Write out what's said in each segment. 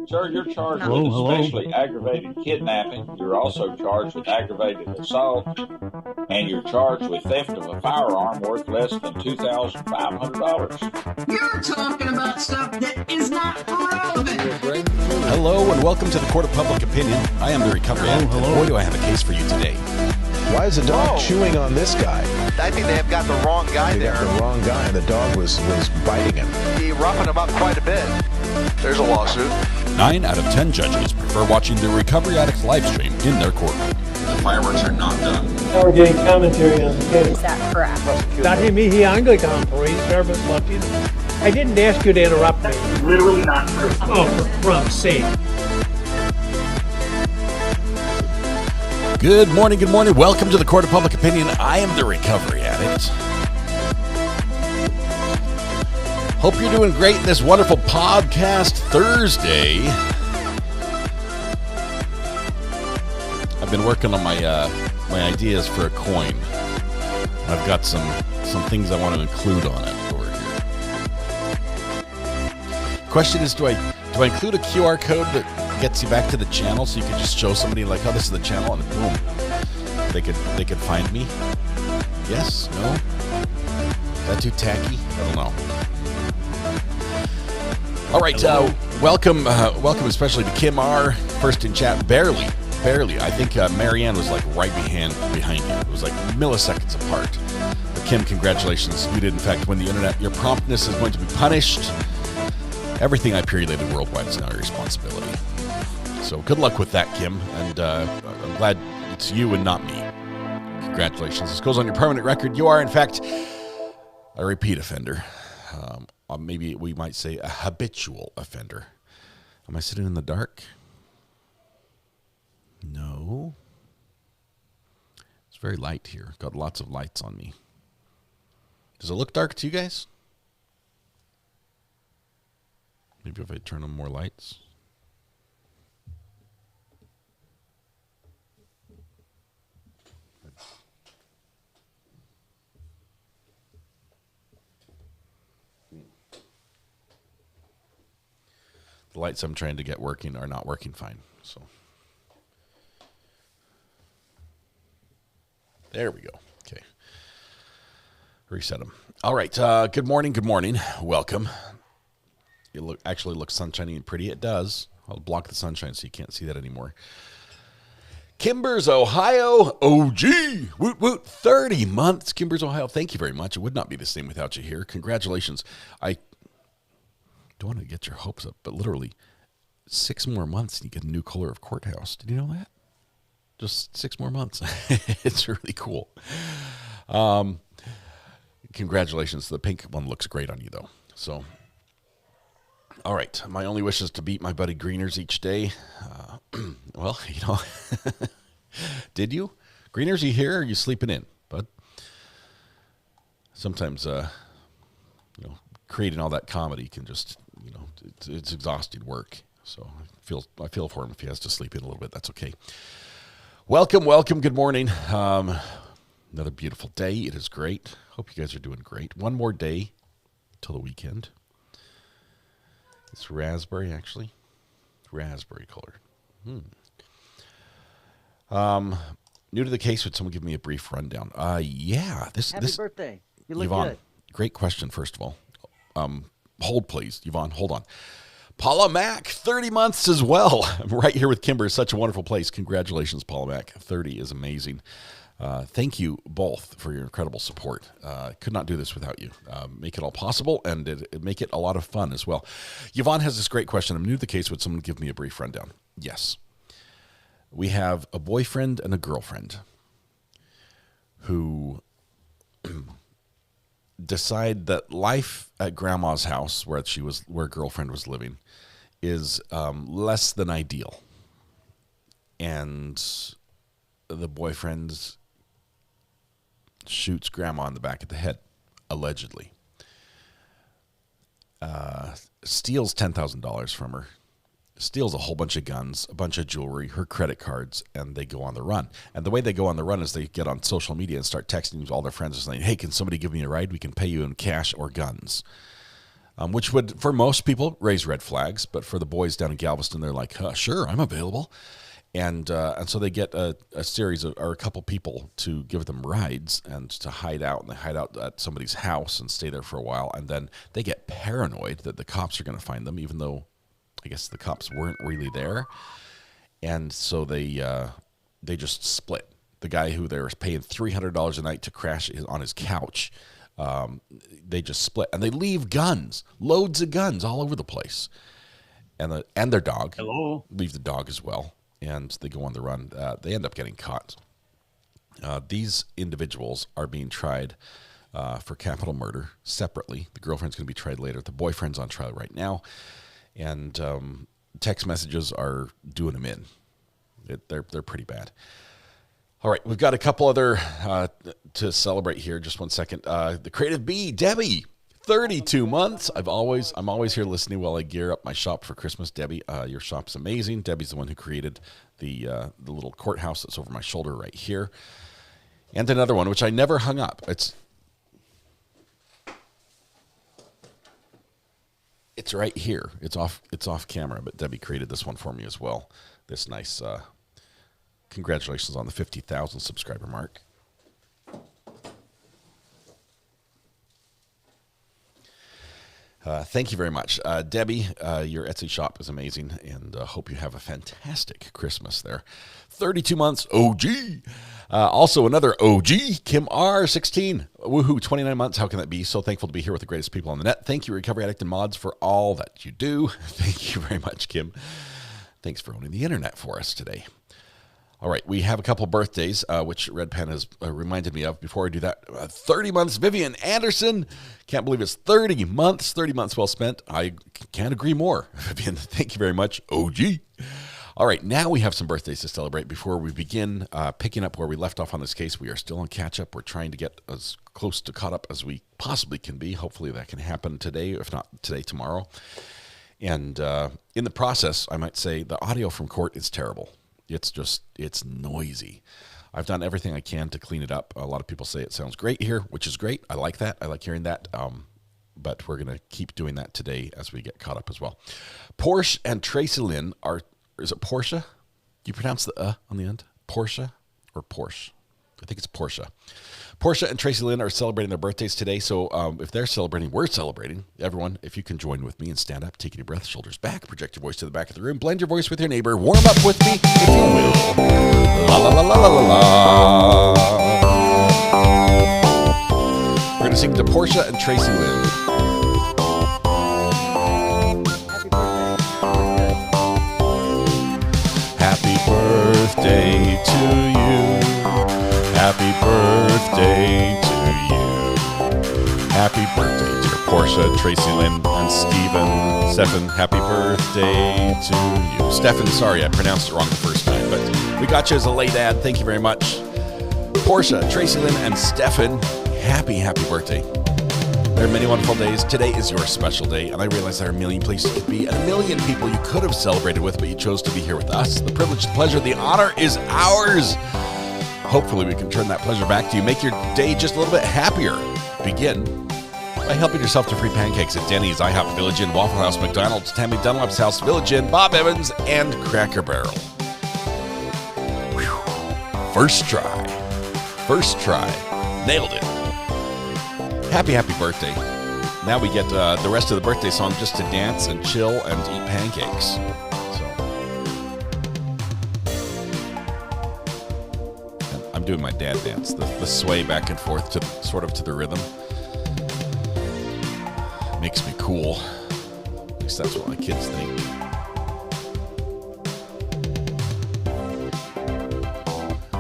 Sir, you're charged with especially aggravated kidnapping. You're also charged with aggravated assault, and you're charged with theft of a firearm worth less than $2,500. You're talking about stuff that is not relevant. Hello and welcome to the Court of Public Opinion. I am the Recovery Addict. Boy, do I have a case for you today. Why is the dog chewing on this guy? I think they have got the wrong guy there. Got the wrong guy, and the dog was biting him. He roughened him up quite a bit. There's a lawsuit. 9 out of 10 judges prefer watching the Recovery Addict live stream in their courtroom. The fireworks are not done. Now we're getting commentary on the case. Is that correct? Dati mihi Anglican police service watching. I didn't ask you to interrupt me. That's literally not true. Oh, for Trump's sake. Good morning, good morning. Welcome to the Court of Public Opinion. I am the Recovery Addict. Hope you're doing great this wonderful podcast Thursday. I've been working on my ideas for a coin. I've got some things I want to include on it over here. Question is, do I include a QR code that gets you back to the channel so you can just show somebody like, oh, this is the channel, and boom, they could find me? Yes? No? Is that too tacky? I don't know. All right, welcome especially to Kim R. First in chat, barely. I think Marianne was like right behind you. It was like milliseconds apart. But Kim, congratulations. You did in fact win the internet. Your promptness is going to be punished. Everything I perioded worldwide is now your responsibility. So good luck with that, Kim. And I'm glad it's you and not me. Congratulations. This goes on your permanent record. You are, in fact, a repeat offender. Maybe we might say a habitual offender. Am I sitting in the dark? No. It's very light here. Got lots of lights on me. Does it look dark to you guys? Maybe if I turn on more lights. The lights I'm trying to get working are not working fine. So there we go. Okay. Reset them. All right. Good morning. Good morning. Welcome. It actually looks sunshiny and pretty. It does. I'll block the sunshine so you can't see that anymore. Kimbers, Ohio, OG. Woot woot. 30 months. Kimbers, Ohio. Thank you very much. It would not be the same without you here. Congratulations. I don't want to get your hopes up, but literally 6 more months and you get a new color of courthouse. Did you know that? Just 6 more months. It's really cool. Congratulations. The pink one looks great on you, though. So, all right. My only wish is to beat my buddy Greeners each day. Well, you know, did you? Greeners, you here or are you sleeping in? But sometimes, creating all that comedy can just, it's exhausting work. So I feel for him if he has to sleep in a little bit. That's okay. Welcome. Good morning. Another beautiful day. It is great. Hope you guys are doing great. One more day till the weekend. It's raspberry, actually. Raspberry colored. New to the case, would someone give me a brief rundown? Yeah. Happy birthday. You look Yvonne, good. Great question, first of all. Hold, please. Yvonne, hold on. Paula Mack, 30 months as well. I'm right here with Kimber. Such a wonderful place. Congratulations, Paula Mack. 30 is amazing. Thank you both for your incredible support. Could not do this without you. Make it all possible, and it make it a lot of fun as well. Yvonne has this great question. I'm new to the case. Would someone give me a brief rundown? Yes. We have a boyfriend and a girlfriend who decide that life at grandma's house, where girlfriend was living, is less than ideal, and the boyfriend shoots grandma in the back of the head, allegedly. Steals $10,000 from her, steals a whole bunch of guns, a bunch of jewelry, her credit cards, and they go on the run. And the way they go on the run is they get on social media and start texting all their friends and saying, hey, can somebody give me a ride? We can pay you in cash or guns. which would, for most people, raise red flags. But for the boys down in Galveston, they're like, sure, I'm available. And so they get a series of, or a couple people to give them rides and to hide out. And they hide out at somebody's house and stay there for a while. And then they get paranoid that the cops are going to find them, even though I guess the cops weren't really there. And so they just split. The guy who they were paying $300 a night to crash on his couch, they just split. And they leave guns, loads of guns all over the place. And their dog. Hello. Leave the dog as well. And they go on the run. They end up getting caught. These individuals are being tried for capital murder separately. The girlfriend's going to be tried later. The boyfriend's on trial right now. And text messages are doing them in. They're pretty bad. All right, we've got a couple other to celebrate here. Just 1 second. The Creative Bee, Debbie. 32 months. I'm always here listening while I gear up my shop for Christmas. Debbie, your shop's amazing. Debbie's the one who created the little courthouse that's over my shoulder right here. And another one, which I never hung up. It's right here. It's off camera, but Debbie created this one for me as well. This nice, congratulations on the 50,000 subscriber mark. Thank you very much. Debbie, your Etsy shop is amazing, and hope you have a fantastic Christmas there. 32 months, OG. Also another OG, Kim R, 16. Woohoo, 29 months. How can that be? So thankful to be here with the greatest people on the net. Thank you, Recovery Addict and Mods, for all that you do. Thank you very much, Kim. Thanks for owning the internet for us today. All right, we have a couple birthdays, which Red Pen has reminded me of. Before I do that, 30 months, Vivian Anderson. Can't believe it's 30 months well spent. I can't agree more. Vivian, thank you very much. OG. All right, now we have some birthdays to celebrate. Before we begin picking up where we left off on this case, we are still on catch-up. We're trying to get as close to caught up as we possibly can be. Hopefully that can happen today, if not today, tomorrow. And in the process, I might say the audio from court is terrible. It's noisy. I've done everything I can to clean it up. A lot of people say it sounds great here, which is great. I like that. I like hearing that. But we're going to keep doing that today as we get caught up as well. Porsche and Tracy Lynn is it Porsche? Do you pronounce the on the end? Porsche or Porsche? I think it's Porsche. Porsche and Tracy Lynn are celebrating their birthdays today, so if they're celebrating, we're celebrating. Everyone, if you can join with me and stand up, take a deep breath, shoulders back, project your voice to the back of the room, blend your voice with your neighbor, warm up with me, if you will. La la la la la la la. We're going to sing to Porsche and Tracy Lynn. Happy birthday to you. Happy birthday to you. Happy birthday, dear Portia, Tracy Lynn, and Stephen. Happy birthday to you. Stephen, sorry, I pronounced it wrong the first time, but we got you as a late ad. Thank you very much. Portia, Tracy Lynn, and Stephen, happy birthday. There are many wonderful days. Today is your special day, and I realize there are a million places to be and a million people you could have celebrated with, but you chose to be here with us. The privilege, the pleasure, the honor is ours. Hopefully we can turn that pleasure back to you. Make your day just a little bit happier. Begin by helping yourself to free pancakes at Denny's, IHOP, Village Inn, Waffle House, McDonald's, Tammy Dunlap's House, Village Inn, Bob Evans, and Cracker Barrel. Whew. First try. Nailed it. Happy birthday. Now we get the rest of the birthday song just to dance and chill and eat pancakes. I'm doing my dad dance, the sway back and forth to the rhythm. Makes me cool. At least that's what my kids think.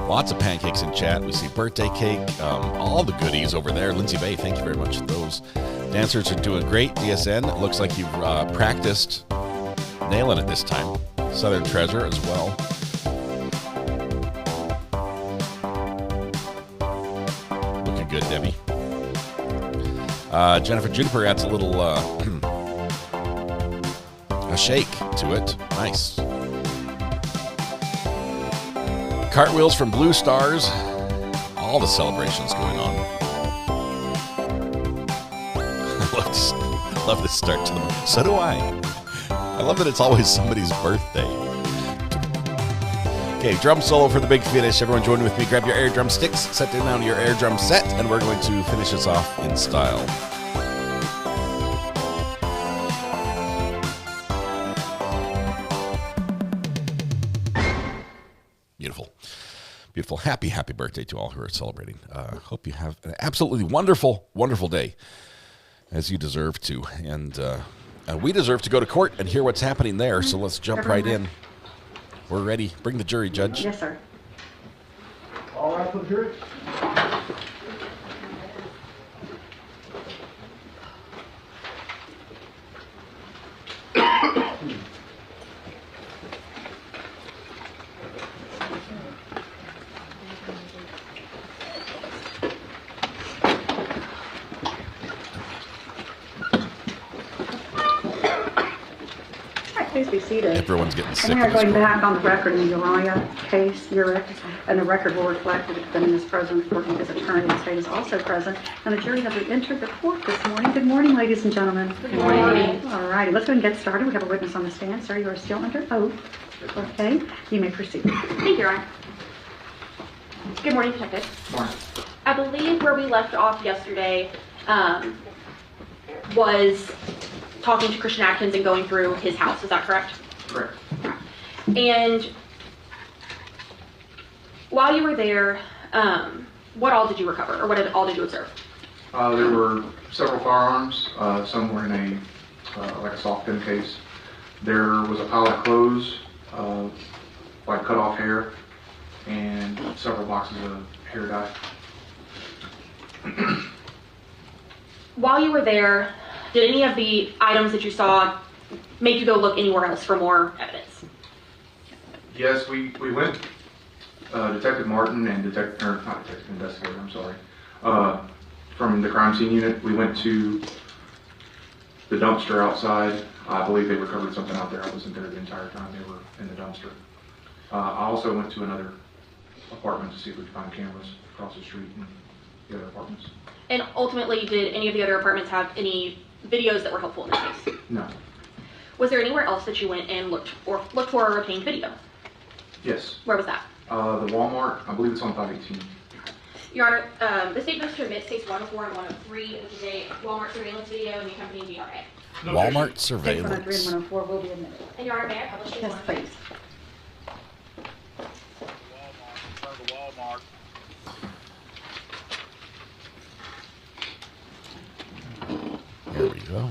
Lots of pancakes in chat. We see birthday cake, all the goodies over there. Lindsay Bay, thank you very much for those. Dancers are doing great. DSN, it looks like you've practiced nailing it this time. Southern Treasure as well. Looking good, Debbie. Jennifer Juniper adds a little a shake to it. Nice. Cartwheels from Blue Stars. All the celebrations going on. love this start to the morning. So do I. I love that it's always somebody's birthday. Okay, drum solo for the big finish. Everyone join with me. Grab your air drum sticks, set down your air drum set, and we're going to finish this off in style. Beautiful. Beautiful. Happy birthday to all who are celebrating. Hope you have an absolutely wonderful, wonderful day, as you deserve to. And we deserve to go to court and hear what's happening there, so let's jump right in. We're ready. Bring the jury, Judge. Yes, sir. All right for the jury? Please be seated. Everyone's getting sick. And we are of this going court. back on the record in the Uriah case, Urick, and the record will reflect that the defendant is present, working his attorney. The state is also present, and the jury has entered the court this morning. Good morning, ladies and gentlemen. Good morning. All righty, let's go ahead and get started. We have a witness on the stand. Sir, you are still under oath. Okay, you may proceed. Thank you, Your Honor. Good morning, Detective. Morning. I believe where we left off yesterday was talking to Christian Atkins and going through his house. Is that correct? Correct. And while you were there, what all did you recover, or what all did you observe? There were several firearms. Some were in a like a soft pin case. There was a pile of clothes, like cut off hair, and several boxes of hair dye. While you were there, did any of the items that you saw make you go look anywhere else for more evidence? Yes, we went. Detective Martin and investigator. I'm sorry. From the crime scene unit, we went to the dumpster outside. I believe they recovered something out there. I wasn't there the entire time they were in the dumpster. I also went to another apartment to see if we could find cameras across the street and the other apartments. And ultimately, did any of the other apartments have any videos that were helpful in this case? No. Was there anywhere else that you went and looked for or obtained video? Yes. Where was that? The Walmart, I believe it's on 518. Your Honor, the state moves to admit states 104 and 103, which is a Walmart surveillance video and the accompanying DRA. Walmart Case surveillance. 103 and 104 will be admitted. And Your Honor, may I publish this? Yes, please. There we go.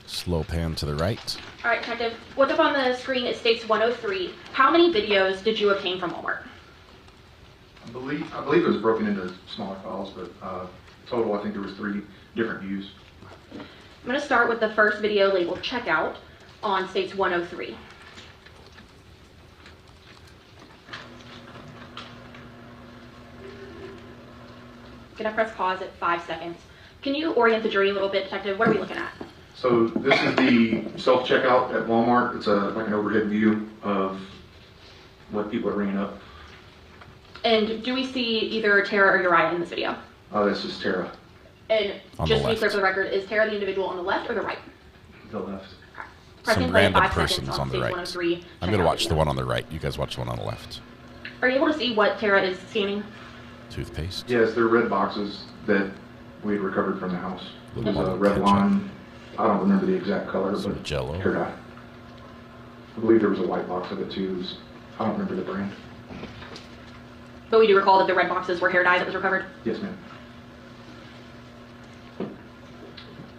Slow pan to the right. All right, Detective. What's up on the screen? It states 103. How many videos did you obtain from Walmart? I believe it was broken into smaller files, but total I think there was 3 different views. I'm going to start with the first video labeled checkout on states 103. Gonna press pause at 5 seconds. Can you orient the jury a little bit, Detective? What are we looking at? So this is the self-checkout at Walmart. It's like an overhead view of what people are ringing up. And do we see either Tara or Uriah in this video? This is Tara. And On just the to be clear left. for the record, is Tara the individual on the left or the right? The left. Pressing Some play at random 5 person's seconds on the stage right. 103. I'm Check going to out watch video. the one on the right. You guys watch the one on the left. Are you able to see what Tara is scanning? Toothpaste. Yes, they're red boxes that we had recovered from the house. It was a Little red ketchup. line. I don't remember the exact color, Some but Jell-O. hair dye. I believe there was a white box of it too. It was, I don't remember the brand. But we do recall that the red boxes were hair dye that was recovered. Yes, ma'am.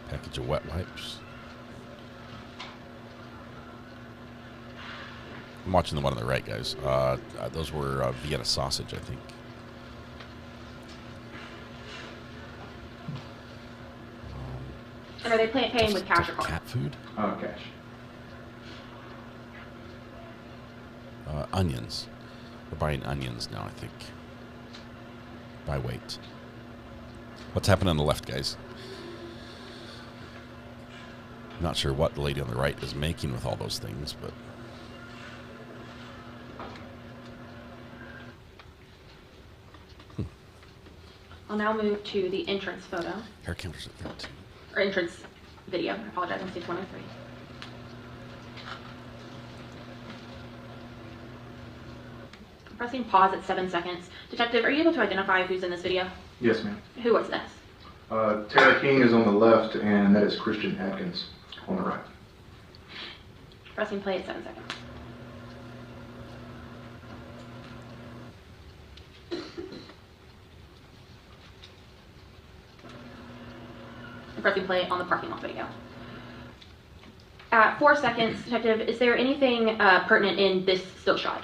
Package of wet wipes. I'm watching the one on the right, guys. Those were Vienna sausage, I think. And are they paying with cash or card? Cat food? Cash. Onions. We're buying onions now, I think. By weight. What's happening on the left, guys? Not sure what the lady on the right is making with all those things, but... I'll now move to the entrance photo. Hair counters at 13. or entrance video. I apologize, on stage 103. Pressing pause at 7 seconds. Detective, are you able to identify who's in this video? Yes, ma'am. Who was this? Tara King is on the left, and that is Christian Atkins on the right. Pressing play at 7 seconds. And pressing play on the parking lot video. At 4 seconds, Detective, is there anything pertinent in this still shot?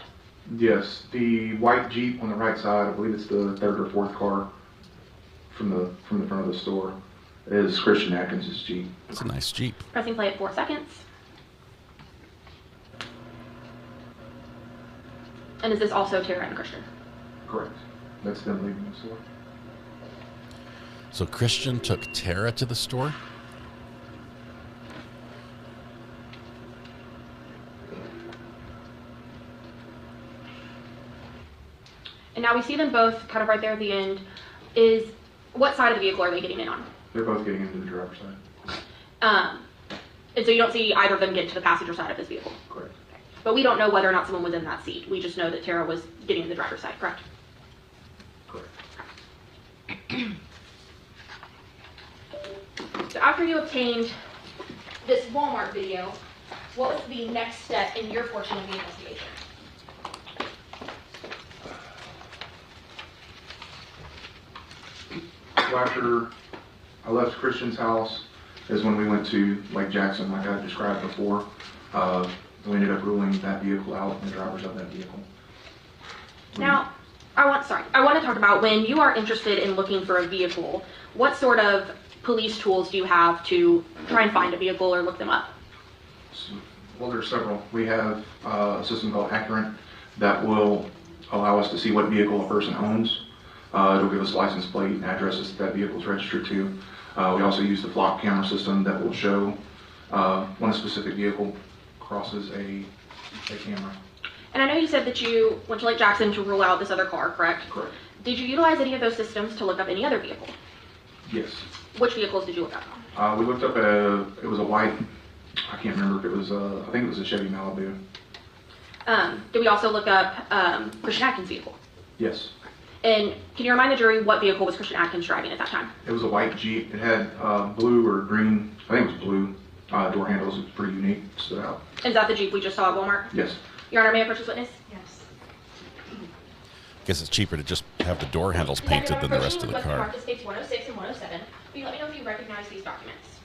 Yes, the white Jeep on the right side, I believe it's the third or fourth car from the front of the store, is Christian Atkins' Jeep. It's a nice Jeep. Pressing play at 4 seconds. And is this also Tara and Christian? Correct. That's them leaving the store. So Christian took Tara to the store? And now we see them both kind of right there at the end. What side of the vehicle are they getting in on? They're both getting into the driver's side. And so you don't see either of them get to the passenger side of this vehicle? Correct. Okay. But we don't know whether or not someone was in that seat. We just know that Tara was getting in the driver's side, correct? Correct. So after you obtained this Walmart video, what was the next step in your portion of the investigation? So after I left Christian's house is when we went to Lake Jackson, like I described before. We ended up ruling that vehicle out and the drivers of that vehicle. Now, I want to talk about when you are interested in looking for a vehicle, what sort of police tools do you have to try and find a vehicle or look them up? Well, there's several. We have a system called Accurate that will allow us to see what vehicle a person owns. It'll give us license plate and addresses that vehicle is registered to. We also use the flock camera system that will show when a specific vehicle crosses a camera. And I know you said that you went to Lake Jackson to rule out this other car, correct? Correct. Did you utilize any of those systems to look up any other vehicle? Yes. Which vehicles did you look up? We looked up it was a white, I can't remember if it was, I think it was a Chevy Malibu. Did we also look up Christian Atkins' vehicle? Yes. And can you remind the jury what vehicle was Christian Atkins driving at that time? It was a white Jeep. It had blue or green, I think it was blue, door handles. It was pretty unique, stood out. Is that the Jeep we just saw at Walmart? Yes. Your Honor, may I approach this witness? Yes. Guess it's cheaper to just have the door handles painted than the rest of the car. Mark states 106 and 107. Will you let me know if you recognize these documents?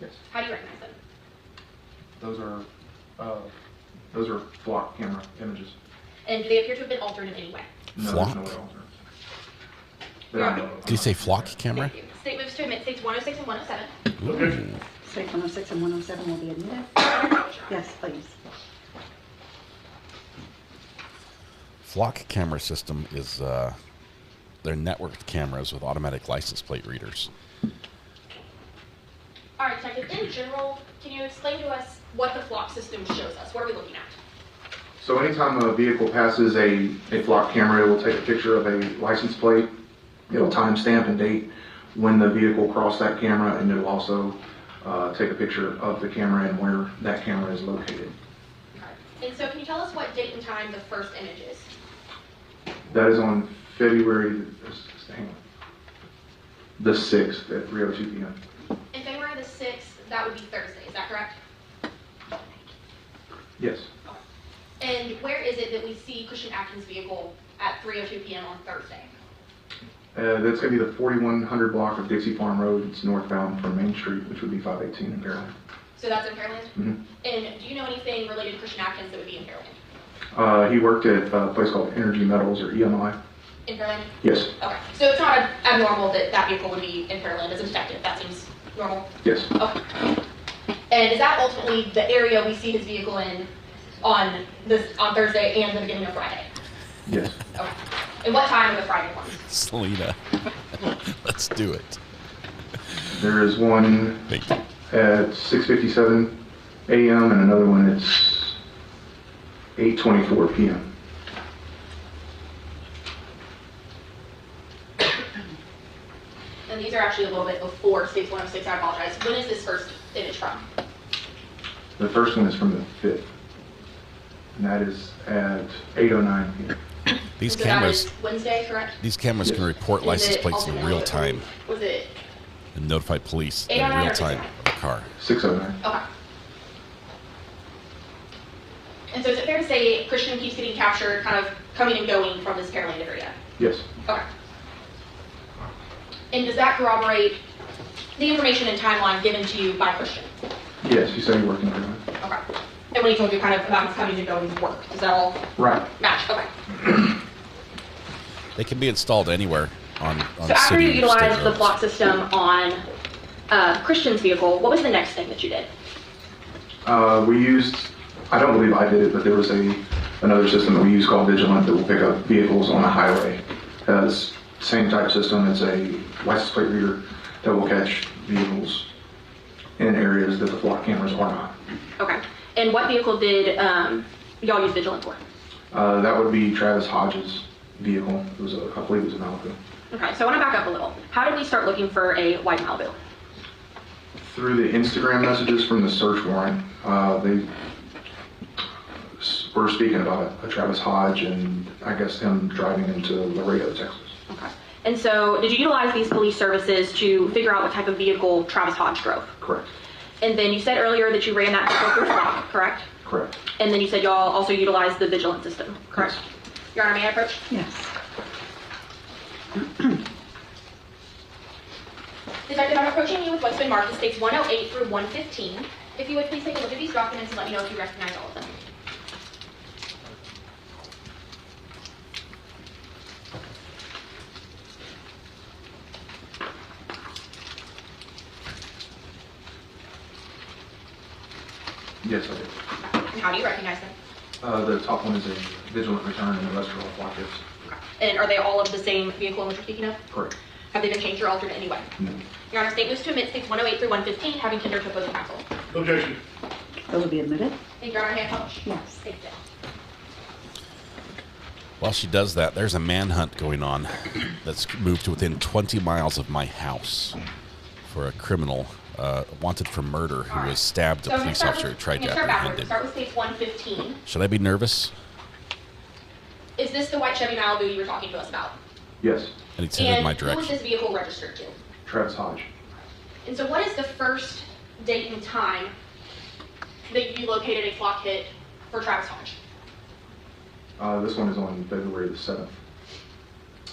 Yes. How do you recognize them? Those are flock camera images. And do they appear to have been altered in any way? No, Flock? there's no way altered. That I know of. Did you say flock camera? Thank you. State moves to admit states 106 and 107. Ooh. State 106 and 107 will be admitted. Yes, please. Flock camera system is they're networked cameras with automatic license plate readers. All right, Detective, in general, can you explain to us what the flock system shows us? What are we looking at? So anytime a vehicle passes a flock camera, it will take a picture of a license plate. It'll timestamp and date when the vehicle crossed that camera, and it'll also take a picture of the camera and where that camera is located. Okay. And so can you tell us what date and time the first image is? That is on February the 6th at 3:02 p.m. In February the 6th, that would be Thursday, is that correct? Yes. And where is it that we see Christian Atkins' vehicle at 3:02 p.m. on Thursday? That's going to be the 4100 block of Dixie Farm Road. It's northbound from Main Street, which would be 518 in Pearland. So that's in Pearland? Mm-hmm. And do you know anything related to Christian Atkins that would be in Pearland? He worked at a place called Energy Metals, or EMI. In Pearland? Yes. Okay. So it's not abnormal that that vehicle would be in Pearland as a detective. That seems normal? Yes. Okay. And is that ultimately the area we see his vehicle in on Thursday and the beginning of Friday? Yes. Okay. And what time of the Friday one? Selena, let's do it. There is one at 6:57 a.m. and another one at 8:24 p.m. And and these are actually a little bit before States 106, I apologize. When is this first image from? The first one is from the 5th, and that is at 8:09 p.m. These So cameras, that is Wednesday, correct? these cameras can report Is license it plates in also real known- time Was it and notify police in 809 real or time of the car. 6:09. okay? And so is it fair to say Christian keeps getting captured, kind of coming and going from this Pearland area? Yes. Okay. And does that corroborate the information and timeline given to you by Christian? Yes, he said he worked in Greenland. Okay. And when he told you kind of about his coming and going to work, does that all Right. match? Okay. They can be installed anywhere on So after city you or utilized state the roads. block system on Christian's vehicle, what was the next thing that you did? We used, I don't believe I did it, but there was another system that we use called Vigilant that will pick up vehicles on a highway. It has same type system. It's a license plate reader that will catch vehicles in areas that the flock cameras are not. Okay. And what vehicle did y'all use Vigilant for? That would be Travis Hodges' vehicle. It was I believe it was a Malibu. Okay, so I want to back up a little. How did we start looking for a white Malibu? Through the Instagram messages from the search warrant, they were speaking about a Travis Hodge and I guess him driving into Laredo, Texas. Okay. And so did you utilize these police services to figure out what type of vehicle Travis Hodge drove? Correct. And then you said earlier that you ran that vehicle through flock, correct? Correct. And then you said y'all also utilized the Vigilant system, correct? Yes. Your Honor, may I approach? Yes. Detective, I'm approaching you with what's been marked as states 108 through 115. If you would please take a look at these documents and let me know if you recognize all of them. Yes, I did. And how do you recognize them? The top one is a Vigilant return and the rest are all flock hits. And are they all of the same vehicle in which you're speaking of? Correct. Have they been changed or altered in any way? No. Your Honor, state moves to admit states 108 through 115, having tendered to opposing counsel. Objection. Those will be admitted? Thank you, Your Honor. May I publish? Yes. Thank you. While she does that, there's a manhunt going on that's moved to within 20 miles of my house for a criminal wanted for murder who was stabbed a police officer who tried to apprehend him. Start with states 115. Should I be nervous? Is this the white Chevy Malibu you were talking to us about? Yes. And it's headed in my And who was direction. this vehicle registered to? Travis Hodge. And so what is the first date and time that you located a flock hit for Travis Hodge? This one is on February the 7th.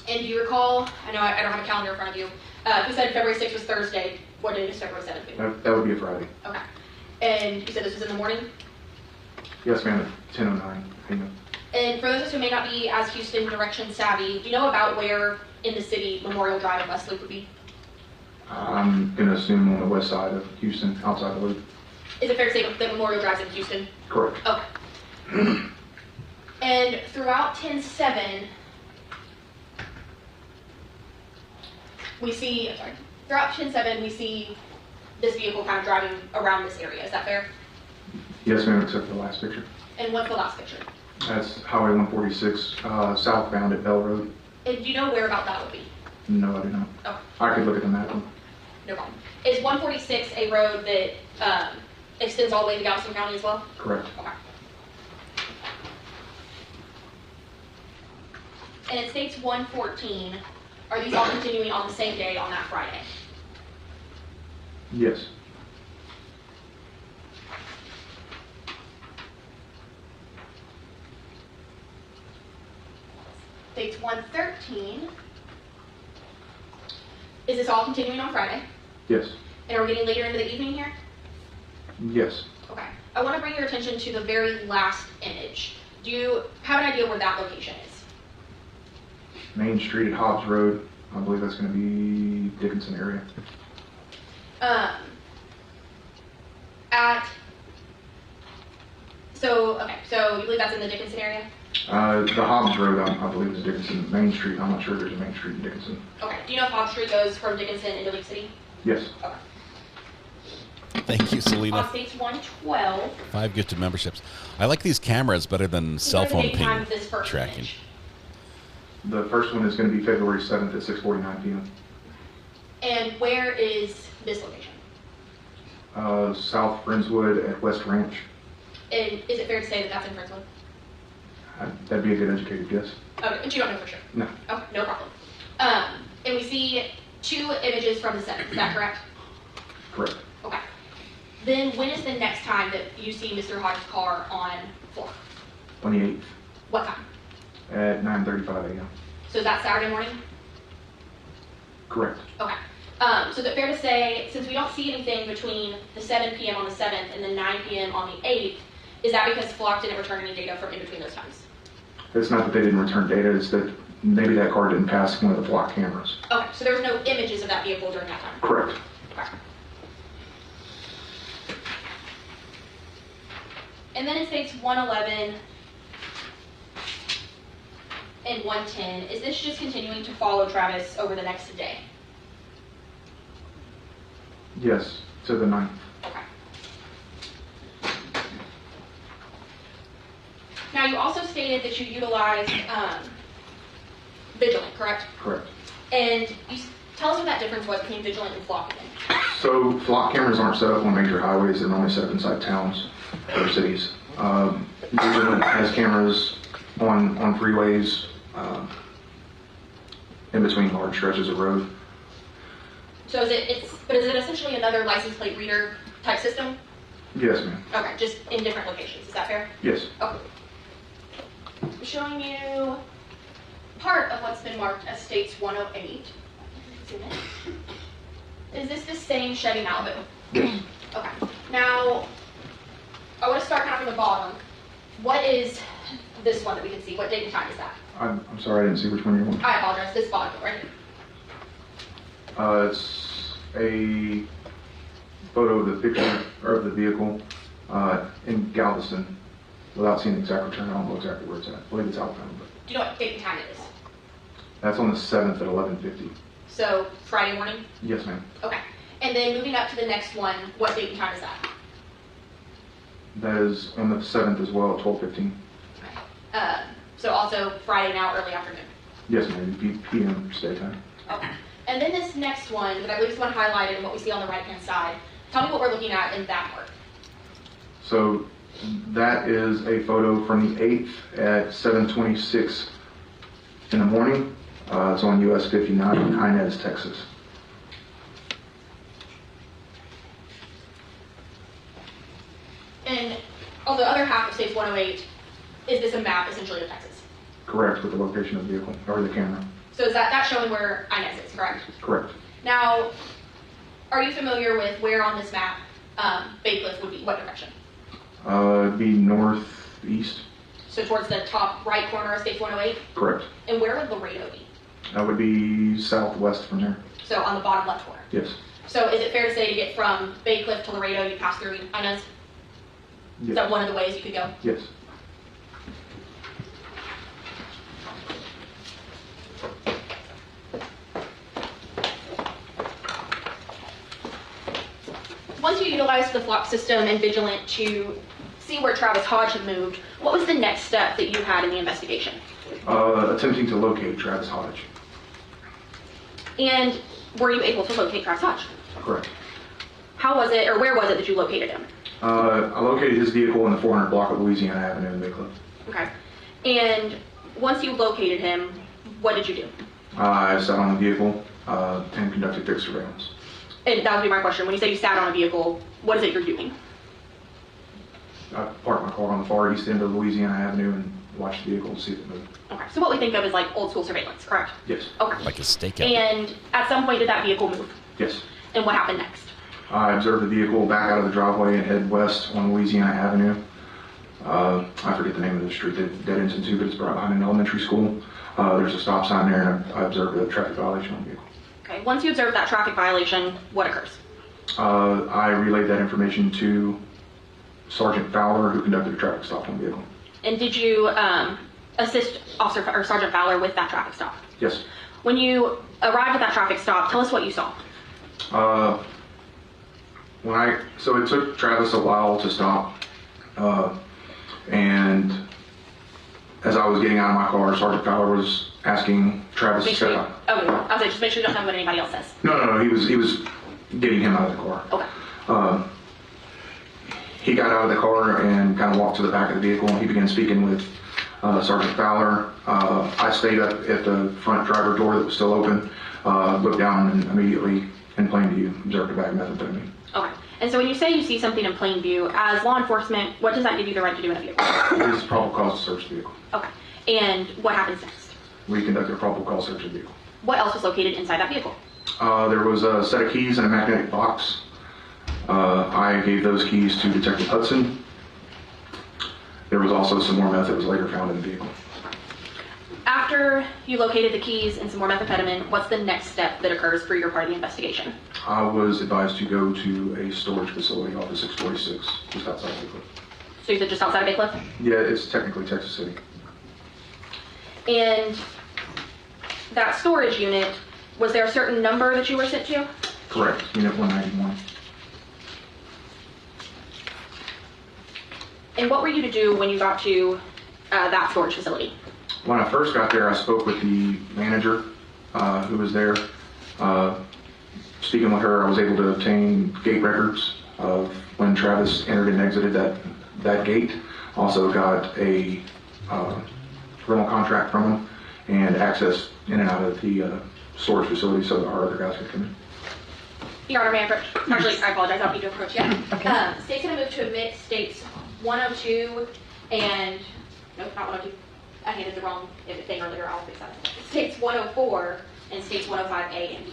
And do you recall, I know I don't have a calendar in front of you, you said February 6th was Thursday. What day is February 7th? Be? That would be a Friday. Okay. And you said this was in the morning? Yes, ma'am, at 10:09 p.m. And for those of us who may not be as Houston direction savvy, do you know about where in the city Memorial Drive and West Loop would be? I'm going to assume on the west side of Houston, outside the loop. Is it fair to say that Memorial Drive's in Houston? Correct. Okay. And throughout 10-7, we see, throughout 10-7, we see this vehicle kind of driving around this area. Is that fair? Yes, ma'am, except for the last picture. And what's the last picture? That's Highway 146, southbound at Bell Road. And do you know where about that would be? No, I do not. Okay. I could look at the map. No problem. Is 146 a road that extends all the way to Galveston County as well? Correct. Okay. And it states 114. Are these all continuing on the same day on that Friday? Yes. States 113. Is this all continuing on Friday? Yes. And are we getting later into the evening here? Yes. Okay. I want to bring your attention to the very last image. Do you have an idea where that location is? Main Street at Hobbs Road. I believe that's going to be Dickinson area. So you believe that's in the Dickinson area? The Hobbs Road, I believe, is Dickinson. Main Street, I'm not sure there's a Main Street in Dickinson. Okay. Do you know if Hobbs Street goes from Dickinson into League City? Yes. Okay. Thank you, Selena. On states 112. 5 gifted memberships. I like these cameras better than cell phone date and time ping of this first tracking. image. The first one is going to be February 7th at 6:49 p.m. And where is this location? South Friendswood at West Ranch. And is it fair to say that that's in Friendswood? That'd be a good educated guess. Okay, but you don't know for sure? No. Okay, no problem. And we see 2 images from the 7th, is that correct? Correct. Okay. Then when is the next time that you see Mr. Hodges' car on 4? 28th What time? at 9:35 a.m. So is that Saturday morning? Correct. Okay. So is it fair to say, since we don't see anything between the 7 p.m. on the 7th and the 9 p.m. on the 8th, is that because Flock didn't return any data from in between those times? It's not that they didn't return data, it's that maybe that car didn't pass one of the flock cameras. Okay, so there was no images of that vehicle during that time? Correct. Okay. And then it states 111 and 110. Is this just continuing to follow Travis over the next day? Yes, to the 9th. Okay. Now, you also stated that you utilized Vigilant, correct? Correct. And tell us what that difference was between Vigilant and Flock again. So flock cameras aren't set up on major highways, they're only set up inside towns or cities. Vigilant has cameras on freeways, in between large stretches of road. So is it essentially another license plate reader type system? Yes, ma'am. Okay, just in different locations, is that fair? Yes. Okay. I'm showing you part of what's been marked as States 108. Is this the same Chevy Malibu? Yes. Okay. Now, I want to start kind of from the bottom. What is this one that we can see? What date and time is that? I'm sorry, I didn't see which one you want. I apologize. This bottom, right? It's a photo of the picture or of the vehicle in Galveston. Without seeing the exact return, I don't know exactly where it's at. I believe it's outbound, but Do you know what date and time it is? that's on the 7th at 11:50. So, Friday morning? Yes, ma'am. Okay. And then moving up to the next one, what date and time is that? That is on the 7th as well at 12:15. So also Friday now, early afternoon. Yes, ma'am. PM stay time. Okay. And then this next one, that I believe is one highlighted and what we see on the right-hand side. Tell me what we're looking at in that part. So that is a photo from the 8th at 7:26 in the morning. It's on US 59 in Inez, Texas. And on the other half of States 108, is this a map essentially of Texas? Correct, with the location of the vehicle, or the camera. So is that's showing where Inez is, correct? Correct. Now, are you familiar with where on this map Bay Cliff would be? What direction? It'd be northeast. So towards the top right corner of States 108? Correct. And where would Laredo be? That would be southwest from there. So on the bottom left corner? Yes. So is it fair to say to get from Bay Cliff to Laredo, you pass through Inez? Yes. Is that one of the ways you could go? Yes. Once you utilized the flock system and Vigilant to see where Travis Hodge had moved, what was the next step that you had in the investigation? Attempting to locate Travis Hodge. And were you able to locate Travis Hodge? Correct. How was it, or where was it that you located him? I located his vehicle in the 400 block of Louisiana Avenue in Bay Cliff. Okay. And once you located him, what did you do? I sat on the vehicle and conducted fixed surveillance. And that would be my question. When you say you sat on a vehicle, what is it you're doing? I parked my car on the far east end of Louisiana Avenue and watched the vehicle to see if it moved. Okay. So what we think of is like old school surveillance, correct? Yes. Okay. Like a stakeout. And at some point, did that vehicle move? Yes. And what happened next? I observed the vehicle back out of the driveway and head west on Louisiana Avenue. I forget the name of the street that dead ends into, but it's right behind an elementary school. There's a stop sign there, and I observed a traffic violation on the vehicle. Okay. Once you observe that traffic violation, what occurs? I relayed that information to Sergeant Fowler, who conducted a traffic stop on the vehicle. And did you assist Officer or Sergeant Fowler with that traffic stop? Yes. When you arrived at that traffic stop, tell us what you saw. So it took Travis a while to stop, and as I was getting out of my car, Sergeant Fowler was asking Travis Make sure you, got okay, I was like, just make sure you don't tell me what anybody else says. No, he was getting him out of the car. Okay. He got out of the car and kind of walked to the back of the vehicle. He began speaking with Sergeant Fowler. I stayed up at the front driver door that was still open, looked down, and immediately, in plain view, observed a bag of methamphetamine. Okay. And so when you say you see something in plain view, as law enforcement, what does that give you the right to do in a vehicle? It is probable cause to search the vehicle. Okay. And what happens next? We conducted a probable cause search of the vehicle. What else was located inside that vehicle? There was a set of keys in a magnetic box. I gave those keys to Detective Hudson. There was also some more meth that was later found in the vehicle. After you located the keys and some more methamphetamine, what's the next step that occurs for your part of the investigation? I was advised to go to a storage facility off of 646, just outside of Pickles. So you said just outside of Bay Cliff? Yeah, it's technically Texas City. And that storage unit, was there a certain number that you were sent to? Correct, Unit 191. And what were you to do when you got to that storage facility? When I first got there, I spoke with the manager who was there. Speaking with her, I was able to obtain gate records of when Travis entered and exited that gate. Also got a rental contract from him and access in and out of the storage facility so that our other guys could come in. Your Honor, may I approach? Actually, I apologize, I don't need to approach yet. Okay. State's going to move to admit states 102 and, nope, not 102. I handed the wrong thing earlier, I'll fix that. States 104 and states 105A and B.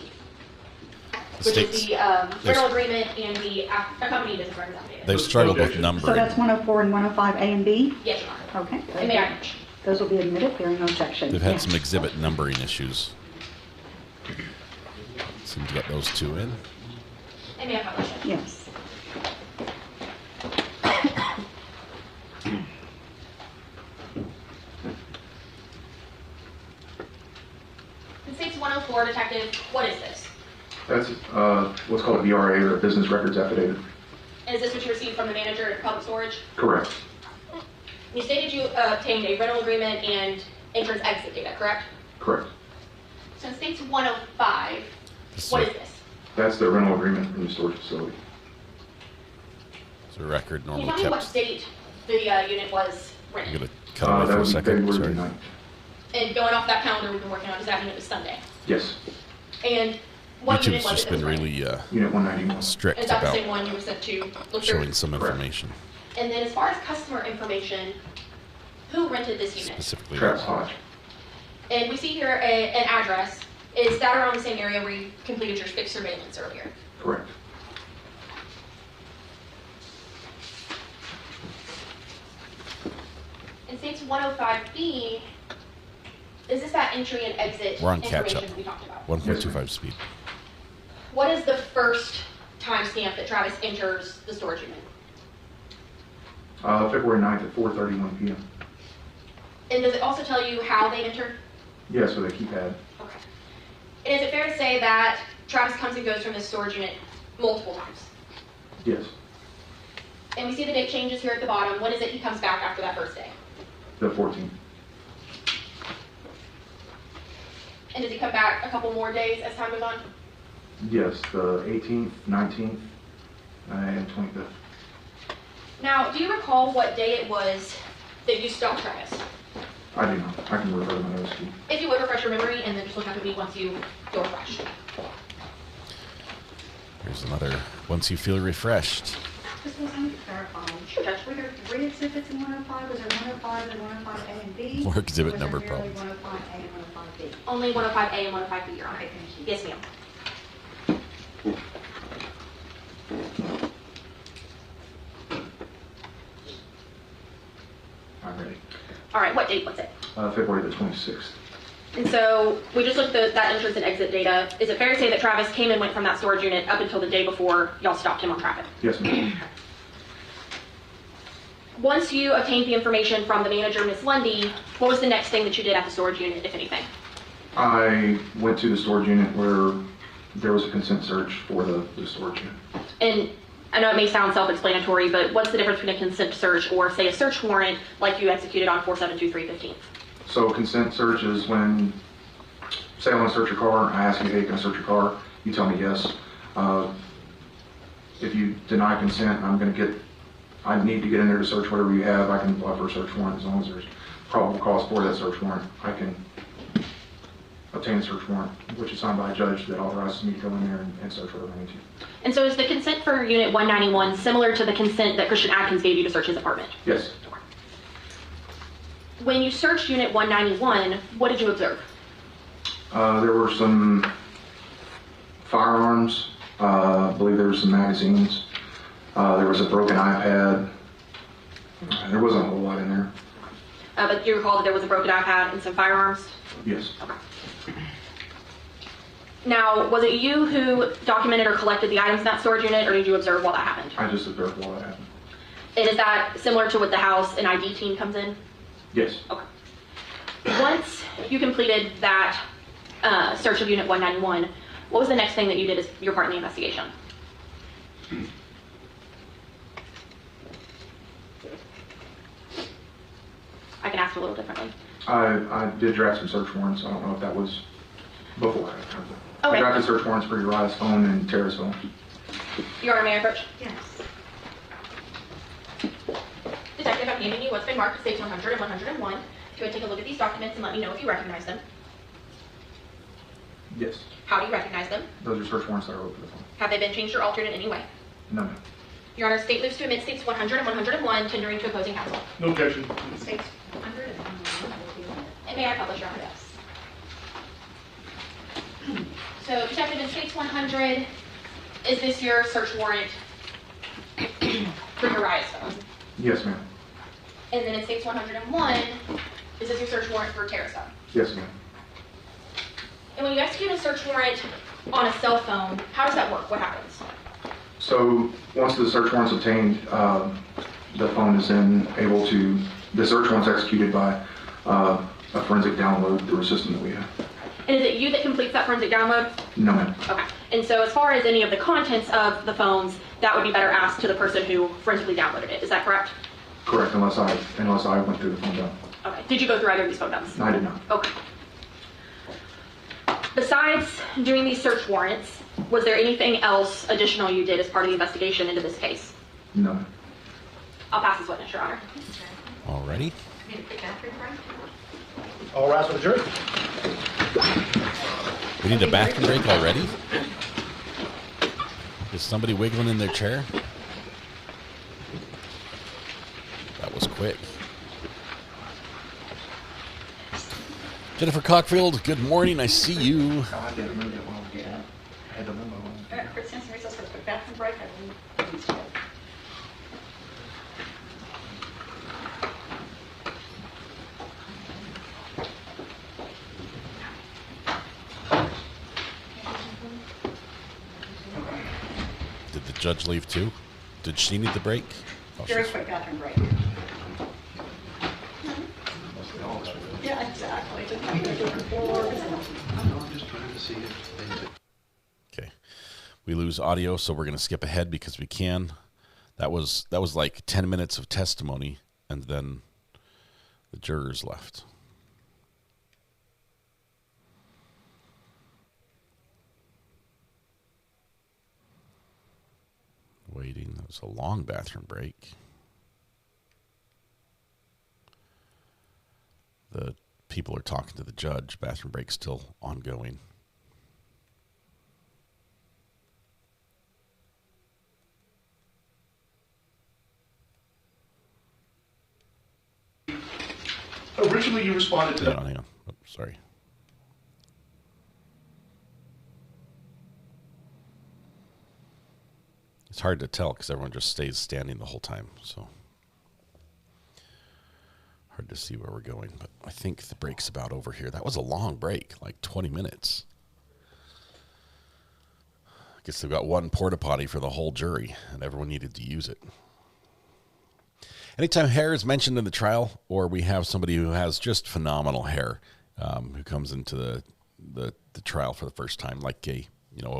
Which is the rental agreement and the accompanying business records affidavit. They've struggled with numbering. So that's 104 and 105 A and B? Yes, Your Honor. Okay. And may I approach? Those will be admitted, hearing no objection. They've had Yes. some exhibit numbering issues. Seem to get those two in. And may I have a question? Yes. In states 104, detective, what is this? That's what's called a BRA, or a business records affidavit. And is this what you received from the manager at public storage? Correct. You stated you obtained a rental agreement and entrance-exit data, correct? Correct. So in states 105, what is this? That's the rental agreement from the storage facility. It's a record Can you normally tell me what kept. state the unit was I'm rented? going to cut away That for a was second. February Sorry. 9th. And going off that calendar we've been working on, does that mean it was Sunday? Yes. And what unit YouTube's was just it? been that was really Unit 191. strict Is that the about same one you were sent to look through? showing some Correct. information. And then as far as customer information, who rented this unit? Specifically. Travis Hodge. And we see here an address. Is that around the same area where you completed your fixed surveillance earlier? Correct. In states 105B, is this that entry and exit We're on information catch-up. we talked about? 1.25 speed. What is the first timestamp that Travis enters the storage unit? February 9th at 4:31 p.m. And does it also tell you how they entered? Yes, with a keypad. Okay. And is it fair to say that Travis comes and goes from this storage unit multiple times? Yes. And we see the date changes here at the bottom. When is it he comes back after that first day? The 14th. And does he come back a couple more days as time goes on? Yes, the 18th, 19th, and 25th. Now, do you recall what day it was that you stopped Travis? I do not. I can refer to my notes to you. If you would refresh your memory, and then just look at the week once you feel refreshed. Here's another, once you feel refreshed. Just want to clarify. Sure, Judge. Were there 3 exhibits in 105? Was there 105 and 105A and B? More exhibit Or was number there merely problems. 105A and 105B? Only 105A and 105B, Your Honor. Okay, thank you. Yes, ma'am. I'm ready. All right, what date was it? February the 26th. And so we just looked at that entrance and exit data. Is it fair to say that Travis came and went from that storage unit up until the day before y'all stopped him on traffic? Yes, ma'am. Once you obtained the information from the manager, Ms. Lundy, what was the next thing that you did at the storage unit, if anything? I went to the storage unit where there was a consent search for the storage unit. And I know it may sound self-explanatory, but what's the difference between a consent search or, say, a search warrant like you executed on 472315? So consent search is when say I want to search your car, I ask you, hey, can I search your car? You tell me yes. If you deny consent, I need to get in there to search whatever you have. I can apply for a search warrant as long as there's probable cause for that search warrant. I can obtain a search warrant, which is signed by a judge that authorizes me to go in there and search whatever I need to. And so is the consent for Unit 191 similar to the consent that Christian Atkins gave you to search his apartment? Yes. When you searched Unit 191, what did you observe? There were some firearms. I believe there were some magazines. There was a broken iPad. There wasn't a whole lot in there. But you recall that there was a broken iPad and some firearms? Yes. Okay. Now, was it you who documented or collected the items in that storage unit, or did you observe while that happened? I just observed while that happened. And is that similar to what the house an ID team comes in? Yes. Okay. Once you completed that search of Unit 191, what was the next thing that you did as your part in the investigation? I can ask a little differently. I did draft some search warrants. I don't know if that was before. Okay. I drafted search warrants for Uriah's phone and Tara's phone. Your Honor, may I approach? Yes. Detective, I'm handing you what's been marked as states 100 and 101. If you would take a look at these documents and let me know if you recognize them. Yes. How do you recognize them? Those are search warrants that are over the phone. Have they been changed or altered in any way? No, ma'am. Your Honor, state moves to admit states 100 and 101, tendering to opposing counsel. No objection. States 100 and 101. And may I publish, Your Honor? Yes. So, Detective, in states 100, is this your search warrant for Uriah's phone? Yes, ma'am. And then in states 101, is this your search warrant for Tara's phone? Yes, ma'am. And when you execute a search warrant on a cell phone, how does that work? What happens? So once the search warrant's obtained, the phone is then able to, the search warrant's executed by a forensic download through a system that we have. And is it you that completes that forensic download? No, ma'am. Okay. And so as far as any of the contents of the phones, that would be better asked to the person who forensically downloaded it. Is that correct? Correct, unless I went through the phone dump. Okay. Did you go through either of these phone dumps? No, I did not. Okay. Besides doing these search warrants, was there anything else additional you did as part of the investigation into this case? No, ma'am. I'll pass this witness, Your Honor. Alrighty. All rise for the jury. We need a bathroom break already? Is somebody wiggling in their chair? That was quick. Jennifer Cockfield, good morning. I see you. I didn't move it while we had the memo on. For since recess for the bathroom break, I will. Did the judge leave too? Did she need the break? Oh, Very she's- quick bathroom break. Yeah, exactly. Okay. We lose audio, so we're going to skip ahead because we can. That was like 10 minutes of testimony, and then the jurors left. Waiting. That was a long bathroom break. The people are talking to the judge. Bathroom break still ongoing. Originally, you responded to Hang on, hang on. Oh, sorry. It's hard to tell because everyone just stays standing the whole time, so hard to see where we're going. But I think the break's about over here. That was a long break, like 20 minutes. I guess they've got one porta potty for the whole jury, and everyone needed to use it. Anytime hair is mentioned in the trial, or we have somebody who has just phenomenal hair, who comes into the trial for the first time, like a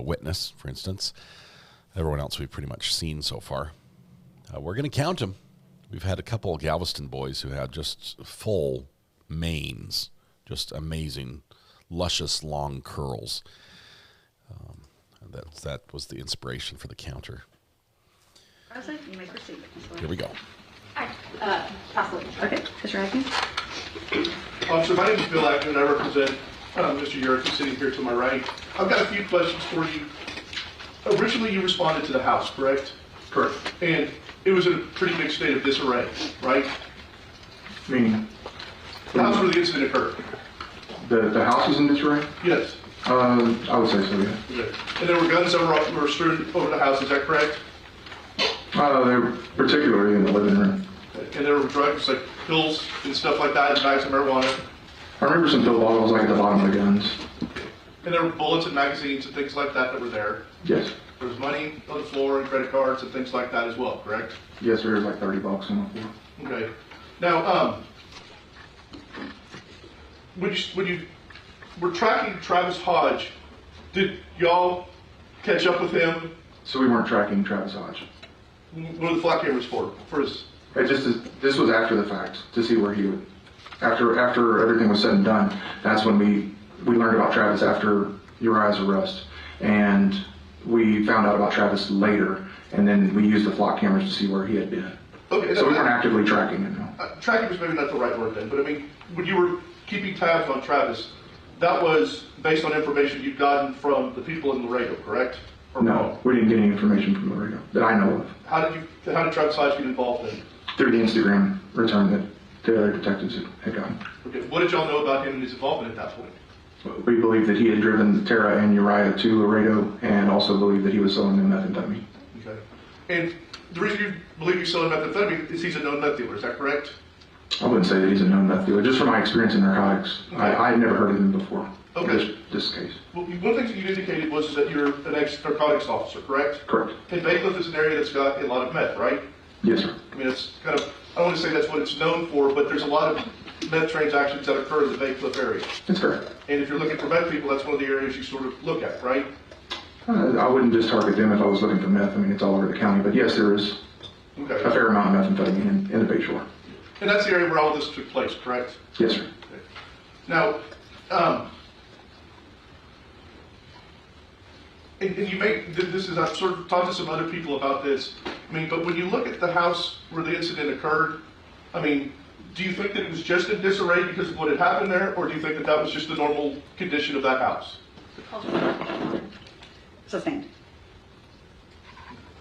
witness, for instance. Everyone else we've pretty much seen so far. We're going to count them. We've had a couple of Galveston boys who had just full manes, just amazing luscious long curls. That was the inspiration for the counter. President, you may proceed. Here we go. Possibly. Okay, Mr. Atkins. Officer, my name is Bill Atkins, and I represent Mr. Urick, who's sitting here to my right. I've got a few questions for you. Originally, you responded to the house, correct? Correct. And it was in a pretty big state of disarray, right? Meaning? The house where the incident occurred. The house was in disarray? Yes. I would say so, yeah. Okay. And there were guns that were strewn over the house, is that correct? They were particularly in the living room. Okay. And there were drugs like pills and stuff like that, and bags of marijuana. I remember some pill bottles like at the bottom of the guns. And there were bullets and magazines and things like that were there. Yes. There was money on the floor and credit cards and things like that as well, correct? Yes, there was like $30 on the floor. Okay. Now, when you were tracking Travis Hodge, did y'all catch up with him? So we weren't tracking Travis Hodge. What are the flat cameras for? This was after the fact, to see where he would. After everything was said and done, that's when we learned about Travis after Uriah's arrest. And we found out about Travis later, and then we used the flock cameras to see where he had been. Okay. So we weren't actively tracking him, no. Tracking was maybe not the right word then, but I mean, when you were keeping tabs on Travis, that was based on information you'd gotten from the people in Laredo, correct? Or No, we didn't get any information from Laredo that I know of. How did Travis Hodge get involved in? Through the Instagram return that the other detectives had gotten. Okay. What did y'all know about him and his involvement at that point? We believe that he had driven Tara and Uriah to Laredo, and also believe that he was selling them methamphetamine. Okay. And the reason you believe he's selling methamphetamine is he's a known meth dealer, is that correct? I wouldn't say that he's a known meth dealer, just from my experience in narcotics. Okay. I had never heard of him before. Okay. This case. Well, one thing that you indicated was that you're an ex-narcotics officer, correct? Correct. And Bailiff is an area that's got a lot of meth, right? Yes, sir. I mean, it's kind of, I don't want to say that's what it's known for, but there's a lot of meth transactions that occur in the Bailiff area. That's correct. And if you're looking for meth people, that's one of the areas you sort of look at, right? I wouldn't just target them if I was looking for meth. I mean, it's all over the county. But yes, there is a fair amount of methamphetamine in the Bayshore. And that's the area where all this took place, correct? Yes, sir. Okay. Now, and you make, this is, I've sort of talked to some other people about this. I mean, but when you look at the house where the incident occurred, I mean, do you think that it was just in disarray because of what had happened there, or do you think that that was just the normal condition of that house? Sustained.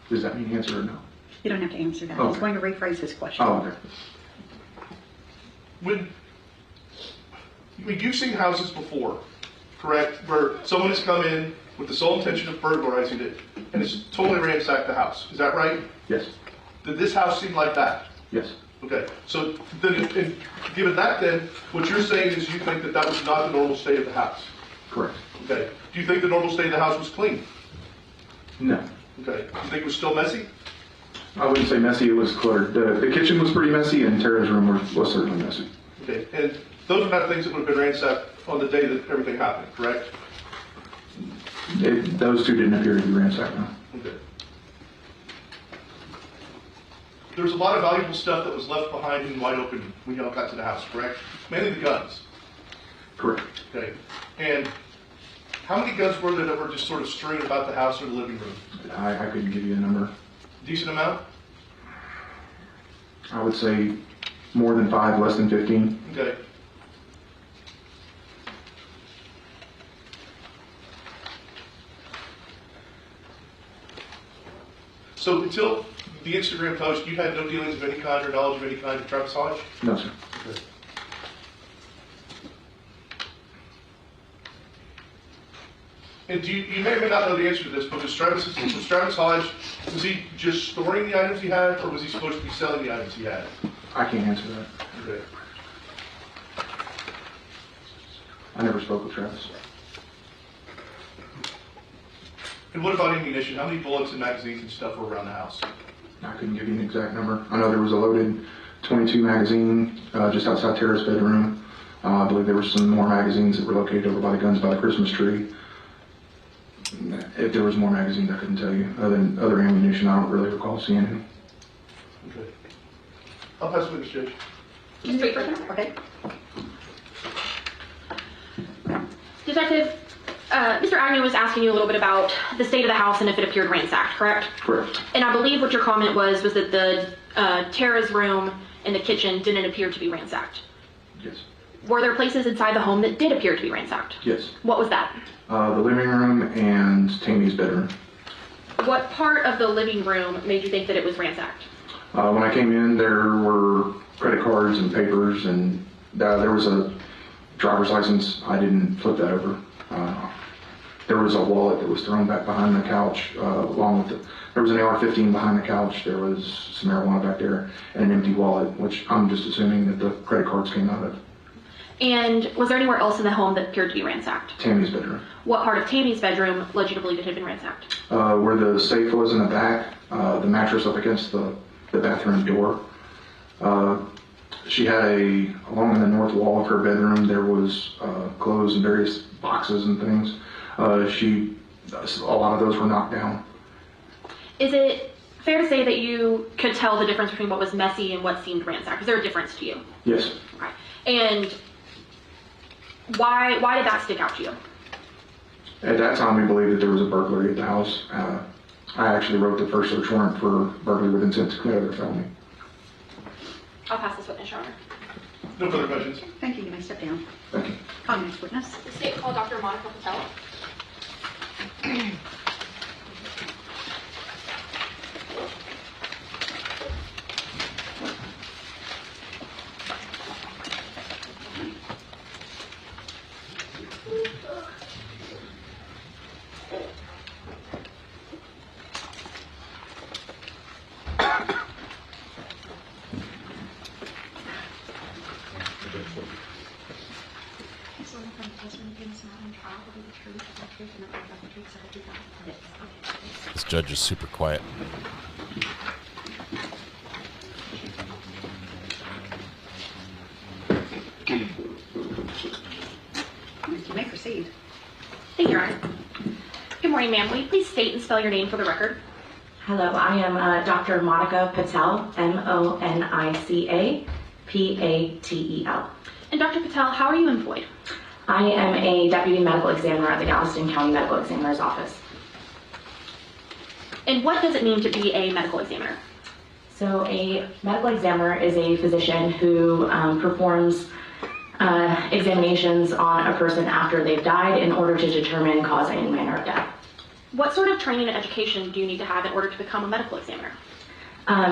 Does that mean answer or no? You don't have to answer that. Okay. He's going to rephrase his question. Oh, okay. When you've seen houses before, correct, where someone has come in with the sole intention of burglarizing it and has totally ransacked the house. Is that right? Yes. Did this house seem like that? Yes. Okay. So then, and given that, then what you're saying is you think that that was not the normal state of the house. Correct. Okay. Do you think the normal state of the house was clean? No. Okay. Do you think it was still messy? I wouldn't say messy. It was cluttered. The kitchen was pretty messy, and Tara's room was certainly messy. Okay. And those are not things that would have been ransacked on the day that everything happened, correct? Those two didn't appear to be ransacked, no. Okay. There was a lot of valuable stuff that was left behind and wide open when y'all got to the house, correct? Mainly the guns. Correct. Okay. And how many guns were there that were just sort of strewn about the house or the living room? I couldn't give you a number. Decent amount? I would say more than 5, less than 15. Okay. So until the Instagram post, you had no dealings of any kind or knowledge of any kind of Travis Hodge? No, sir. Okay. And you may or may not know the answer to this, but was Travis Hodge, was he just storing the items he had, or was he supposed to be selling the items he had? I can't answer that. Okay. I never spoke with Travis. And what about ammunition? How many bullets and magazines and stuff were around the house? I couldn't give you an exact number. I know there was a loaded .22 magazine just outside Tara's bedroom. I believe there were some more magazines that were located over by the guns by the Christmas tree. If there was more magazines, I couldn't tell you. Other ammunition, I don't really recall seeing any. Okay. I'll pass the witness, Judge. Okay. Detective, Mr. Agnew was asking you a little bit about the state of the house and if it appeared ransacked, correct? Correct. And I believe what your comment was that the Tara's room and the kitchen didn't appear to be ransacked. Yes. Were there places inside the home that did appear to be ransacked? Yes. What was that? The living room and Tammy's bedroom. What part of the living room made you think that it was ransacked? When I came in, there were credit cards and papers, and there was a driver's license. I didn't flip that over. There was a wallet that was thrown back behind the couch, along with there was an AR-15 behind the couch. There was some marijuana back there, and an empty wallet, which I'm just assuming that the credit cards came out of. And was there anywhere else in the home that appeared to be ransacked? Tammy's bedroom. What part of Tammy's bedroom led you to believe it had been ransacked? Where the safe was in the back, the mattress up against the bathroom door. She had along in the north wall of her bedroom, there was clothes and various boxes and things. A lot of those were knocked down. Is it fair to say that you could tell the difference between what was messy and what seemed ransacked? Is there a difference to you? Yes. Okay. And why did that stick out to you? At that time, we believed that there was a burglary at the house. I actually wrote the first search warrant for burglary with intent to commit other felony. I'll pass this witness, Your Honor. No further questions. Thank you. You may step down. Thank you. Call next witness. The state called Dr. Monica Patel. This judge is super quiet. You may proceed. Thank you, Your Honor. Good morning, ma'am. Will you please state and spell your name for the record? Hello, I am Dr. Monica Patel, Monica Patel. And Dr. Patel, how are you employed? I am a deputy medical examiner at the Galveston County Medical Examiner's Office. And what does it mean to be a medical examiner? So a medical examiner is a physician who performs examinations on a person after they've died in order to determine cause and manner of death. What sort of training and education do you need to have in order to become a medical examiner? You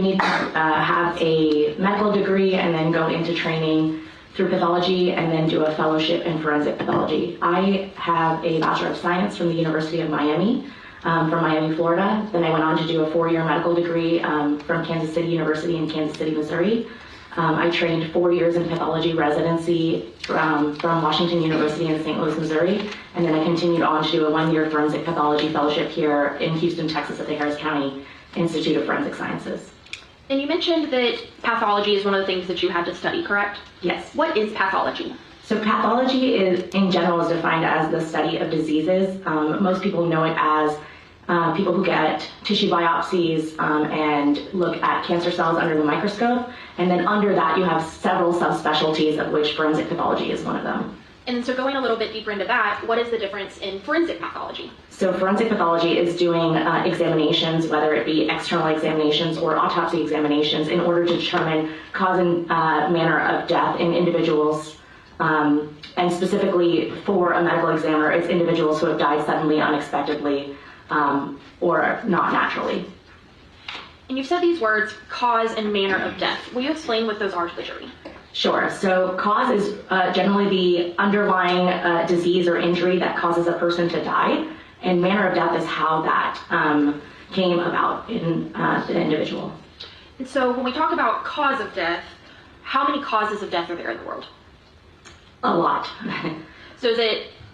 need to have a medical degree and then go into training through pathology and then do a fellowship in forensic pathology. I have a Bachelor of Science from the University of Miami, from Miami, Florida. Then I went on to do a 4-year medical degree from Kansas City University in Kansas City, Missouri. I trained 4 years in pathology residency from Washington University in St. Louis, Missouri. And then I continued on to do a 1-year forensic pathology fellowship here in Houston, Texas at the Harris County Institute of Forensic Sciences. And you mentioned that pathology is one of the things that you had to study, correct? Yes. What is pathology? So pathology in general is defined as the study of diseases. Most people know it as people who get tissue biopsies and look at cancer cells under the microscope. And then under that, you have several subspecialties, of which forensic pathology is one of them. And so going a little bit deeper into that, what is the difference in forensic pathology? So forensic pathology is doing examinations, whether it be external examinations or autopsy examinations, in order to determine cause and manner of death in individuals. And specifically for a medical examiner, it's individuals who have died suddenly, unexpectedly, or not naturally. And you've said these words, cause and manner of death. Will you explain what those are to the jury? Sure. So cause is generally the underlying disease or injury that causes a person to die, and manner of death is how that came about in the individual. And so when we talk about cause of death, how many causes of death are there in the world? A lot. So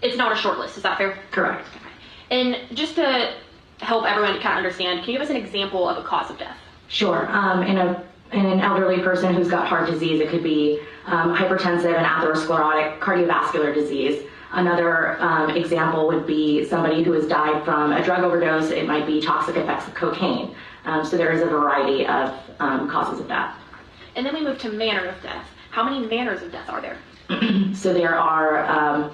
it's not a short list, is that fair? Correct. Okay. And just to help everyone to kind of understand, can you give us an example of a cause of death? Sure. In an elderly person who's got heart disease, it could be hypertensive and atherosclerotic cardiovascular disease. Another example would be somebody who has died from a drug overdose. It might be toxic effects of cocaine. So there is a variety of causes of death. And then we move to manner of death. How many manners of death are there? So there are,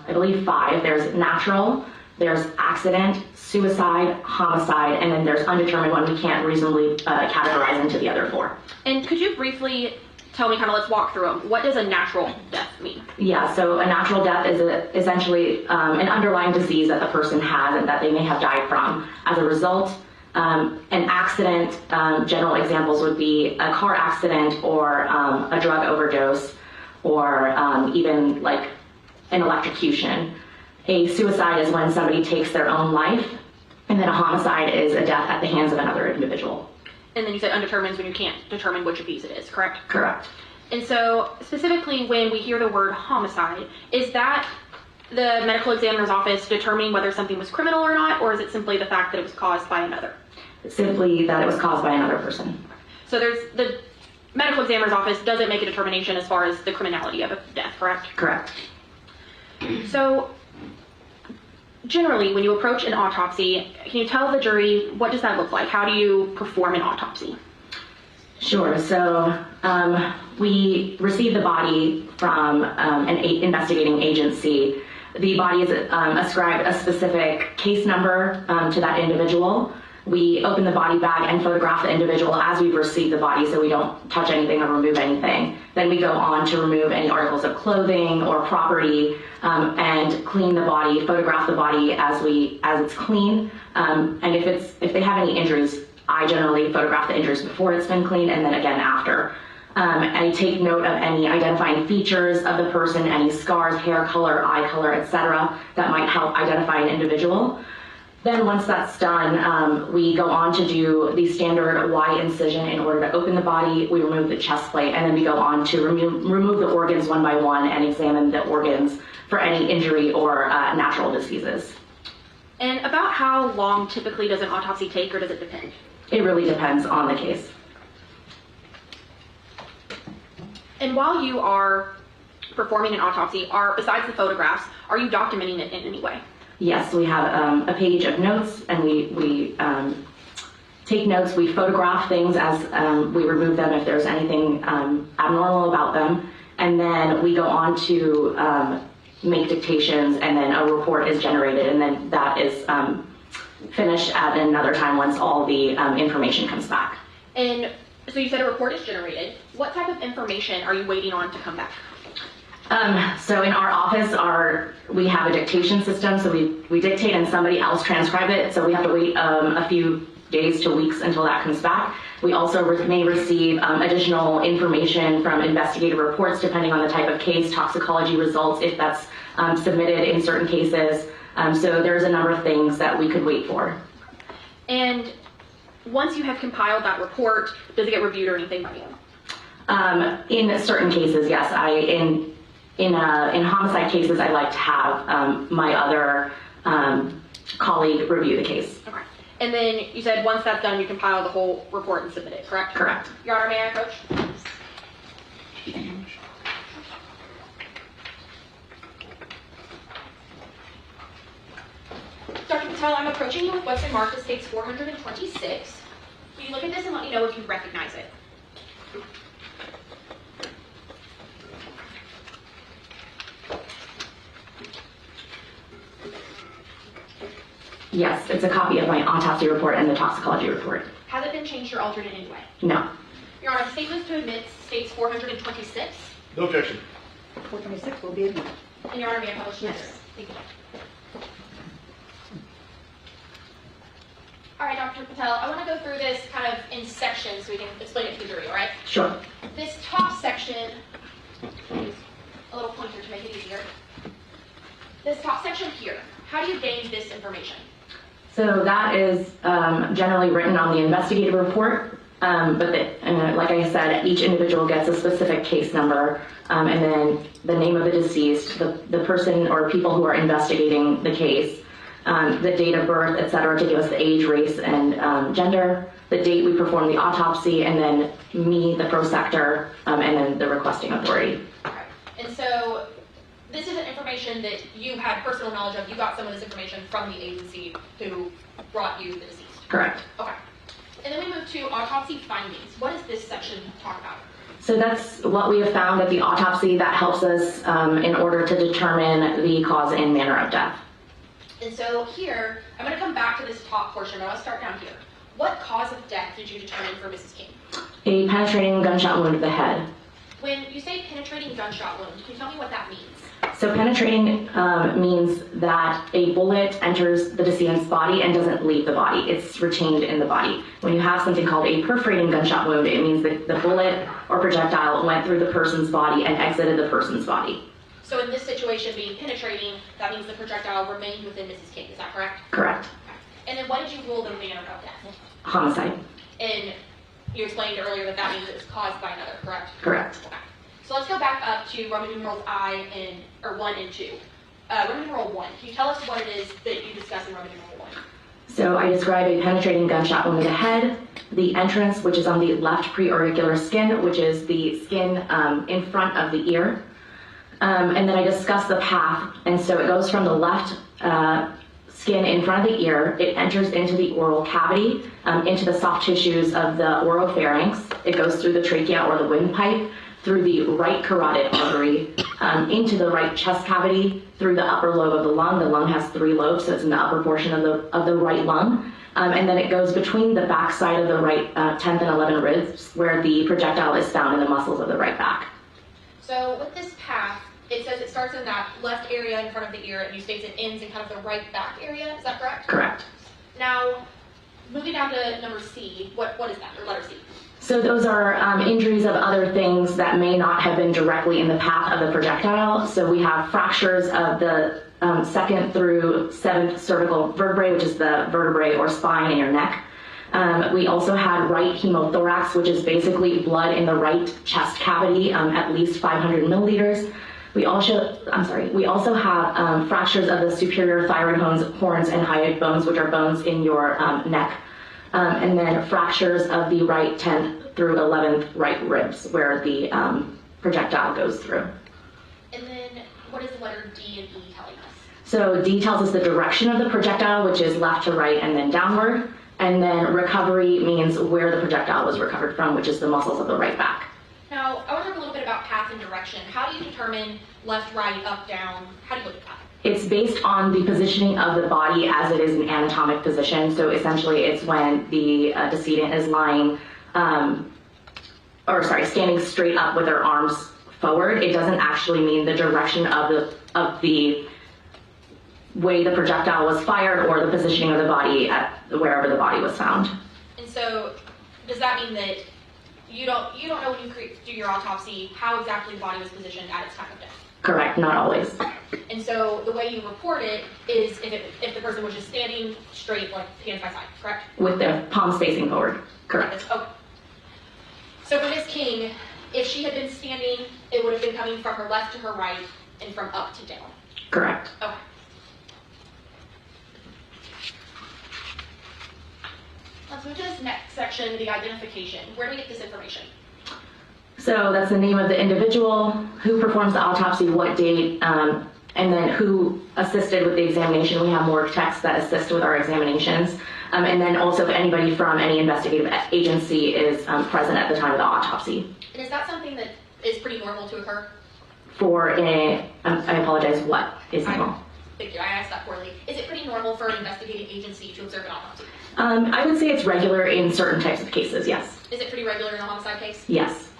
I believe, 5. There's natural, there's accident, suicide, homicide, and then there's undetermined one we can't reasonably categorize into the other 4. And could you briefly tell me, let's walk through them. What does a natural death mean? Yeah, so a natural death is essentially an underlying disease that the person has and that they may have died from. As a result, an accident, general examples would be a car accident or a drug overdose or even like an electrocution. A suicide is when somebody takes their own life, and then a homicide is a death at the hands of another individual. And then you said undetermined is when you can't determine which of these it is, correct? Correct. And so specifically when we hear the word homicide, is that the medical examiner's office determining whether something was criminal or not, or is it simply the fact that it was caused by another? Simply that it was caused by another person. So there's the medical examiner's office doesn't make a determination as far as the criminality of a death, correct? Correct. So generally, when you approach an autopsy, can you tell the jury what does that look like? How do you perform an autopsy? Sure. So we receive the body from an investigating agency. The body is ascribed a specific case number to that individual. We open the body bag and photograph the individual as we've received the body, so we don't touch anything or remove anything. Then we go on to remove any articles of clothing or property and clean the body, photograph the body as it's clean. And if they have any injuries, I generally photograph the injuries before it's been cleaned and then again after. I take note of any identifying features of the person, any scars, hair color, eye color, etc. that might help identify an individual. Then once that's done, we go on to do the standard Y incision in order to open the body. We remove the chest plate, and then we go on to remove the organs one by one and examine the organs for any injury or natural diseases. And about how long typically does an autopsy take, or does it depend? It really depends on the case. And while you are performing an autopsy, besides the photographs, are you documenting it in any way? Yes, we have a page of notes, and we take notes. We photograph things as we remove them if there's anything abnormal about them, and then we go on to make dictations, and then a report is generated, and then that is finished at another time once all the information comes back. And so you said a report is generated. What type of information are you waiting on to come back? So in our office, we have a dictation system, so we dictate and somebody else transcribe it, so we have to wait a few days to weeks until that comes back. We also may receive additional information from investigative reports depending on the type of case, toxicology results if that's submitted in certain cases. So there's a number of things that we could wait for. And once you have compiled that report, does it get reviewed or anything by you? In certain cases, yes. In homicide cases, I like to have my other colleague review the case. Okay. And then you said once that's done, you compile the whole report and submit it, correct? Correct. Your Honor, may I approach? Dr. Patel, I'm approaching you with what's been marked as case 426. Will you look at this and let me know if you recognize it? Yes, it's a copy of my autopsy report and the toxicology report. Has it been changed or altered in any way? No. Your Honor, the statement to admit states 426. No objection. 426 will be admitted. And Your Honor, may I publish this? Yes. Thank you. All right, Dr. Patel, I want to go through this kind of in sections so we can explain it to the jury, all right? Sure. This top section, use a little pointer to make it easier. This top section here, how do you gain this information? So that is generally written on the investigative report, but like I said, each individual gets a specific case number, and then the name of the deceased, the person or people who are investigating the case, the date of birth, etc., to give us the age, race, and gender, the date we perform the autopsy, and then me, the prosector, and then the requesting authority. Okay. And so this is information that you had personal knowledge of. You got some of this information from the agency who brought you the deceased. Correct. Okay. And then we move to autopsy findings. What does this section talk about? So that's what we have found at the autopsy that helps us in order to determine the cause and manner of death. And so here, I'm going to come back to this top portion, but I'll start down here. What cause of death did you determine for Mrs. King? A penetrating gunshot wound to the head. When you say penetrating gunshot wound, can you tell me what that means? So penetrating means that a bullet enters the decedent's body and doesn't leave the body. It's retained in the body. When you have something called a perforating gunshot wound, it means that the bullet or projectile went through the person's body and exited the person's body. So in this situation, being penetrating, that means the projectile remained within Mrs. King, is that correct? Correct. And then what did you rule the manner of death? Homicide. And you explained earlier that that means it was caused by another, correct? Correct. Okay. So let's go back up to Roman numerals I or 1 and 2. Roman numeral 1, can you tell us what it is that you discuss in Roman numeral 1? So I describe a penetrating gunshot wound to the head, the entrance, which is on the left preauricular skin, which is the skin in front of the ear. And then I discuss the path, and so it goes from the left skin in front of the ear, it enters into the oral cavity, into the soft tissues of the oropharynx, it goes through the trachea or the windpipe, through the right carotid artery, into the right chest cavity, through the upper lobe of the lung. The lung has 3 lobes, so it's in the upper portion of the right lung. And then it goes between the back side of the right 10th and 11th ribs, where the projectile is found in the muscles of the right back. So with this path, it says it starts in that left area in front of the ear, and you state it ends in kind of the right back area. Is that correct? Correct. Now, moving down to number C, what is that, or letter C? So those are injuries of other things that may not have been directly in the path of the projectile. So we have fractures of the 2nd through 7th cervical vertebrae, which is the vertebrae or spine in your neck. We also had right hemothorax, which is basically blood in the right chest cavity, at least 500 milliliters. We also have fractures of the superior thyroid horns and hyoid bones, which are bones in your neck. And then fractures of the right 10th through 11th right ribs, where the projectile goes through. And then what is the letter D and E telling us? So D tells us the direction of the projectile, which is left to right and then downward. And then recovery means where the projectile was recovered from, which is the muscles of the right back. Now, I want to talk a little bit about path and direction. How do you determine left, right, up, down? How do you look at that? It's based on the positioning of the body as it is in anatomic position. So essentially it's when the decedent is lying, standing straight up with their arms forward. It doesn't actually mean the direction of the way the projectile was fired or the positioning of the body at wherever the body was found. And so does that mean that you don't know when you do your autopsy how exactly the body was positioned at its time of death? Correct, not always. And so the way you report it is if the person was just standing straight, like hands by side, correct? With their palms facing forward, correct. Okay. So for Ms. King, if she had been standing, it would have been coming from her left to her right and from up to down. Correct. Okay. Let's move to this next section, the identification. Where do we get this information? So that's the name of the individual, who performs the autopsy, what date, and then who assisted with the examination. We have more techs that assist with our examinations. And then also if anybody from any investigative agency is present at the time of the autopsy. And is that something that is pretty normal to occur? I apologize, what is normal? Thank you, I asked that poorly. Is it pretty normal for an investigating agency to observe an autopsy? I would say it's regular in certain types of cases, yes. Is it pretty regular in a homicide case? Yes.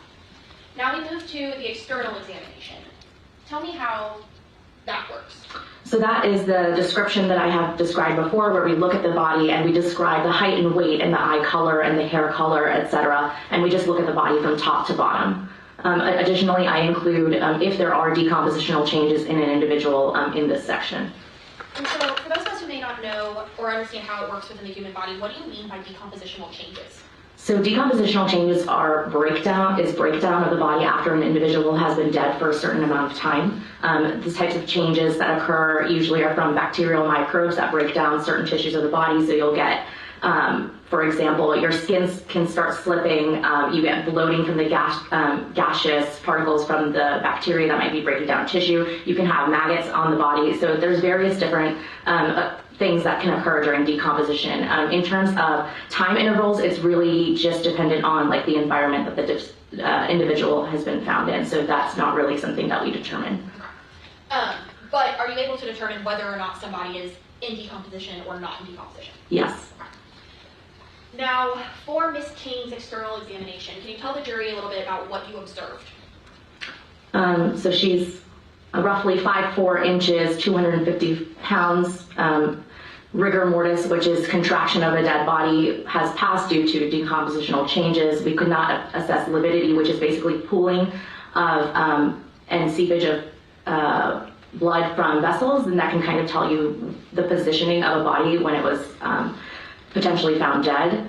Now we move to the external examination. Tell me how that works. So that is the description that I have described before, where we look at the body and we describe the height and weight and the eye color and the hair color, etc. And we just look at the body from top to bottom. Additionally, I include if there are decompositional changes in an individual in this section. And so for those of us who may not know or understand how it works within the human body, what do you mean by decompositional changes? So decompositional changes are breakdown of the body after an individual has been dead for a certain amount of time. The types of changes that occur usually are from bacterial microbes that break down certain tissues of the body. So you'll get, for example, your skin can start slipping. You get bloating from the gaseous particles from the bacteria that might be breaking down tissue. You can have maggots on the body. So there's various different things that can occur during decomposition. In terms of time intervals, it's really just dependent on like the environment that the individual has been found in. So that's not really something that we determine. But are you able to determine whether or not somebody is in decomposition or not in decomposition? Yes. Now, for Ms. King's external examination, can you tell the jury a little bit about what you observed? So she's roughly 5'4" inches, 250 pounds. Rigor mortis, which is contraction of a dead body, has passed due to decompositional changes. We could not assess lividity, which is basically pooling of and seepage of blood from vessels, and that can kind of tell you the positioning of a body when it was potentially found dead.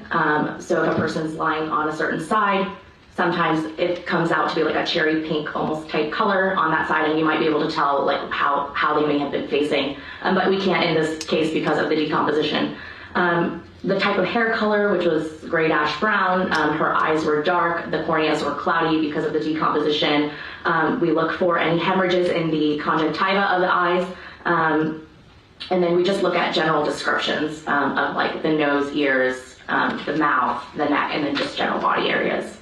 So if a person's lying on a certain side, sometimes it comes out to be like a cherry pink almost type color on that side, and you might be able to tell like how they may have been facing. But we can't in this case because of the decomposition. The type of hair color, which was gray ash brown, her eyes were dark, the corneas were cloudy because of the decomposition. We look for any hemorrhages in the conjunctiva of the eyes. And then we just look at general descriptions of like the nose, ears, the mouth, the neck, and then just general body areas.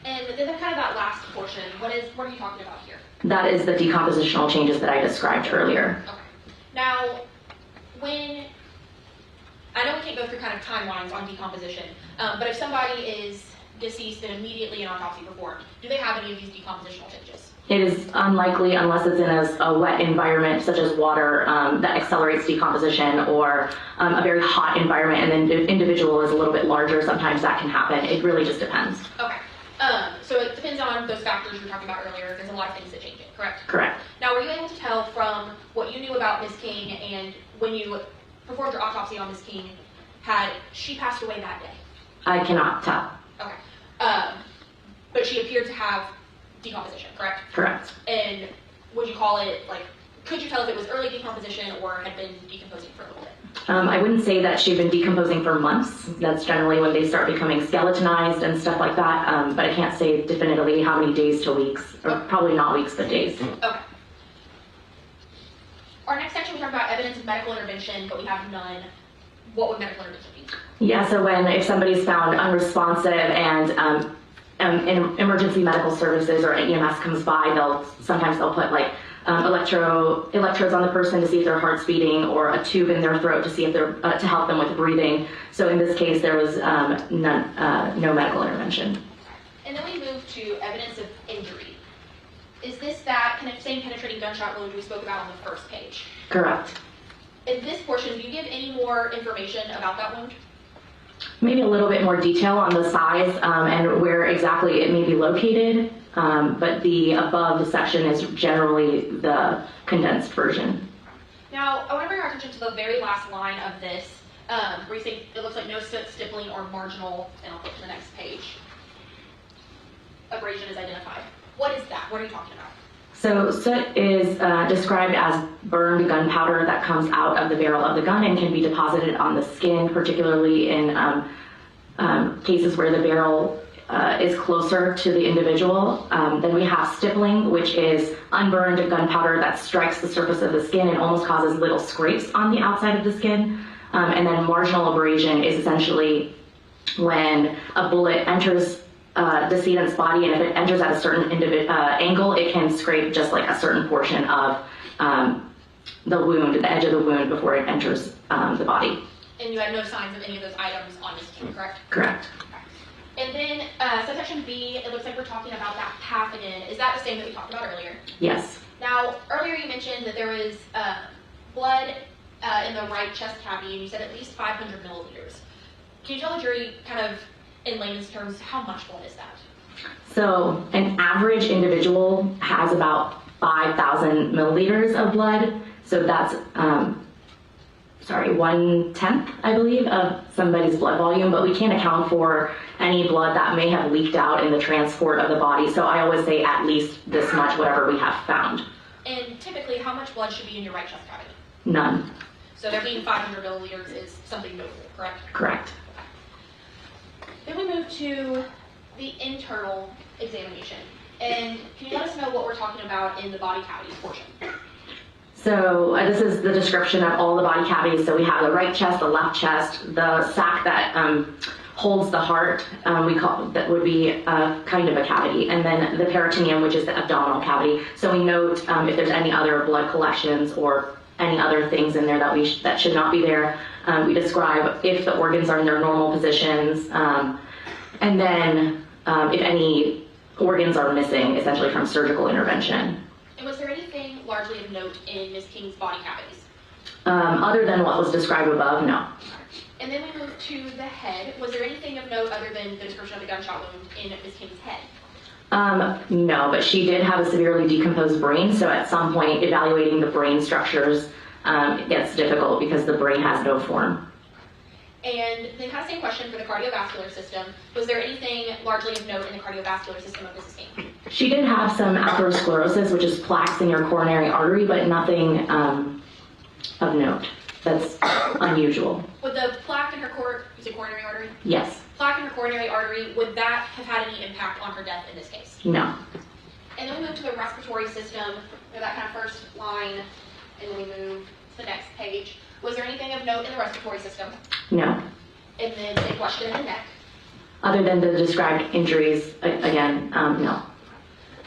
And then kind of that last portion, what are you talking about here? That is the decompositional changes that I described earlier. Okay. Now, I know we can't go through kind of timelines on decomposition, but if somebody is deceased and immediately an autopsy performed, do they have any of these decompositional changes? It is unlikely unless it's in a wet environment such as water that accelerates decomposition, or a very hot environment and then the individual is a little bit larger. Sometimes that can happen. It really just depends. Okay. So it depends on those factors you were talking about earlier. There's a lot of things that change it, correct? Correct. Now, were you able to tell from what you knew about Ms. King and when you performed your autopsy on Ms. King, had she passed away that day? I cannot tell. Okay. But she appeared to have decomposition, correct? Correct. And would you call it, like, could you tell if it was early decomposition or had been decomposing for a little bit? I wouldn't say that she'd been decomposing for months. That's generally when they start becoming skeletonized and stuff like that. But I can't say definitively how many days to weeks, or probably not weeks, but days. Okay. Our next section, we talk about evidence of medical intervention, but we have none. What would medical intervention be? Yeah, so if somebody's found unresponsive and emergency medical services or EMS comes by, sometimes they'll put like electrodes on the person to see if their heart's beating, or a tube in their throat to see if they're to help them with breathing. So in this case, there was no medical intervention. And then we move to evidence of injury. Is this that same penetrating gunshot wound we spoke about on the first page? Correct. In this portion, do you give any more information about that wound? Maybe a little bit more detail on the size and where exactly it may be located, but the above section is generally the condensed version. Now, I want to bring our attention to the very last line of this, where you say it looks like no soot, stippling, or marginal, and I'll flip to the next page. Abrasion is identified. What is that? What are you talking about? So soot is described as burned gunpowder that comes out of the barrel of the gun and can be deposited on the skin, particularly in cases where the barrel is closer to the individual. Then we have stippling, which is unburned gunpowder that strikes the surface of the skin and almost causes little scrapes on the outside of the skin. And then marginal abrasion is essentially when a bullet enters the decedent's body, and if it enters at a certain angle, it can scrape just like a certain portion of the wound, the edge of the wound, before it enters the body. And you had no signs of any of those items on this skin, correct? Correct. And then subsection B, it looks like we're talking about that pathogen. Is that the same that we talked about earlier? Yes. Now, earlier you mentioned that there was blood in the right chest cavity, and you said at least 500 milliliters. Can you tell the jury, kind of in layman's terms, how much blood is that? So an average individual has about 5,000 milliliters of blood. So that's 1/10, I believe, of somebody's blood volume, but we can't account for any blood that may have leaked out in the transport of the body. So I always say at least this much, whatever we have found. And typically, how much blood should be in your right chest cavity? None. So there being 500 milliliters is something notable, correct? Correct. Then we move to the internal examination. And can you let us know what we're talking about in the body cavities portion? So this is the description of all the body cavities. So we have the right chest, the left chest, the sac that holds the heart, that would be kind of a cavity, and then the peritoneum, which is the abdominal cavity. So we note if there's any other blood collections or any other things in there that should not be there. We describe if the organs are in their normal positions, and then if any organs are missing, essentially from surgical intervention. And was there anything largely of note in Ms. King's body cavities? Other than what was described above, no. And then we move to the head. Was there anything of note other than the description of the gunshot wound in Ms. King's head? No, but she did have a severely decomposed brain, so at some point evaluating the brain structures it gets difficult because the brain has no form. And then kind of same question for the cardiovascular system. Was there anything largely of note in the cardiovascular system of Mrs. King? She did have some atherosclerosis, which is plaques in your coronary artery, but nothing of note that's unusual. Would the plaque in her coronary artery? Yes. Plaque in her coronary artery, would that have had any impact on her death in this case? No. And then we move to the respiratory system, that kind of first line, and then we move to the next page. Was there anything of note in the respiratory system? No. And then a question in the neck. Other than the described injuries, again, no.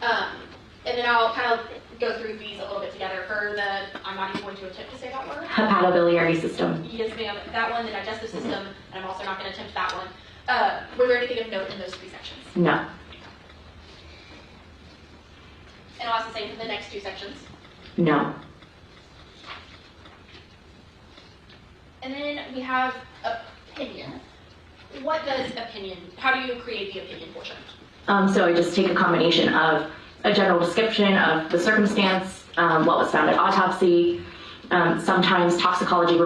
And then I'll kind of go through these a little bit together. For the, I'm not even going to attempt to say that word. Hepatobiliary system. Yes, ma'am. That one, the digestive system, and I'm also not going to attempt that one. Were there anything of note in those three sections? No. And I'll ask the same for the next two sections. No. And then we have opinion. What does opinion, how do you create the opinion portion? So I just take a combination of a general description of the circumstance, what was found at autopsy, sometimes toxicology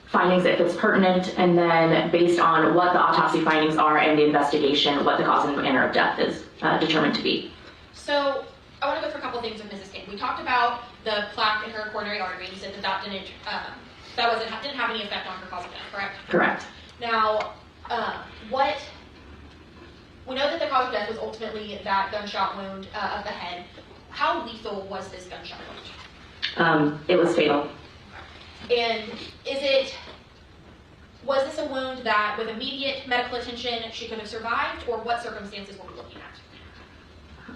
findings if it's pertinent, and then based on what the autopsy findings are and the investigation, what the cause and manner of death is determined to be. So I want to go through a couple things with Mrs. King. We talked about the plaque in her coronary artery. You said that didn't have any effect on her cause of death, correct? Correct. Now, we know that the cause of death was ultimately that gunshot wound of the head. How lethal was this gunshot wound? It was fatal. And was this a wound that with immediate medical attention she could have survived, or what circumstances were we looking at?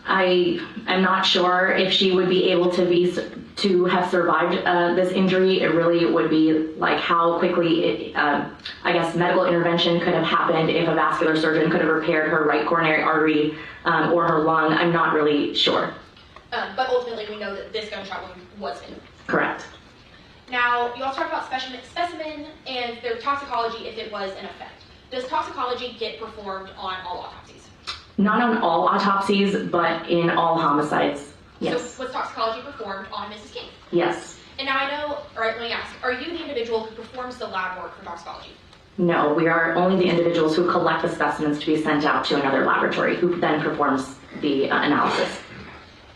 I'm not sure if she would be able to have survived this injury. It really would be like how quickly I guess medical intervention could have happened, if a vascular surgeon could have repaired her right coronary artery or her lung. I'm not really sure. But ultimately we know that this gunshot wound was fatal. Correct. Now, you also talked about specimen and their toxicology if it was an effect. Does toxicology get performed on all autopsies? Not on all autopsies, but in all homicides, yes. So was toxicology performed on Mrs. King? Yes. And now I know, all right, let me ask, are you the individual who performs the lab work for toxicology? No, we are only the individuals who collect the specimens to be sent out to another laboratory, who then performs the analysis.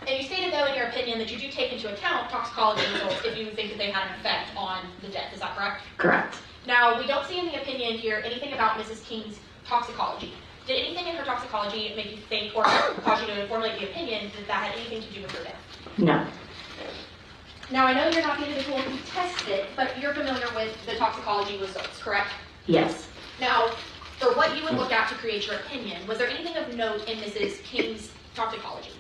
And you stated, though, in your opinion that you do take into account toxicology results if you think that they had an effect on the death. Is that correct? Correct. Now, we don't see in the opinion here anything about Mrs. King's toxicology. Did anything in her toxicology make you think or cause you to formulate the opinion that that had anything to do with her death? No. Now, I know you're not the individual who tested it, but you're familiar with the toxicology results, correct? Yes. Now, for what you would look at to create your opinion, was there anything of note in Mrs. King's toxicology?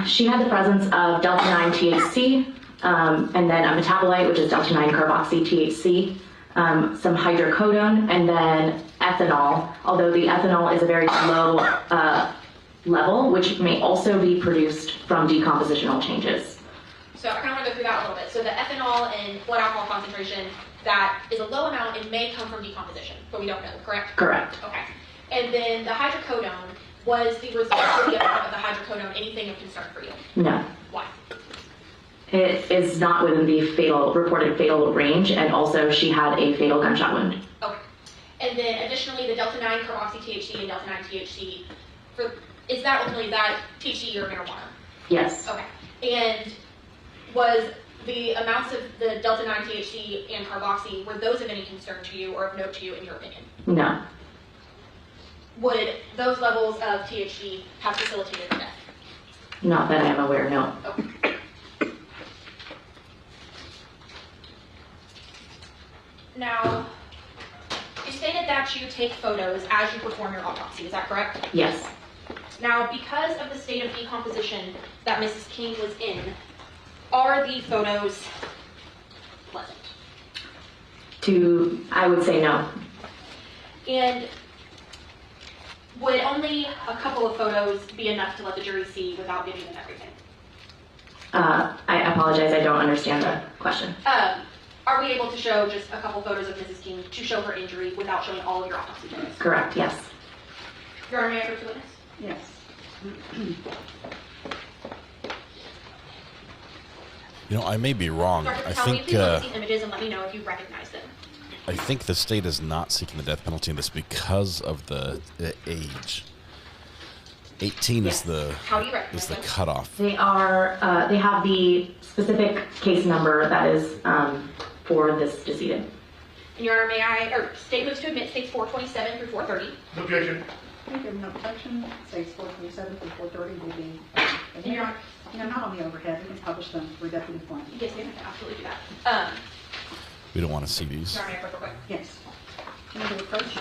She had the presence of delta-9 THC, and then a metabolite, which is delta-9 carboxy THC, some hydrocodone, and then ethanol, although the ethanol is a very low level, which may also be produced from decompositional changes. So I kind of want to go through that a little bit. So the ethanol and blood alcohol concentration, that is a low amount and may come from decomposition, but we don't know, correct? Correct. Okay. And then the hydrocodone, was the result of the effect of the hydrocodone anything of concern for you? No. Why? It is not within the reported fatal range, and also she had a fatal gunshot wound. Okay. And then additionally, the delta-9 carboxy THC and delta-9 THC, is that ultimately that THC or marijuana? Yes. Okay. And was the amounts of the delta-9 THC and carboxy, were those of any concern to you or of note to you in your opinion? No. Would those levels of THC have facilitated her death? Not that I'm aware, no. Okay. Now, is stated that you take photos as you perform your autopsy, is that correct? Yes. Now, because of the state of decomposition that Mrs. King was in, are the photos pleasant? I would say no. And would only a couple of photos be enough to let the jury see without giving them everything? I apologize, I don't understand the question. Are we able to show just a couple photos of Mrs. King to show her injury without showing all of your autopsy photos? Correct, yes. Your Honor, may I approach the witness? Yes. You know, I may be wrong. Dr. I Patel, think will you please look at these images and let me know if you recognize them? I think the state is not seeking the death penalty in this because of the age. 18 Yes. is the How do you recognize them? They cutoff. have the specific case number that is for this decedent. And Your Honor, may I, or state moves to admit states 427 through 430. Objection. We give no objection, states 427 through 430 will be, And Your Honor, not on the overhead, we can publish them for deputy point. yes, we can absolutely do that. We don't want to see these. Your Honor, may I approach real quick? Yes. Can I do approach?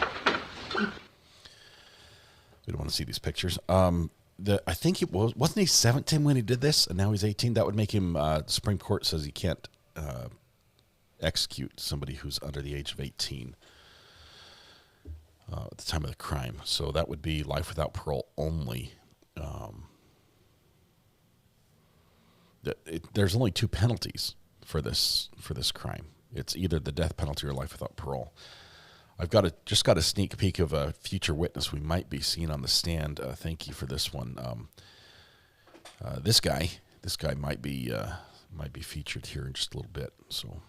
We don't want to see these pictures. I think it wasn't he 17 when he did this, and now he's 18. That would make him. The Supreme Court says he can't execute somebody who's under the age of 18 at the time of the crime. So that would be life without parole only. There's only two penalties for this crime. It's either the death penalty or life without parole. I've just got a sneak peek of a future witness we might be seeing on the stand. Thank you for this one. This guy might be featured here in just a little bit. So,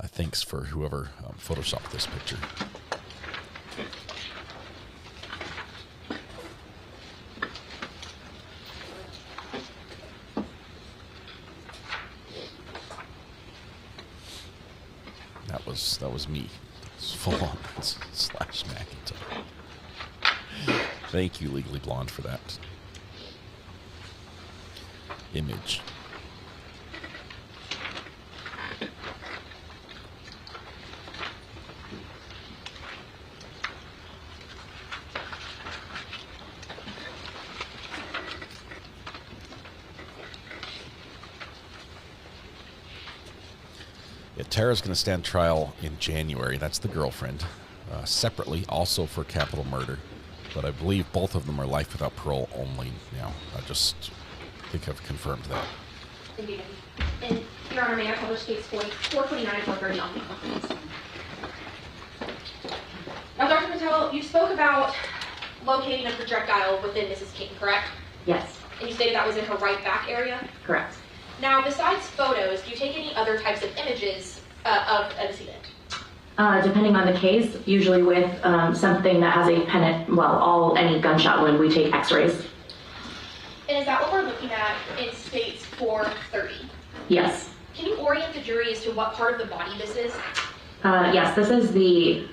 thanks for whoever photoshopped this picture. That was me. It's full on slash McIntyre. Thank you, Legally Blonde, for that image. Yeah, Tara's going to stand trial in January. That's the girlfriend. Separately, also for capital murder. But I believe both of them are life without parole only now. I just think I've confirmed that. Indeed. And Your Honor, may I publish case 429 and 430 on the Now, Dr. Patel, you spoke about locating a projectile within Mrs. King, correct? Yes. And you stated that was in her right back area? Correct. Now, besides photos, do you take any other types of images of a decedent? Depending on the case, usually with something that has any gunshot wound, we take x-rays. And is that what we're looking at in states 430? Yes. Can you orient the jury as to what part of the body this is? Yes, this is the,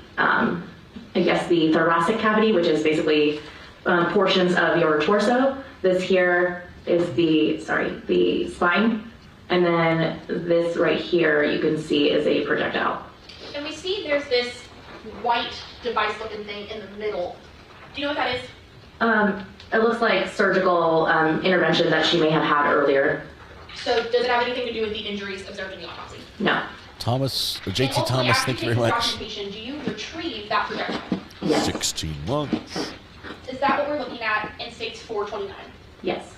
the thoracic cavity, which is basically portions of your torso. This here is the spine. And then this right here, you can see is a projectile. And we see there's this white device-looking thing in the middle. Do you know what that is? It looks like surgical intervention that she may have had earlier. So does it have anything to do with the injuries observed in the autopsy? No. JT Thomas, thank you very much. Do you retrieve that projectile? Yes. 16 months. Is that what we're looking at in states 429? Yes.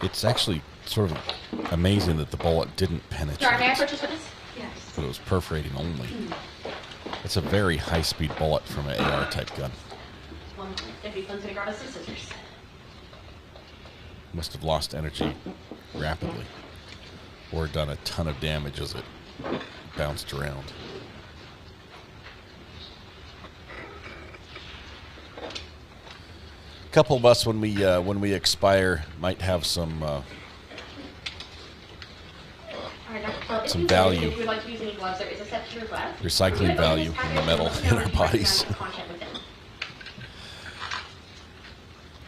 It's actually sort of amazing that the bullet didn't penetrate. Sorry, may I purchase with this? Yes. But it was perforating only. It's a very high-speed bullet from an AR-type gun. If you plan to grab us some scissors. Must have lost energy rapidly, or done a ton of damage as it bounced around. A couple of us, when we expire, might have some value. If you would like to use any gloves, there is a set to your left. Recycling value in the metal in our bodies.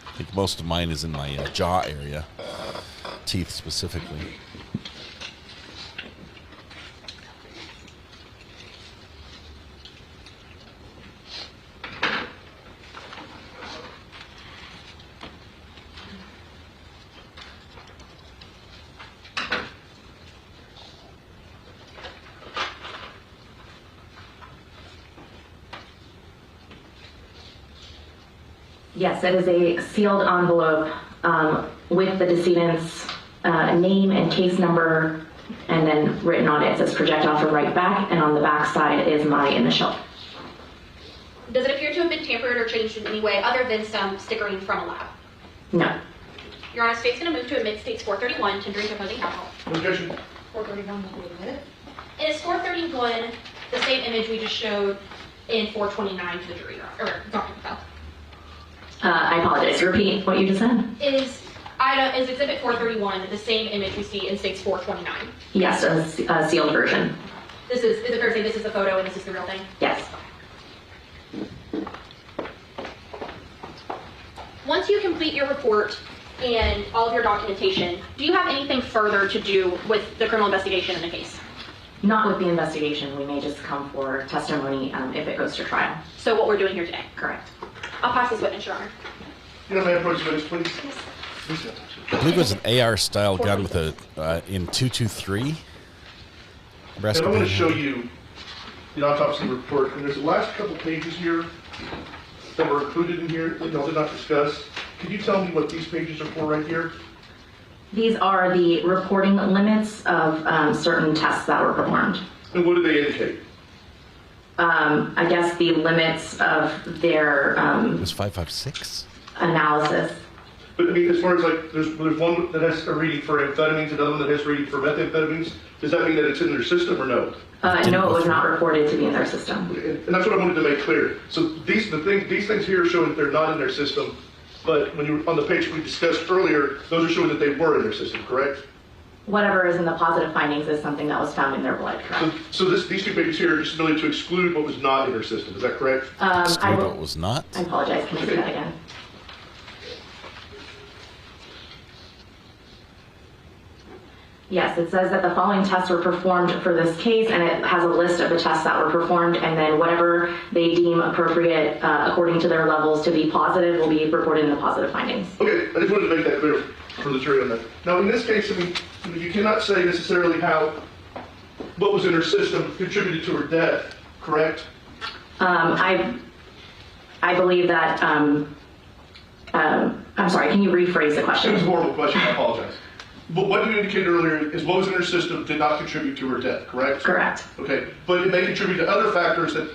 I think most of mine is in my jaw area. teeth specifically. Yes, it is a sealed envelope with the decedent's name and case number, and then written on it says projectile from right back, and on the back side is my initial. Does it appear to have been tampered or changed in any way other than some stickering from a lab? No. Your Honor, state's going to move to admit states 431 to drink opposing alcohol. Objection. 431 will be admitted. It is 431, the same image we just showed in 429 to the jury, or Dr. Patel. I apologize. Repeat what you just said. Is Exhibit 431 the same image we see in states 429? Yes, a sealed version. Is it fair to say this is the photo and this is the real thing? Yes. Once you complete your report and all of your documentation, do you have anything further to do with the criminal investigation in the case? Not with the investigation. We may just come for testimony if it goes to trial. So what we're doing here today? Correct. I'll pass this witness, Your Honor. You know, may I approach the witness, please? Yes. I believe it was an AR-style gun with a in 223. And I'm going to show you the autopsy report, and there's the last couple pages here that were included in here that y'all did not discuss. Could you tell me what these pages are for right here? These are the reporting limits of certain tests that were performed. And what do they indicate? I guess the limits of their it was 556 analysis. But I mean, as far as like, there's one that has a reading for amphetamines, another one that has a reading for methamphetamines. Does that mean that it's in their system or no? No, it was not reported to be in their system. And that's what I wanted to make clear. So these things here show that they're not in their system, but when you were on the page we discussed earlier, those are showing that they were in their system, correct? Whatever is in the positive findings is something that was found in their blood, correct? So these two pages here are just really to exclude what was not in their system. Is that correct? Exclude what was not? I apologize. Can you say that again? Yes, it says that the following tests were performed for this case, and it has a list of the tests that were performed, and then whatever they deem appropriate according to their levels to be positive will be reported in the positive findings. Okay, I just wanted to make that clear for the jury on that. Now, in this case, I mean, you cannot say necessarily how what was in her system contributed to her death, correct? I believe that, I'm sorry, can you rephrase the question? It was a horrible question, I apologize. But what you indicated earlier is what was in her system did not contribute to her death, correct? Correct. Okay, but it may contribute to other factors that,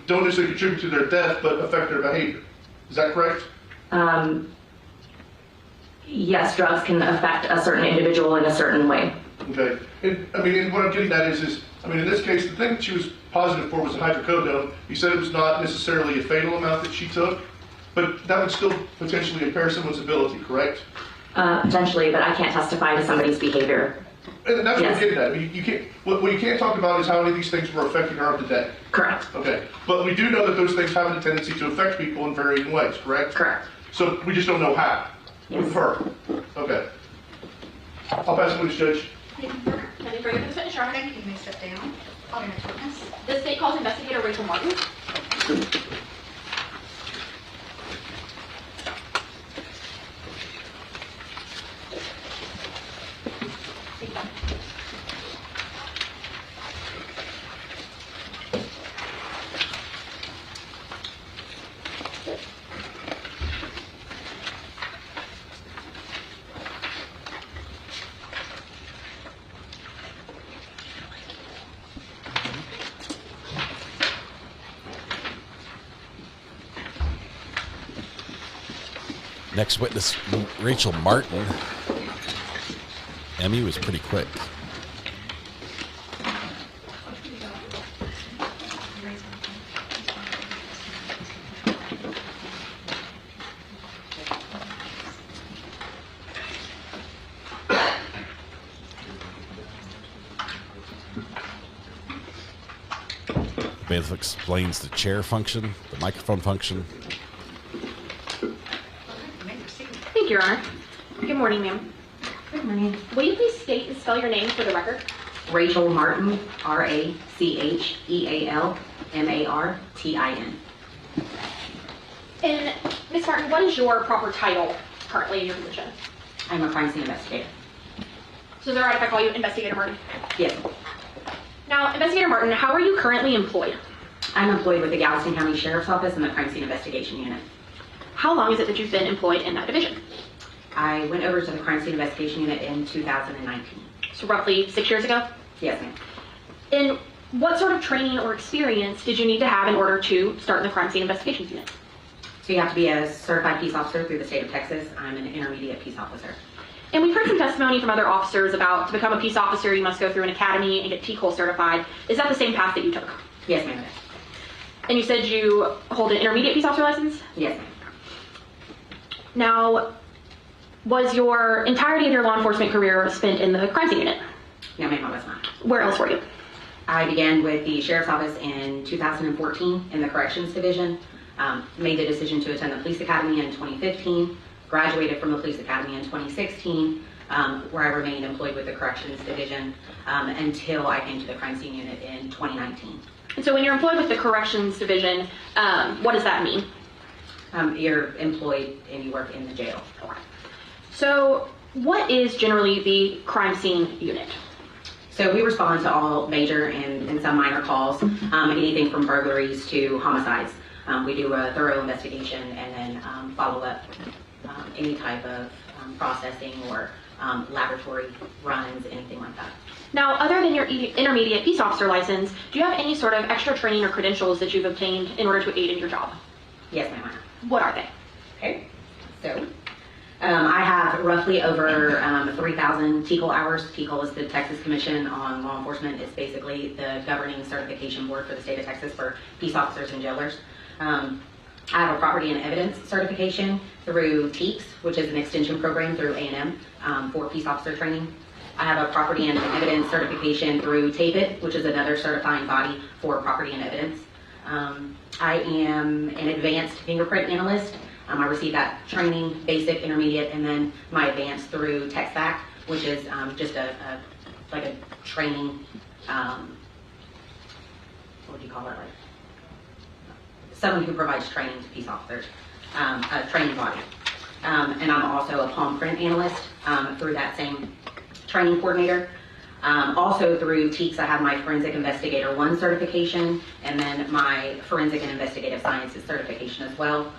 don't necessarily contribute to their death, but affect their behavior. Is that correct? Yes, drugs can affect a certain individual in a certain way. Okay, and I mean, and what I'm getting at is, I mean, in this case, the thing that she was positive for was the hydrocodone. You said it was not necessarily a fatal amount that she took, but that would still potentially impair someone's ability, correct? Potentially, but I can't testify to somebody's behavior. And that's what I'm getting at. I mean, you can't, what you can't talk about is how any of these things were affecting her today. Correct. Okay, but we do know that those things have a tendency to affect people in varying ways, correct? Correct. So we just don't know how. Yes. With her. Okay. I'll pass it to the judge. Any further for this witness, Your Honor? Thank you. You may step down. Call your next witness. The state calls investigator Rachel Martin. Next witness, Rachel Martin. Emmy was pretty quick. Bailiff explains the chair function, the microphone function. Thank you, Your Honor. Good morning, ma'am. Good morning. Will you please state and spell your name for the record? Rachel Martin, RACHEAL MARTIN. And Ms. Martin, what is your proper title currently in your position? I'm a crime scene investigator. So is it all right if I call you Investigator Martin? Yes. Now, Investigator Martin, how are you currently employed? I'm employed with the Galveston County Sheriff's Office in the Crime Scene Investigation Unit. How long is it that you've been employed in that division? I went over to the Crime Scene Investigation Unit in 2019. So roughly 6 years ago? Yes, ma'am. And what sort of training or experience did you need to have in order to start in the Crime Scene Investigations Unit? So you have to be a certified peace officer through the state of Texas. I'm an intermediate peace officer. And we've heard some testimony from other officers about to become a peace officer, you must go through an academy and get Pickles certified. Is that the same path that you took? Yes, ma'am. And you said you hold an intermediate peace officer license? Yes, ma'am. Now, was your entirety of your law enforcement career spent in the crime scene unit? No, ma'am, I was not. Where else were you? I began with the Sheriff's Office in 2014 in the Corrections Division. Made the decision to attend the Police Academy in 2015. Graduated from the Police Academy in 2016, where I remained employed with the Corrections Division until I came to the Crime Scene Unit in 2019. And so when you're employed with the Corrections Division, what does that mean? You're employed and you work in the jail. So what is generally the Crime Scene Unit? So we respond to all major and some minor calls, anything from burglaries to homicides. We do a thorough investigation and then follow up any type of processing or laboratory runs, anything like that. Now, other than your intermediate peace officer license, do you have any sort of extra training or credentials that you've obtained in order to aid in your job? Yes, ma'am. What are they? Okay, so I have roughly over 3,000 TECL hours. TECL is the Texas Commission on Law Enforcement. It's basically the governing certification board for the state of Texas for peace officers and jailers. I have a property and evidence certification through TEEPS, which is an extension program through A&M for peace officer training. I have a property and evidence certification through TAPIT, which is another certifying body for property and evidence. I am an advanced fingerprint analyst. I received that training, basic, intermediate, and then my advanced through TechStack, which is just like a training, what do you call it? Like someone who provides training to peace officers, a training body. And I'm also a palm print analyst through that same training coordinator. Also through TEEPS, I have my Forensic Investigator 1 certification, and then my Forensic and Investigative Sciences certification as well.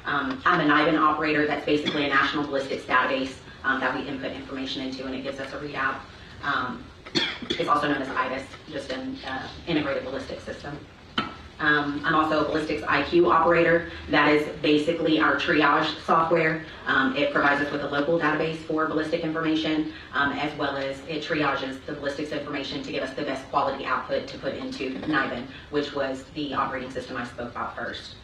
I'm an Ayden operator. That's basically a national ballistics database that we input information into, and it gives us a readout. It's also known as IBIS, just an integrated ballistics system. I'm also a ballistics IQ operator. That is basically our triage software. It provides us with a local database for ballistic information, as well as it triages the ballistics information to give us the best quality output to put into NIBIN, which was the operating system I spoke about first.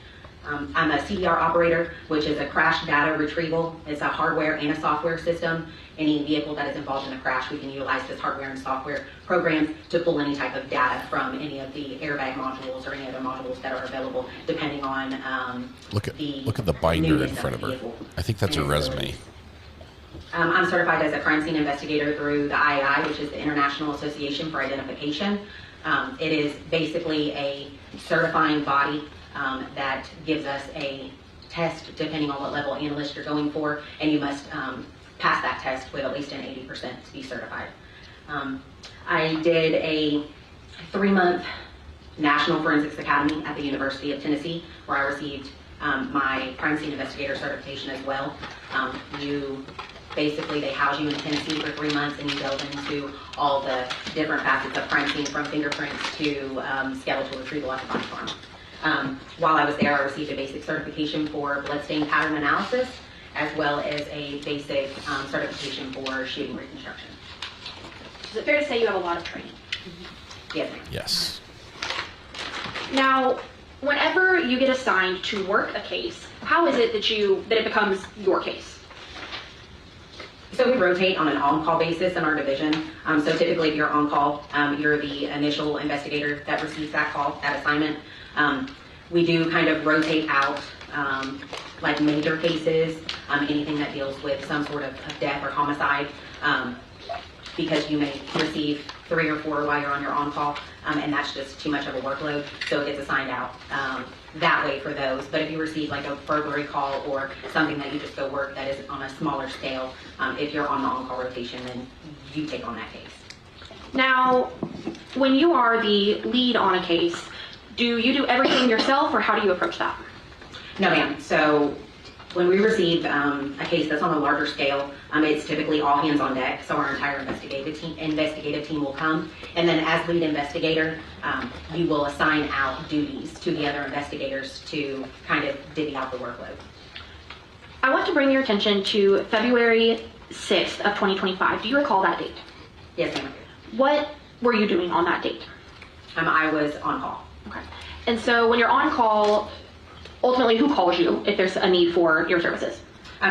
I'm a CDR operator, which is a crash data retrieval. It's a hardware and a software system. Any vehicle that is involved in a crash, we can utilize this hardware and software programs to pull any type of data from any of the airbag modules or any other modules that are available, depending on look at the binder in front of her. I think that's her resume. I'm certified as a crime scene investigator through the IAI, which is the International Association for Identification. It is basically a certifying body that gives us a test depending on what level analyst you're going for, and you must pass that test with at least an 80% to be certified. I did a 3-month National Forensics Academy at the University of Tennessee, where I received my crime scene investigator certification as well. They house you in Tennessee for 3 months, and you delve into all the different facets of crime scene, from fingerprints to skeletal retrieval at the body farm. While I was there, I received a basic certification for bloodstain pattern analysis, as well as a basic certification for shooting reconstruction. Is it fair to say you have a lot of training? Yes, ma'am. Yes. Now, whenever you get assigned to work a case, how is it that it becomes your case? So we rotate on an on-call basis in our division. So typically if you're on call, you're the initial investigator that receives that call, that assignment. We do kind of rotate out like major cases, anything that deals with some sort of death or homicide. because you may receive 3 or 4 while you're on your on-call, and that's just too much of a workload, so it gets assigned out that way for those. But if you receive like a burglary call or something that you just go work that is on a smaller scale, if you're on the on-call rotation, then you take on that case. Now, when you are the lead on a case, do you do everything yourself, or how do you approach that? No, ma'am. So when we receive a case that's on a larger scale, it's typically all hands on deck. So our entire investigative team will come, and then as lead investigator, you will assign out duties to the other investigators to kind of divvy out the workload. I want to bring your attention to February 6th of 2025. Do you recall that date? Yes, ma'am. What were you doing on that date? I was on call. Okay. And so when you're on call, ultimately who calls you if there's a need for your services?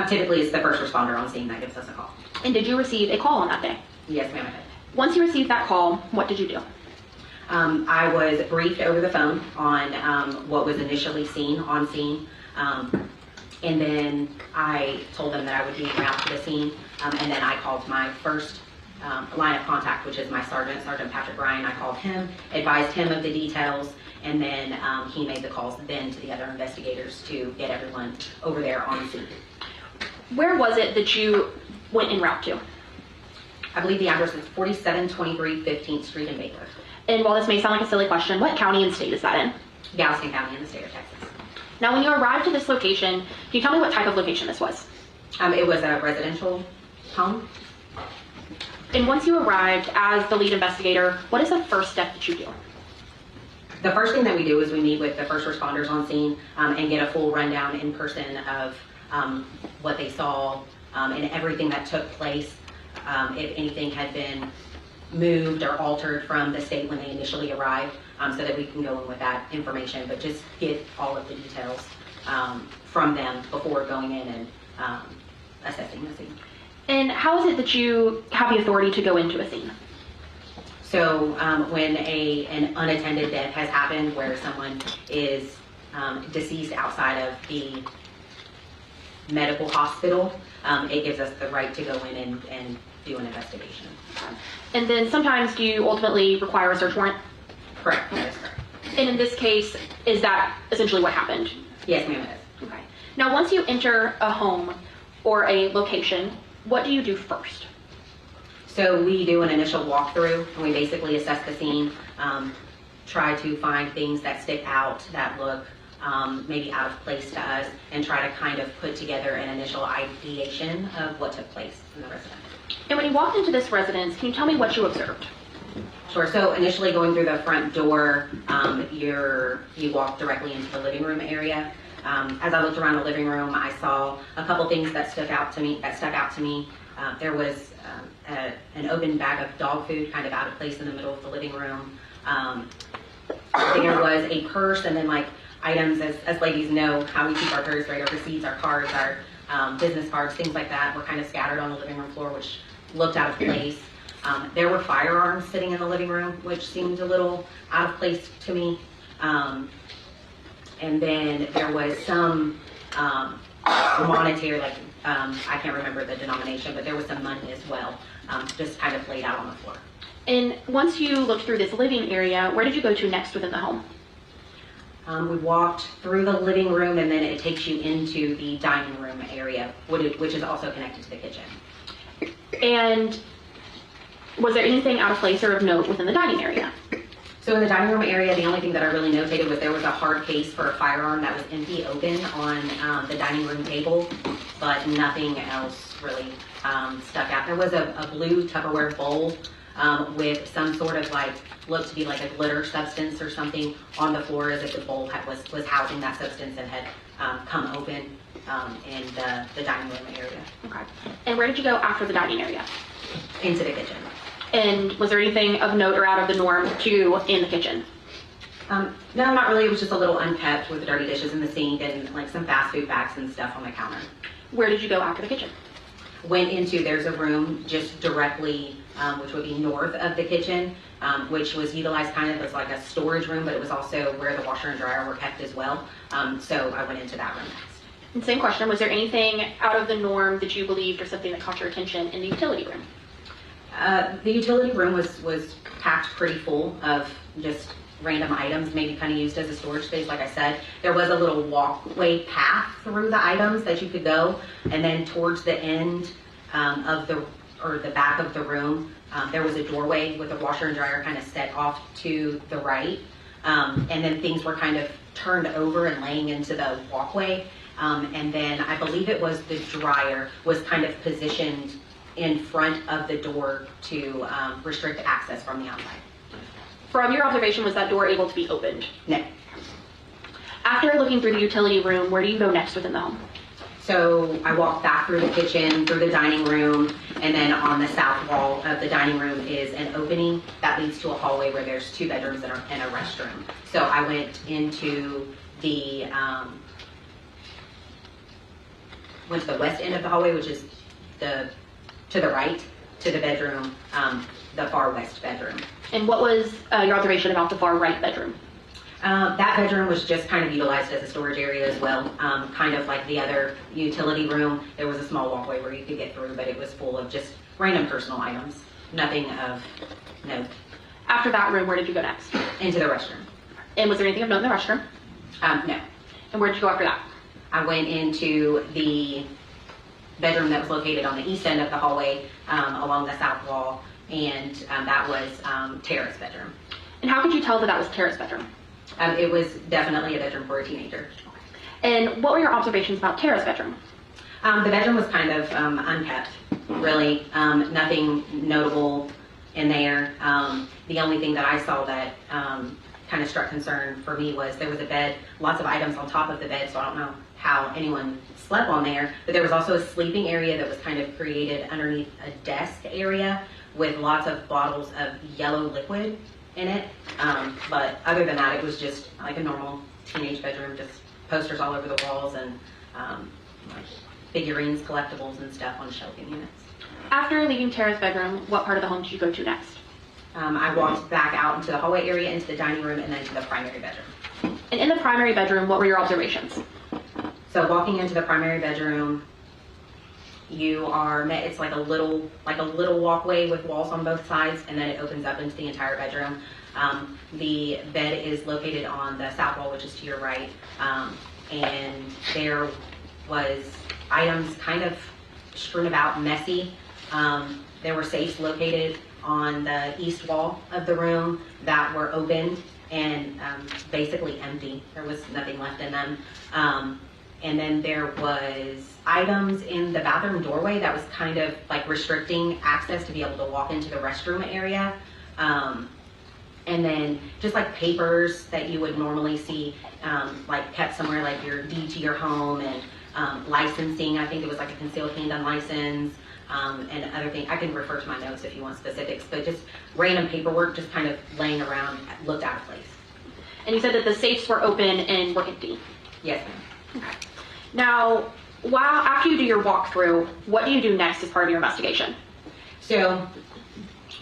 Typically it's the first responder on scene that gives us a call. And did you receive a call on that day? Yes, ma'am, I did. Once you received that call, what did you do? I was briefed over the phone on what was initially seen on scene. And then I told them that I would be en route to the scene. And then I called my first line of contact, which is my Sergeant Patrick Ryan. I called him, advised him of the details, and then he made the calls then to the other investigators to get everyone over there on scene. Where was it that you went en route to? I believe the address is 4723 15th Street in Baker. And while this may sound like a silly question, what county and state is that in? Galveston County in the state of Texas. Now, when you arrived at this location, can you tell me what type of location this was? It was a residential home. And once you arrived as the lead investigator, what is the first step that you do? The first thing that we do is we meet with the first responders on scene and get a full rundown in person of what they saw and everything that took place, if anything had been moved or altered from the state when they initially arrived, so that we can go in with that information, but just get all of the details from them before going in and assessing the scene. And how is it that you have the authority to go into a scene? So when an unattended death has happened where someone is deceased outside of the medical hospital, it gives us the right to go in and do an investigation. And then sometimes do you ultimately require a search warrant? Correct, that is correct. And in this case, is that essentially what happened? Yes, ma'am, it is. Okay. Now, once you enter a home or a location, what do you do first? So we do an initial walkthrough, and we basically assess the scene, try to find things that stick out, that look maybe out of place to us, and try to kind of put together an initial ideation of what took place in the residence. And when you walked into this residence, can you tell me what you observed? Sure. So initially going through the front door, you walk directly into the living room area. As I looked around the living room, I saw a couple things that stuck out to me. There was an open bag of dog food kind of out of place in the middle of the living room. There was a purse, and then like items, as ladies know, how we keep our purse, right? Our receipts, our cards, our business cards, things like that were kind of scattered on the living room floor, which looked out of place. There were firearms sitting in the living room, which seemed a little out of place to me. And then there was some monetary, like I can't remember the denomination, but there was some money as well, just kind of laid out on the floor. And once you looked through this living area, where did you go to next within the home? We walked through the living room, and then it takes you into the dining room area, which is also connected to the kitchen. And was there anything out of place or of note within the dining area? So in the dining room area, the only thing that I really notated was there was a hard case for a firearm that was empty open on the dining room table, but nothing else really stuck out. There was a blue Tupperware bowl with some sort of like, looked to be like a glitter substance or something on the floor, as if the bowl was housing that substance and had come open in the dining room area. Okay. And where did you go after the dining area? Into the kitchen. And was there anything of note or out of the norm too in the kitchen? No, not really. It was just a little unkept with the dirty dishes in the sink and like some fast food bags and stuff on the counter. Where did you go after the kitchen? Went into, there's a room just directly, which would be north of the kitchen, which was utilized kind of as like a storage room, but it was also where the washer and dryer were kept as well. So I went into that room next. And same question, was there anything out of the norm that you believed or something that caught your attention in the utility room? The utility room was packed pretty full of just random items, maybe kind of used as a storage space. Like I said, there was a little walkway path through the items that you could go, and then towards the end of the back of the room, there was a doorway with a washer and dryer kind of set off to the right, and then things were kind of turned over and laying into the walkway, and then I believe it was the dryer was kind of positioned in front of the door to restrict access from the outside. From your observation, was that door able to be opened? No. After looking through the utility room, where do you go next within the home? So I walked back through the kitchen, through the dining room, and then on the south wall of the dining room is an opening that leads to a hallway where there's 2 bedrooms and a restroom. So I went into the west end of the hallway, which is to the right, to the bedroom, the far west bedroom. And what was your observation about the far right bedroom? That bedroom was just kind of utilized as a storage area as well, kind of like the other utility room. There was a small walkway where you could get through, but it was full of just random personal items, nothing of note. After that room, where did you go next? Into the restroom. And was there anything of note in the restroom? No. And where did you go after that? I went into the bedroom that was located on the east end of the hallway along the south wall, and that was Tara's bedroom. And how could you tell that that was Tara's bedroom? It was definitely a bedroom for a teenager. And what were your observations about Tara's bedroom? The bedroom was kind of unkept, really. Nothing notable in there. The only thing that I saw that kind of struck concern for me was there was a bed, lots of items on top of the bed, so I don't know how anyone slept on there, but there was also a sleeping area that was kind of created underneath a desk area with lots of bottles of yellow liquid in it. But other than that, it was just like a normal teenage bedroom, just posters all over the walls and like figurines, collectibles, and stuff on shelving units. After leaving Tara's bedroom, what part of the home did you go to next? I walked back out into the hallway area, into the dining room, and then to the primary bedroom. And in the primary bedroom, what were your observations? So walking into the primary bedroom, you are met, it's like a little walkway with walls on both sides, and then it opens up into the entire bedroom. The bed is located on the south wall, which is to your right, and there was items kind of strewn about, messy. There were safes located on the east wall of the room that were opened and basically empty. There was nothing left in them. And then there was items in the bathroom doorway that was kind of like restricting access to be able to walk into the restroom area. And then just like papers that you would normally see like kept somewhere, like your deed to your home and licensing. I think it was like a concealed handgun license and other things. I can refer to my notes if you want specifics, but just random paperwork just kind of laying around, looked out of place. And you said that the safes were open and were empty? Yes, ma'am. Okay. Now, after you do your walkthrough, what do you do next as part of your investigation? So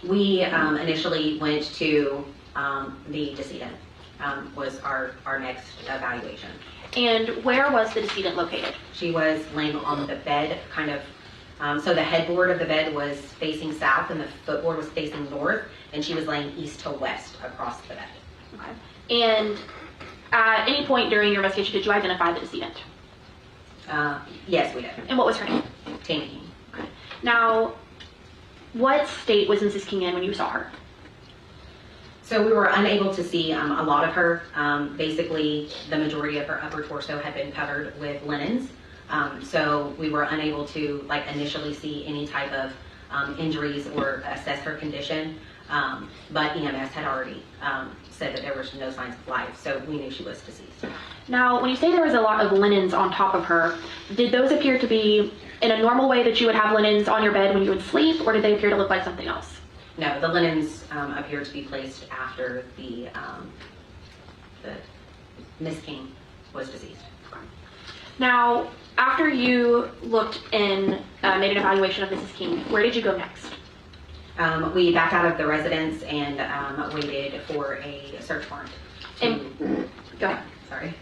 we initially went to the decedent, was our next evaluation. And where was the decedent located? She was laying on the bed, kind of, so the headboard of the bed was facing south and the footboard was facing north, and she was laying east to west across the bed. Okay. And at any point during your investigation, did you identify the decedent? Yes, we did. And what was her name? Tammy. Okay. Now, what state was Mrs. King in when you saw her? So we were unable to see a lot of her. Basically, the majority of her upper torso had been covered with linens. So we were unable to initially see any type of injuries or assess her condition. But EMS had already said that there was no signs of life, so we knew she was deceased. Now, when you say there was a lot of linens on top of her, did those appear to be in a normal way that you would have linens on your bed when you would sleep, or did they appear to look like something else? No, the linens appeared to be placed after the Miss King was deceased. Okay. Now, after you looked and made an evaluation of Mrs. King, where did you go next? We backed out of the residence and waited for a search warrant. Go ahead. Sorry.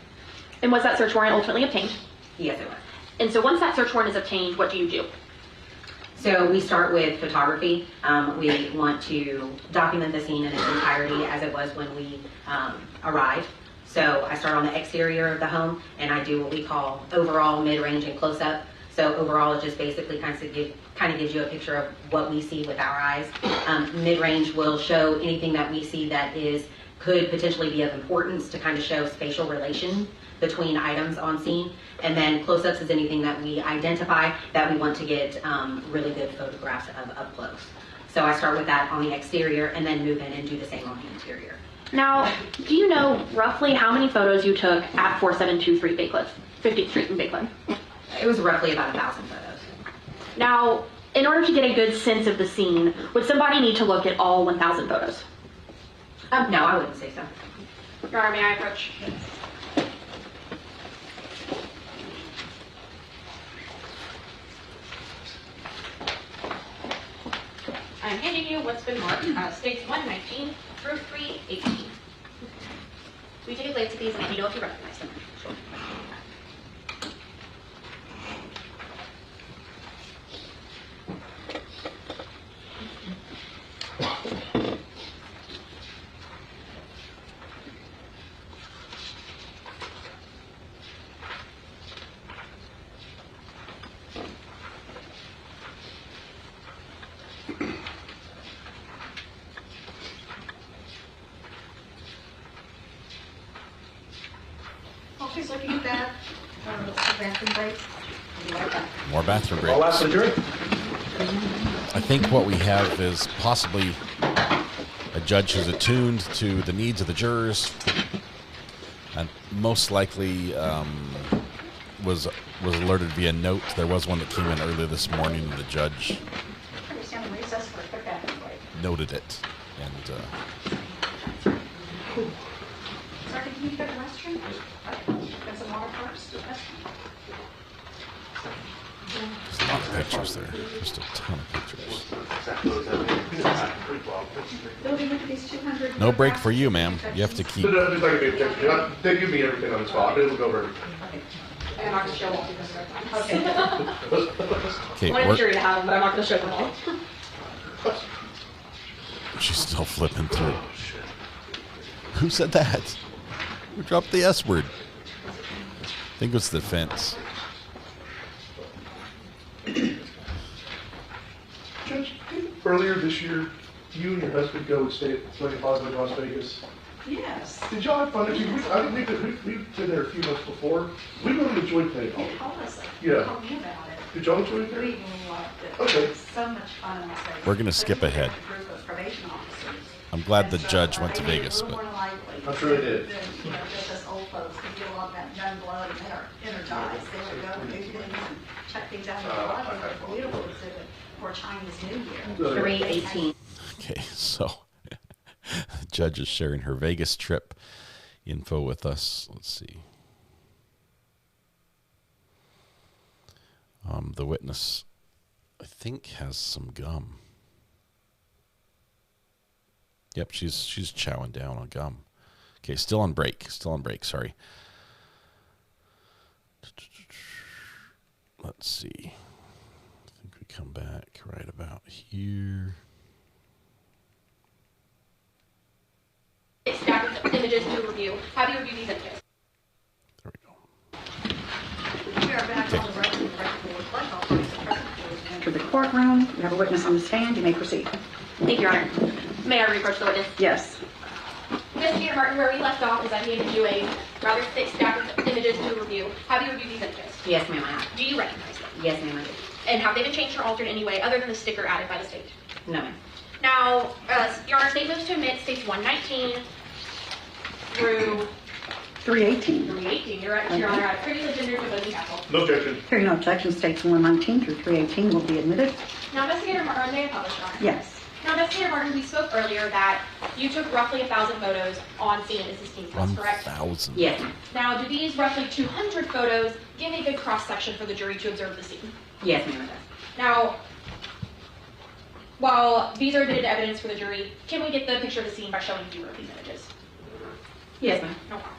And was that search warrant ultimately obtained? Yes, it was. And so once that search warrant is obtained, what do you do? So we start with photography. We want to document the scene in its entirety as it was when we arrived. So I start on the exterior of the home, and I do what we call overall, mid-range, and close-up. So overall, it just basically kind of gives you a picture of what we see with our eyes. Mid-range will show anything that we see that could potentially be of importance to kind of show spatial relation between items on scene. And then close-ups is anything that we identify that we want to get really good photographs of up close. So I start with that on the exterior and then move in and do the same on the interior. Now, do you know roughly how many photos you took at 4723 50th Street in Bakeland? It was roughly about 1,000 photos. Now, in order to get a good sense of the scene, would somebody need to look at all 1,000 photos? No, I wouldn't say so. Your Honor, may I approach? I'm handing you what's been marked, states 119 through 318. Will you take a glance at these and let me know if you recognize them? While she's looking at that, bathroom breaks. More bathroom breaks. I'll ask the jury. I think what we have is possibly a judge who's attuned to the needs of the jurors, and most likely was alerted via note. There was one that came in earlier this morning, and the judge noted it. And Sorry, can you go to the restroom? Get some water first. there's a lot of pictures there. Just a ton of pictures. Building with these 200. No break for you, ma'am. You have to keep. Just like a big objection. They give me everything on the spot, but it'll go over everything. And I'm not going to show all these this Okay. Okay, I want to be sure to have them, but I'm not going to show them all. she's still flipping through. Who said that? Who dropped the S word? I think it was the defense. Judge, earlier this year, you and your husband go and stay at Lake Positive Las Vegas. Yes. Did y'all have fun? I didn't think that we've been there a few months before. We really enjoyed playing golf. They told us. Yeah. Told me about it. Did y'all enjoy it there? We loved it. Okay. It was so much fun in Las Vegas. We're gonna skip ahead. A group of probation officers. I'm glad the And so, judge went to they made it Vegas, a little but more lively I'm sure they did. than, just us old folks who get a lot of that young blood and they are energized. They would go and do things and check things out in the lobby. It was a beautiful exhibit for Chinese New Year. 318. okay, so the judge is sharing her Vegas trip info with us. Let's see. The witness, I think, has some gum. Yep, she's chowing down on gum. Okay, still on break. Sorry. Let's see. I think we come back right about here. Stack of images to review. Have you reviewed these images? There we go. We are back on the record. Enter the courtroom. You have a witness on the stand. You may proceed. Thank you, Your Honor. May I reapproach the witness? Yes. Investigator Martin, where we left off is I handed you a rather thick stack of images to review. Have you reviewed these images? Yes, ma'am, I have. Do you recognize them? Yes, ma'am, I do. And have they been changed or altered in any way other than the sticker added by the state? No, ma'am. Now, Your Honor, state moves to admit states 119 through 318. 318. Your Honor, I previously gendered to voting counsel. No objection. Hearing no objection, states 119 through 318 will be admitted. Now, Investigator Martin, may I publish, Your Honor? Yes. Now, Investigator Martin, we spoke earlier that you took roughly 1,000 photos on scene at this team's house, correct? 1,000. Yes. Now, do these roughly 200 photos give a good cross-section for the jury to observe the scene? Yes, ma'am, it does. Now, while these are admitted evidence for the jury, can we get the picture of the scene by showing fewer of these images? Yes, ma'am. No problem.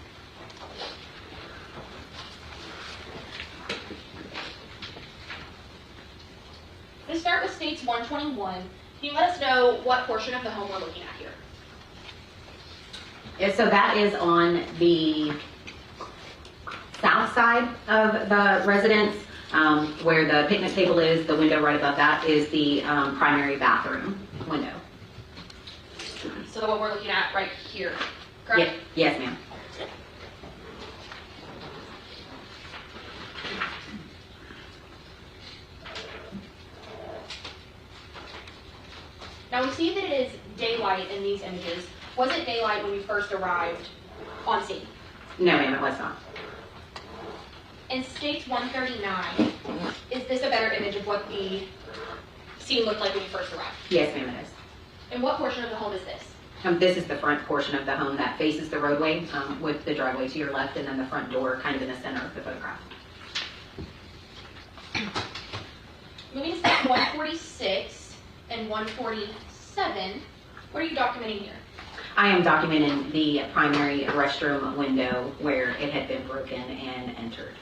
To start with states 121, can you let us know what portion of the home we're looking at here? Yeah, so that is on the south side of the residence, where the picnic table is. The window right above that is the primary bathroom window. So the one we're looking at right here, correct? Yes, ma'am. Now we see that it is daylight in these images. Was it daylight when you first arrived on scene? No, ma'am, it was not. In states 139, is this a better image of what the scene looked like when you first arrived? Yes, ma'am, it is. And what portion of the home is this? This is the front portion of the home that faces the roadway, with the driveway to your left and then the front door kind of in the center of the photograph. Moving to state 146 and 147, what are you documenting here? I am documenting the primary restroom window where it had been broken and entered.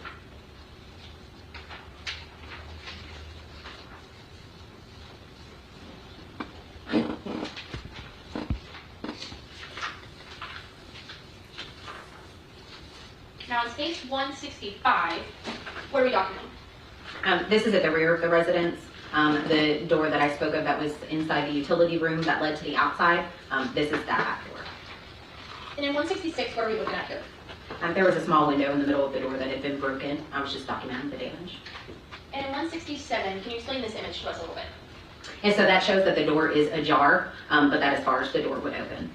Now in stage 165, what are we documenting? This is at the rear of the residence. The door that I spoke of that was inside the utility room that led to the outside, this is that back door. And in 166, what are we looking at here? There was a small window in the middle of the door that had been broken. I was just documenting the damage. And in 167, can you explain this image to us a little bit? And so that shows that the door is ajar, but that as far as the door would open.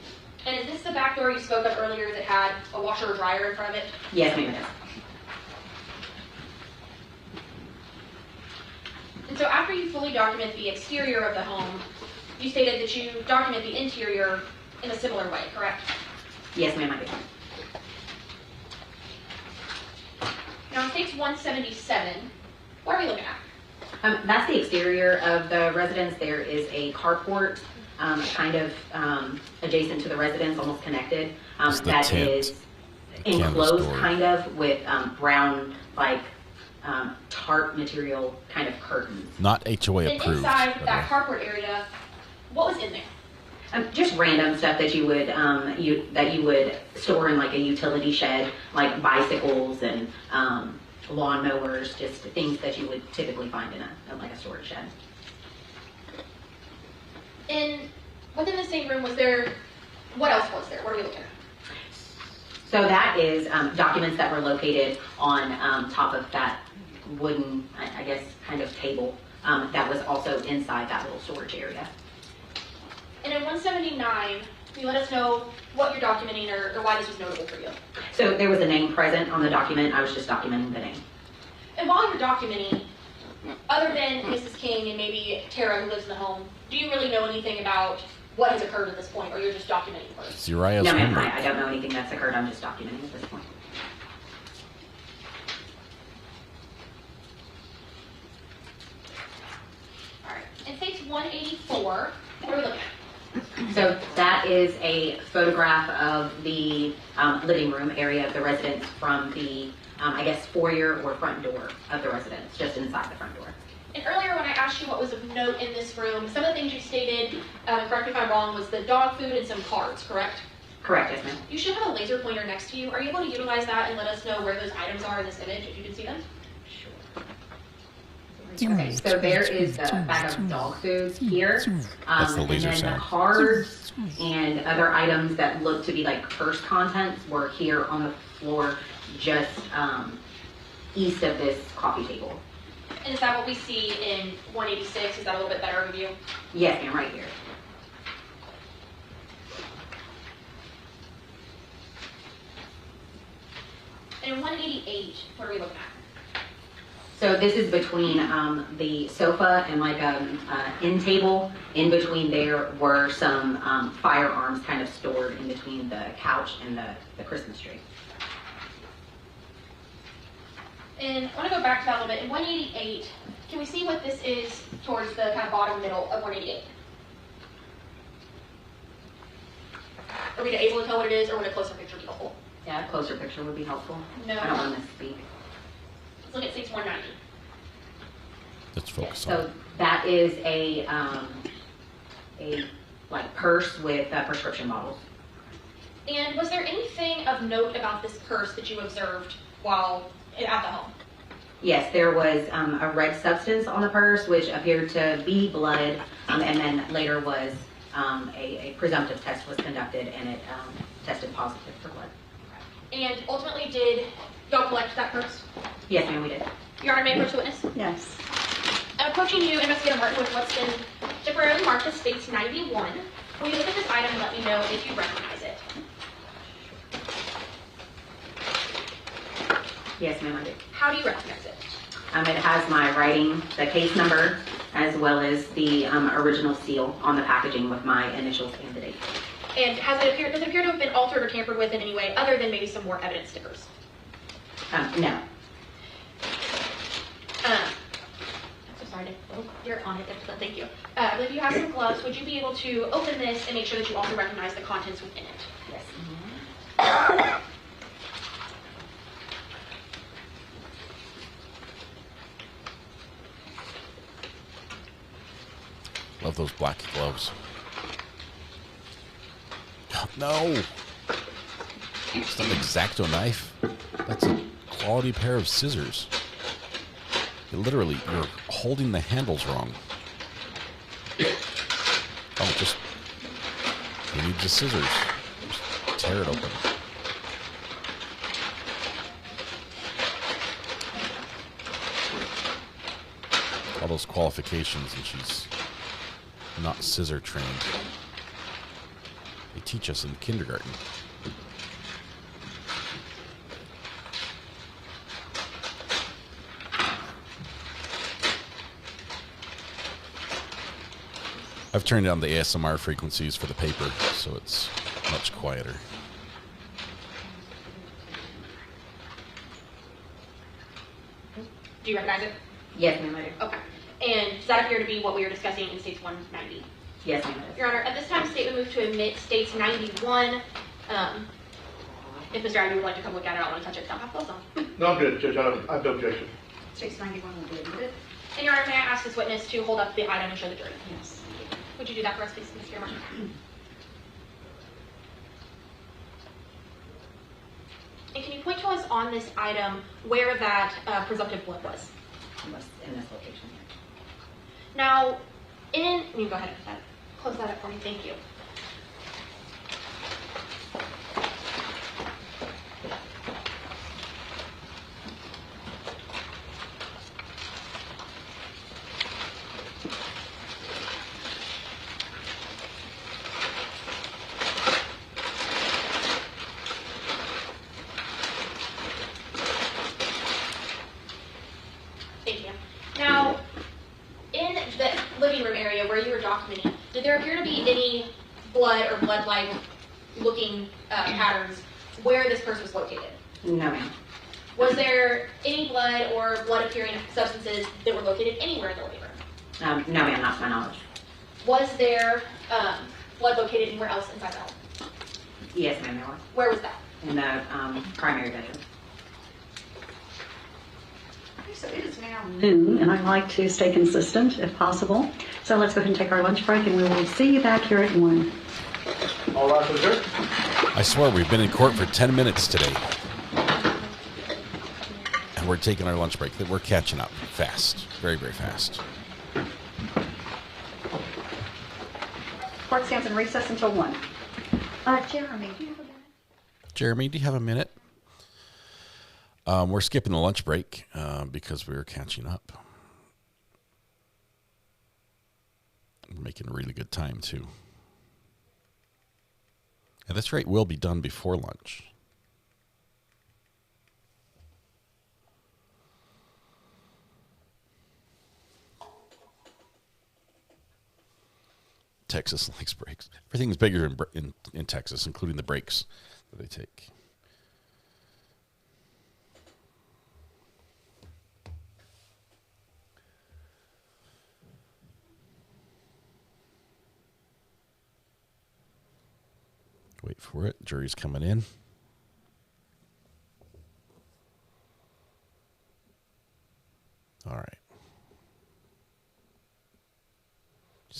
And is this the back door you spoke of earlier that had a washer or dryer in front of it? Yes, ma'am, it is. And so after you fully document the exterior of the home, you stated that you document the interior in a similar way, correct? Yes, ma'am, I do. Now in stage 177, what are we looking at? That's the exterior of the residence. There is a carport kind of adjacent to the residence, almost connected, that is enclosed kind of with brown, like tarp material kind of curtains. Not HOA And approved. inside that carport area, what was in there? Just random stuff that you would store in like a utility shed, like bicycles and lawnmowers, just things that you would typically find in a storage shed. And within the same room, was there, what else was there? What are we looking at? So that is documents that were located on top of that wooden, I guess, kind of table that was also inside that little storage area. And in 179, can you let us know what you're documenting or why this was notable for you? So there was a name present on the document. I was just documenting the name. And while you're documenting, other than Mrs. King and maybe Tara who lives in the home, do you really know anything about what has occurred at this point, or you're just documenting first? It's Uriah's No, ma'am, homework. I don't know anything that's occurred. I'm just documenting at this point. All right. In page 184, what are we looking at? So that is a photograph of the living room area of the residence from the, I guess, foyer or front door of the residence, just inside the front door. And earlier when I asked you what was of note in this room, some of the things you stated, correct me if I'm wrong, was the dog food and some cards, correct? Correct, yes, ma'am. You should have a laser pointer next to you. Are you able to utilize that and let us know where those items are in this image, if you can see them? Okay, so there is the bag of dog food here, That's the and laser then sound. the cards and other items that look to be like purse contents were here on the floor just east of this coffee table. And is that what we see in 186? Is that a little bit better of a view? Yes, ma'am, right here. And in 188, what are we looking at? So this is between the sofa and like an end table. In between there were some firearms kind of stored in between the couch and the Christmas tree. And I want to go back to that a little bit. In 188, can we see what this is towards the kind of bottom middle of 188? Are we able to tell what it is, or would a closer picture be helpful? Yeah, a closer picture would be helpful. No. I don't want to speak. Let's look at 6190. Let's focus Yeah, on so it. That is a like purse with prescription bottles. And was there anything of note about this purse that you observed while at the home? Yes, there was a red substance on the purse, which appeared to be blood, and then later was a presumptive test was conducted, and it tested positive for blood. And ultimately, did y'all collect that purse? Yes, ma'am, we did. Your Honor, may I approach the witness? Yes. I'm approaching you, Investigator Martin, with what's been temporarily marked as States 91. Will you look at this item and let me know if you recognize it? Yes, ma'am, I do. How do you recognize it? It has my writing, the case number, as well as the original seal on the packaging with my initials and the date. And does it appear to have been altered or tampered with in any way, other than maybe some more evidence stickers? No. I'm so sorry to, you're on it, but thank you. I believe you have some gloves. Would you be able to open this and make sure that you also recognize the contents within it? Yes. Love those black gloves. No! It's not an X-Acto knife. That's a quality pair of scissors. Literally, you're holding the handles wrong. Oh, just... You need the scissors. Just tear it open. All those qualifications, and she's not scissor trained. They teach us in kindergarten. I've turned down the ASMR frequencies for the paper, so it's much quieter. Do you recognize it? Yes, ma'am, I do. Okay. And does that appear to be what we were discussing in States 190? Yes, ma'am, I do. Your Honor, at this time, the state would move to admit States 91. If Mr. Ayden would like to come look at it, I don't want to touch it. Don't have gloves on. No, I'm good, Judge. I have no objection. States 91 will be admitted. And Your Honor, may I ask this witness to hold up the item and show the jury? Yes. Would you do that for us, please, Mr. Martin? And can you point to us on this item where that presumptive blood was? In this location here. Now, you go ahead and put that, close that up for me. Thank you. Thank you. Now, in the living room area where you were documenting, did there appear to be any blood or blood-like looking patterns where this purse was located? No, ma'am. Was there any blood or blood-appearing substances that were located anywhere in the living room? No, ma'am, not to my knowledge. Was there blood located anywhere else inside the home? Yes, ma'am, there was. Where was that? In the primary bedroom. So it is now noon, and I like to stay consistent if possible. So let's go ahead and take our lunch break, and we will see you back here at 1. All right, sir. I swear we've been in court for 10 minutes today. And we're taking our lunch break. We're catching up fast. Very, very fast. Court stands in recess until 1. Jeremy, do you have a minute? Jeremy, do you have a minute? We're skipping the lunch break because we were catching up. We're making a really good time, too. And this rate will be done before lunch. Texas likes breaks. Everything's bigger in Texas, including the breaks that they take. Wait for it. Jury's coming in. All right.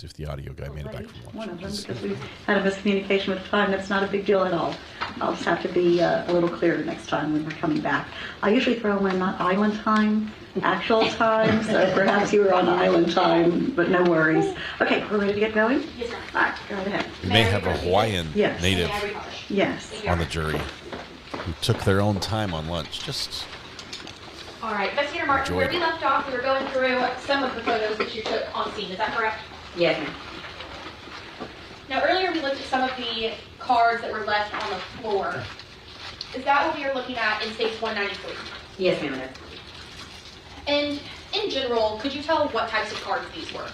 see if the audio guy made it back from lunch. One of them, because we had a miscommunication with time. That's not a big deal at all. I'll just have to be a little clearer next time when we're coming back. I usually throw in not island time, actual time, so perhaps you were on island time, but no worries. Okay, we're ready to get going? Yes, ma'am. All right, go ahead. We may have a Hawaiian native Yes. on the jury who took their own time on lunch. Just All right, Investigator Martin, where we left off, we were going through some of the photos that you took on scene. Is that correct? Yes, ma'am. Now, earlier we looked at some of the cards that were left on the floor. Is that what we are looking at in States 193? Yes, ma'am, it is. And in general, could you tell what types of cards these were?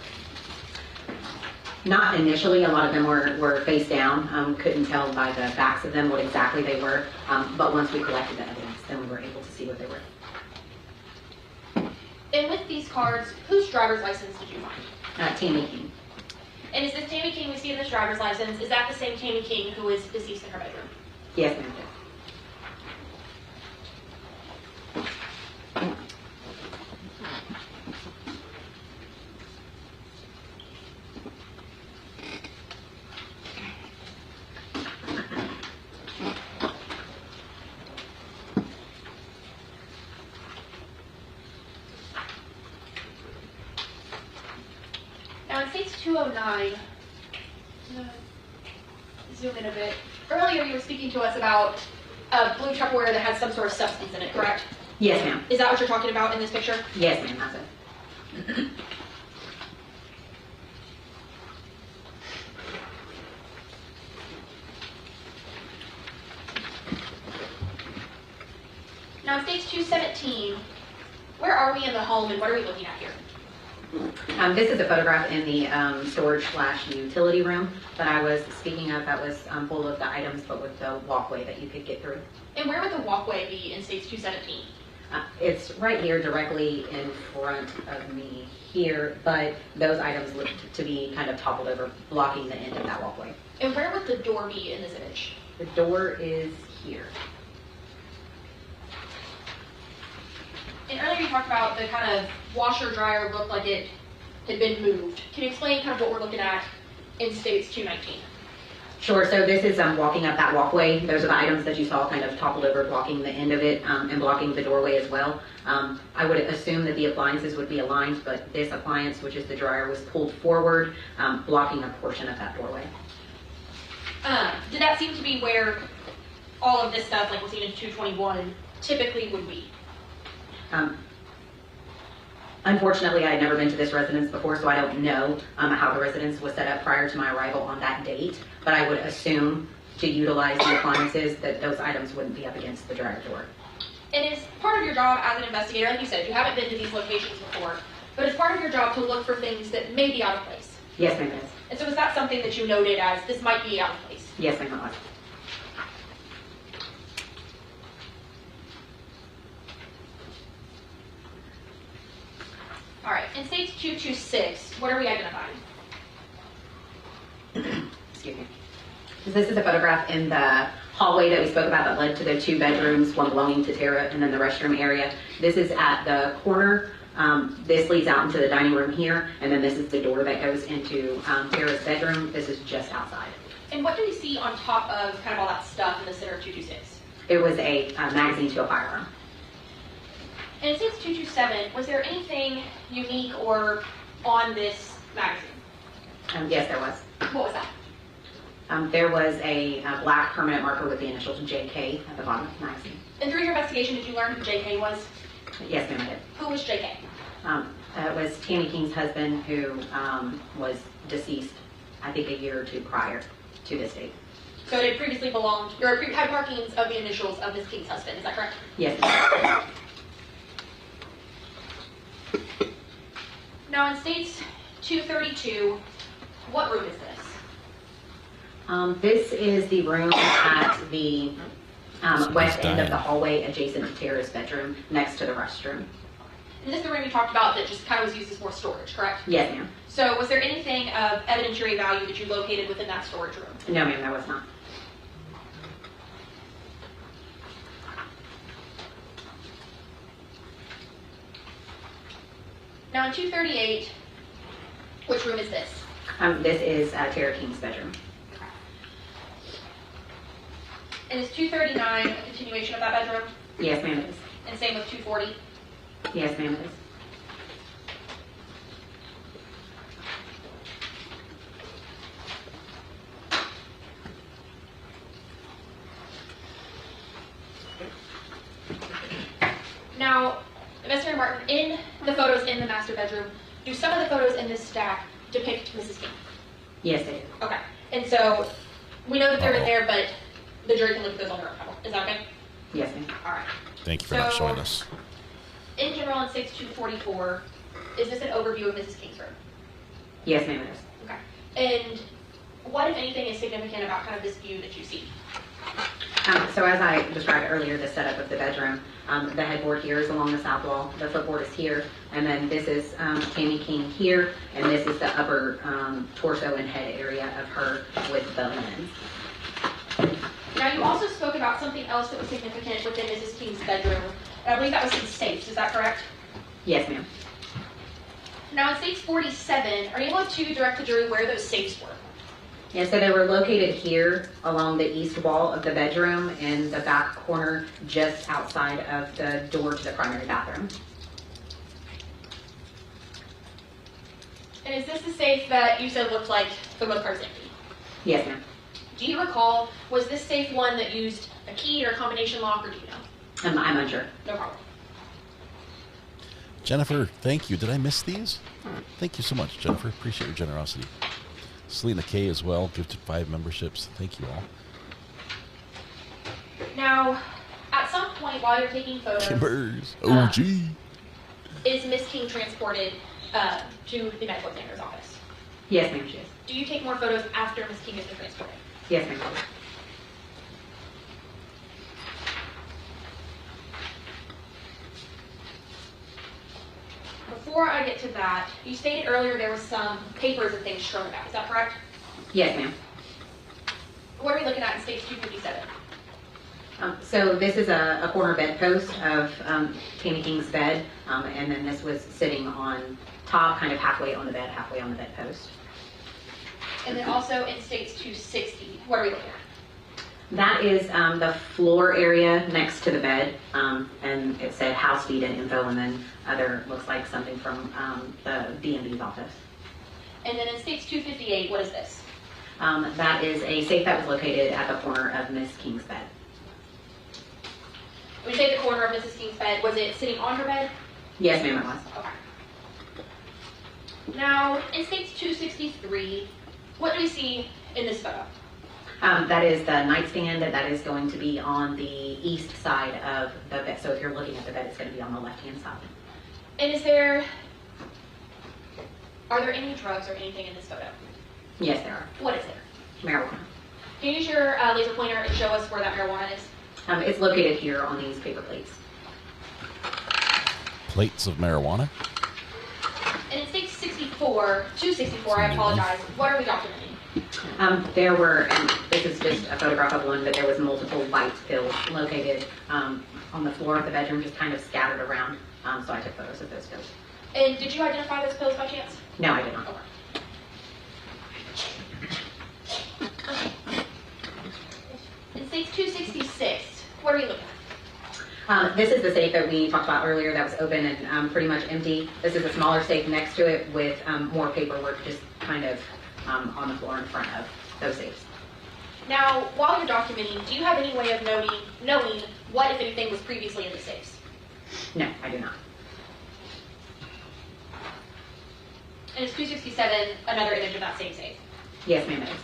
Not initially. A lot of them were face down. Couldn't tell by the backs of them what exactly they were. But once we collected the evidence, then we were able to see what they were. And with these cards, whose driver's license did you find? Tammy King. And is this Tammy King we see in this driver's license, is that the same Tammy King who is deceased in her bedroom? Yes, ma'am, it is. Now in States 209, zoom in a bit. Earlier you were speaking to us about a blue Tupperware that has some sort of substance in it, correct? Yes, ma'am. Is that what you're talking about in this picture? Yes, ma'am, that's it. Now in States 217, where are we in the home and what are we looking at here? This is a photograph in the storage/utility room that I was speaking of. That was full of the items, but with the walkway that you could get through. And where would the walkway be in States 217? It's right here, directly in front of me here, but those items look to be kind of toppled over, blocking the end of that walkway. And where would the door be in this image? The door is here. And earlier you talked about the kind of washer dryer looked like it had been moved. Can you explain kind of what we're looking at in States 219? Sure, so this is walking up that walkway. Those are the items that you saw kind of toppled over, blocking the end of it and blocking the doorway as well. I would assume that the appliances would be aligned, but this appliance, which is the dryer, was pulled forward, blocking a portion of that doorway. Did that seem to be where all of this stuff, like we're seeing in 221, typically would be? Unfortunately, I had never been to this residence before, so I don't know how the residence was set up prior to my arrival on that date, but I would assume to utilize the appliances that those items wouldn't be up against the dryer door. And it's part of your job as an investigator, like you said, you haven't been to these locations before, but it's part of your job to look for things that may be out of place. Yes, ma'am, it is. And so is that something that you noted as this might be out of place? Yes, ma'am, it was. All right, in States 226, what are we identifying? Excuse me. This is a photograph in the hallway that we spoke about that led to the two bedrooms, one belonging to Tara, and then the restroom area. This is at the corner. This leads out into the dining room here, and then this is the door that goes into Tara's bedroom. This is just outside. And what do we see on top of kind of all that stuff in the center of 226? It was a magazine to a firearm. And in States 227, was there anything unique or on this magazine? Yes, there was. What was that? There was a black permanent marker with the initials JK at the bottom of the magazine. And through your investigation, did you learn who JK was? Yes, ma'am, I did. Who was JK? It was Tammy King's husband, who was deceased, I think, a year or two prior to this date. So it had previously belonged, or had markings of the initials of Miss King's husband, is that correct? Yes, ma'am. Now in States 232, what room is this? This is the room at the west end of the hallway adjacent to Tara's bedroom, next to the restroom. And this is the room you talked about that just kind of was used as more storage, correct? Yes, ma'am. So was there anything of evidentiary value that you located within that storage room? No, ma'am, there was not. Now in 238, which room is this? This is Tara King's bedroom. And is 239 a continuation of that bedroom? Yes, ma'am, it is. And same with 240? Yes, ma'am, it is. Now, Mr. Martin, in the photos in the master bedroom, do some of the photos in this stack depict Mrs. King? Yes, they do. Okay. And so we know that they're in there, but the jury can look at those on their own. Is that okay? Yes, ma'am. All right. Thank you for not showing us. In general, in Stage 244, is this an overview of Mrs. King's room? Yes, ma'am, it is. Okay. And what, if anything, is significant about kind of this view that you see? So as I described earlier, the setup of the bedroom, the headboard here is along the south wall, the footboard is here, and then this is Tammy King here, and this is the upper torso and head area of her with the linens. Now, you also spoke about something else that was significant within Mrs. King's bedroom, and I believe that was some safes. Is that correct? Yes, ma'am. Now, in Stage 47, are you able to direct the jury where those safes were? Yeah, so they were located here along the east wall of the bedroom in the back corner just outside of the door to the primary bathroom. And is this the safe that you said looked like, for the most part, is empty? Yes, ma'am. Do you recall, was this safe one that used a key or a combination lock, or do you know? I'm unsure. No problem. Jennifer, thank you. Did I miss these? Thank you so much, Jennifer. Appreciate your generosity. Selena K as well, gifted 5 memberships. Thank you all. Now, at some point while you're taking photos, Timbers, OG. Is Miss King transported to the medical examiner's office? Yes, ma'am, she is. Do you take more photos after Miss King has been transported? Yes, ma'am. Before I get to that, you stated earlier there was some papers and things strewn about. Is that correct? Yes, ma'am. What are we looking at in Stage 257? So this is a corner bedpost of Tammy King's bed, and then this was sitting on top, kind of halfway on the bed, halfway on the bedpost. And then also in Stage 260, what are we looking at? That is the floor area next to the bed, and it said house deed and info, and then other looks like something from the DMV's office. And then in Stage 258, what is this? That is a safe that was located at the corner of Miss King's bed. When you say the corner of Mrs. King's bed, was it sitting on her bed? Yes, ma'am, it was. Okay. Now, in Stage 263, what do we see in this photo? That is the nightstand that is going to be on the east side of the bed. So if you're looking at the bed, it's going to be on the left-hand side. And are there any drugs or anything in this photo? Yes, there are. What is there? Marijuana. Can you use your laser pointer and show us where that marijuana is? It's located here on these paper plates. Plates of marijuana? And in Stage 264, I apologize, what are we documenting? There were, and this is just a photograph of one, but there was multiple white pills located on the floor of the bedroom, just kind of scattered around. So I took photos of those pills. And did you identify those pills by chance? No, I did not. Okay. In Stage 266, what are we looking at? This is the safe that we talked about earlier that was open and pretty much empty. This is a smaller safe next to it with more paperwork just kind of on the floor in front of those safes. Now, while you're documenting, do you have any way of knowing what, if anything, was previously in the safes? No, I do not. And is 267 another image of that same safe? Yes, ma'am, it is.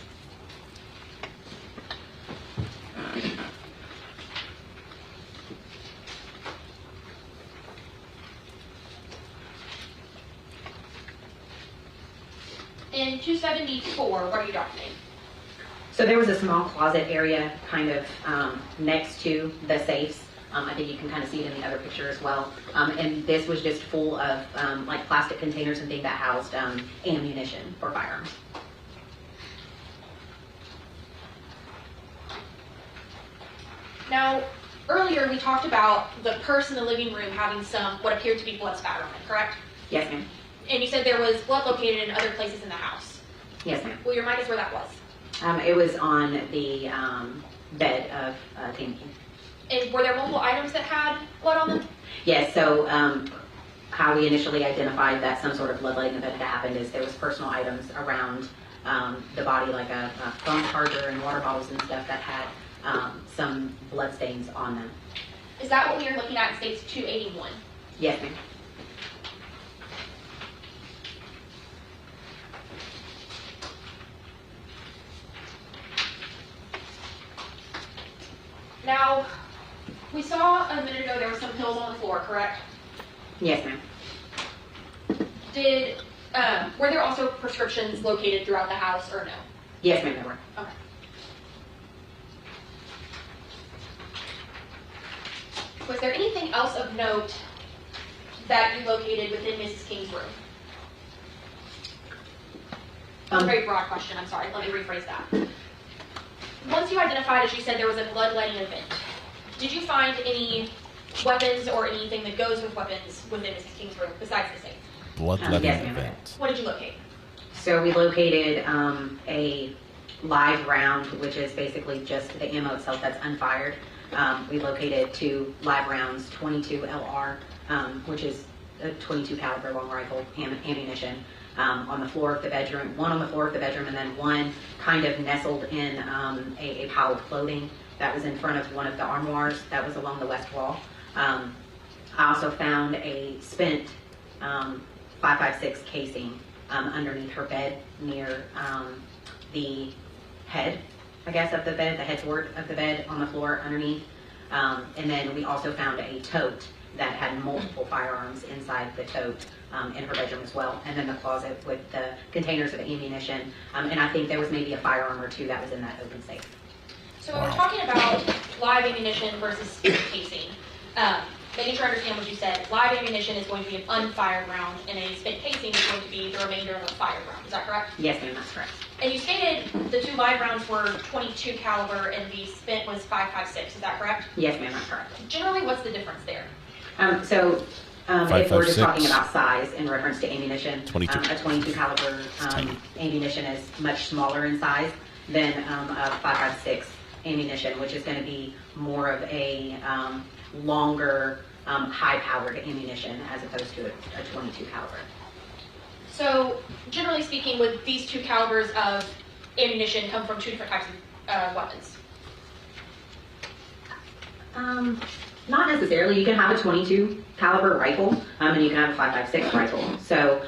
In 274, what are you documenting? So there was a small closet area kind of next to the safes. I think you can kind of see it in the other picture as well. And this was just full of like plastic containers and things that housed ammunition for firearms. Now, earlier we talked about the purse in the living room having some, what appeared to be blood spatter on it, correct? Yes, ma'am. And you said there was blood located in other places in the house. Yes, ma'am. Will you remind us where that was? It was on the bed of Tammy King. And were there multiple items that had blood on them? Yes, so how we initially identified that some sort of bloodletting event had happened is there was personal items around the body, like a phone charger and water bottles and stuff that had some blood stains on them. Is that what we are looking at in states 281? Yes, ma'am. Now, we saw a minute ago there were some pills on the floor, correct? Yes, ma'am. Were there also prescriptions located throughout the house or no? Yes, ma'am, there were. Okay. Was there anything else of note that you located within Mrs. King's room? A very broad question, I'm sorry. Let me rephrase that. Once you identified, as you said, there was a bloodletting event, did you find any weapons or anything that goes with weapons within Mrs. King's room besides the safe? Bloodletting yes, event. What did you locate? So we located a live round, which is basically just the ammo itself that's unfired. We located 2 live rounds, 22 LR, which is a 22 caliber long rifle ammunition, on the floor of the bedroom, one on the floor of the bedroom, and then one kind of nestled in a pile of clothing that was in front of one of the armoires that was along the west wall. I also found a spent 5.56 casing underneath her bed near the head, I guess, of the bed, the headboard of the bed on the floor underneath. And then we also found a tote that had multiple firearms inside the tote in her bedroom as well. And then the closet with the containers of ammunition. And I think there was maybe a firearm or 2 that was in that open safe. So when we're talking about live ammunition versus spent casing, making sure I understand what you said, live ammunition is going to be an unfired round, and a spent casing is going to be the remainder of a fired round. Is that correct? Yes, ma'am, that's correct. And you stated the 2 live rounds were 22 caliber and the spent was 5.56. Is that correct? Yes, ma'am, that's correct. Generally, what's the difference there? If we're just talking about size in reference to ammunition, 22. A 22 caliber ammunition is much smaller in size than a 5.56 ammunition, which is going to be more of a longer, high-powered ammunition as opposed to a 22 caliber. So, generally speaking, would these 2 calibers of ammunition come from 2 different types of weapons? Not necessarily. You can have a 22 caliber rifle, and you can have a 5.56 rifle. So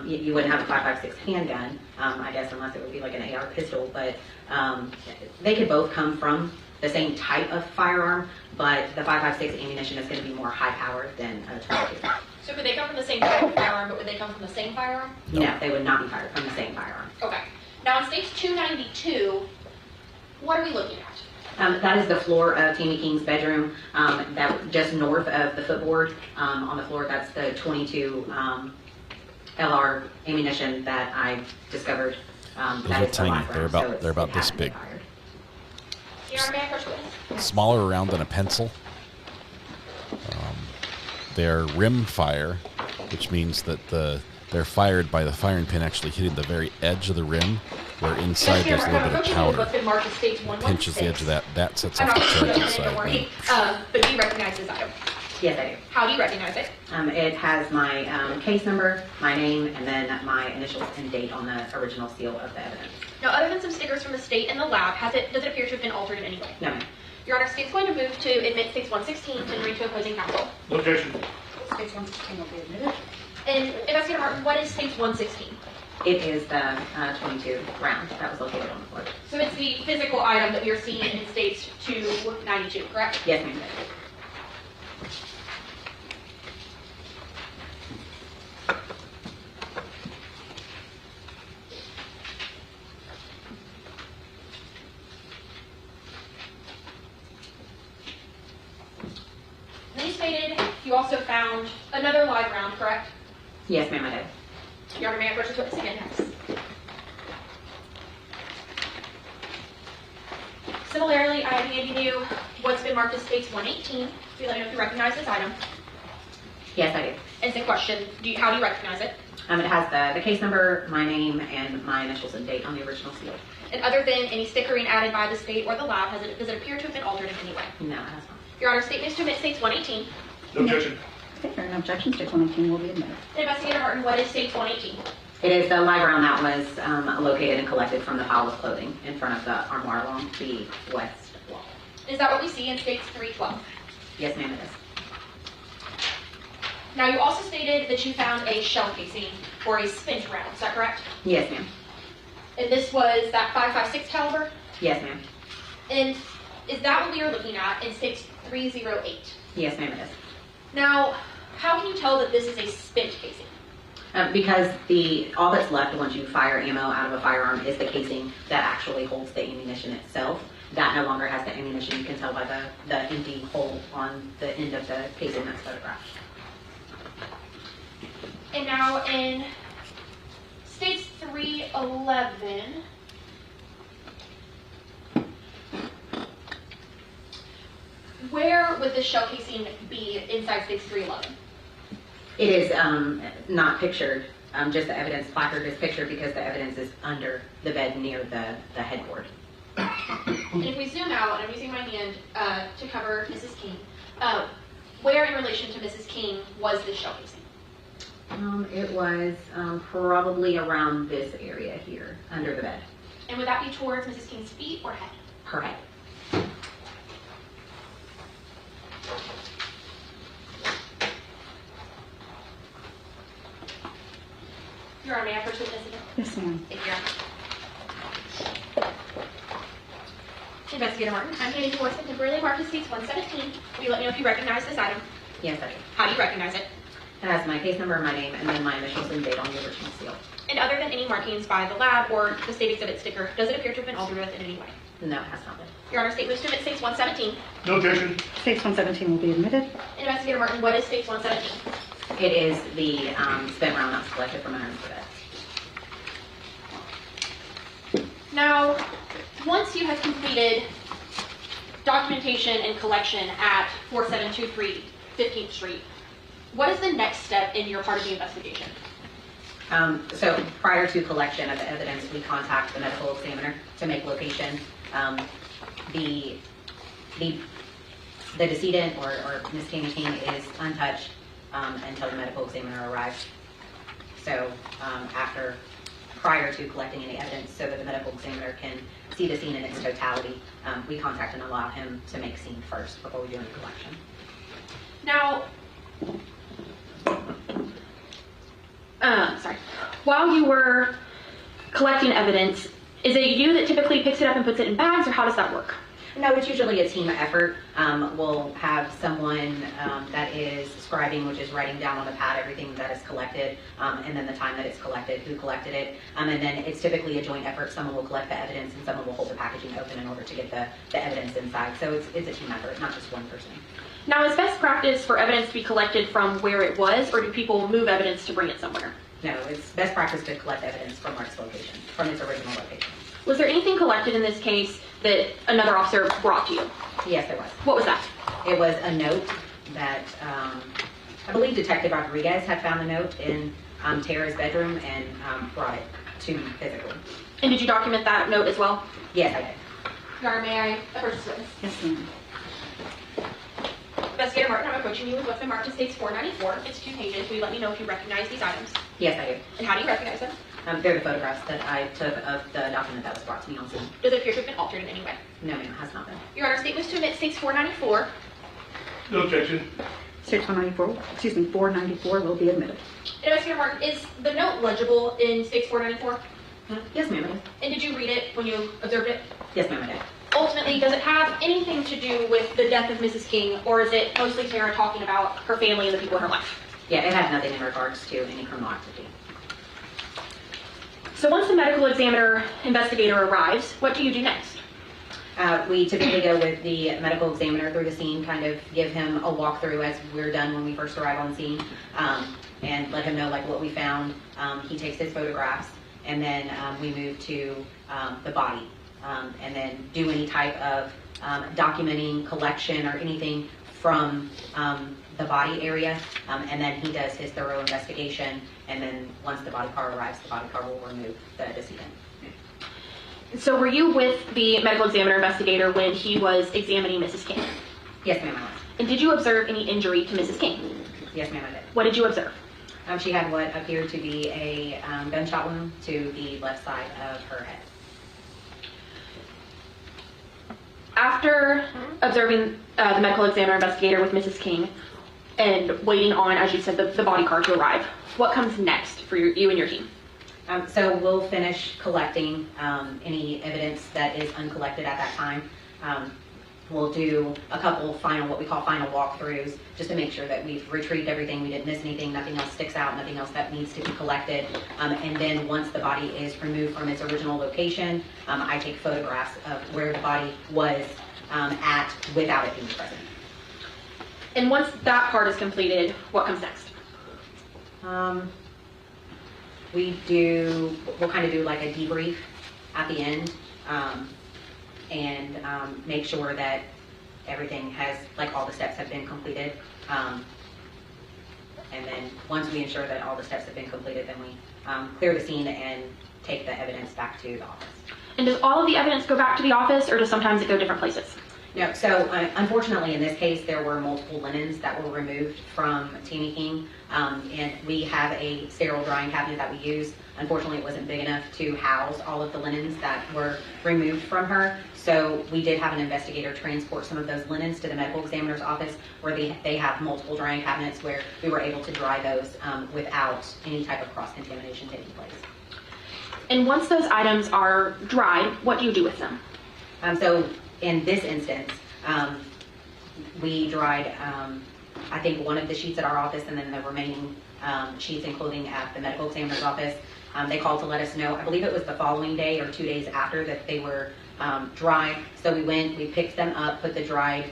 you wouldn't have a 5.56 handgun, I guess, unless it would be like an AR pistol. But they could both come from the same type of firearm, but the 5.56 ammunition is going to be more high-powered than a 22. So could they come from the same type of firearm, but would they come from the same firearm? No, they would not be fired from the same firearm. Okay. Now in states 292, what are we looking at? That is the floor of Tammy King's bedroom, that just north of the footboard. On the floor, that's the 22 LR ammunition that I discovered. Those are tiny. They're about this big. Smaller around than a pencil. They're rim fire, which means that they're fired by the firing pin actually hitting the very edge of the rim, where inside there's a little bit of powder. Pinches the edge of that. That sets off the charge inside. But do you recognize this item? Yes, I do. How do you recognize it? It has my case number, my name, and then my initials and date on the original seal of the evidence. Now, other than some stickers from the state and the lab, does it appear to have been altered in any way? No, ma'am. Your Honor, state's going to move to admit states 116 to read to opposing counsel. Objection. States 116 will be admitted. And Investigator Martin, what is states 116? It is the 22 round that was located on the floor. So it's the physical item that we are seeing in states 292, correct? Yes, ma'am. Then you stated you also found another live round, correct? Yes, ma'am, I did. Your Honor, may I approach this witness again? Similarly, I have handed you what's been marked as states 118. So you let me know if you recognize this item. Yes, I do. And the question, how do you recognize it? It has the case number, my name, and my initials and date on the original seal. And other than any stickering added by the state or the lab, does it appear to have been altered in any way? No, it has not. Your Honor, statement is to omit states 118. No objection. Okay, there are no objections. State 118 will be admitted. Investigator Martin, what is states 118? It is the live round that was located and collected from the pile of clothing in front of the armoire along the west wall. Is that what we see in states 312? Yes, ma'am, it is. Now, you also stated that you found a shell casing or a spent round. Is that correct? Yes, ma'am. And this was that .556 caliber? Yes, ma'am. And is that what we are looking at in states 308? Yes, ma'am, it is. Now, how can you tell that this is a spent casing? Because all that's left once you fire ammo out of a firearm is the casing that actually holds the ammunition itself. That no longer has the ammunition. You can tell by the empty hole on the end of the casing that's photographed. And now in states 311, where would this shell casing be inside states 311? It is not pictured, just the evidence placard is pictured because the evidence is under the bed near the headboard. And if we zoom out, and I'm using my hand to cover Mrs. King, where in relation to Mrs. King was this shell casing? It was probably around this area here, under the bed. And would that be towards Mrs. King's feet or head? Her head. Your Honor, may I first witness again? Yes, ma'am. Thank you, Your Honor. Investigator Martin, I'm handing you voice and temporarily marked as states 117. Will you let me know if you recognize this item? Yes, I do. How do you recognize it? It has my case number, my name, and then my initials and date on the original seal. And other than any markings by the lab or the state exhibit sticker, does it appear to have been altered in any way? No, it has not been. Your Honor, statement to omit states 117. No objection. States 117 will be admitted. Investigator Martin, what is states 117? It is the spent round that's collected from underneath the bed. Now, once you have completed documentation and collection at 4723 15th Street, what is the next step in your part of the investigation? So prior to collection of the evidence, we contact the medical examiner to make location. The decedent or Ms. Tammy King is untouched until the medical examiner arrives. So prior to collecting any evidence so that the medical examiner can see the scene in its totality, we contact and allow him to make scene first before we do any collection. Now, while you were collecting evidence, is it you that typically picks it up and puts it in bags, or how does that work? No, it's usually a team effort. We'll have someone that is scribing, which is writing down on the pad everything that is collected, and then the time that it's collected, who collected it, and then it's typically a joint effort. Someone will collect the evidence and someone will hold the packaging open in order to get the evidence inside. So it's a team effort, not just one person. Now, is best practice for evidence to be collected from where it was, or do people move evidence to bring it somewhere? No, it's best practice to collect evidence from its location, from its original location. Was there anything collected in this case that another officer brought to you? Yes, there was. What was that? It was a note that I believe Detective Rodriguez had found the note in Tara's bedroom and brought it to me physically. And did you document that note as well? Yes, I did. Your Honor, may I first witness? Yes, ma'am. Investigator Martin, I'm approaching you with what's been marked as states 494. It's 2 pages. Will you let me know if you recognize these items? Yes, I do. And how do you recognize them? They're the photographs that I took of the document that was brought to me on scene. Does it appear to have been altered in any way? No, ma'am, it has not been. Your Honor, statements to omit states 494. No objection. States 494 will be admitted. Investigator Martin, is the note legible in states 494? Yes, ma'am, it is. And did you read it when you observed it? Yes, ma'am, I did. Ultimately, does it have anything to do with the death of Mrs. King, or is it mostly Tara talking about her family and the people in her life? Yeah, it had nothing in regards to any criminal activity. So once the medical examiner investigator arrives, what do you do next? We typically go with the medical examiner through the scene, kind of give him a walkthrough as we're done when we first arrive on scene, and let him know like what we found. He takes his photographs, and then we move to the body, and then do any type of documenting, collection, or anything from the body area, and then he does his thorough investigation, and then once the body car arrives, the body car will remove the decedent. So were you with the medical examiner investigator when he was examining Mrs. King? Yes, ma'am, I was. And did you observe any injury to Mrs. King? Yes, ma'am, I did. What did you observe? She had what appeared to be a gunshot wound to the left side of her head. After observing the medical examiner investigator with Mrs. King and waiting on, as you said, the body car to arrive, what comes next for you and your team? So we'll finish collecting any evidence that is uncollected at that time. We'll do a couple final, what we call final walkthroughs, just to make sure that we've retrieved everything, we didn't miss anything, nothing else sticks out, nothing else that needs to be collected. And then once the body is removed from its original location, I take photographs of where the body was at without it being present. And once that part is completed, what comes next? We'll kind of do like a debrief at the end. And make sure that everything has, like all the steps have been completed. And then once we ensure that all the steps have been completed, then we clear the scene and take the evidence back to the office. And does all of the evidence go back to the office, or does sometimes it go different places? No, so unfortunately in this case there were multiple linens that were removed from Tammy King, and we have a sterile drying cabinet that we use. Unfortunately it wasn't big enough to house all of the linens that were removed from her, so we did have an investigator transport some of those linens to the medical examiner's office, where they have multiple drying cabinets where we were able to dry those without any type of cross-contamination taking place. And once those items are dried, what do you do with them? So in this instance, we dried, I think, one of the sheets at our office, and then the remaining sheets and clothing at the medical examiner's office. They called to let us know, I believe it was the following day or 2 days after, that they were dry. So we went, we picked them up, put the dried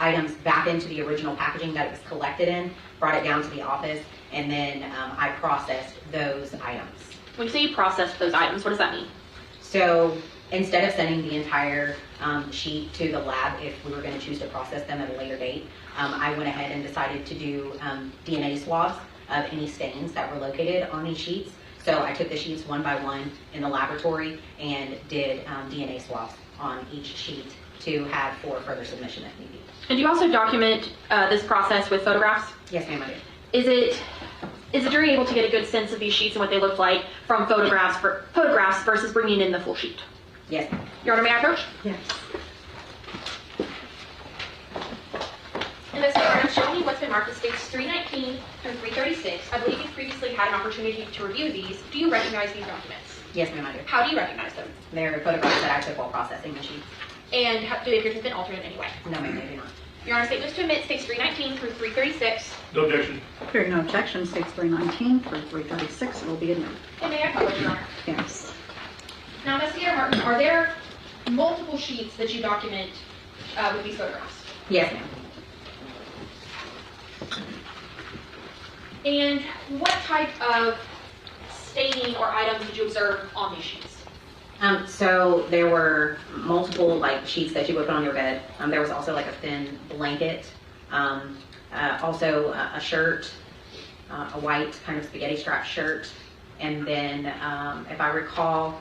items back into the original packaging that it was collected in, brought it down to the office, and then I processed those items. When you say you processed those items, what does that mean? So instead of sending the entire sheet to the lab, if we were going to choose to process them at a later date, I went ahead and decided to do DNA swabs of any stains that were located on these sheets. So I took the sheets one by one in the laboratory and did DNA swabs on each sheet to have for further submission if need be. And do you also document this process with photographs? Yes, ma'am, I do. Is the jury able to get a good sense of these sheets and what they look like from photographs versus bringing in the full sheet? Yes. Your Honor, may I approach? Yes. Investigator, I'm showing you what's been marked as states 319 through 336. I believe you've previously had an opportunity to review these. Do you recognize these documents? Yes, ma'am, I do. How do you recognize them? They're photographs that I took while processing the sheets. And do they appear to have been altered in any way? No, ma'am, they do not. Your Honor, statements to admit states 319 through 336. No objection. Hearing no objection, states 319 through 336, it will be admitted. And may I publish, Your Honor? Yes. Now, Investigator Martin, are there multiple sheets that you document with these photographs? Yes, ma'am. And what type of staining or items did you observe on these sheets? So there were multiple sheets that you would put on your bed. There was also a thin blanket, also a shirt, a white kind of spaghetti strap shirt, and then if I recall,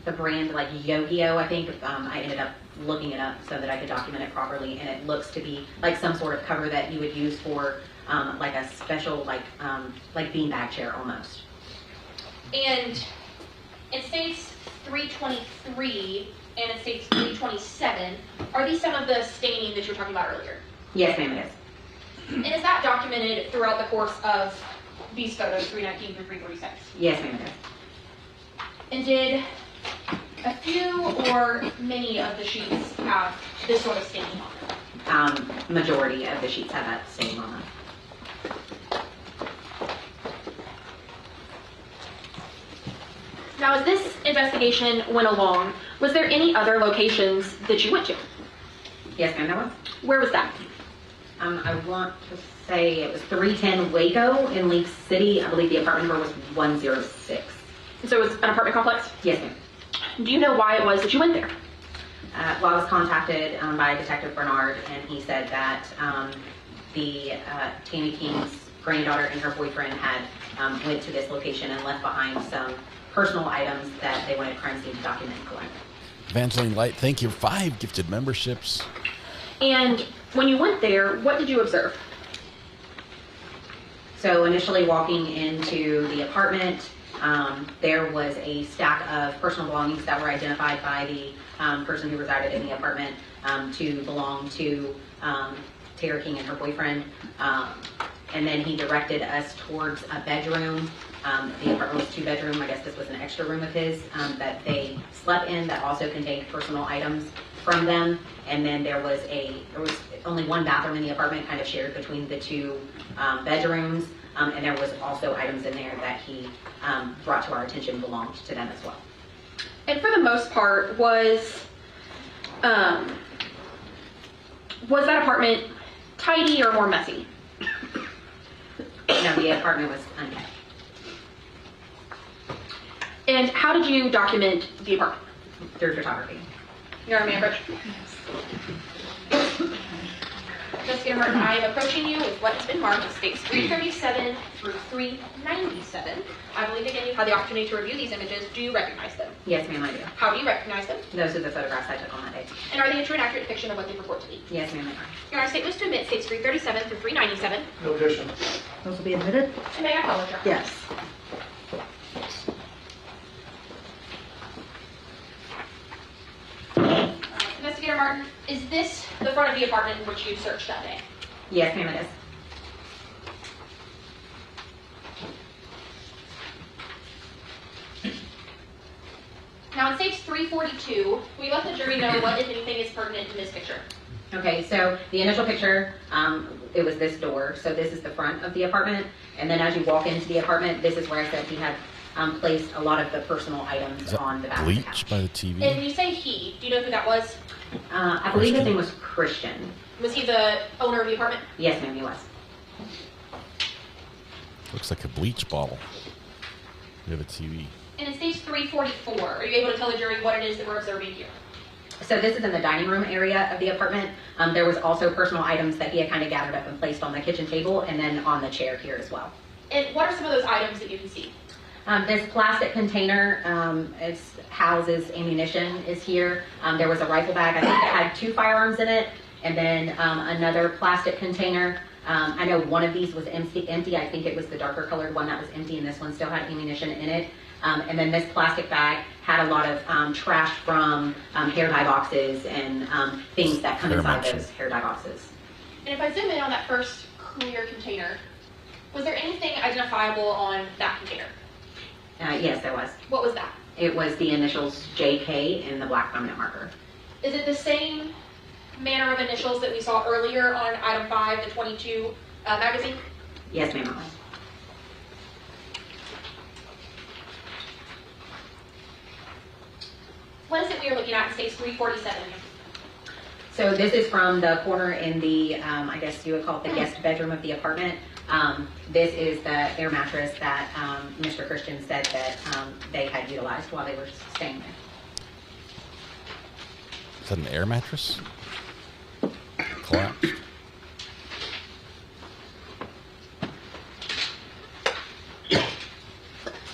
the brand Yo-Yo, I think. I ended up looking it up so that I could document it properly, and it looks to be like some sort of cover that you would use for a special beanbag chair almost. And it states 323 and it states 327. Are these some of the staining that you were talking about earlier? Yes, ma'am, it is. And is that documented throughout the course of these photos, 319 through 336? Yes, ma'am, it is. And did a few or many of the sheets have this sort of staining on them? Majority of the sheets have that stain on them. Now, as this investigation went along, was there any other locations that you went to? Yes, ma'am, there was. Where was that? I want to say it was 310 Waco in Leaf City. I believe the apartment number was 106. So it was an apartment complex? Yes, ma'am. Do you know why it was that you went there? Well, I was contacted by Detective Bernard, and he said that the Tammy King's granddaughter and her boyfriend had went to this location and left behind some personal items that they wanted crime scene to document and collect. Evangeline Light, thank you. 5 gifted memberships. And when you went there, what did you observe? So initially walking into the apartment, there was a stack of personal belongings that were identified by the person who resided in the apartment to belong to Tara King and her boyfriend. And then he directed us towards a bedroom. The apartment was 2-bedroom. I guess this was an extra room of his that they slept in that also contained personal items from them. And then there was only one bathroom in the apartment, kind of shared between the 2 bedrooms. And there was also items in there that he brought to our attention belonged to them as well. And for the most part, was that apartment tidy or more messy? No, the apartment was unkept. And how did you document the apartment? Through photography. You're a man, Investigator Martin, I am approaching you with what has been marked as states 337 through 397. I believe, again, you've had the opportunity to review these images. Do you recognize them? Yes, ma'am, I do. How do you recognize them? Those are the photographs I took on that day. And are they a true and accurate depiction of what they purport to be? Yes, ma'am, they are. Your Honor, statements to admit states 337 through 397. No objection. Those will be admitted? And may I apologize? Yes. Investigator Martin, is this the front of the apartment in which you searched that day? Yes, ma'am, it is. Now, in states 342, we let the jury know what, if anything, is pertinent in this picture. Okay, so the initial picture, it was this door. So this is the front of the apartment. And then as you walk into the apartment, this is where I said he had placed a lot of the personal items on the back of the couch. Bleach by the TV? And when you say he, do you know who that was? I believe his name was Christian. Was he the owner of the apartment? Yes, ma'am, he was. Looks like a bleach bottle. We have a TV. And in stage 344, are you able to tell the jury what it is that we're observing here? So this is in the dining room area of the apartment. There was also personal items that he had kind of gathered up and placed on the kitchen table and then on the chair here as well. And what are some of those items that you can see? This plastic container, it houses ammunition, is here. There was a rifle bag, I think it had 2 firearms in it, and then another plastic container. I know one of these was empty. I think it was the darker colored one that was empty, and this one still had ammunition in it. And then this plastic bag had a lot of trash from hair dye boxes and things that come inside those hair dye boxes. And if I zoom in on that first clear container, was there anything identifiable on that container? Yes, there was. What was that? It was the initials JK in the black permanent marker. Is it the same manner of initials that we saw earlier on item 5, the 22 magazine? Yes, ma'am, it was. What is it we are looking at in stage 347? So this is from the corner in the, I guess you would call it the guest bedroom of the apartment. This is the air mattress that Mr. Christian said that they had utilized while they were staying there. Is that an air mattress? Collapsed.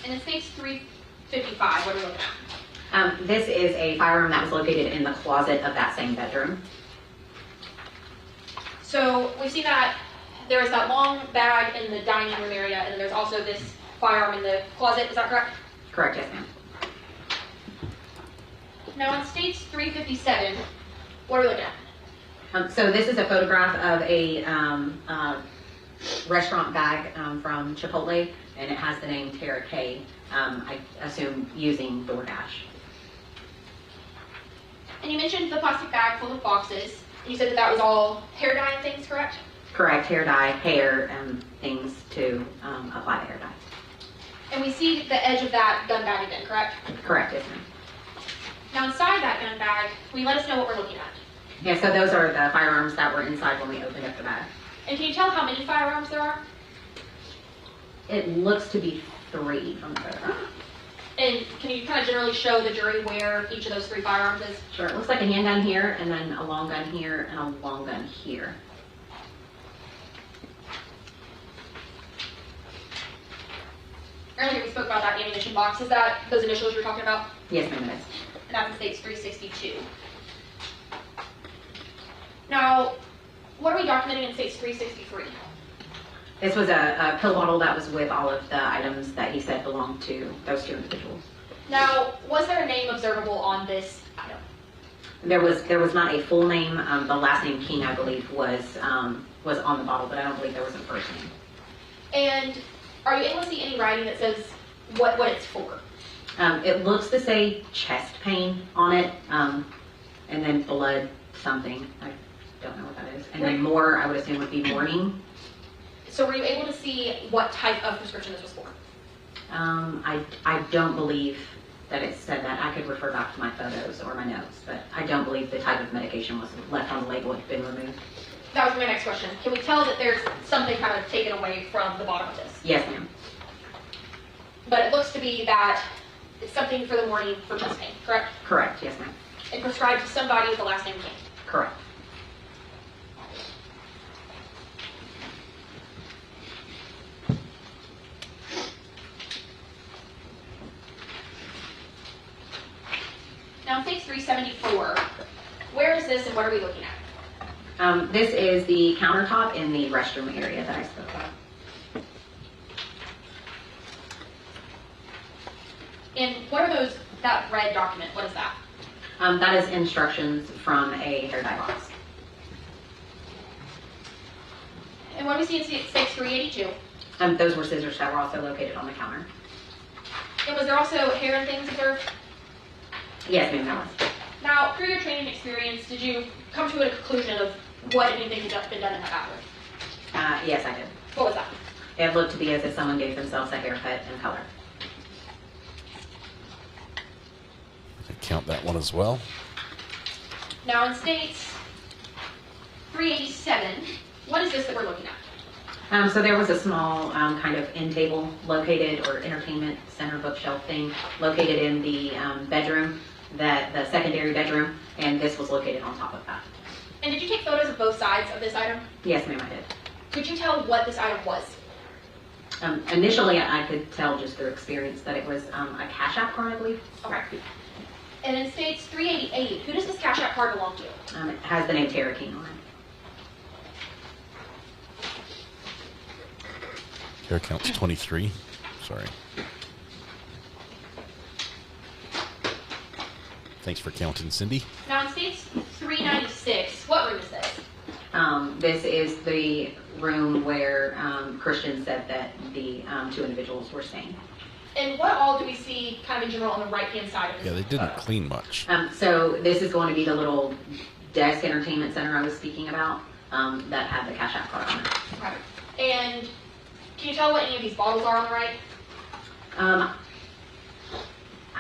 And in stage 355, what are we looking at? This is a firearm that was located in the closet of that same bedroom. So we see that there is that long bag in the dining room area, and then there's also this firearm in the closet. Is that correct? Correct, yes, ma'am. Now, in stage 357, what are we looking at? So this is a photograph of a restaurant bag from Chipotle, and it has the name Tara K. I assume using DoorDash. And you mentioned the plastic bag full of boxes. You said that that was all hair dye and things, correct? Correct, hair dye, hair, and things to apply the hair dye. And we see the edge of that gun bag again, correct? Correct, yes, ma'am. Now, inside that gun bag, will you let us know what we're looking at? Yeah, so those are the firearms that were inside when we opened up the bag. And can you tell how many firearms there are? It looks to be 3 from the photograph. And can you kind of generally show the jury where each of those 3 firearms is? Sure. It looks like a handgun here, and then a long gun here, and a long gun here. Earlier we spoke about that ammunition box. Is that those initials you're talking about? Yes, ma'am, it is. And that's in States 362. Now, what are we documenting in States 363? This was a pill bottle that was with all of the items that he said belonged to those 2 individuals. Now, was there a name observable on this item? There was not a full name. The last name King, I believe, was on the bottle, but I don't believe there was a first name. And are you able to see any writing that says what it's for? It looks to say chest pain on it, and then blood something. I don't know what that is. And then more, I would assume, would be morning. So were you able to see what type of prescription this was for? I don't believe that it said that. I could refer back to my photos or my notes, but I don't believe the type of medication was left on the label. It had been removed. That was my next question. Can we tell that there's something kind of taken away from the bottom of this? Yes, ma'am. But it looks to be that it's something for the morning for chest pain, correct? Correct, yes, ma'am. And prescribed to somebody with the last name King. Correct. Now, in States 374, where is this and what are we looking at? This is the countertop in the restroom area that I spoke of. And what are those, that red document, what is that? That is instructions from a hair dye box. And what do we see in States 382? Those were scissors that were also located on the counter. And was there also hair and things observed? Yes, ma'am, that was. Now, through your training experience, did you come to a conclusion of what anything had been done in that bathroom? Yes, I did. What was that? It looked to be as if someone gave themselves a haircut and color. I count that one as well. Now, in States 387, what is this that we're looking at? So there was a small kind of end table located, or entertainment center bookshelf thing, located in the bedroom, the secondary bedroom, and this was located on top of that. And did you take photos of both sides of this item? Yes, ma'am, I did. Could you tell what this item was? Initially, I could tell just through experience that it was a Cash App card, I believe. Okay. And in States 388, who does this Cash App card belong to? It has the name Tara King on it. Hair count's 23. Sorry. Thanks for counting, Cindy. Now in States 396, what room is this? This is the room where Christian said that the 2 individuals were staying. And what all do we see kind of in general on the right-hand side of this? Yeah, they didn't clean much. So this is going to be the little desk entertainment center I was speaking about that had the Cash App card on it. Okay. And can you tell what any of these bottles are on the right?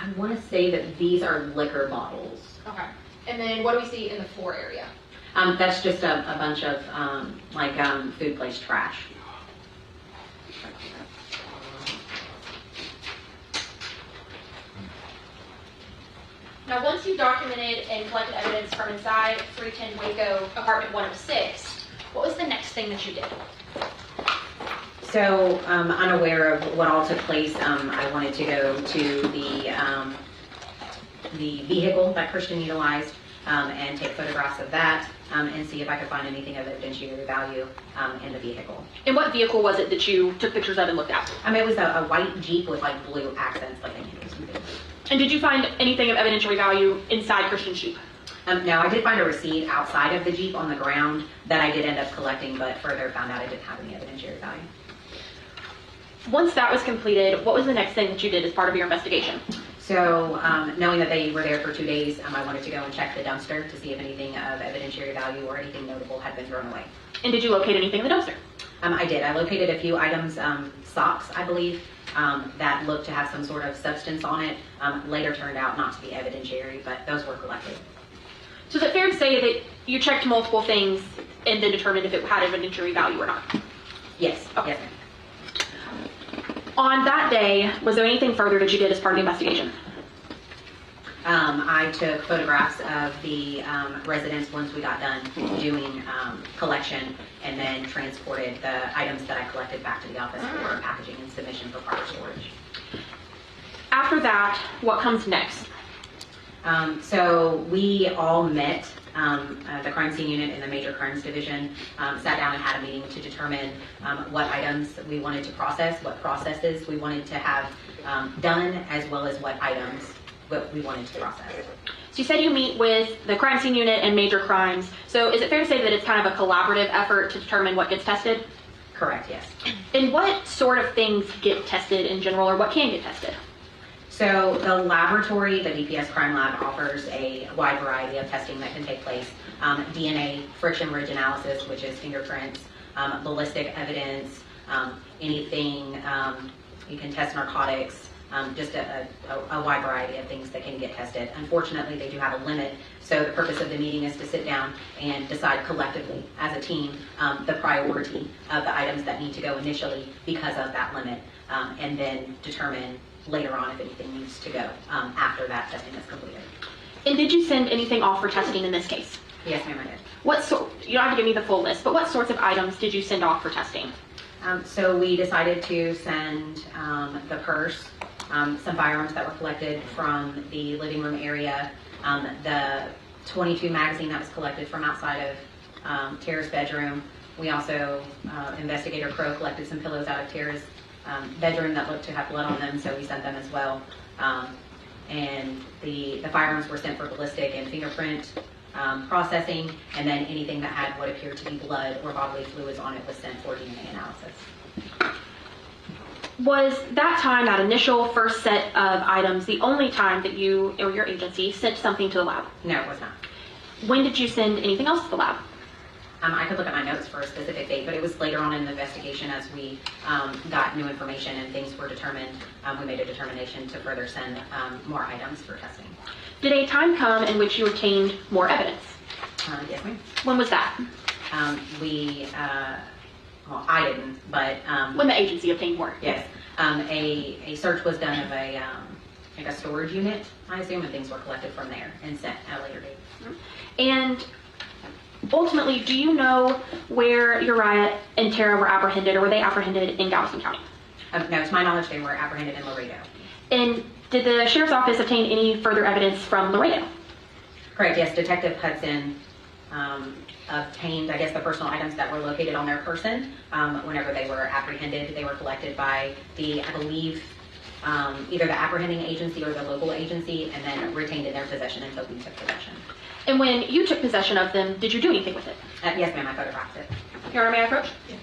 I want to say that these are liquor bottles. Okay. And then what do we see in the floor area? That's just a bunch of food place trash. Now, once you documented and collected evidence from inside 310 Waco apartment 106, what was the next thing that you did? So, unaware of what all took place, I wanted to go to the vehicle that Christian utilized and take photographs of that and see if I could find anything of evidentiary value in the vehicle. And what vehicle was it that you took pictures of and looked at? It was a white Jeep with like blue accents, like I knew it was something. And did you find anything of evidentiary value inside Christian's Jeep? No, I did find a receipt outside of the Jeep on the ground that I did end up collecting, but further found out I didn't have any evidentiary value. Once that was completed, what was the next thing that you did as part of your investigation? So, knowing that they were there for 2 days, I wanted to go and check the dumpster to see if anything of evidentiary value or anything notable had been thrown away. And did you locate anything in the dumpster? I did. I located a few items, socks, I believe, that looked to have some sort of substance on it. Later turned out not to be evidentiary, but those were collected. So is it fair to say that you checked multiple things and then determined if it had evidentiary value or not? Yes. Okay. Yes, ma'am. On that day, was there anything further that you did as part of the investigation? I took photographs of the residents once we got done doing collection, and then transported the items that I collected back to the office for packaging and submission for proper storage. After that, what comes next? So we all met, the crime scene unit and the major crimes division sat down and had a meeting to determine what items we wanted to process, what processes we wanted to have done, as well as what items we wanted to process. So you said you meet with the crime scene unit and major crimes. So is it fair to say that it's kind of a collaborative effort to determine what gets tested? Correct, yes. And what sort of things get tested in general, or what can get tested? So the laboratory, the DPS Crime Lab, offers a wide variety of testing that can take place. DNA, friction ridge analysis, which is fingerprints, ballistic evidence, anything, you can test narcotics, just a wide variety of things that can get tested. Unfortunately, they do have a limit, so the purpose of the meeting is to sit down and decide collectively as a team the priority of the items that need to go initially because of that limit, and then determine later on if anything needs to go after that testing is completed. And did you send anything off for testing in this case? Yes, ma'am, I did. You don't have to give me the full list, but what sorts of items did you send off for testing? So we decided to send the purse, some firearms that were collected from the living room area, the 22 magazine that was collected from outside of Tara's bedroom. We also, Investigator Crow collected some pillows out of Tara's bedroom that looked to have blood on them, so we sent them as well. And the firearms were sent for ballistic and fingerprint processing, and then anything that had what appeared to be blood or bodily fluids on it was sent for DNA analysis. Was that time, that initial first set of items, the only time that you or your agency sent something to the lab? No, it was not. When did you send anything else to the lab? I could look at my notes for a specific date, but it was later on in the investigation as we got new information and things were determined. We made a determination to further send more items for testing. Did a time come in which you obtained more evidence? Yes, ma'am. When was that? Well, I didn't, but... when the agency obtained more? Yes. A search was done of like a storage unit, I assume, and things were collected from there and sent at a later date. And ultimately, do you know where Uriah and Tara were apprehended, or were they apprehended in Galveston County? No, to my knowledge, they were apprehended in Laredo. And did the Sheriff's Office obtain any further evidence from Laredo? Correct, yes. Detective Hudson obtained, I guess, the personal items that were located on their person. Whenever they were apprehended, they were collected by the, I believe, either the apprehending agency or the local agency, and then retained in their possession until we took possession. And when you took possession of them, did you do anything with it? Yes, ma'am, I photographed it. Your Honor, may I approach? Yes.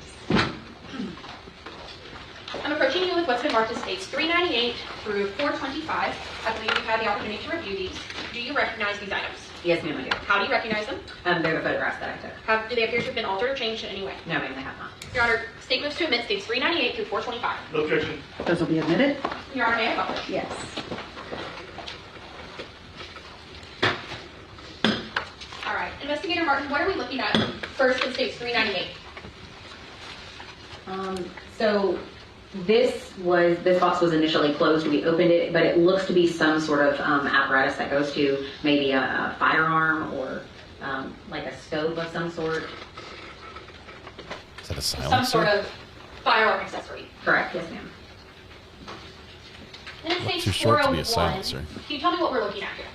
I'm approaching you with what's been marked as states 398 through 425. I believe you've had the opportunity to review these. Do you recognize these items? Yes, ma'am, I do. How do you recognize them? They're the photographs that I took. Do they appear to have been altered or changed in any way? No, ma'am, they have not. Your Honor, state moves to admit states 398 through 425. No objection. Those will be admitted? Your Honor, may I publish? Yes. All right. Investigator Martin, what are we looking at first in states 398? So this box was initially closed. We opened it, but it looks to be some sort of apparatus that goes to maybe a firearm or like a stove of some sort. Is that a silencer? Some sort of firearm accessory. Correct, yes, ma'am. And it states Too short to be 401. a silencer. Can you tell me what we're looking at here?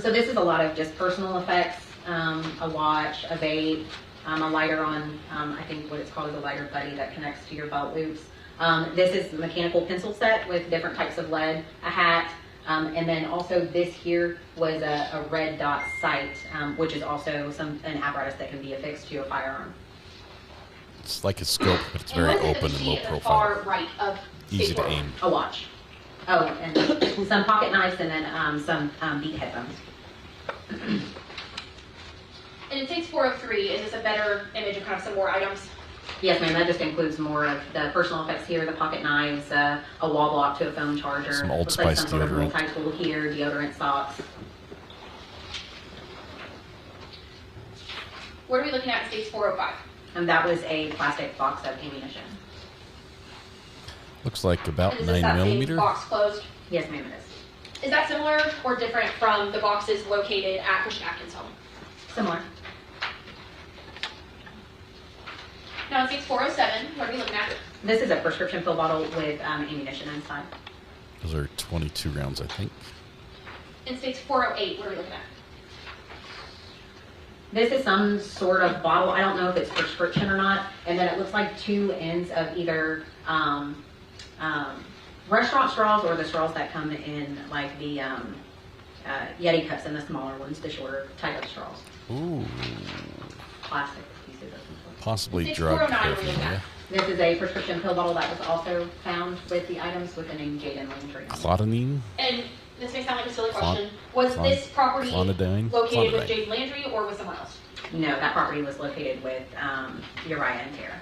So this is a lot of just personal effects, a watch, a vape, a lighter on, I think what it's called is a lighter buddy that connects to your belt loops. This is a mechanical pencil set with different types of lead, a hat, and then also this here was a red dot sight, which is also an apparatus that can be affixed to a firearm. It's like a scope, but it's very open and low profile. Far right of Easy to aim. A watch. Oh, and some pocket knives, and then some beat headphones. And in states 403, is this a better image of kind of some more items? Yes, ma'am. That just includes more of the personal effects here, the pocket knives, a wall block to a phone charger. Some Old looks like Spice some sort of deodorant. multi-tool here, deodorant socks. What are we looking at in states 405? And that was a plastic box of ammunition. Looks like about And is this that 9mm. same box closed? Yes, ma'am, it is. Is that similar or different from the boxes located at Christian Atkins' home? Similar. Now in 6407, what are we looking at? This is a prescription pill bottle with ammunition inside. Those are 22 rounds, I think. In 6408, what are we looking at? This is some sort of bottle. I don't know if it's prescription or not. And then it looks like two ends of either restaurant straws or the straws that come in like the Yeti cups and the smaller ones, the shorter type of straws. Ooh. Plastic pieces of some sort. Possibly drug paraphernalia. This is a prescription pill bottle that was also found with the items with the name Ayden Landry. Clonidine? And this may sound like a silly question. Was this property Clonidine? located with Jade Landry or with someone else? No, that property was located with Uriah and Tara.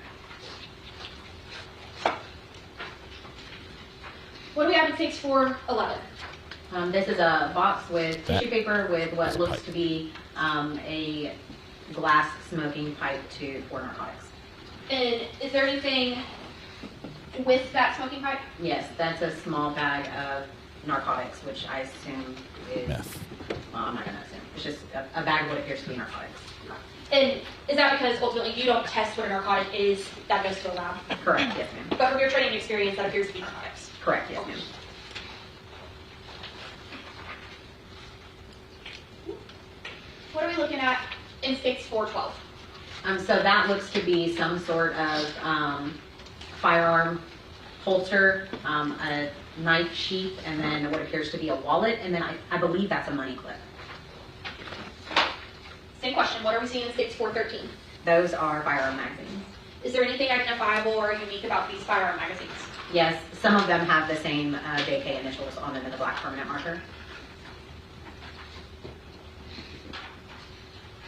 What do we have in 6411? This is a box with That tissue paper with what is a looks pipe. to be a glass smoking pipe for narcotics. And is there anything with that smoking pipe? Yes, that's a small bag of narcotics, which I assume is meth. Well, I'm not going to assume. It's just a bag of what appears to be narcotics. And is that because ultimately you don't test what a narcotic is, that goes to the lab? Correct, yes, ma'am. But from your training experience, that appears to be narcotics? Correct, yes, ma'am. What are we looking at in 6412? So that looks to be some sort of firearm holster, a knife sheath, and then what appears to be a wallet, and then I believe that's a money clip. Same question, what are we seeing in 6413? Those are firearm magazines. Is there anything identifiable or unique about these firearm magazines? Yes, some of them have the same JK initials on them in the black permanent marker.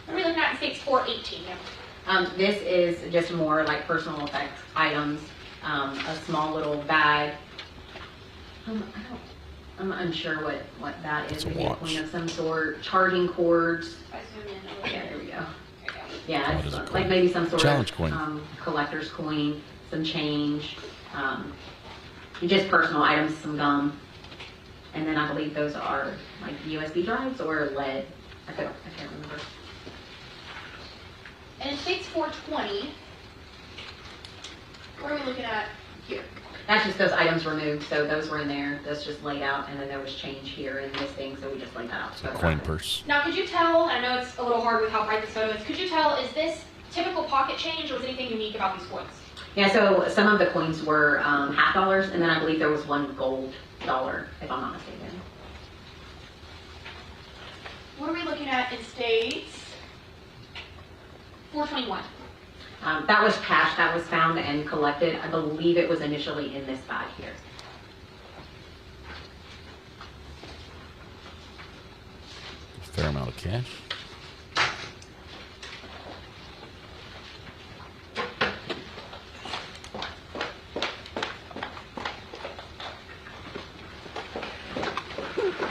What are we looking at in 6418? This is just more like personal effects items, a small little bag. I'm unsure what that is. Maybe a coin of some sort. Charging cords. Yeah, there we go. Yeah, it's like maybe some sort Challenge of coin. Collector's coin, some change, just personal items, some gum, and then I believe those are like USB drives or lead. I can't remember. And in 6420, what are we looking at here? That's just those items removed, so those were in there. That's just laid out, and then there was change here in this thing, so we just laid that out. A coin purse. Now, could you tell, I know it's a little hard with how bright this photo is, could you tell, is this typical pocket change or is anything unique about these coins? Yeah, so some of the coins were half dollars, and then I believe there was one gold dollar, if I'm not mistaken. What are we looking at in states? 421. That was cash that was found and collected. I believe it was initially in this bag here. A fair amount of cash.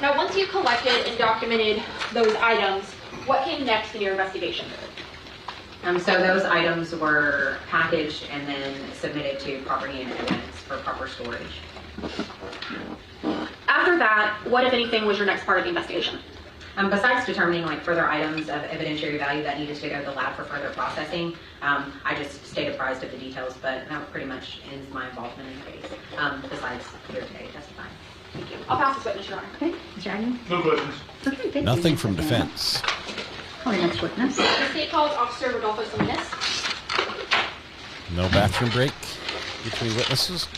Now, once you collected and documented those items, what came next in your investigation? So those items were packaged and then submitted to property and evidence for proper storage. After that, what, if anything, was your next part of the investigation? Besides determining like further items of evidentiary value that needed to go to the lab for further processing, I just stayed apprised of the details, but that pretty much ends my involvement in the case, besides here today testifying. Thank you. I'll pass this witness, Your Honor. Okay, Mr. Ayden? No questions. Okay, thank you. Nothing from defense. Call your next witness. The state calls Officer Rodolfo Salinas. No bathroom break between witnesses.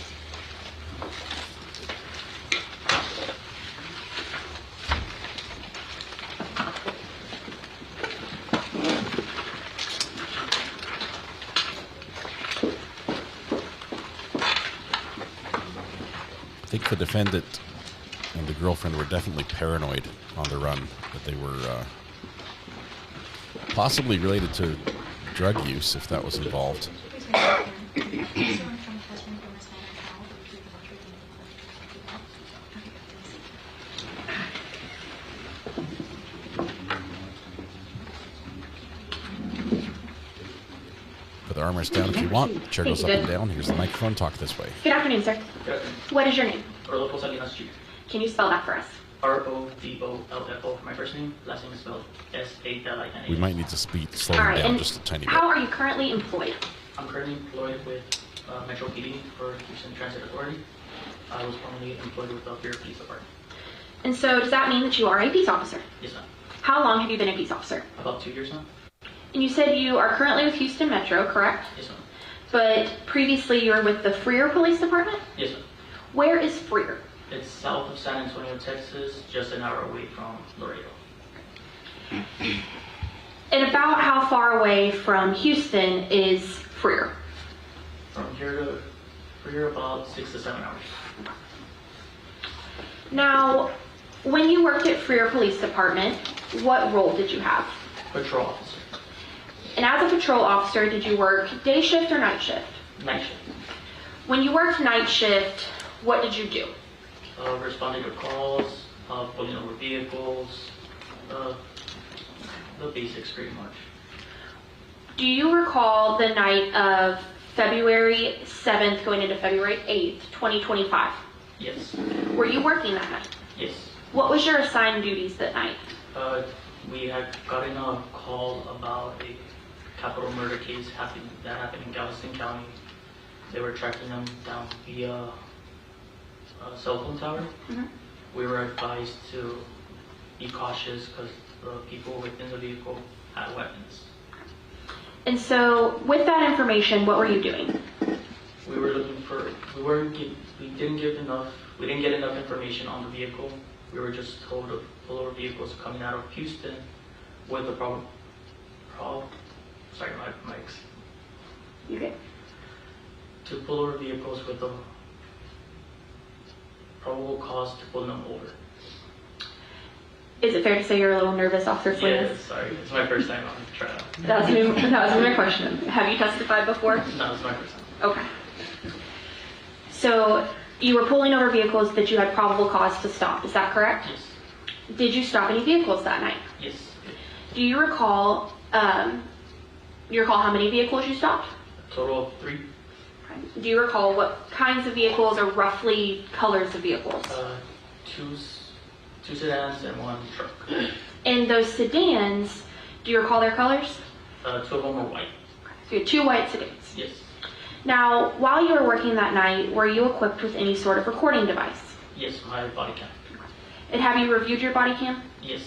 I think the defendant and the girlfriend were definitely paranoid on the run, that they were possibly related to drug use, if that was involved. But armrest down if you want. The chair goes up and down. Here's the microphone. Talk this way. Good afternoon, sir. Good afternoon. What is your name? Rodolfo Salinas Street. Can you spell that for us? Rodollfo for my first name. Last name is spelled S-A-L-I-N-A. We might need to slow All him right, down and just a tiny bit. how are you currently employed? I'm currently employed with Metro PD for Houston Transit Authority. I was formerly employed with the Freer Police Department. And so does that mean that you are a peace officer? Yes, ma'am. How long have you been a peace officer? About 2 years now. And you said you are currently with Houston Metro, correct? Yes, ma'am. But previously you were with the Freer Police Department? Yes, ma'am. Where is Freer? It's south of San Antonio, Texas, just an hour away from Laredo. And about how far away from Houston is Freer? From here to Freer, about 6 to 7 hours. Now, when you worked at Freer Police Department, what role did you have? Patrol officer. And as a patrol officer, did you work day shift or night shift? Night shift. When you worked night shift, what did you do? Responding to calls, pulling over vehicles, the basics pretty much. Do you recall the night of February 7th going into February 8th, 2025? Yes. Were you working that night? Yes. What was your assigned duties that night? We had gotten a call about a capital murder case that happened in Galveston County. They were tracking them down via a cell phone tower. Mm-hmm. We were advised to be cautious because the people within the vehicle had weapons. And so, with that information, what were you doing? We were looking for. We didn't get enough information on the vehicle. We were just told to pull over vehicles coming out of Houston with the problem. Sorry, my mics. You good? To pull over vehicles with the probable cause to pull them over. Is it fair to say you're a little nervous, Officer Salinas? Yes, sorry. It's my first time on the trial. That was my question. Have you testified before? No, it's my first time. Okay. So, you were pulling over vehicles that you had probable cause to stop, is that correct? Yes. Did you stop any vehicles that night? Yes. Do you recall how many vehicles you stopped? A total of 3. Do you recall what kinds of vehicles or roughly colors of vehicles? Two sedans and 1 truck. And those sedans, do you recall their colors? 2 of them were white. So you had 2 white sedans. Yes. Now, while you were working that night, were you equipped with any sort of recording device? Yes, my body cam. And have you reviewed your body cam? Yes.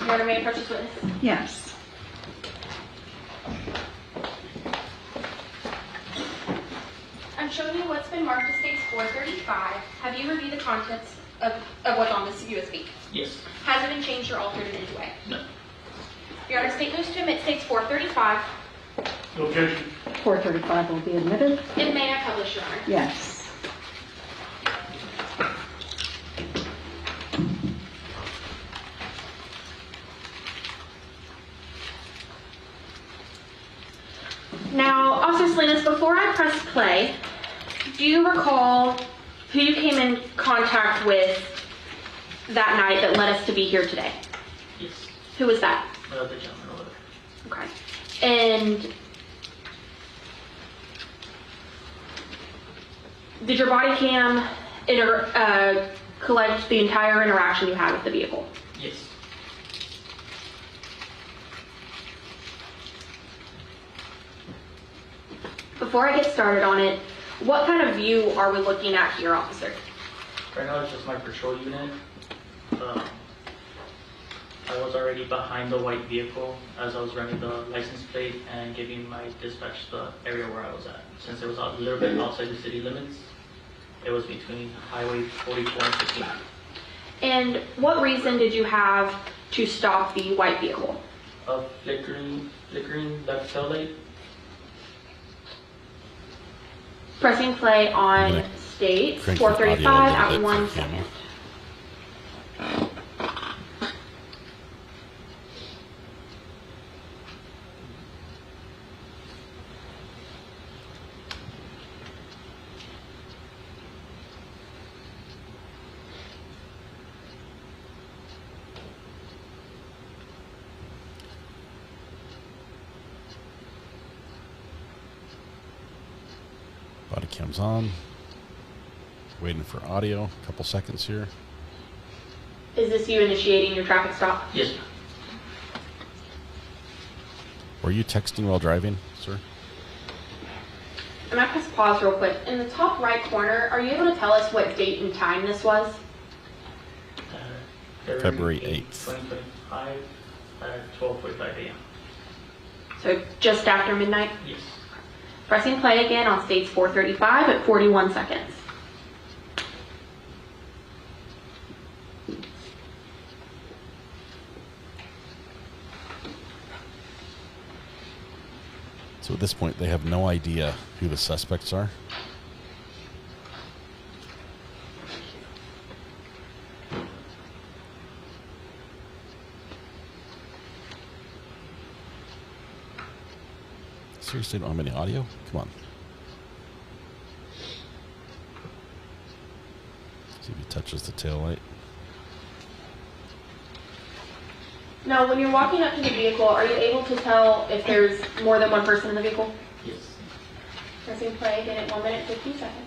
Your Honor, may I approach this witness? Yes. I'm showing you what's been marked as states 435. Have you reviewed the contents of what's on this USB? Yes. Has it been changed or altered in any way? No. Your Honor, state moves to admit states 435. Objection. 435 will be admitted. And may I publish, Your Honor? Yes. Now, Officer Salinas, before I press play, do you recall who you came in contact with that night that led us to be here today? Yes. Who was that? The gentleman over there. Okay. And did your body cam collect the entire interaction you had with the vehicle? Yes. Before I get started on it, what kind of view are we looking at here, officer? Right now it's just my patrol unit. I was already behind the white vehicle as I was running the license plate and giving my dispatch the area where I was at. Since it was a little bit outside the city limits, it was between Highway 44 and 15. And what reason did you have to stop the white vehicle? A flickering left tail light. Pressing play on states 435 at 1 second. Cam's on. Waiting for audio. A couple seconds here. Is this you initiating your traffic stop? Yes. Were you texting while driving, sir? I might press pause real quick. In the top right corner, are you able to tell us what date and time this was? February 8th. 2025 at 12:45 a.m. So just after midnight? Yes. Pressing play again on states 435 at 41 seconds. So at this point, they have no idea who the suspects are. Seriously, don't have any audio? Come on. See if he touches the tail light. Now, when you're walking up to the vehicle, are you able to tell if there's more than one person in the vehicle? Yes. Pressing play again at 1 minute 50 seconds.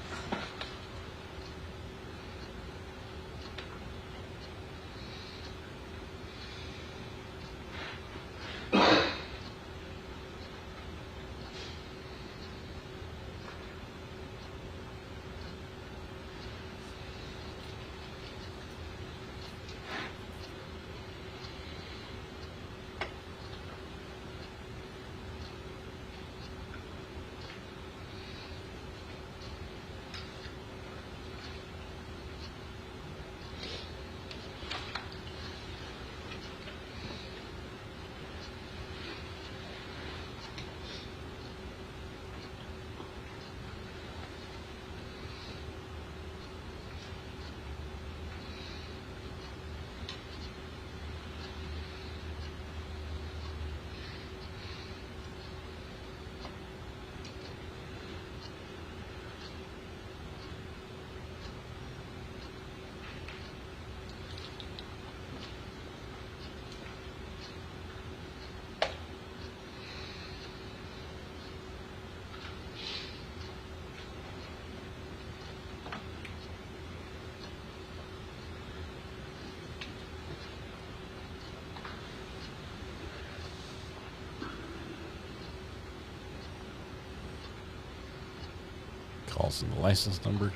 Calls in the license number.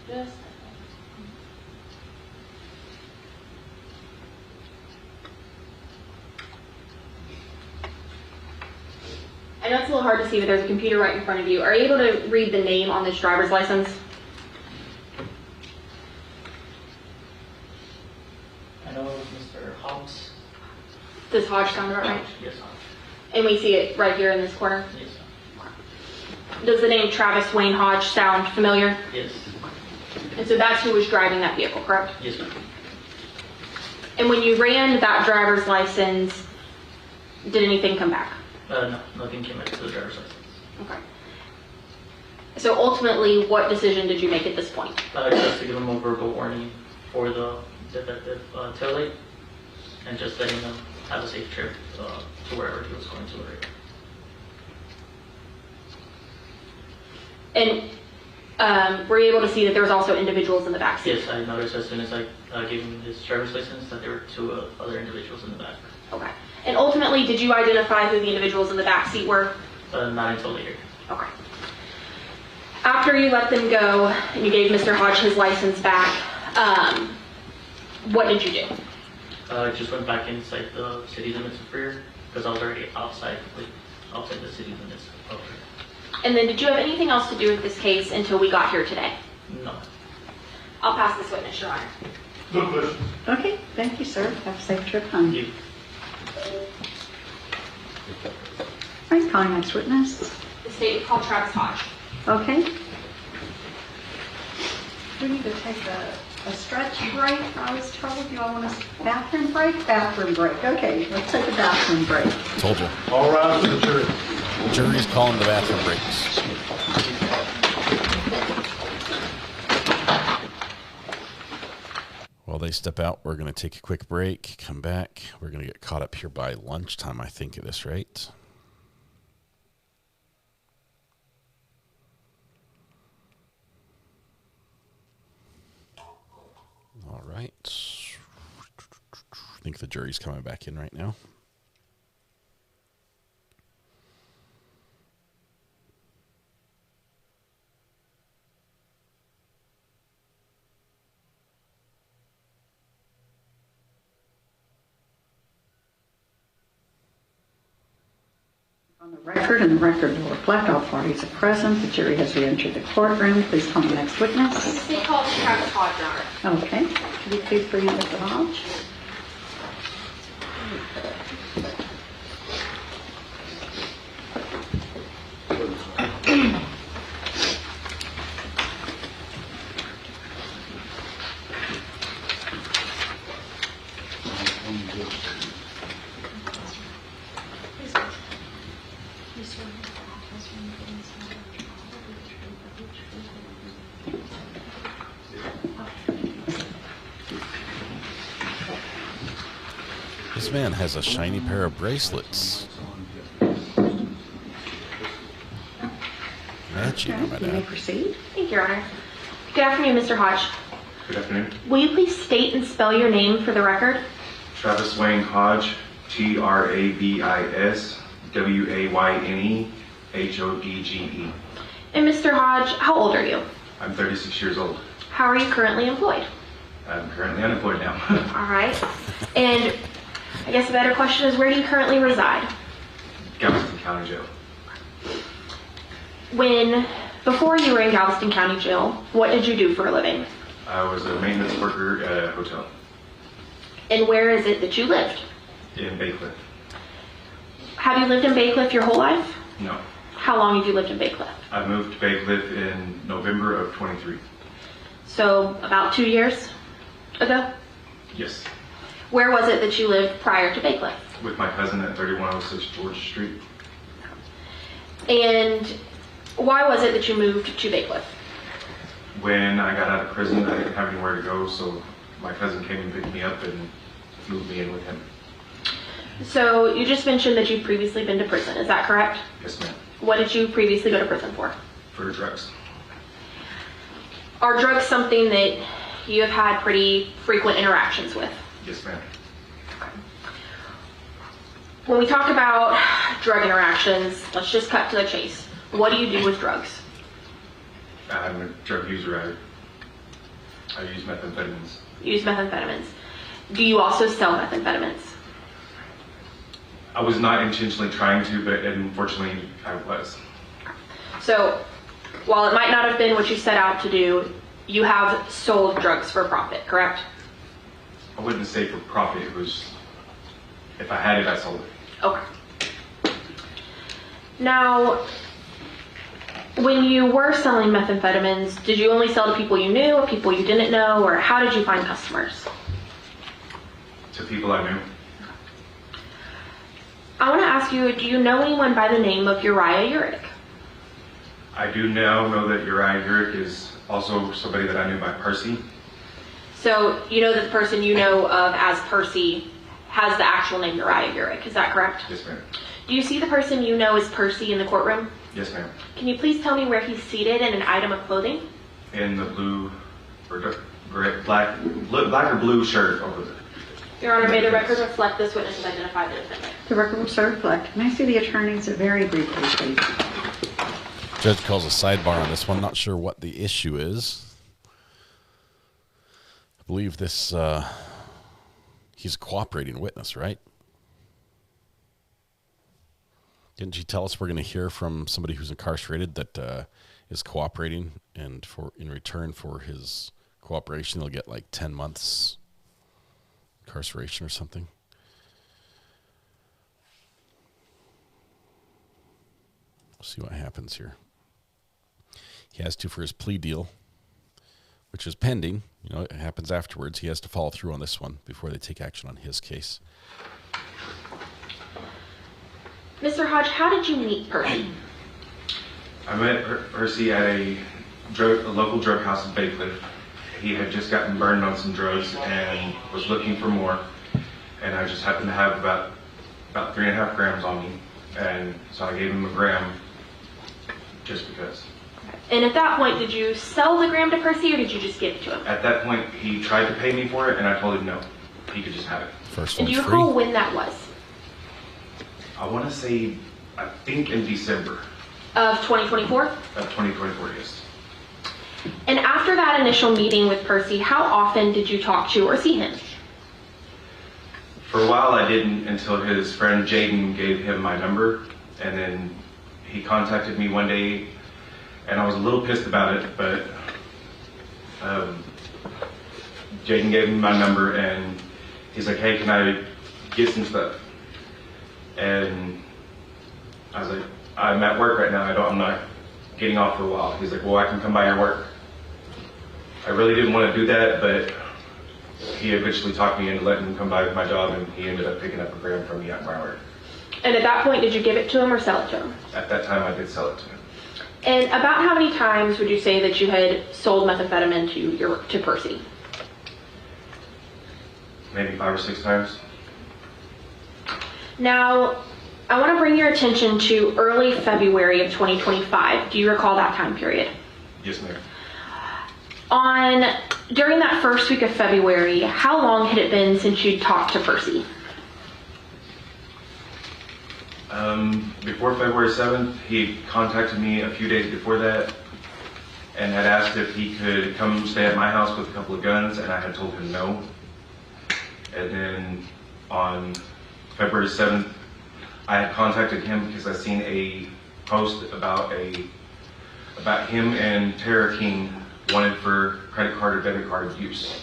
Yes. I know it's a little hard to see, but there's a computer right in front of you. Are you able to read the name on this driver's license? I know Mr. Hobbs. Does Hodge sound about right? Yes, Hodge. And we see it right here in this corner? Yes. Does the name Travis Wayne Hodge sound familiar? Yes. And so that's who was driving that vehicle, correct? Yes, ma'am. And when you ran that driver's license, did anything come back? No, nothing came back to the driver's license. Okay. So ultimately, what decision did you make at this point? Just to give him a verbal warning for the defective taillight, and just letting him have a safe trip to wherever he was going to. And were you able to see that there was also individuals in the back seat? Yes, I noticed as soon as I gave him his driver's license that there were two other individuals in the back. Okay. And ultimately, did you identify who the individuals in the back seat were? Not until later. Okay. After you let them go and you gave Mr. Hodge his license back, what did you do? I just went back inside the city limits of Freer because I was already outside the city limits of Freer. And then did you have anything else to do with this case until we got here today? No. I'll pass this witness, Your Honor. No questions. Okay, thank you, sir. Have a safe trip home. Thank you. All right, calling next witness. The state would call Travis Hodge. Okay. We need to take a stretch break. I was told you all want a bathroom break? Bathroom break. Okay, let's take a bathroom break. Told you. All rise for the jury. Jury's calling the bathroom breaks. While they step out, we're going to take a quick break, come back. We're going to get caught up here by lunchtime, I think, at this rate. All right. I think the jury's coming back in right now. On the record, and the record will reflect all parties are present. The jury has re-entered the courtroom. Please call the next witness. State called Travis Hodge, Your Honor. Okay. Could you please bring in Mr. Hodge? This man has a shiny pair of bracelets. Matching, I might You may add. proceed. Thank you, Your Honor. Good afternoon, Mr. Hodge. Good afternoon. Will you please state and spell your name for the record? Travis Wayne Hodge, Travis Wayne Hodgege. And Mr. Hodge, how old are you? I'm 36 years old. How are you currently employed? I'm currently unemployed now. All right. And I guess a better question is, where do you currently reside? Galveston County Jail. Before you were in Galveston County Jail, what did you do for a living? I was a maintenance worker at a hotel And where is it that you lived? in Bay Cliff. Have you lived in Bay Cliff your whole life? No, How long have you lived in Bay Cliff? I moved to Bay Cliff in November of 23. So about 2 years ago? Yes, Where was it that you lived prior to Bay Cliff? with my cousin at 3106 George Street. And why was it that you moved to Bay Cliff? When I got out of prison, I didn't have anywhere to go, so my cousin came and picked me up and moved me in with him. So you just mentioned that you've previously been to prison, is that correct? Yes, ma'am. What did you previously go to prison for? For drugs. Are drugs something that you have had pretty frequent interactions with? Yes, ma'am. When we talk about drug interactions, let's just cut to the chase. What do you do with drugs? I'm a drug user. I use methamphetamines. You use methamphetamines. Do you also sell methamphetamines? I was not intentionally trying to, but unfortunately I was. So, while it might not have been what you set out to do, you have sold drugs for profit, correct? I wouldn't say for profit. It was, if I had it, I sold it. Okay. Now, when you were selling methamphetamines, did you only sell to people you knew or people you didn't know, or how did you find customers? To people I knew. I want to ask you, do you know anyone by the name of Uriah Urick? I do now know that Uriah Urick is also somebody that I knew by Percy. So you know that the person you know of as Percy has the actual name Uriah Urick, is that correct? Yes, ma'am. Do you see the person you know as Percy in the courtroom? Yes, ma'am. Can you please tell me where he's seated and an item of clothing? In the blue, or black or blue shirt over there. Your Honor, may the record reflect this witness has identified the defendant. The record will so reflect. May I see the attorneys very briefly, please? Judge calls a sidebar on this one. Not sure what the issue is. I believe this, he's a cooperating witness, right? Didn't you tell us we're going to hear from somebody who's incarcerated that is cooperating, and in return for his cooperation, they'll get like 10 months incarceration or something? We'll see what happens here. He has to for his plea deal, which is pending. You know, it happens afterwards. He has to follow through on this one before they take action on his case. Mr. Hodge, how did you meet Percy? I met Percy at a local drug house in Bay Cliff. He had just gotten burned on some drugs and was looking for more. And I just happened to have about 3.5 grams on me. And so I gave him a gram just because. And at that point, did you sell the gram to Percy or did you just give it to him? At that point, he tried to pay me for it, and I told him no. He could just have it. First And do you recall when that was? I want to say, I think in December Of 2024? of 2024, yes. And after that initial meeting with Percy, how often did you talk to or see him? For a while, I didn't until his friend Jaden gave him my number, and then he contacted me one day, and I was a little pissed about it, but Jaden gave me my number, and he's like, hey, can I get some stuff? And I was like, I'm at work right now, I'm not getting off for a while. He's like, well, I can come by your work. I really didn't want to do that, but he eventually talked me into letting him come by my job, and he ended up picking up a gram from me at my work. And at that point, did you give it to him or sell it to him? At that time, I did sell it to him. And about how many times would you say that you had sold methamphetamine to Percy? Maybe 5 or 6 times. Now, I want to bring your attention to early February of 2025. Do you recall that time period? Yes, ma'am. During that first week of February, how long had it been since you'd talked to Percy? Before February 7th, he contacted me a few days before that and had asked if he could come stay at my house with a couple of guns, and I had told him no. And then on February 7th, I had contacted him because I seen a post about him and Tara King wanted for credit card or debit card abuse.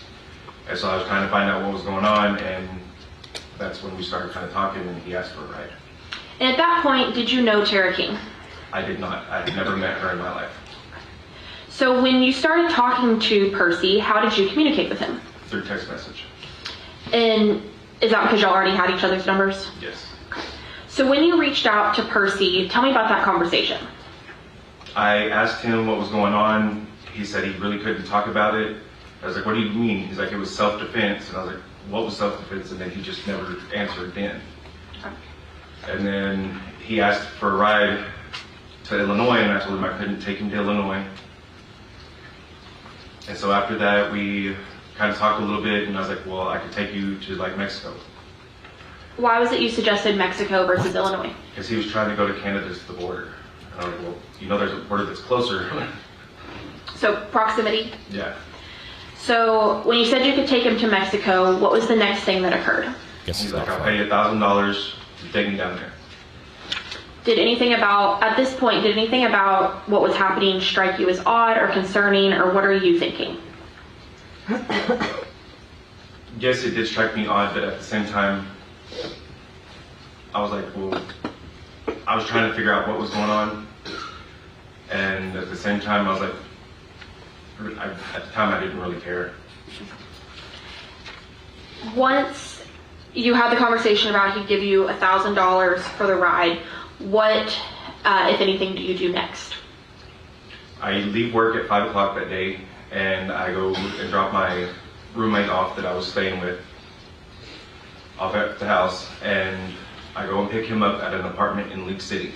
And so I was trying to find out what was going on, and that's when we started kind of talking, and he asked for a ride. And at that point, did you know Tara King? I did not. I had never met her in my life. So when you started talking to Percy, how did you communicate with him? Through text message. And is that because y'all already had each other's numbers? Yes. So when you reached out to Percy, tell me about that conversation. I asked him what was going on. He said he really couldn't talk about it. I was like, what do you mean? He's like, it was self-defense. And I was like, what was self-defense? And then he just never answered then. Okay. And then he asked for a ride to Illinois, and I told him I couldn't take him to Illinois. And so after that, we kind of talked a little bit, and I was like, well, I could take you to like Mexico. Why was it you suggested Mexico versus Illinois? Because he was trying to go to Canada to the border. And I was like, well, you know there's a border that's closer. So proximity? Yeah. So when you said you could take him to Mexico, what was the next thing that occurred? He's like, I'll pay you $1,000 to take me down there. At this point, did anything about what was happening strike you as odd or concerning, or what are you thinking? Yes, it did strike me odd, but at the same time, I was like, well, I was trying to figure out what was going on. And at the same time, I was like, at the time, I didn't really care. Once you had the conversation about he'd give you $1,000 for the ride, what, if anything, do you do next? I leave work at 5 o'clock that day, and I go and drop my roommate off that I was staying with off at the house, and I go and pick him up at an apartment in League City.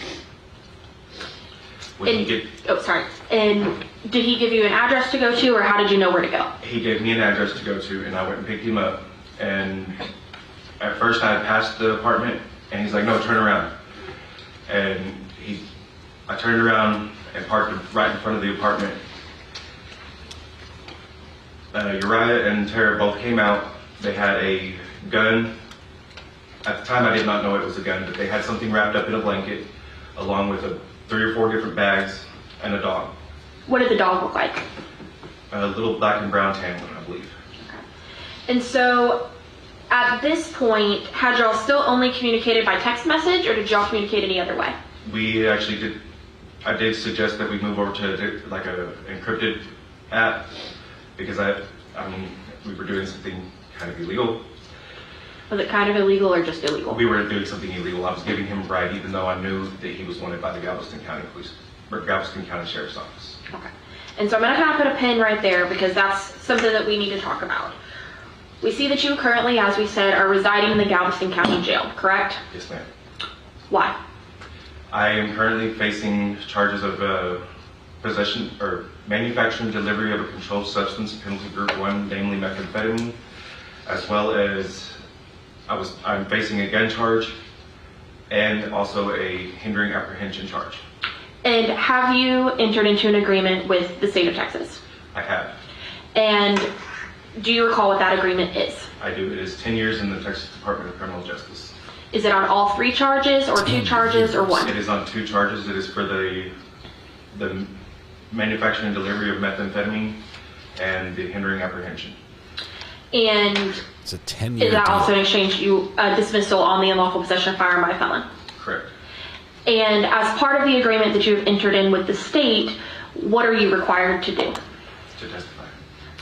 And did he give you an address to go to, or how did you know where to go? He gave me an address to go to, and I went and picked him up. And at first I passed the apartment, and he's like, no, turn around. And I turned around and parked right in front of the apartment. Uriah and Tara both came out. They had a gun. At the time I did not know it was a gun, but they had something wrapped up in a blanket, along with 3 or 4 different bags and a dog. What did the dog look like? A little black and brown tan one, I believe. And so at this point, had y'all still only communicated by text message, or did y'all communicate any other way? We actually did. I did suggest that we move over to like a encrypted app, because we were doing something kind of illegal. Was it kind of illegal or just illegal? We were doing something illegal. I was giving him a ride, even though I knew that he was wanted by the Galveston County Police, or Galveston County Sheriff's Office. Okay. And so I'm going to kind of put a pin right there, because that's something that we need to talk about. We see that you currently, as we said, are residing in the Galveston County Jail, correct? Yes, ma'am. Why? I am currently facing charges of possession or manufacturing delivery of a controlled substance, penalty group 1, namely methamphetamine, as well as I'm facing a gun charge and also a hindering apprehension charge. And have you entered into an agreement with the state of Texas? I have. And do you recall what that agreement is? I do. It is 10 years in the Texas Department of Criminal Justice. Is it on all 3 charges or 2 charges or 1? It is on 2 charges. It is for the manufacturing and delivery of methamphetamine and the hindering apprehension. And it's a 10-year is that deal. also in exchange dismissal on the unlawful possession of firearm by a felon? Correct. And as part of the agreement that you've entered in with the state, what are you required to do? To testify.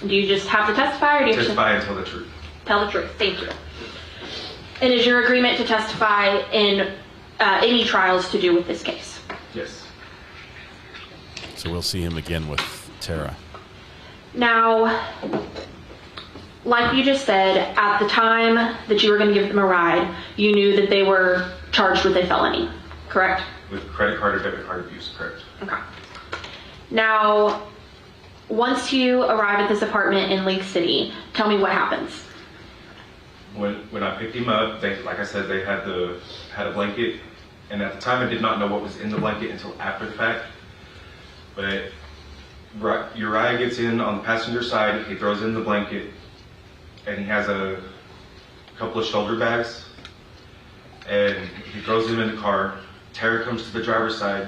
Do you just have to testify, or do you Testify and tell the truth. Tell the truth. Thank you. And is your agreement to testify in any trials to do with this case? Yes. So we'll see him again with Tara. Now, like you just said, at the time that you were going to give them a ride, you knew that they were charged with a felony, correct? With credit card or debit card abuse, correct. Okay. Now, once you arrive at this apartment in Lake City, tell me what happens. When I picked him up, like I said, they had a blanket, and at the time I did not know what was in the blanket until after the fact. But Uriah gets in on the passenger side, he throws in the blanket, and he has a couple of shoulder bags, and he throws them in the car. Tara comes to the driver's side,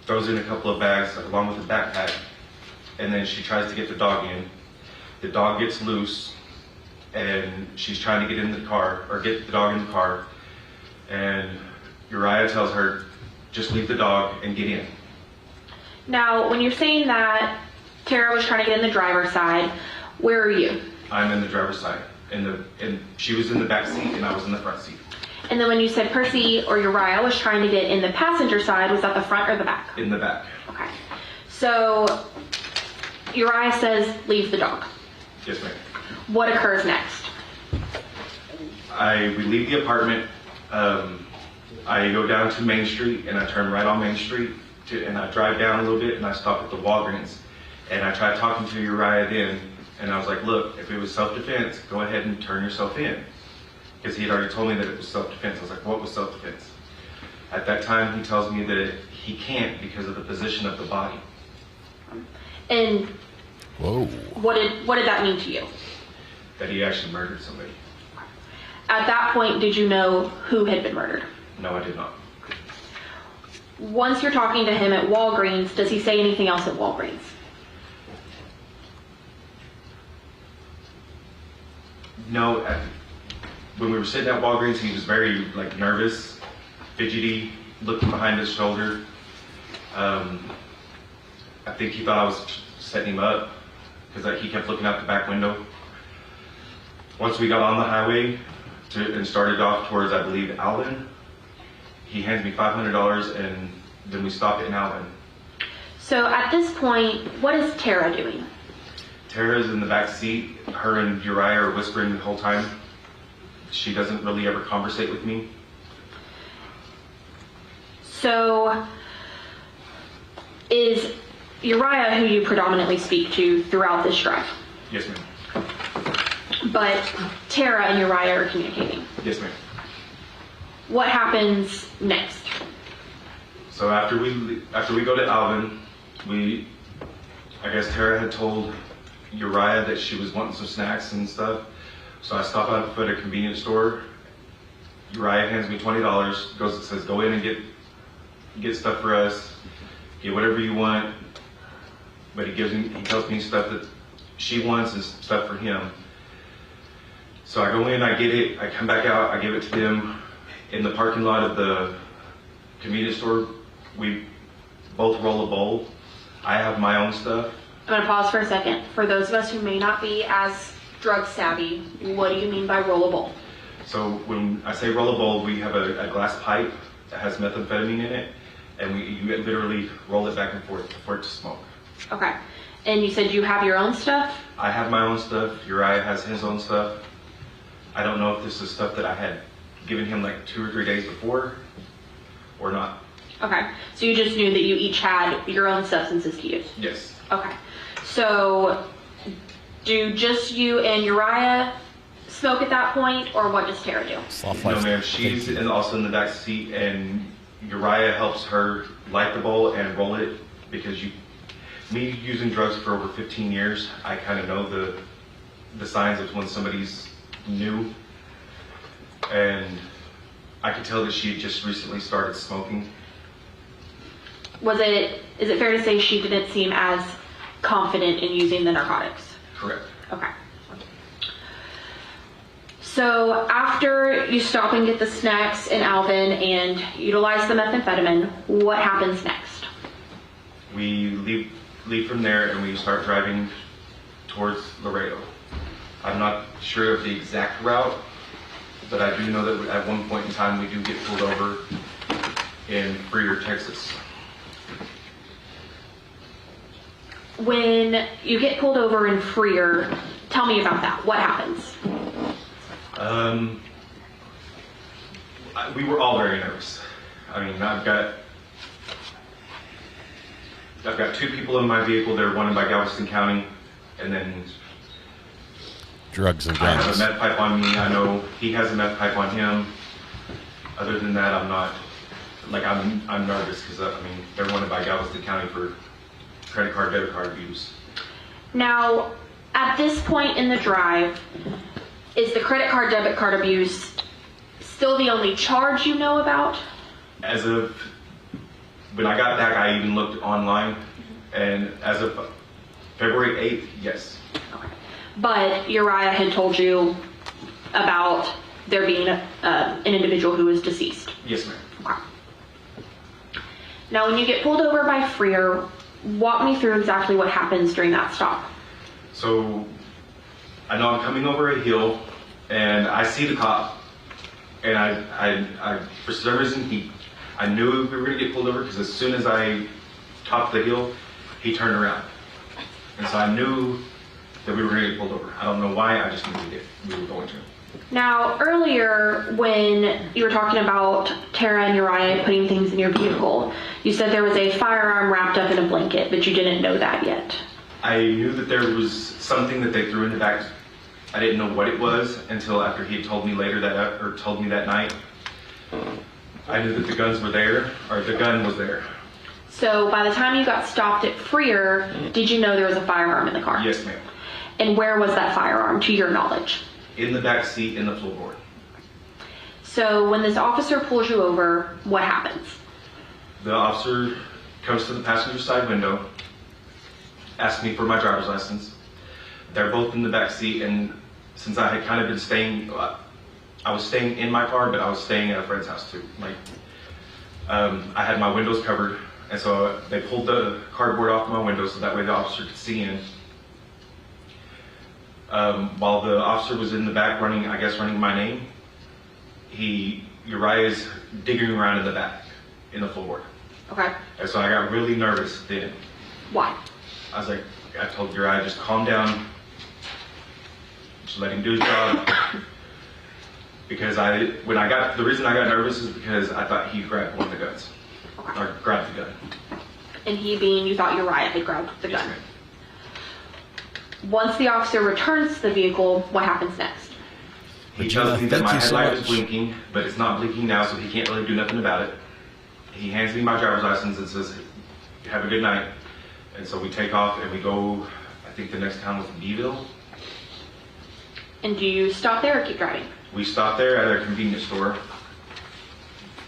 throws in a couple of bags along with a backpack, and then she tries to get the dog in. The dog gets loose, and she's trying to get in the car, or get the dog in the car, and Uriah tells her, just leave the dog and get in. Now, when you're saying that Tara was trying to get in the driver's side, where are you? I'm in the driver's side, and she was in the back seat, and I was in the front seat. And then when you said Percy or Uriah was trying to get in the passenger side, was that the front or the back? In the back. Okay. So Uriah says, leave the dog. Yes, ma'am. What occurs next? We leave the apartment. I go down to Main Street, and I turn right on Main Street, and I drive down a little bit, and I stop at the Walgreens. And I tried talking to Uriah then, and I was like, look, if it was self-defense, go ahead and turn yourself in. Because he had already told me that it was self-defense. I was like, what was self-defense? At that time, he tells me that he can't because of the position of the body. And whoa, what did that mean to you? That he actually murdered somebody. At that point, did you know who had been murdered? No, I did not. Once you're talking to him at Walgreens, does he say anything else at Walgreens? No, when we were sitting at Walgreens, he was very nervous, fidgety, looking behind his shoulder. I think he thought I was setting him up because he kept looking out the back window. Once we got on the highway and started off towards, I believe, Ayden, he hands me $500, and then we stopped in Ayden. So at this point, what is Tara doing? Tara's in the back seat. Her and Uriah are whispering the whole time. She doesn't really ever conversate with me. So is Uriah who you predominantly speak to throughout this drive? Yes, ma'am. But Tara and Uriah are communicating? Yes, ma'am. What happens next? So after we go to Ayden, I guess Tara had told Uriah that she was wanting some snacks and stuff. So I stop out at a convenience store. Uriah hands me $20, says go in and get stuff for us, get whatever you want. But he tells me stuff that she wants and stuff for him. So I go in, I get it, I come back out, I give it to them. In the parking lot of the convenience store, we both roll a bowl. I have my own stuff. I'm going to pause for a second. For those of us who may not be as drug savvy, what do you mean by roll a bowl? So when I say roll a bowl, we have a glass pipe that has methamphetamine in it, and you literally roll it back and forth for it to smoke. Okay. And you said you have your own stuff? I have my own stuff. Uriah has his own stuff. I don't know if this is stuff that I had given him 2 or 3 days before or not. Okay. So you just knew that you each had your own substances to use? Yes. Okay. So do just you and Uriah smoke at that point, or what does Tara do? No, ma'am. She's also in the back seat, and Uriah helps her light the bowl and roll it, because me using drugs for over 15 years, I kind of know the signs of when somebody's new, and I could tell that she had just recently started smoking. Is it fair to say she didn't seem as confident in using the narcotics? Correct. Okay. So after you stop and get the snacks in Alvin and utilize the methamphetamine, what happens next? We leave from there and we start driving towards Laredo. I'm not sure of the exact route, but I do know that at one point in time we do get pulled over in Freer, Texas. When you get pulled over in Freer, tell me about that. What happens? We were all very nervous. I mean, I've got 2 people in my vehicle. They're wanted by Galveston County, and then drugs and I guns. have a meth pipe on me. I know he has a meth pipe on him. Other than that, I'm not, I'm nervous because, they're wanted by Galveston County for credit card, debit card abuse. Now, at this point in the drive, is the credit card, debit card abuse still the only charge you know about? As of when I got back, I even looked online, and as of February 8th, yes. Okay. But Uriah had told you about there being an individual who was deceased? Yes, ma'am. Okay. Now, when you get pulled over by Freer, walk me through exactly what happens during that stop. So, I know I'm coming over a hill, and I see the cop, and I for some reason, I knew we were going to get pulled over, because as soon as I topped the hill, he turned around. And so I knew that we were going to get pulled over. I don't know why, I just knew we were going to. Now, earlier when you were talking about Tara and Uriah putting things in your vehicle, you said there was a firearm wrapped up in a blanket, but you didn't know that yet. I knew that there was something that they threw in the back. I didn't know what it was until after he had told me told me that night. I knew that the guns were there, or the gun was there. So by the time you got stopped at Freer, did you know there was a firearm in the car? Yes, ma'am. And where was that firearm, to your knowledge? In the back seat, in the floorboard. So when this officer pulls you over, what happens? The officer comes to the passenger side window, asks me for my driver's license. They're both in the back seat, and since I had kind of been staying, I was staying in my car, but I was staying at a friend's house too. I had my windows covered, and so they pulled the cardboard off my window so that way the officer could see in. While the officer was in the back running my name, Uriah is digging around in the back, in the floorboard. Okay. And so I got really nervous then. Why? I told Uriah, just calm down, just let him do his job. Because the reason I got nervous is because I thought he grabbed one of the guns. Okay. Or grabbed the gun. And he being, you thought Uriah had grabbed the gun. Ma'am. Once the officer returns to the vehicle, what happens next? He tells me that my headlight is blinking, but it's not blinking now, so he can't really do nothing about it. He hands me my driver's license and says, have a good night. And so we take off and we go, I think the next town was Beeville. And do you stop there or keep driving? We stop there at a convenience store.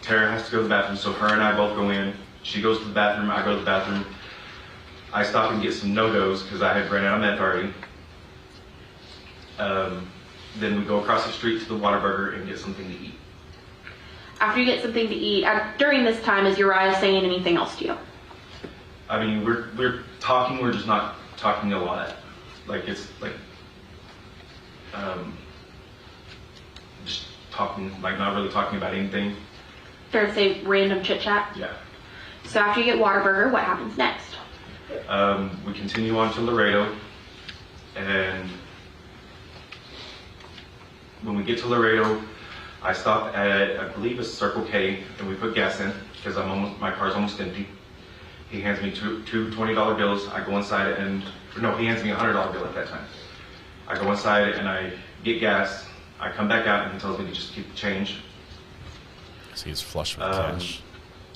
Tara has to go to the bathroom, so her and I both go in. She goes to the bathroom, I go to the bathroom. I stop and get some no-dos because I had ran out of meth already. Then we go across the street to the Whataburger and get something to eat. After you get something to eat, during this time, is Uriah saying anything else to you? I mean, we're talking, we're just not talking a lot. Just talking, not really talking about anything. Fair to say random chit-chat? Yeah. So after you get Whataburger, what happens next? We continue on to Laredo, and when we get to Laredo, I stopped at, I believe, a Circle K, and we put gas in because my car's almost empty. He hands me two $20 bills. I go inside and, no, he hands me a $100 bill at that time. I go inside and I get gas. I come back out and he tells me to just keep the change. So he's flush with cash.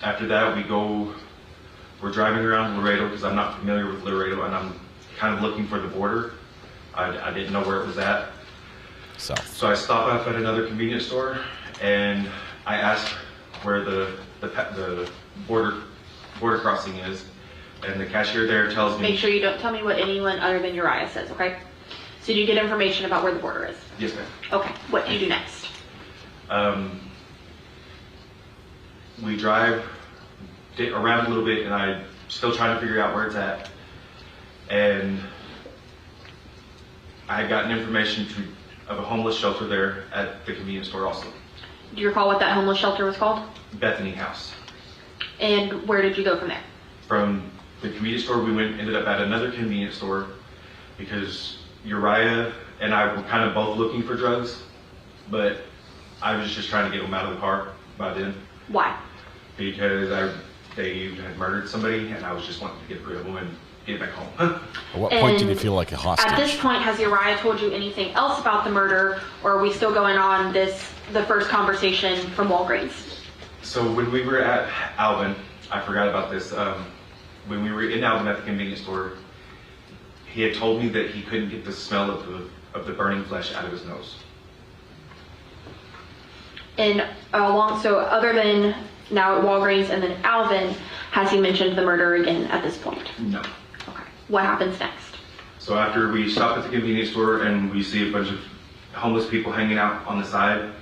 After that, we're driving around Laredo because I'm not familiar with Laredo and I'm kind of looking for the border. I didn't know where it was at. So I stop off at another convenience store and I ask where the border crossing is, and the cashier there tells me. Make sure you don't tell me what anyone other than Uriah says, okay? So do you get information about where the border is? Yes, ma'am. Okay, what do you do next? We drive around a little bit and I'm still trying to figure out where it's at. And I had gotten information of a homeless shelter there at the convenience store also. Do you recall what that homeless shelter was called? Bethany House. And where did you go from there? From the convenience store, we ended up at another convenience store because Uriah and I were kind of both looking for drugs, but I was just trying to get them out of the car by then. Why? Because they had murdered somebody and I was just wanting to get rid of them and get back home. At what point did you feel like a hostage? At this point, has Uriah told you anything else about the murder, or are we still going on the first conversation from Walgreens? So when we were at Alvin, I forgot about this. When we were in Alvin at the convenience store, he had told me that he couldn't get the smell of the burning flesh out of his nose. And so other than now at Walgreens and then Alvin, has he mentioned the murder again at this point? No. Okay. What happens next? So after we stop at the convenience store and we see a bunch of homeless people hanging out on the side,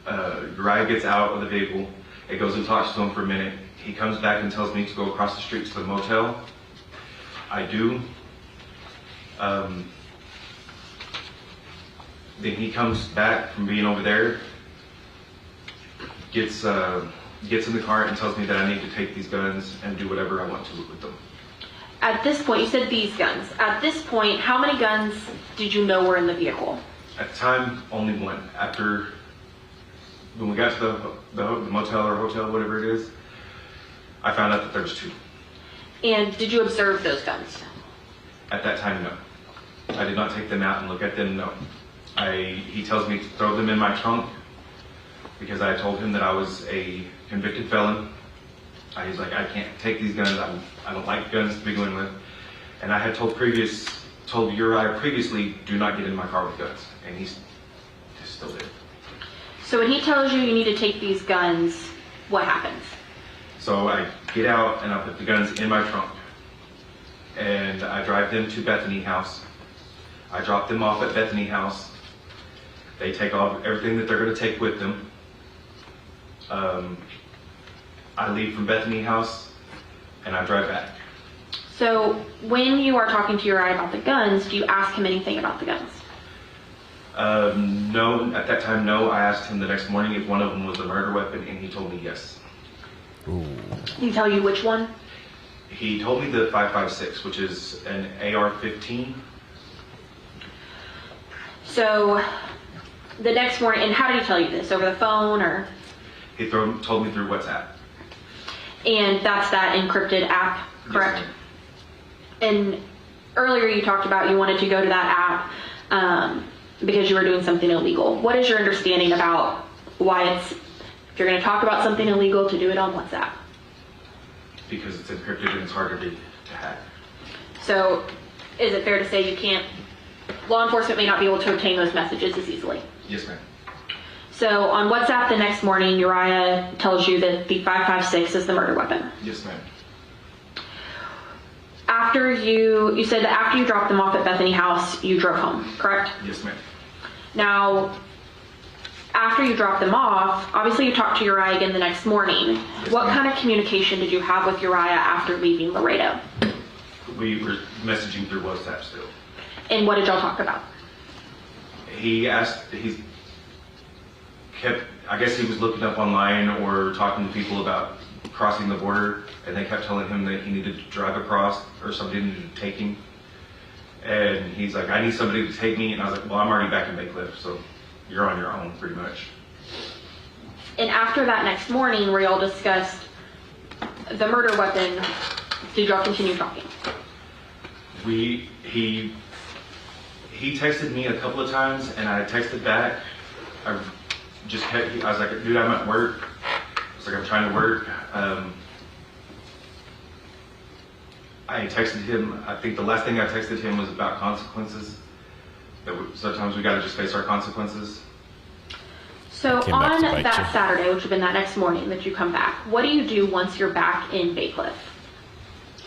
Uriah gets out of the vehicle. It goes and talks to him for a minute. He comes back and tells me to go across the street to the motel. I do. Then he comes back from being over there, gets in the car and tells me that I need to take these guns and do whatever I want to with them. At this point, you said these guns. At this point, how many guns did you know were in the vehicle? At the time, only one. After, when we got to the motel or hotel, whatever it is, I found out that there was two. And did you observe those guns? At that time, no. I did not take them out and look at them, no. He tells me to throw them in my trunk because I told him that I was a convicted felon. He's like, I can't take these guns. I don't like guns to begin with. And I had told Uriah previously, do not get in my car with guns. And he still did. So when he tells you need to take these guns, what happens? So I get out and I put the guns in my trunk. And I drive them to Bethany House. I drop them off at Bethany House. They take off everything that they're going to take with them. I leave from Bethany House and I drive back. So when you are talking to Uriah about the guns, do you ask him anything about the guns? No, at that time, no. I asked him the next morning if one of them was a murder weapon and he told me yes. Ooh. Did he tell you which one? He told me the 5.56, which is an AR-15. So the next morning, and how did he tell you this? Over the phone or? He told me through WhatsApp. And that's that encrypted app, correct? Yes, and earlier you talked about you wanted to go to that app because you were doing something illegal. What is your understanding about why if you're going to talk about something illegal, to do it on WhatsApp? Because it's encrypted and it's harder to hack. So is it fair to say law enforcement may not be able to obtain those messages as easily? Yes, ma'am. So on WhatsApp the next morning, Uriah tells you that the 5.56 is the murder weapon. Yes, ma'am. After you said that after you dropped them off at Bethany House, you drove home, correct? Yes, ma'am. Now, after you dropped them off, obviously you talked to Uriah again the next morning. Yes, what ma'am. kind of communication did you have with Uriah after leaving Laredo? We were messaging through WhatsApp still. And what did y'all talk about? I guess he was looking up online or talking to people about crossing the border, and they kept telling him that he needed to drive across or somebody needed to take him. And he's like, I need somebody to take me. And I was like, well, I'm already back in Bay Cliff, so you're on your own pretty much. And after that next morning where y'all discussed the murder weapon, did y'all continue talking? He texted me a couple of times and I texted back. I was like, dude, I'm at work. I was like, I'm trying to work. I texted him, I think the last thing I texted him was about consequences. Sometimes we gotta just face our consequences. So on that Saturday, which would have been that next morning that you come back, what do you do once you're back in Bay Cliff?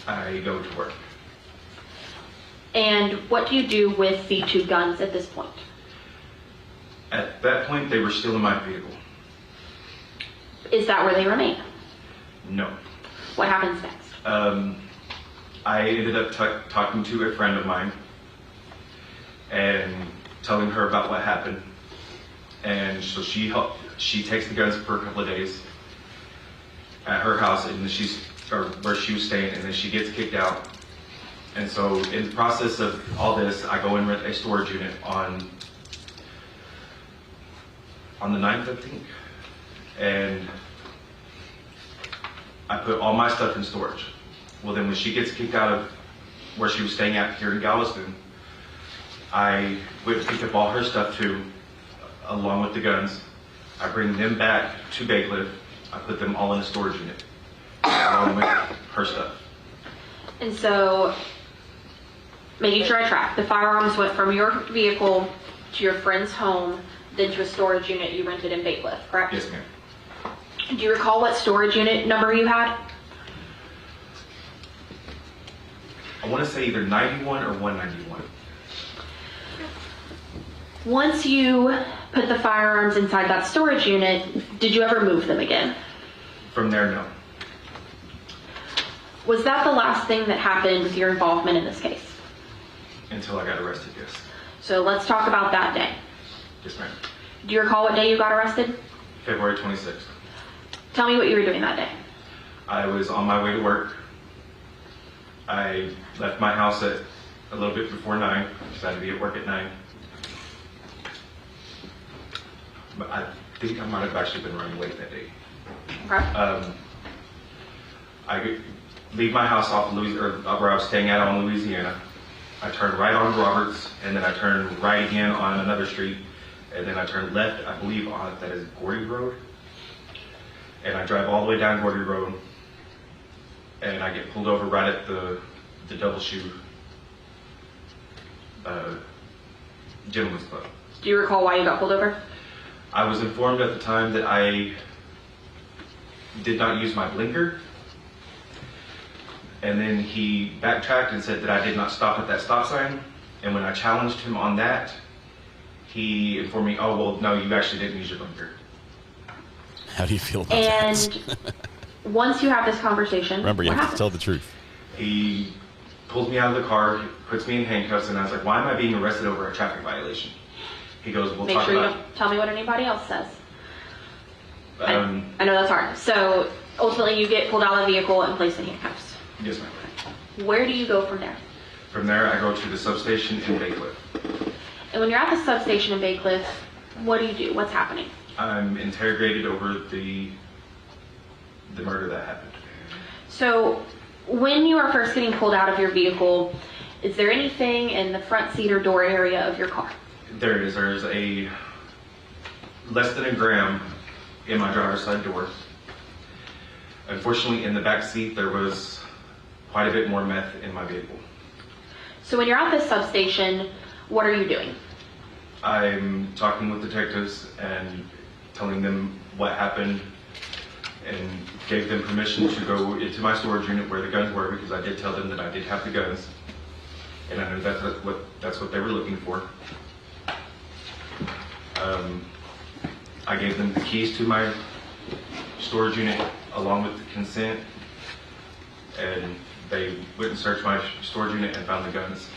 I go to work. And what do you do with the 2 guns at this point? At that point, they were still in my vehicle. Is that where they remain? No. What happens next? I ended up talking to a friend of mine and telling her about what happened. And so she takes the guns for a couple of days at her house, and where she was staying, and then she gets kicked out. And so in the process of all this, I go and rent a storage unit on the 9th, I think, and I put all my stuff in storage. Well, then when she gets kicked out of where she was staying at here in Galveston, I went and picked up all her stuff too, along with the guns. I bring them back to Bay Cliff. I put them all in a storage unit, along with her stuff. And so, making sure I track, the firearms went from your vehicle to your friend's home, then to a storage unit you rented in Bay Cliff, correct? Yes, ma'am. Do you recall what storage unit number you had? I want to say either 91 or 191. Once you put the firearms inside that storage unit, did you ever move them again? From there, no. Was that the last thing that happened with your involvement in this case? Until I got arrested, yes. So let's talk about that day. Yes, ma'am. Do you recall what day you got arrested? February 26th. Tell me what you were doing that day. I was on my way to work. I left my house at a little bit before 9, because I had to be at work at 9. But I think I might have actually been running late that day. Okay. I leave my house off of where I was staying at on Louisiana. I turned right on Roberts, and then I turned right again on another street, and then I turned left, I believe, on that is Gordy Road. And I drive all the way down Gordy Road, and I get pulled over right at the Double Shoe Gentleman's Club. Do you recall why you got pulled over? I was informed at the time that I did not use my blinker, and then he backtracked and said that I did not stop at that stop sign, and when I challenged him on that, he informed me, oh, well, no, you actually didn't use your blinker. How do you feel about that? And once you have this conversation, remember, you what have to happens? tell the truth. He pulls me out of the car, puts me in handcuffs, and I was like, why am I being arrested over a traffic violation? He goes, we'll Make talk sure you about don't tell me what anybody else says. it. I know that's hard. So ultimately you get pulled out of the vehicle and placed in handcuffs. Yes, ma'am. Where do you go from there? From there, I go to the substation in Bay Cliff. And when you're at the substation in Bay Cliff, what do? What's happening? I'm interrogated over the murder that happened. So when you are first getting pulled out of your vehicle, is there anything in the front seat or door area of your car? There is. There's a less than a gram in my driver's side door. Unfortunately, in the back seat, there was quite a bit more meth in my vehicle. So when you're at this substation, what are you doing? I'm talking with detectives and telling them what happened, and gave them permission to go into my storage unit where the guns were, because I did tell them that I did have the guns, and I knew that's what they were looking for. I gave them the keys to my storage unit along with the consent, and they went and searched my storage unit and found the guns.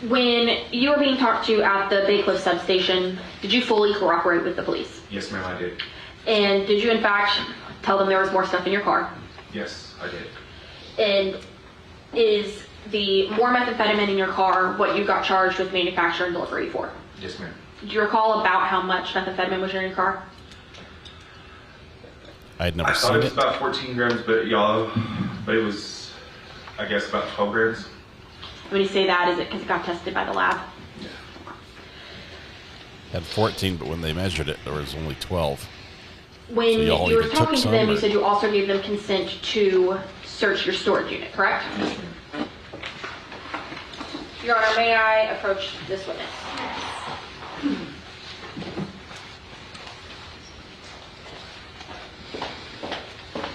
When you were being talked to at the Bay Cliff substation, did you fully cooperate with the police? Yes, ma'am, I did. And did you in fact tell them there was more stuff in your car? Yes, I did. And is the more methamphetamine in your car what you got charged with manufacture and delivery for? Yes, ma'am. Do you recall about how much methamphetamine was in your car? I had never I thought seen it was it. about 14 grams, but it was, I guess, about 12 grams. When you say that, is it because it got tested by the lab? Had 14, but when they measured it, there was only 12. When So y'all you were either talking took to them, some, you or- said you also gave them consent to search your storage unit, correct? Your Honor, may I approach this witness?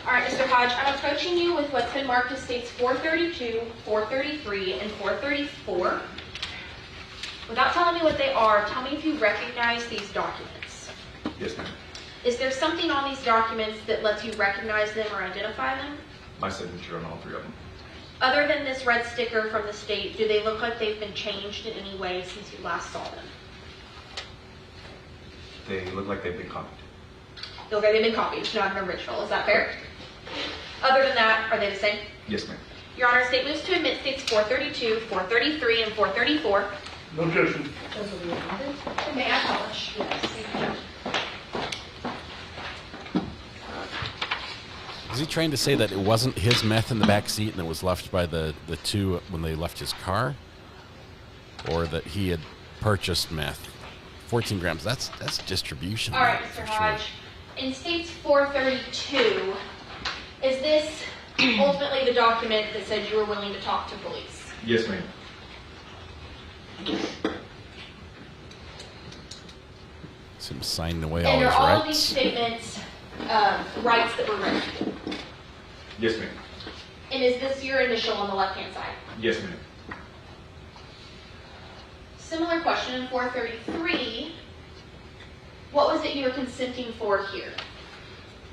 All right, Mr. Hodge, I'm approaching you with what's been marked as states 432, 433, and 434. Without telling me what they are, tell me if you recognize these documents. Yes, ma'am. Is there something on these documents that lets you recognize them or identify them? My signature on all three of them. Other than this red sticker from the state, do they look like they've been changed in any way since you last saw them? They look like they've been copied. They look like they've been copied, it's not an original, is that fair? Other than that, are they the same? Yes, ma'am. Your Honor, state moves to admit states 432, 433, and 434. No objection. May I publish? Is he trying to say that it wasn't his meth in the back seat and it was left by the two when they left his car? Or that he had purchased meth? 14 grams, that's distribution. All right, Mr. for Hodge. sure. In states 432, is this ultimately the document that said you were willing to talk to police? Yes, ma'am. It's him signing away all And his are all of these rights. statements rights that were written? Yes, ma'am. And is this your initial on the left-hand side? Yes, ma'am. Similar question in 433. What was it you were consenting for here?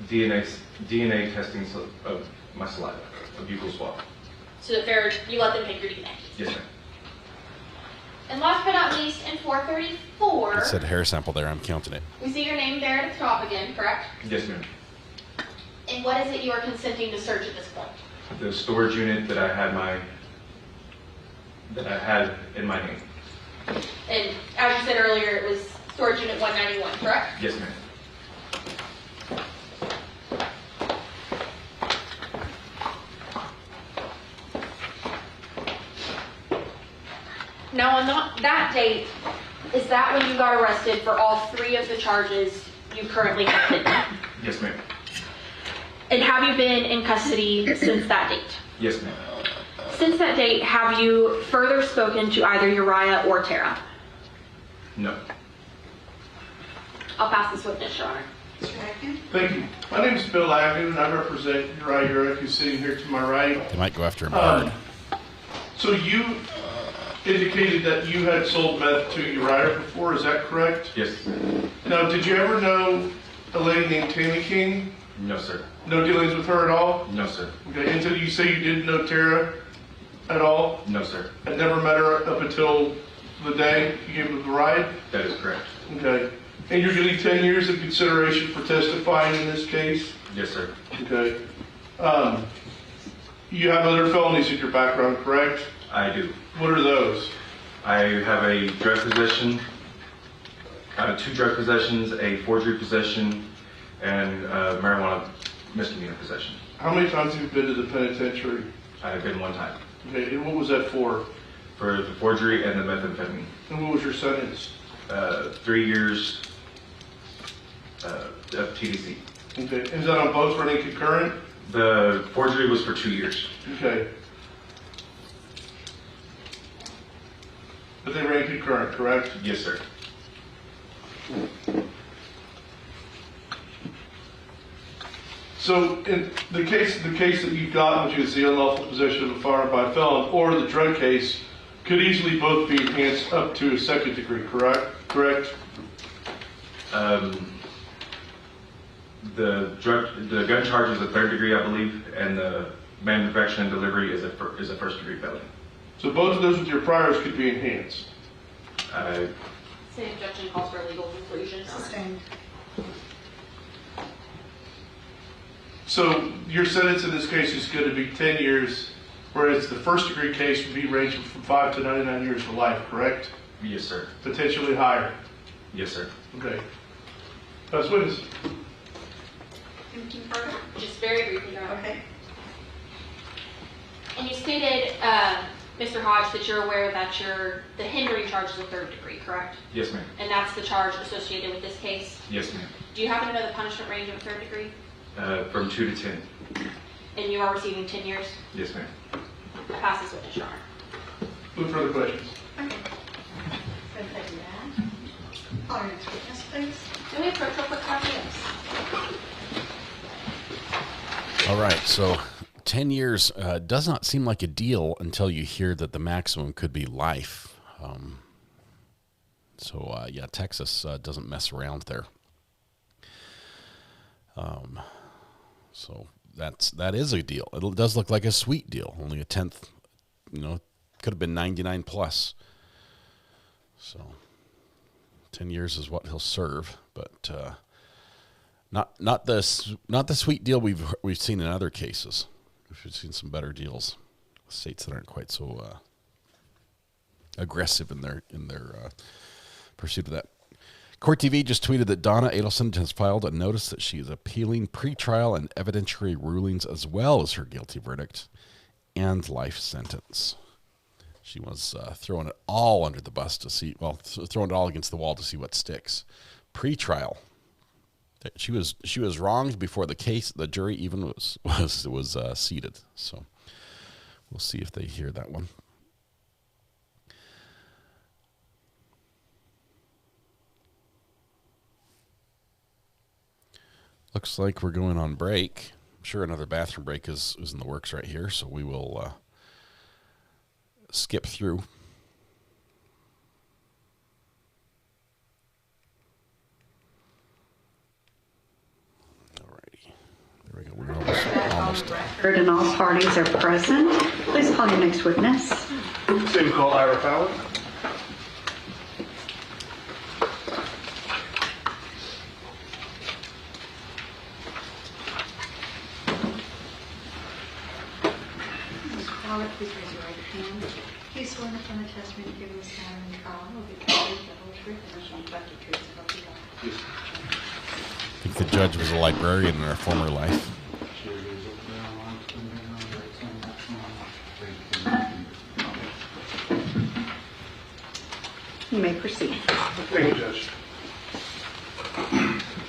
DNA testing of my saliva, a buccal swab. So that you let them take your DNA. Yes, ma'am. And last but not least, in 434, It said hair sample there, I'm counting it. we see your name there at the top again, correct? Yes, ma'am. And what is it you are consenting to search at this point? The storage unit that I had in my name. And as you said earlier, it was storage unit 191, correct? Yes, ma'am. Now on that date, is that when you got arrested for all three of the charges you currently have pending? Yes, ma'am. And have you been in custody since that date? Yes, ma'am. Since that date, have you further spoken to either Uriah or Tara? No. I'll pass this witness, Your Honor. Thank you. My name is Bill Ayden, and I represent Uriah Urick, who's sitting here to my right. They might go after him hard. So you indicated that you had sold meth to Uriah before, is that correct? Yes. Now, did you ever know a lady named Tammy King? No, sir. No dealings with her at all? No, sir. Okay, until you say you didn't know Tara at all? No, sir. And never met her up until the day you gave her the ride? That is correct. Okay. And you're getting 10 years of consideration for testifying in this case? Yes, sir. Okay. You have other felonies in your background, correct? I do. What are those? I have a drug possession, 2 drug possessions, a forgery possession, and marijuana misdemeanor possession. How many times have you been to the penitentiary? I have been 1 time. Okay, and what was that for? For the forgery and the methamphetamine. And what was your sentence? 3 years of TDC. Okay, is that on both running concurrent? The forgery was for 2 years. Okay. But they ran concurrent, correct? Yes, sir. So in the case that you got, which is the unlawful possession of a firearm by a felon, or the drug case, could easily both be enhanced up to a 2nd degree, correct? The gun charge is a 3rd degree, I believe, and the manufacturing and delivery is a 1st degree felony. So both of those with your priors could be enhanced. Same objection calls for a legal conclusion. Sustained. So your sentence in this case is going to be 10 years, whereas the 1st degree case would be ranging from 5 to 99 years to life, correct? Yes, sir. Potentially higher. Yes, sir. Okay. Best witness. Just very briefly, Your Honor. Okay. And you stated, Mr. Hodge, that you're aware that the hindering charge is a 3rd degree, correct? Yes, ma'am. And that's the charge associated with this case? Yes, ma'am. Do you happen to know the punishment range of a 3rd degree? From 2 to 10. And you are receiving 10 years? Yes, ma'am. Pass this witness, Your Honor. No further questions. Okay. Thank you, Matt. Call your next witness, please. Do we approach real quick copy? All right, so 10 years does not seem like a deal until you hear that the maximum could be life. Yeah, Texas doesn't mess around there. So that is a deal. It does look like a sweet deal. Only a 10th, could have been 99 plus. So 10 years is what he'll serve, but not the sweet deal we've seen in other cases. We've seen some better deals, states that aren't quite so aggressive in their pursuit of that. Court TV just tweeted that Donna Adelson has filed a notice that she is appealing pretrial and evidentiary rulings as well as her guilty verdict and life sentence. She was throwing it all under the bus to see, throwing it all against the wall to see what sticks. Pretrial. She was wronged before the jury even was seated. So we'll see if they hear that one. Looks like we're going on break. I'm sure another bathroom break is in the works right here, so we will skip through. Alrighty. There we go. We're almost done. Record and all parties are present. Please call your next witness. Same call, Ira Fowler. Please raise your right hand. Please swear upon the testimony given this matter in trial will be true, the whole truth, and nothing but the truth, so help you God. Yes. I think the judge was a librarian in her former life. You may proceed. Thank you, Judge.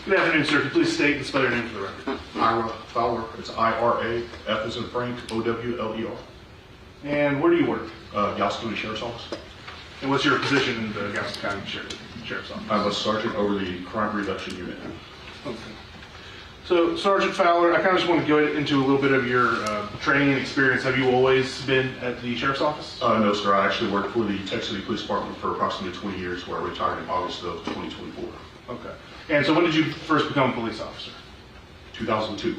Good afternoon, sir. Could you please state and spell your name for the record? Ira Fowler. It's I-R-A, F as in Frank, O-W-L-E-R. And where do you work? Galveston County Sheriff's Office. And what's your position in the Galveston County Sheriff's Office? I'm a sergeant over the crime reduction unit. Okay. So, Sergeant Fowler, I kind of just want to go into a little bit of your training and experience. Have you always been at the Sheriff's Office? No, sir. I actually worked for the Texas City Police Department for approximately 20 years, where I retired in August of 2024. Okay. And so when did you first become a police officer? 2002.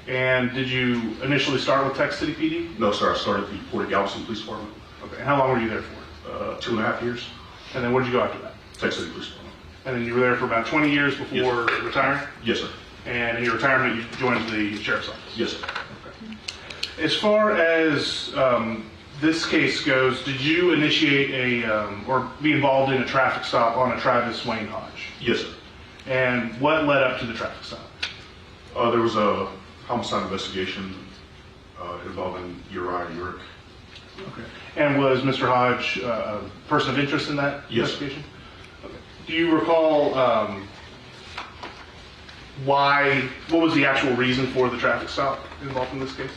And did you initially start with Texas City PD? No, sir. I started at the Port of Galveston Police Department. Okay. And how long were you there for? 2.5 years. And then where did you go after that? Texas City Police Department. And then you were there for about 20 years before retiring? Yes, sir. And in your retirement, you joined the Sheriff's Office? Yes, sir. Okay. As far as this case goes, did you initiate or be involved in a traffic stop on a Travis Wayne Hodge? Yes, sir. And what led up to the traffic stop? There was a homicide investigation involving Urick. Okay. And was Mr. Hodge a person of interest in that investigation? Okay. Do you recall what was the actual reason for the traffic stop involved in this case?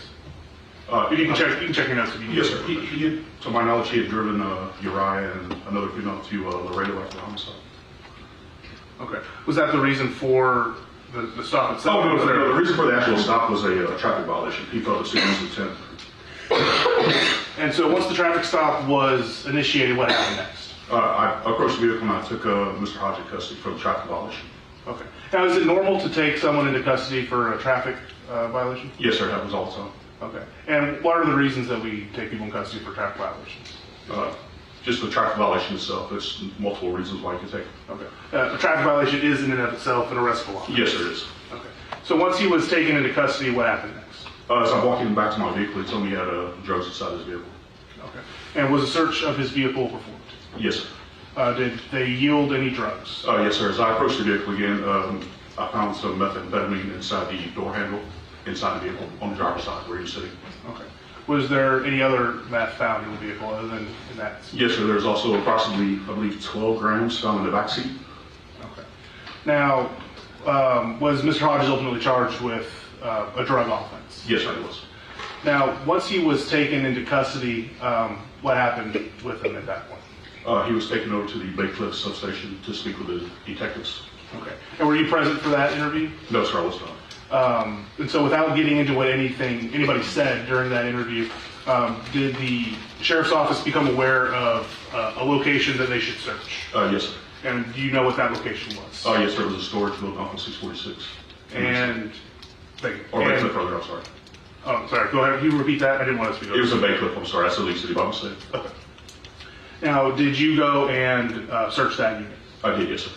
You can check your notes if you need. Yes, sir. He had, to my knowledge, he had driven Uriah and another female to Laredo after the homicide. Okay. Was that the reason for the stop itself? Oh, no, the reason for the actual stop was a traffic violation. He felt a serious intent. And so once the traffic stop was initiated, what happened next? I approached the vehicle and I took Mr. Hodge in custody for the traffic violation. Okay. Now, is it normal to take someone into custody for a traffic violation? Yes, sir. It happens all the time. Okay. And what are the reasons that we take people in custody for traffic violations? Just the traffic violation itself. There's multiple reasons why you can take it. Okay. A traffic violation is in and of itself an arrestable offense? Yes, it is. Okay. So once he was taken into custody, what happened next? As I'm walking back to my vehicle, he told me he had drugs inside his vehicle. Okay. And was a search of his vehicle performed? Yes, sir. Did they yield any drugs? Yes, sir. As I approached the vehicle again, I found some methamphetamine inside the door handle, inside the vehicle, on the driver's side where he was sitting. Okay. Was there any other meth found in the vehicle other than in that? Yes, sir. There's also approximately, I believe, 12 grams found in the back seat. Okay. Now, was Mr. Hodges ultimately charged with a drug offense? Yes, sir, he was. Now, once he was taken into custody, what happened with him at that point? He was taken over to the Bay Cliff substation to speak with the detectives. Okay. And were you present for that interview? No, sir, I was not. And so without getting into what anybody said during that interview, did the sheriff's office become aware of a location that they should search? Yes, sir. And do you know what that location was? Yes, sir. It was a storage building off of 646. And... Or Bay Cliff, rather, I'm sorry. Oh, sorry. Go ahead. Can you repeat that? I didn't want to speak over. It was a Bay Cliff, I'm sorry. That's the lead city by mistake. Okay. Now, did you go and search that unit? I did, yes, sir.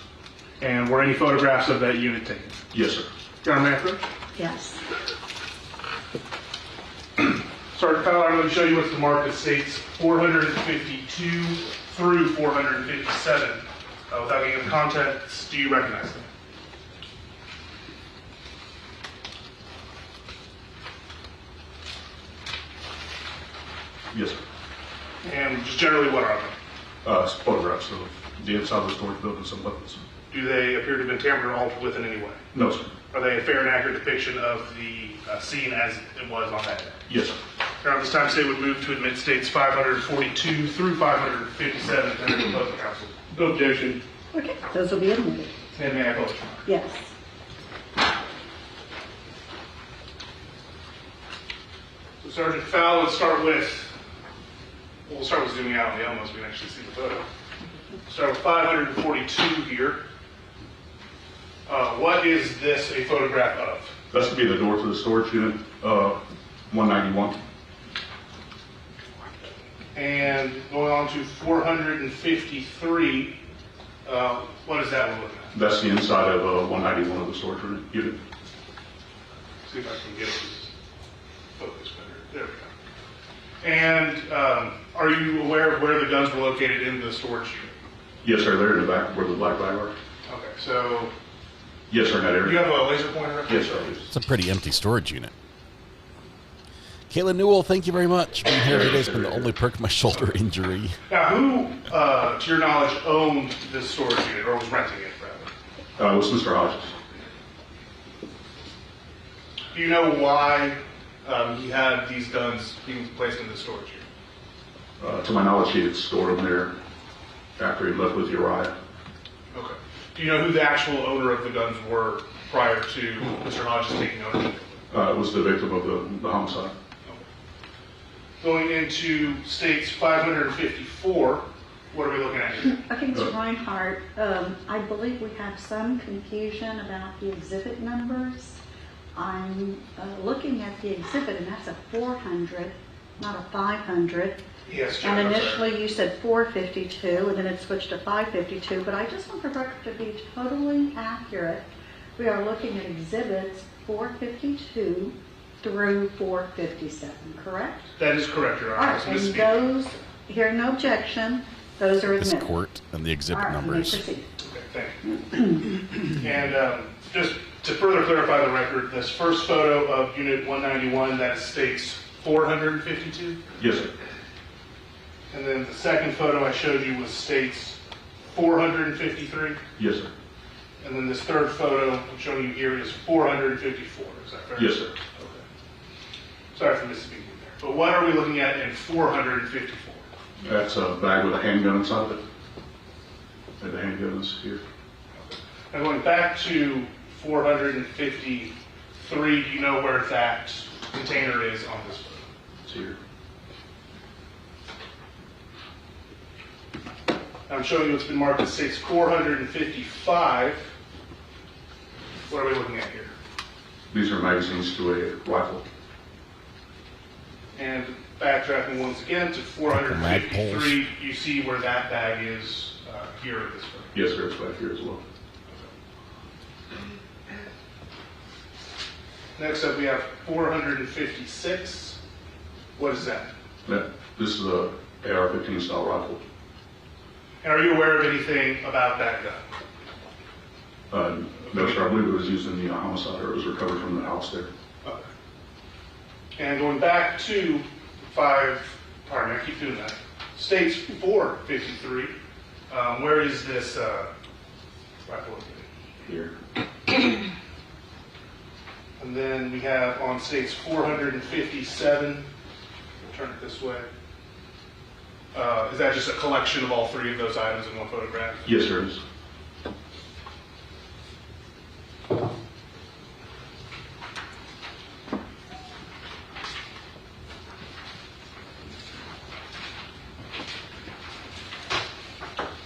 And were any photographs of that unit taken? Yes, sir. Your Honor, may I approach? Yes. Sergeant Fowler, I'm going to show you what's the mark that states 452 through 457. Without getting into context, do you recognize them? Yes, sir. And just generally, what are they? Photographs of the inside of the storage building and some weapons. Do they appear to have been tampered or altered with in any way? No, sir. Are they a fair and accurate depiction of the scene as it was on that day? Yes, sir. Your Honor, this time state would move to admit states 542 through 557 to the opposing counsel. No objection. Okay, those will be admitted. And may I vote? Yes. So Sergeant Fowler, let's start with, we'll start with zooming out on the Elmo so we can actually see the photo. Start with 542 here. What is this a photograph of? That's to be the door to the storage unit, 191. And going on to 453, what is that one looking at? That's the inside of 191 of the storage unit. See if I can get it to focus better. There we go. And are you aware of where the guns were located in the storage unit? Yes, sir. They're in the back where the black bag are. Okay, so... Yes, sir, in that area. Do you have a laser pointer up there? Yes, sir. It's a pretty empty storage unit. Caitlin Newell, thank you very much. Being here today has been the only perk of my shoulder injury. Now, who, to your knowledge, owned this storage unit, or was renting it, rather? It was Mr. Hodges. Do you know why he had these guns being placed in the storage unit? To my knowledge, he had stored them there after he left with Uriah. Okay. Do you know who the actual owner of the guns were prior to Mr. Hodges taking ownership? It was the victim of the homicide. Going into states 554, what are we looking at here? Okay, Mr. Reinhardt, I believe we have some confusion about the exhibit numbers. I'm looking at the exhibit, and that's a 400, not a 500. Yes, and initially you said 452, and then it switched to 552, but I just want the record to be totally accurate. We are looking at exhibits 452 through 457, correct? That is correct, Your Honor. All right, and those, hearing no objection, those are admitted. This court and the exhibit numbers. Okay, thank you. And just to further clarify the record, this first photo of Unit 191, that states 452? Yes, sir. And then the second photo I showed you was states 453? Yes, sir. And then this third photo I'm showing you here is 454. Is that fair? Yes, sir. Okay. Sorry for misspeaking there. But what are we looking at in 454? That's a bag with a handgun inside of it. And the handgun is here. Now going back to 453, do you know where that container is on this photo? It's here. I'm showing you what's been marked as states 455. What are we looking at here? These are magazines to a rifle. And backtracking once again to 453, you see where that bag is here in this photo. Yes, sir. It's back here as well. Next up, we have 456. What is that? This is a AR-15 style rifle. And are you aware of anything about that gun? No, sir. I believe it was used in the homicide, or it was recovered from the house there. Okay. And going back to I keep doing that. States 453. Where is this rifle? Here. And then we have on states 457. Turn it this way. Is that just a collection of all three of those items in one photograph? Yes, sir. It is.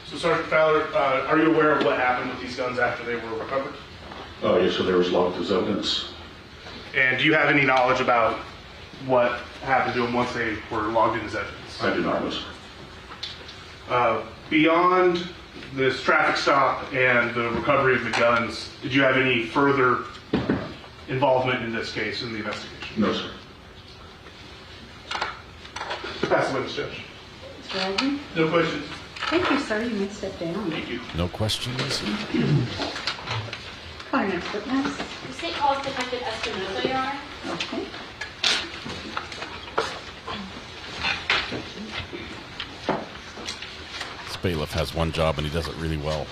So, Sergeant Fowler, are you aware of what happened with these guns after they were recovered? Yes, sir. There was logged as evidence. And do you have any knowledge about what happened to them once they were logged in as evidence? I do not know, sir. Beyond this traffic stop and the recovery of the guns, did you have any further involvement in this case, in the investigation? No, sir. Pass the witness, Judge. Mr. Ayden? No questions. Thank you, sir. You may step down. Thank you. No questions? Call your next witness. The state calls Detective Espinosa, Your Honor. Okay. This bailiff has one job and he does it really well.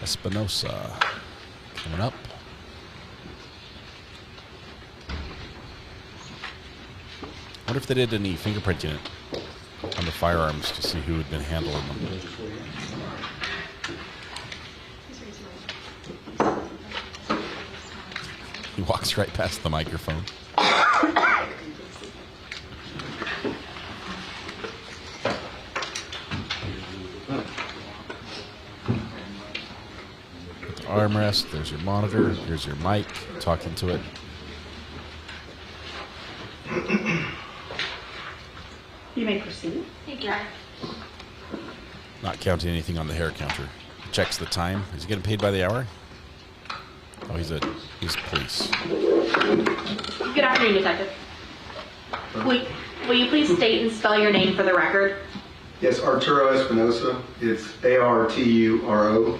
Espinosa coming up. I wonder if they did any fingerprinting on the firearms to see who had been handling them. He walks right past the microphone. Armrest, there's your monitor, here's your mic, talking to it. You may proceed. Thank you, Your Honor. Not counting anything on the hair counter. Checks the time. Is he getting paid by the hour? Oh, he's police. Good afternoon, Detective. Will you please state and spell your name for the record? Yes, Arturo Espinosa. It's Arturo.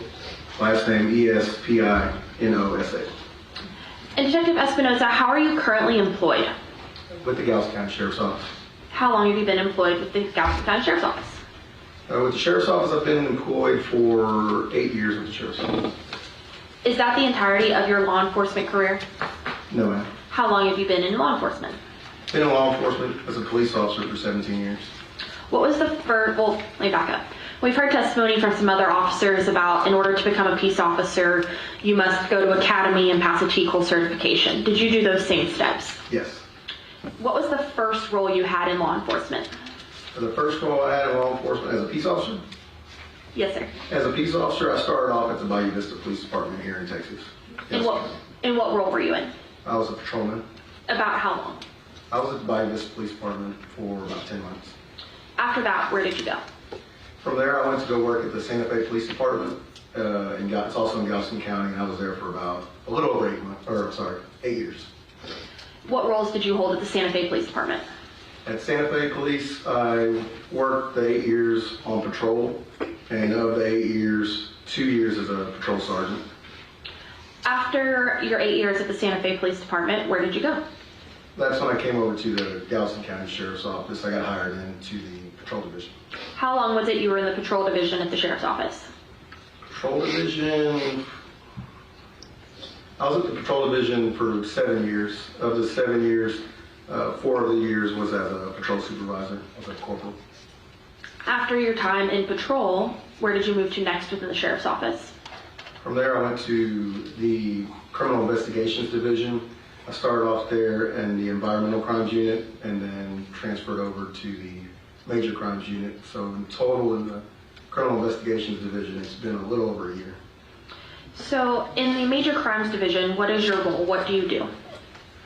Last name Espinosa. And Detective Espinosa, how are you currently employed? With the Galveston County Sheriff's Office. How long have you been employed with the Galveston County Sheriff's Office? With the Sheriff's Office, I've been employed for 8 years with the Sheriff's Office. Is that the entirety of your law enforcement career? No, ma'am. How long have you been in law enforcement? Been in law enforcement as a police officer for 17 years. What was the first, well, let me back up. We've heard testimony from some other officers about in order to become a peace officer, you must go to academy and pass a TCOL certification. Did you do those same steps? Yes. What was the first role you had in law enforcement? The first role I had in law enforcement as a peace officer? Yes, sir. As a peace officer, I started off at the Bayou Vista Police Department here in Texas. And what role were you in? I was a patrolman. About how long? I was at the Bayou Vista Police Department for about 10 months. After that, where did you go? From there, I went to go work at the Santa Fe Police Department. It's also in Galveston County, and I was there for about a little over 8 years. What roles did you hold at the Santa Fe Police Department? At Santa Fe Police, I worked the 8 years on patrol, and of the 8 years, 2 years as a patrol sergeant. After your 8 years at the Santa Fe Police Department, where did you go? That's when I came over to the Galveston County Sheriff's Office. I got hired into the patrol division. How long was it you were in the patrol division at the Sheriff's Office? Patrol division, I was at the patrol division for 7 years. Of the 7 years, 4 of the years was as a patrol supervisor, as a corporal. After your time in patrol, where did you move to next within the Sheriff's Office? From there, I went to the Criminal Investigations Division. I started off there in the Environmental Crimes Unit and then transferred over to the Major Crimes Unit. So in total in the Criminal Investigations Division, it's been a little over a year. So, in the Major Crimes Division, what is your role? What do you do?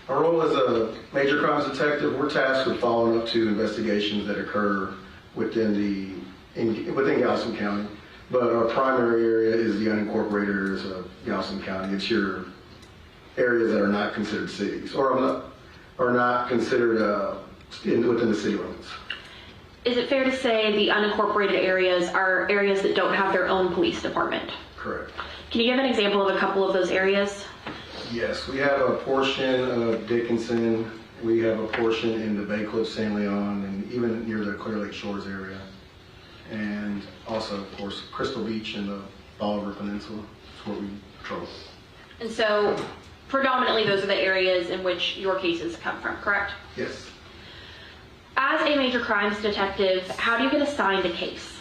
Our role as a major crimes detective, we're tasked with following up to investigations that occur within Galveston County. But our primary area is the unincorporated areas of Galveston County. It's your areas that are not considered cities or are not considered within the city limits. Is it fair to say the unincorporated areas are areas that don't have their own police department? Correct. Can you give an example of a couple of those areas? Yes, we have a portion of Dickinson. We have a portion in the Bay Cliff, San Leon, and even near the Clear Lake Shores area. And also, of course, Crystal Beach and the Bolivar Peninsula. That's where we patrol. And so, predominantly those are the areas in which your cases come from, correct? Yes. As a major crimes detective, how do you get assigned a case?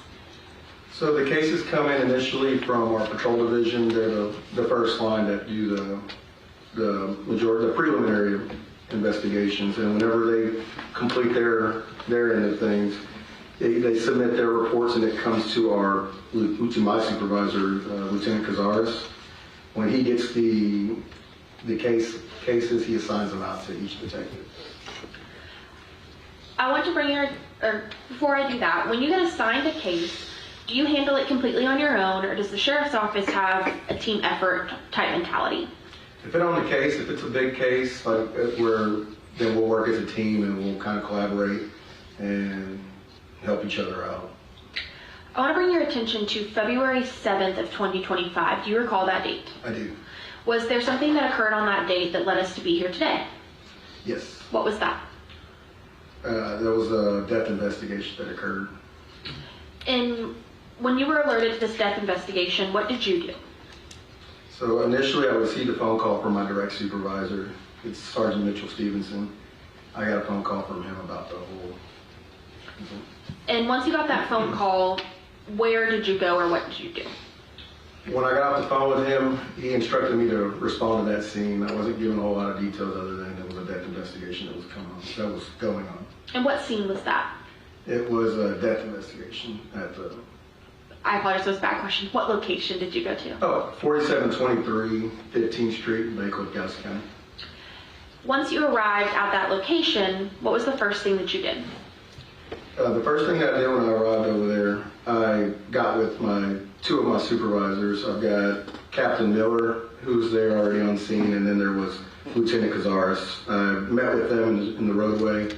So the cases come in initially from our patrol division. They're the first line that do the preliminary investigations, and whenever they complete their end of things, they submit their reports, and it comes to my supervisor, Lieutenant Cazares. When he gets the cases, he assigns them out to each detective. I want to bring before I do that, when you get assigned a case, do you handle it completely on your own, or does the sheriff's office have a team effort type mentality? Depending on the case, if it's a big case, then we'll work as a team and we'll kind of collaborate and help each other out. I want to bring your attention to February 7th of 2025. Do you recall that date? I do. Was there something that occurred on that date that led us to be here today? Yes. What was that? There was a death investigation that occurred. And when you were alerted to this death investigation, what did you do? So initially I received a phone call from my direct supervisor. It's Sergeant Mitchell Stevenson. I got a phone call from him about the whole. And once you got that phone call, where did you go or what did you do? When I got off the phone with him, he instructed me to respond to that scene. I wasn't given a whole lot of details other than it was a death investigation that was going on. And what scene was that? It was a death investigation at the... I apologize, it was a bad question. What location did you go to? Oh, 4723 15th Street in Bay Cliff, Galveston County. Once you arrived at that location, what was the first thing that you did? The first thing I did when I arrived over there, I got with two of my supervisors. I've got Captain Miller, who's there already on scene, and then there was Lieutenant Cazares. I met with them in the roadway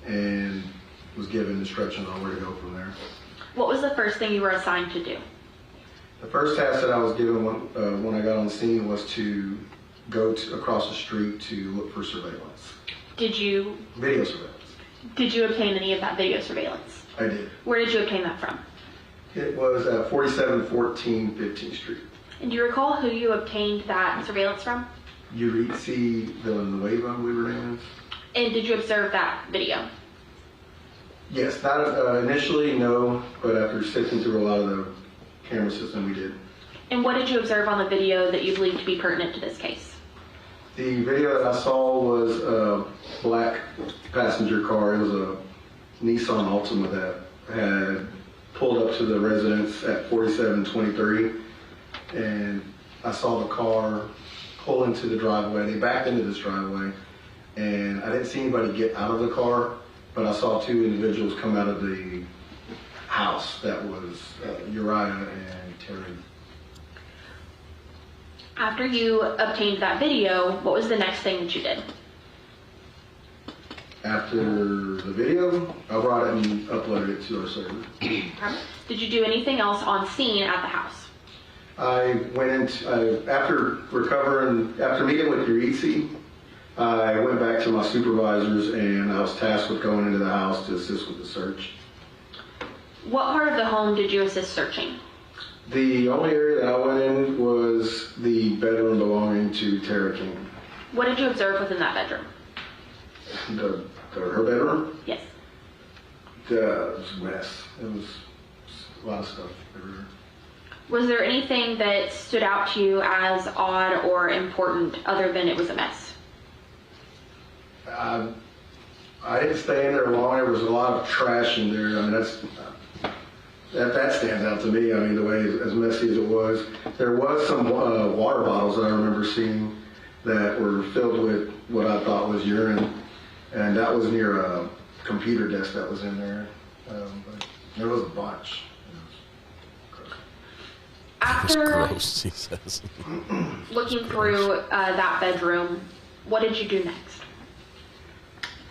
and was given instructions on where to go from there. What was the first thing you were assigned to do? The first task that I was given when I got on scene was to go across the street to look for surveillance. Video surveillance. Did you obtain any of that video surveillance? I did. Where did you obtain that from? It was at 4714 15th Street. And do you recall who you obtained that surveillance from? Urick Villanueva, I believe her name is. And did you observe that video? Yes, not initially, no, but after sifting through a lot of the camera system, we did. And what did you observe on the video that you believe to be pertinent to this case? The video that I saw was a black passenger car. It was a Nissan Altima that had pulled up to the residence at 4723, and I saw the car pull into the driveway. They backed into this driveway, and I didn't see anybody get out of the car, but I saw two individuals come out of the house. That was Uriah and Terry. After you obtained that video, what was the next thing that you did? After the video, I brought it and uploaded it to our server. Did you do anything else on scene at the house? I went after meeting with Urick, I went back to my supervisors and I was tasked with going into the house to assist with the search. What part of the home did you assist searching? The only area that I went in was the bedroom belonging to Tara King. What did you observe within that bedroom? Her bedroom? Yes. It was a mess. It was a lot of stuff everywhere. Was there anything that stood out to you as odd or important other than it was a mess? I didn't stay in there long. There was a lot of trash in there. I mean, That stands out to me. I mean, the way, as messy as it was. There was some water bottles that I remember seeing that were filled with what I thought was urine, and that was near a computer desk that was in there. But there was a bunch. After gross, he says. looking through that bedroom, what did you do next?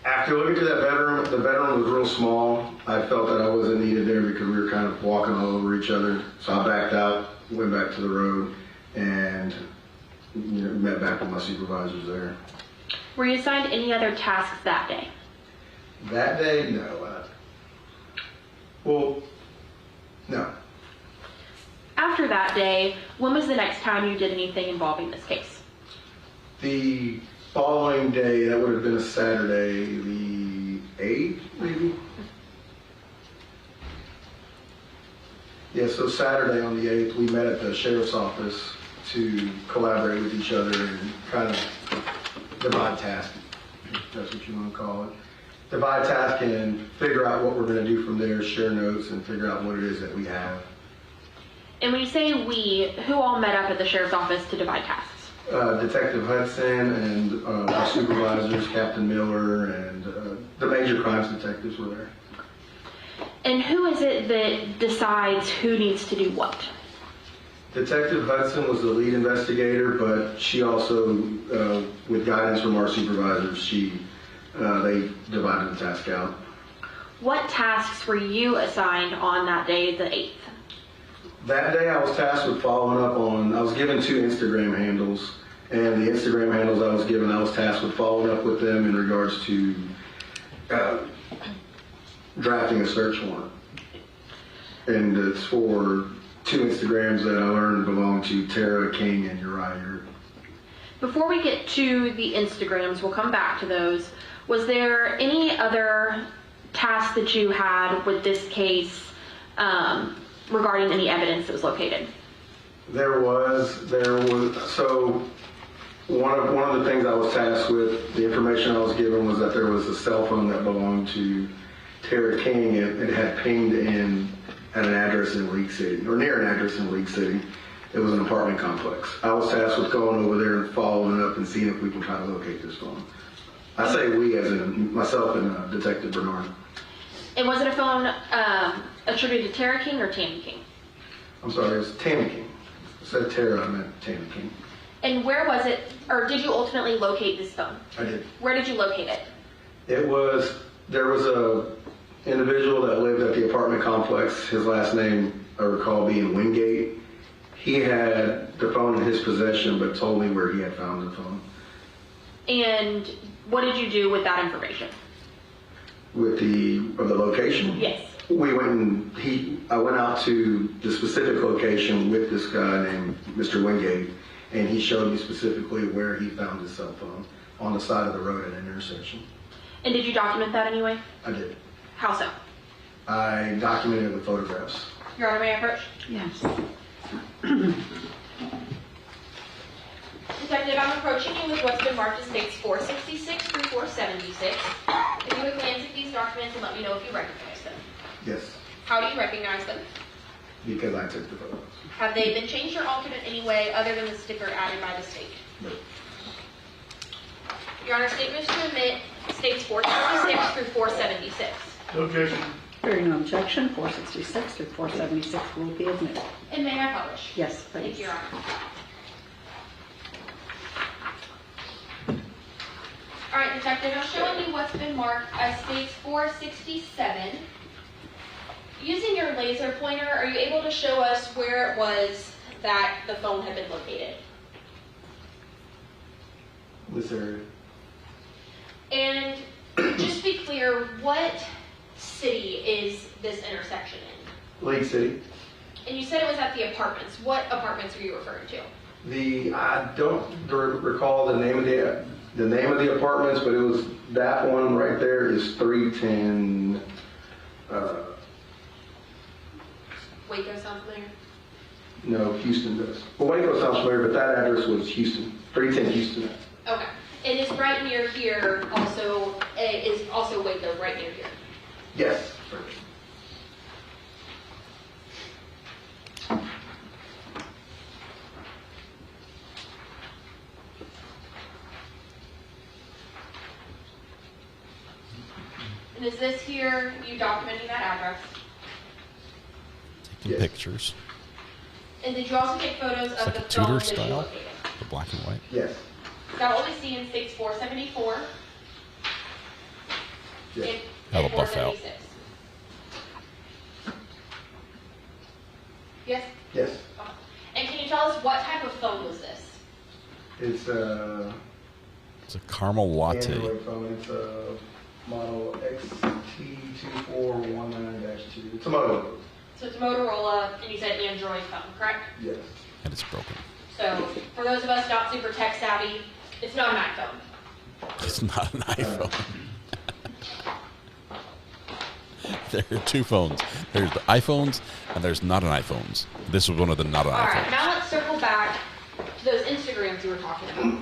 After looking through that bedroom, the bedroom was real small. I felt that I wasn't needed there because we were kind of walking all over each other. So I backed out, went back to the road, and met back with my supervisors there. Were you assigned any other tasks that day? That day, no. No. After that day, when was the next time you did anything involving this case? The following day, that would have been a Saturday, the 8th, maybe? Yeah, so Saturday on the 8th, we met at the sheriff's office to collaborate with each other and kind of divide tasks, if that's what you want to call it. Divide task and figure out what we're going to do from there, share notes, and figure out what it is that we have. And when you say we, who all met up at the sheriff's office to divide tasks? Detective Hudson and our supervisors, Captain Miller, and the major crimes detectives were there. And who is it that decides who needs to do what? Detective Hudson was the lead investigator, but she also, with guidance from our supervisors, they divided the task out. What tasks were you assigned on that day, the 8th? That day I was tasked with following up on, I was given 2 Instagram handles, and the Instagram handles I was given, I was tasked with following up with them in regards to drafting a search warrant. And it's for 2 Instagrams that I learned belong to Tara King and Uriah. Before we get to the Instagrams, we'll come back to those. Was there any other tasks that you had with this case regarding any evidence that was located? There was, so one of the things I was tasked with, the information I was given was that there was a cell phone that belonged to Tara King. It had pinged in at an address in League City, or near an address in League City. It was an apartment complex. I was tasked with going over there and following up and seeing if we can try to locate this phone. I say we as in myself and Detective Bernard. And was it a phone attributed to Tara King or Tammy King? I'm sorry, it was Tammy King. I said Tara, I meant Tammy King. And where was it, or did you ultimately locate this phone? I did. Where did you locate it? There was a individual that lived at the apartment complex. His last name, I recall, being Wingate. He had the phone in his possession, but told me where he had found the phone. And what did you do with that information? With the location? Yes. We went and I went out to the specific location with this guy named Mr. Wingate, and he showed me specifically where he found his cell phone on the side of the road at an intersection. And did you document that anyway? I did. How so? I documented it with photographs. Your Honor, may I approach? Yes. Detective, I'm approaching you with what's been marked as states 466 through 476. If you would glance at these documents and let me know if you recognize them. Yes, How do you recognize them? because I took the photos. Have they been changed or altered in any way other than the sticker added by the state? No. Your Honor, statements to admit states 466 through 476. No objection. Hearing no objection, 466 through 476 will be admitted. And may I publish? Yes, Thank please. you, Your Honor. All right, Detective, I'm showing you what's been marked as states 467. Using your laser pointer, are you able to show us where it was that the phone had been located? This area. And just to be clear, what city is this intersection in? Lake City. And you said it was at the apartments. What apartments are you referring to? I don't recall the name of the apartments, but it was that one right there is 310. Waco sounds familiar? No, Houston does. Well, Waco sounds familiar, but that address was Houston, 310 Houston. Okay. And is right near here also, is also Waco right near here? Yes. And is this here you documenting that address? Taking pictures. And did you also take photos It's of like the a phone Tudor that you style, located? the black and white. Yes. That only see in states 474 Yes. That'll and buff out. 476. Yes? Yes. And can you tell us what type of phone was this? It's It's a caramel latte. Android phone. It's a model XT2419-2. It's a Motorola. So it's Motorola, and you said Android phone, correct? Yes. And it's broken. So for those of us not super tech savvy, it's not an iPhone. It's not an iPhone. There are two phones. There's the iPhones, and there's not an iPhones. This was one of the not an All right, iPhones. now let's circle back to those Instagrams you were talking about.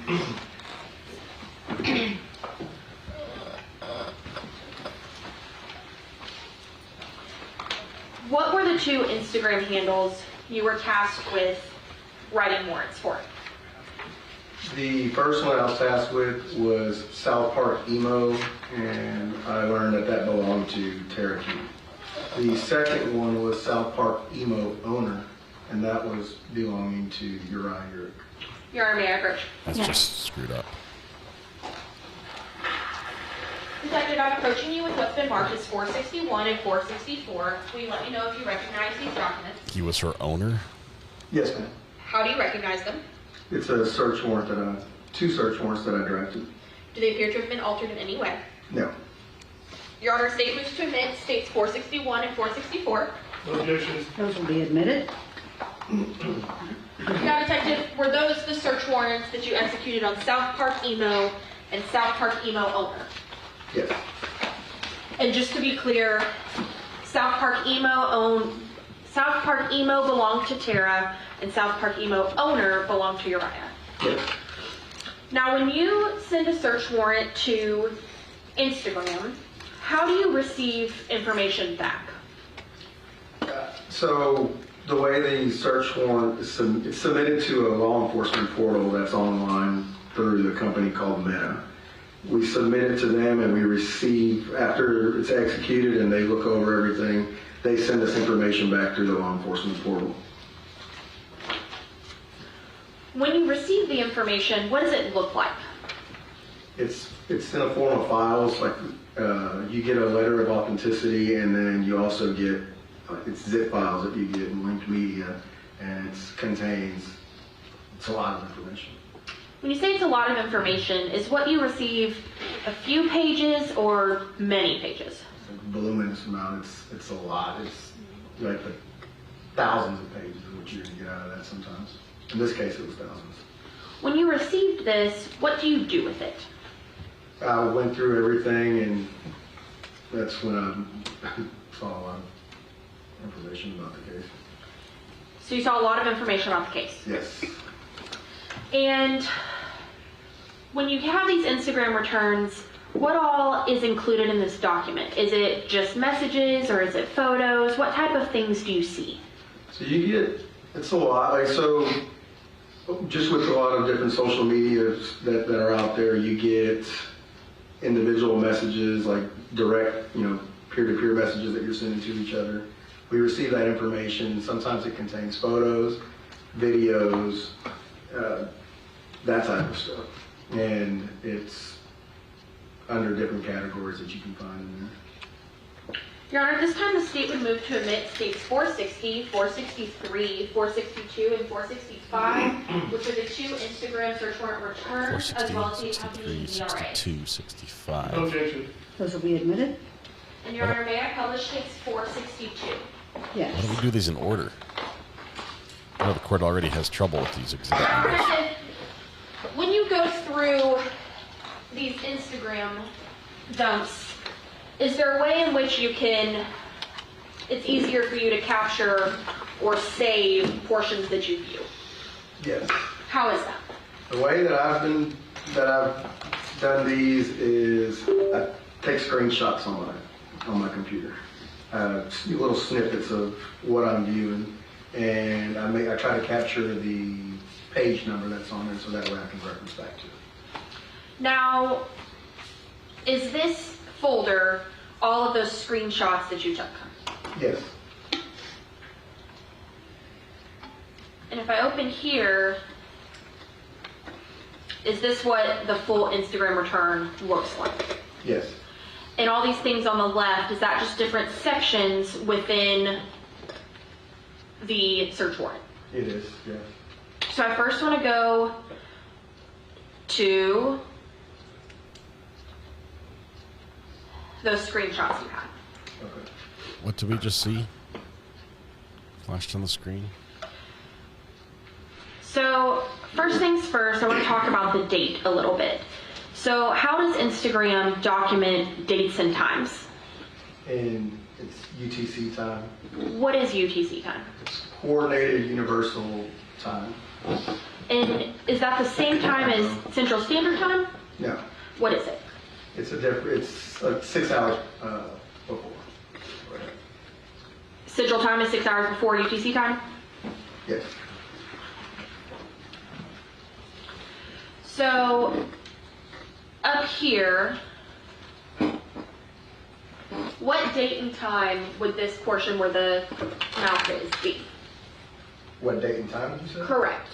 What were the two Instagram handles you were tasked with writing warrants for? The first one I was tasked with was South Park Emo, and I learned that that belonged to Cherokee. The second one was South Park Emo Owner, and that was belonging to Uriah. Uriah, may I approach? That's just screwed up. Detective, I'm approaching you with what's been marked as 461 and 464. Will you let me know if you recognize these documents? He was her owner? Yes, ma'am. How do you recognize them? It's a search warrant two search warrants that I drafted. Do they appear to have been altered in any way? No. Your Honor, state moves to admit states 461 and 464. No objections. Those will be admitted. Now, Detective, were those the search warrants that you executed on South Park Emo and South Park Emo Owner? Yes. And just to be clear, South Park Emo belonged to Tara, and South Park Emo Owner belonged to Uriah. Yes. Now, when you send a search warrant to Instagram, how do you receive information back? So the way the search warrant is it's submitted to a law enforcement portal that's online through the company called Meta. We submit it to them, and we receive, after it's executed and they look over everything, they send us information back through the law enforcement portal. When you receive the information, what does it look like? It's in a form of files. Like you get a letter of authenticity, and then you also get it's zip files that you get in linked media, and it contains a lot of information. When you say it's a lot of information, is what you receive a few pages or many pages? It's a voluminous amount. It's a lot. It's like the thousands of pages of what you're going to get out of that sometimes. In this case, it was thousands. When you received this, what do you do with it? I went through everything, and that's when I saw a lot of information about the case. So you saw a lot of information about the case. Yes. And when you have these Instagram returns, what all is included in this document? Is it just messages, or is it photos? What type of things do you see? So you get, it's a lot. Like, so just with a lot of different social medias that are out there, you get individual messages, like direct, peer-to-peer messages that you're sending to each other. We receive that information. Sometimes it contains photos, videos, that type of stuff. And it's under different categories that you can find in there. Your Honor, this time the state would move to admit states 460, 463, 462, and 465, which are the two Instagram search warrant returns, as well as the accompanying 63, 62, 65. No objection. Those will be admitted. And Your Honor, may I publish states 462? Yes. Why don't we do these in order? I know the court already has trouble with these exhibit numbers. When you go through these Instagram dumps, is there a way in which it's easier for you to capture or save portions that you view? Yes. How is that? The way that I've done these is I take screenshots on my computer, little snippets of what I'm viewing, and I try to capture the page number that's on there, so that way I can reference back to it. Now, is this folder all of those screenshots that you took? Yes. And if I open here, is this what the full Instagram return looks like? Yes. And all these things on the left, is that just different sections within the search warrant? It is, yes. So I first want to go to those screenshots you have. Okay. What did we just see? Flashed on the screen. So first things first, I want to talk about the date a little bit. So how does Instagram document dates and times? And it's UTC time. What is UTC time? It's Coordinated Universal Time. And is that the same time as Central Standard Time? No. What is it? It's it's 6 hours before. Central Time is 6 hours before UTC time? Yes. So up here, what date and time would this portion where the mouth is be? What date and time did you say? Correct.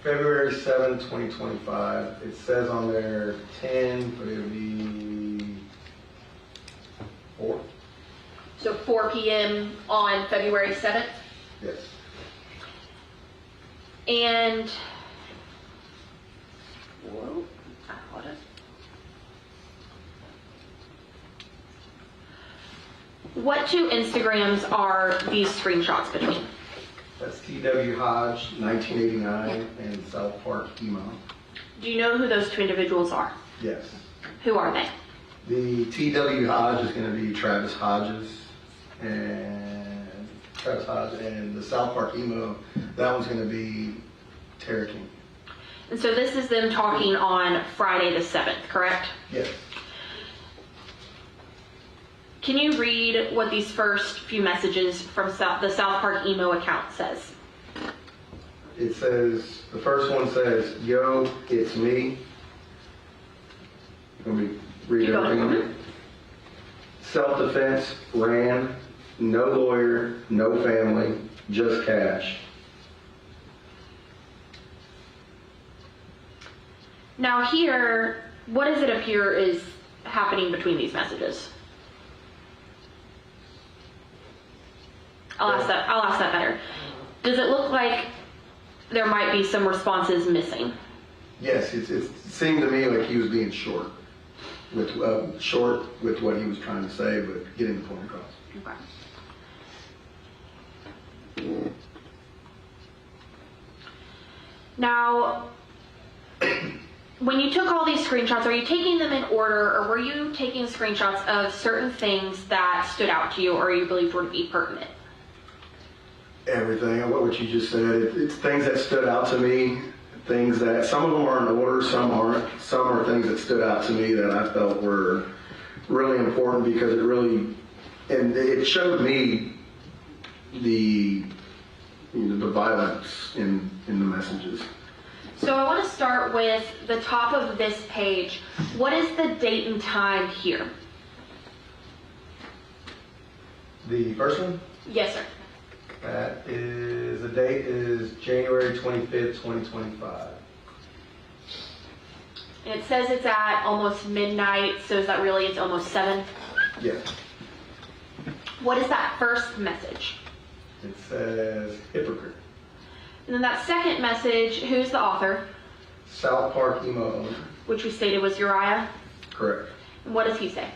February 7, 2025. It says on there 10, but it would be 4. So 4 p.m. on February 7th? Yes. And whoa, hold on. What two Instagrams are these screenshots between? That's T.W. Hodge, 1989, and South Park Emo. Do you know who those two individuals are? Yes. Who are they? The T.W. Hodge is going to be Travis Hodges, and the South Park Emo, that one's going to be Tara King. And so this is them talking on Friday the 7th, correct? Yes. Can you read what these first few messages from the South Park Emo account says? It says, the first one says, "Yo, it's me." Let me read everything. Self-defense, ran, no lawyer, no family, just cash. Now here, what does it appear is happening between these messages? I'll ask that better. Does it look like there might be some responses missing? Yes, it seemed to me like he was being short with what he was trying to say, but getting the point across. Okay. Now, when you took all these screenshots, are you taking them in order, or were you taking screenshots of certain things that stood out to you or you believed would be pertinent? Everything, what you just said, it's things that stood out to me, things that, some of them are in order, some aren't. Some are things that stood out to me that I felt were really important because it showed me the violence in the messages. So I want to start with the top of this page. What is the date and time here? The first one? Yes, sir. That is, the date is January 25th, 2025. And it says it's at almost midnight, so is that really, it's almost 7? Yes. What is that first message? It says hypocrite. And then that second message, who's the author? South Park Emo owner. Which we stated was Uriah? Correct. And what does he say?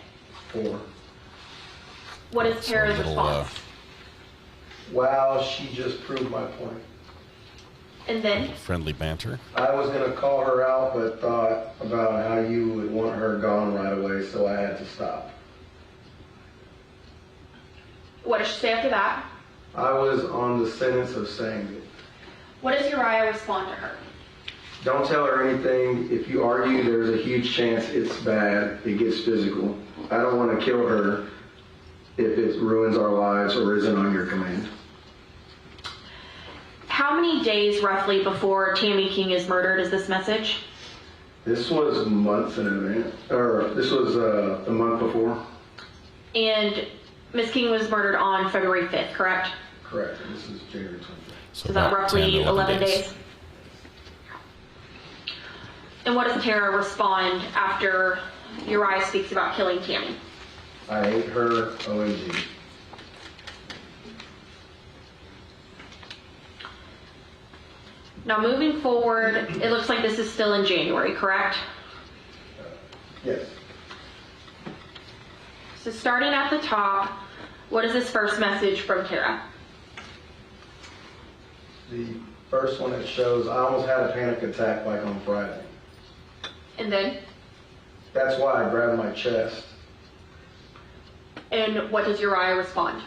4. What is Tara's response? Wow, she just proved my point. And then? Friendly banter. I was going to call her out, but thought about how you would want her gone right away, so I had to stop. What does she say after that? I was on the sentence of saying it. What does Uriah respond to her? Don't tell her anything. If you argue, there's a huge chance it's bad. It gets physical. I don't want to kill her if it ruins our lives or isn't on your command. How many days roughly before Tammy King is murdered is this message? This was months in advance, or this was a month before. And Miss King was murdered on February 5th, correct? Correct. And this is January 25th. So that roughly 11 days. And what does Tara respond after Uriah speaks about killing Tammy? I hate her, OMG. Now moving forward, it looks like this is still in January, correct? Yes. So starting at the top, what is this first message from Tara? The first one that shows, I almost had a panic attack like on Friday. And then? That's why I grabbed my chest. And what does Uriah respond?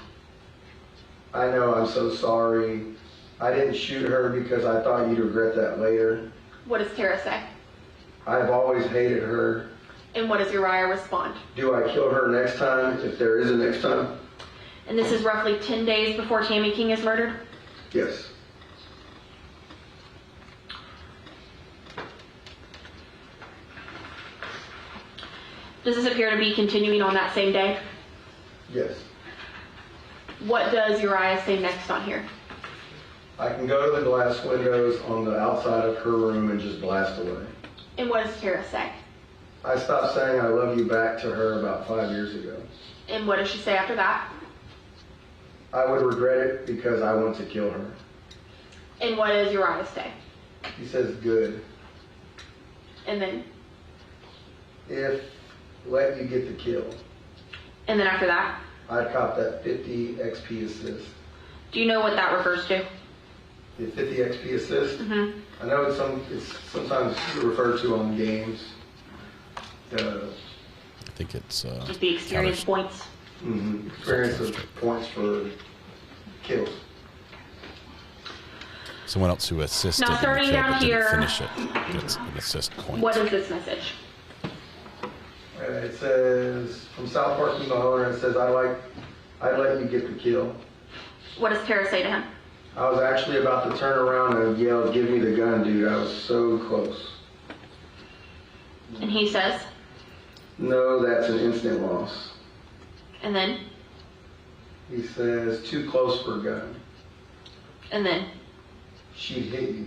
I know, I'm so sorry. I didn't shoot her because I thought you'd regret that later. What does Tara say? I've always hated her. And what does Uriah respond? Do I kill her next time, if there is a next time? And this is roughly 10 days before Tammy King is murdered? Yes. Does this appear to be continuing on that same day? Yes. What does Uriah say next on here? I can go to the glass windows on the outside of her room and just blast away. And what does Tara say? I stopped saying I love you back to her about 5 years ago. And what does she say after that? I would regret it because I want to kill her. And what does Uriah say? He says good. And then? If let you get the kill. And then after that? I'd cop that 50 XP assist. Do you know what that refers to? The 50 XP assist? Mm-hmm. I know it's sometimes referred to on games. I think it's just the experience points. Mm-hmm. Experience of points for kills. Someone else who assisted Now starting in the kill down but didn't here, finish it gets an assist point. what is this message? It says from South Park to Mahone, and it says I'd let you get the kill. What does Tara say to him? I was actually about to turn around and yell, "Give me the gun, dude." I was so close. And he says? No, that's an instant loss. And then? He says, too close for a gun. And then? She'd hit you.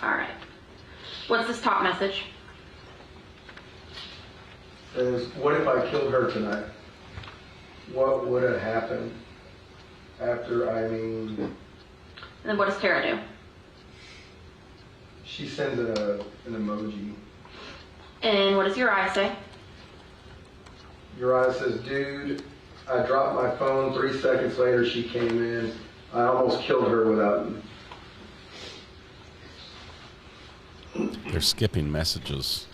All right. What's this top message? Says, what if I killed her tonight? What would have happened after, And then what does Tara do? She sends an emoji. And what does Uriah say? Uriah says, dude, I dropped my phone. 3 seconds later, she came in. I almost killed her without you. They're skipping messages.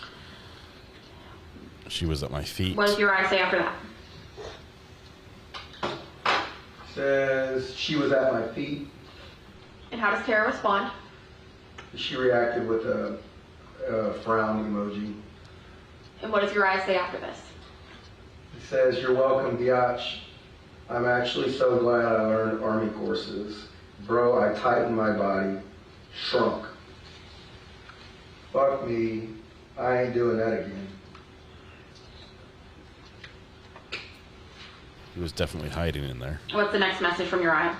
She was at my feet. What does Uriah say after that? Says, she was at my feet. And how does Tara respond? She reacted with a frown emoji. And what does Uriah say after this? He says, you're welcome, biatch. I'm actually so glad I learned Army courses. Bro, I tightened my body. Shrunk. Fuck me. I ain't doing that again. He was definitely hiding in there. What's the next message from Uriah?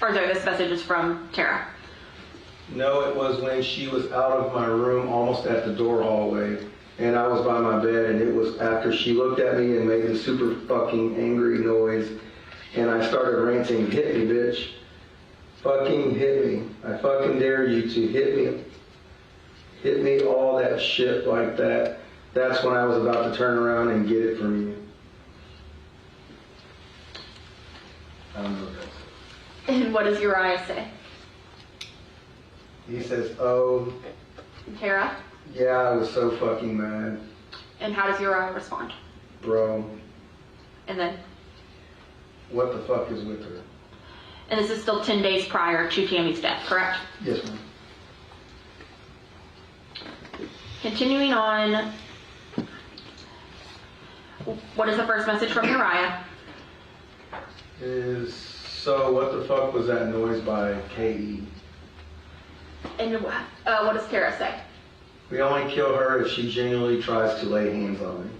Or sorry, this message is from Tara. No, it was when she was out of my room, almost at the door hallway, and I was by my bed, and it was after she looked at me and made the super fucking angry noise, and I started ranting, hit me, bitch. Fucking hit me. I fucking dare you to hit me. Hit me, all that shit like that. That's when I was about to turn around and get it from you. I don't know what that says. And what does Uriah say? He says, oh. And Tara? Yeah, I was so fucking mad. And how does Uriah respond? Bro. And then? What the fuck is with her? And this is still 10 days prior to Tammy's death, correct? Yes, ma'am. Continuing on, what is the first message from Uriah? So what the fuck was that noise by K.E.? And what does Tara say? We only kill her if she genuinely tries to lay hands on me.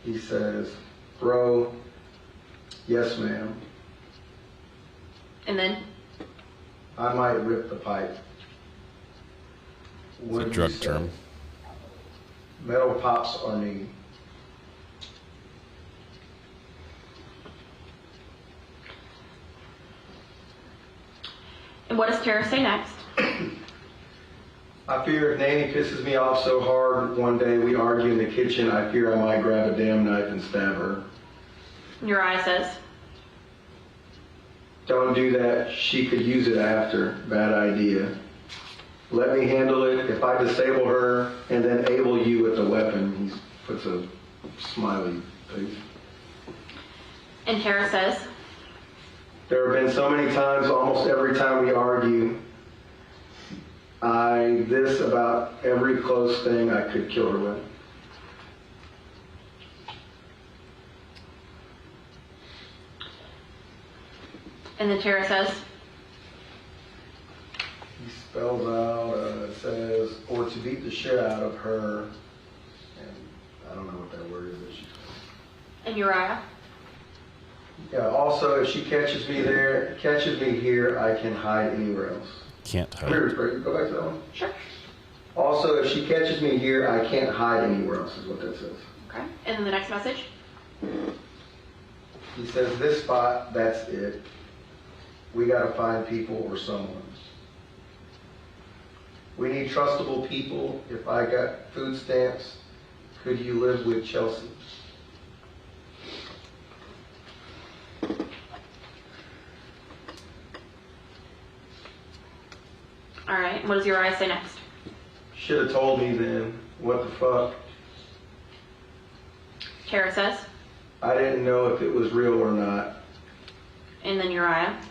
He says, bro, yes ma'am. And then? I might rip the pipe. It's a drug term. Metal pops are neat. And what does Tara say next? I fear if Nanny pisses me off so hard one day we argue in the kitchen, I fear I might grab a damn knife and stab her. Uriah says? Don't do that. She could use it after. Bad idea. Let me handle it. If I disable her and then able you with the weapon, he puts a smiley face. And Tara says? There have been so many times, almost every time we argue, this about every close thing I could kill her with. And then Tara says? He spells out, it says, or to beat the shit out of her, and I don't know what that word is. And Uriah? Yeah, also, if she catches me here, I can hide anywhere else. Can't hide. Go back to that one. Sure. Also, if she catches me here, I can't hide anywhere else, is what that says. Okay. And then the next message? He says, this spot, that's it. We gotta find people or someone. We need trustable people. If I got food stamps, could you live with Chelsea? All right. What does Uriah say next? Should have told me then. What the fuck? Tara says? I didn't know if it was real or not. And then Uriah?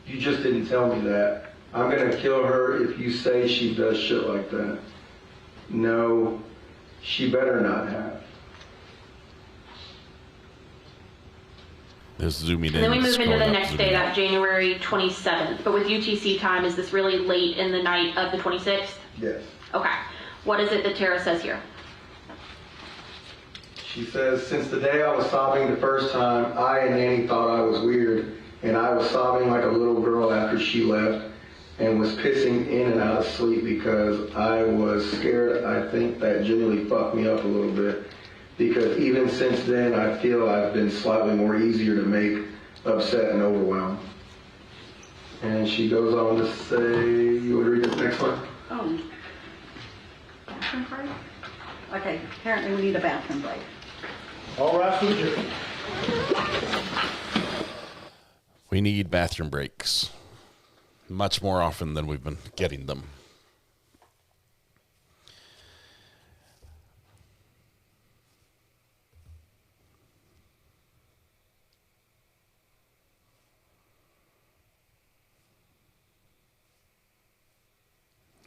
You just didn't tell me that. I'm gonna kill her if you say she does shit like that. No, she better not have. There's zooming in. And then we move into the scrolling up, next zooming day, in. that January 27th. But with UTC time, is this really late in the night of the 26th? Yes. Okay. What is it that Tara says here? She says, since the day I was sobbing the first time, I and Nanny thought I was weird, and I was sobbing like a little girl after she left, and was pissing in and out of sleep because I was scared. I think that genuinely fucked me up a little bit, because even since then, I feel I've been slightly more easier to make upset and overwhelmed. And she goes on to say, you want to read this next one? Oh. Bathroom break? Okay, apparently we need a bathroom break. All right, teacher. We need bathroom breaks much more often than we've been getting them.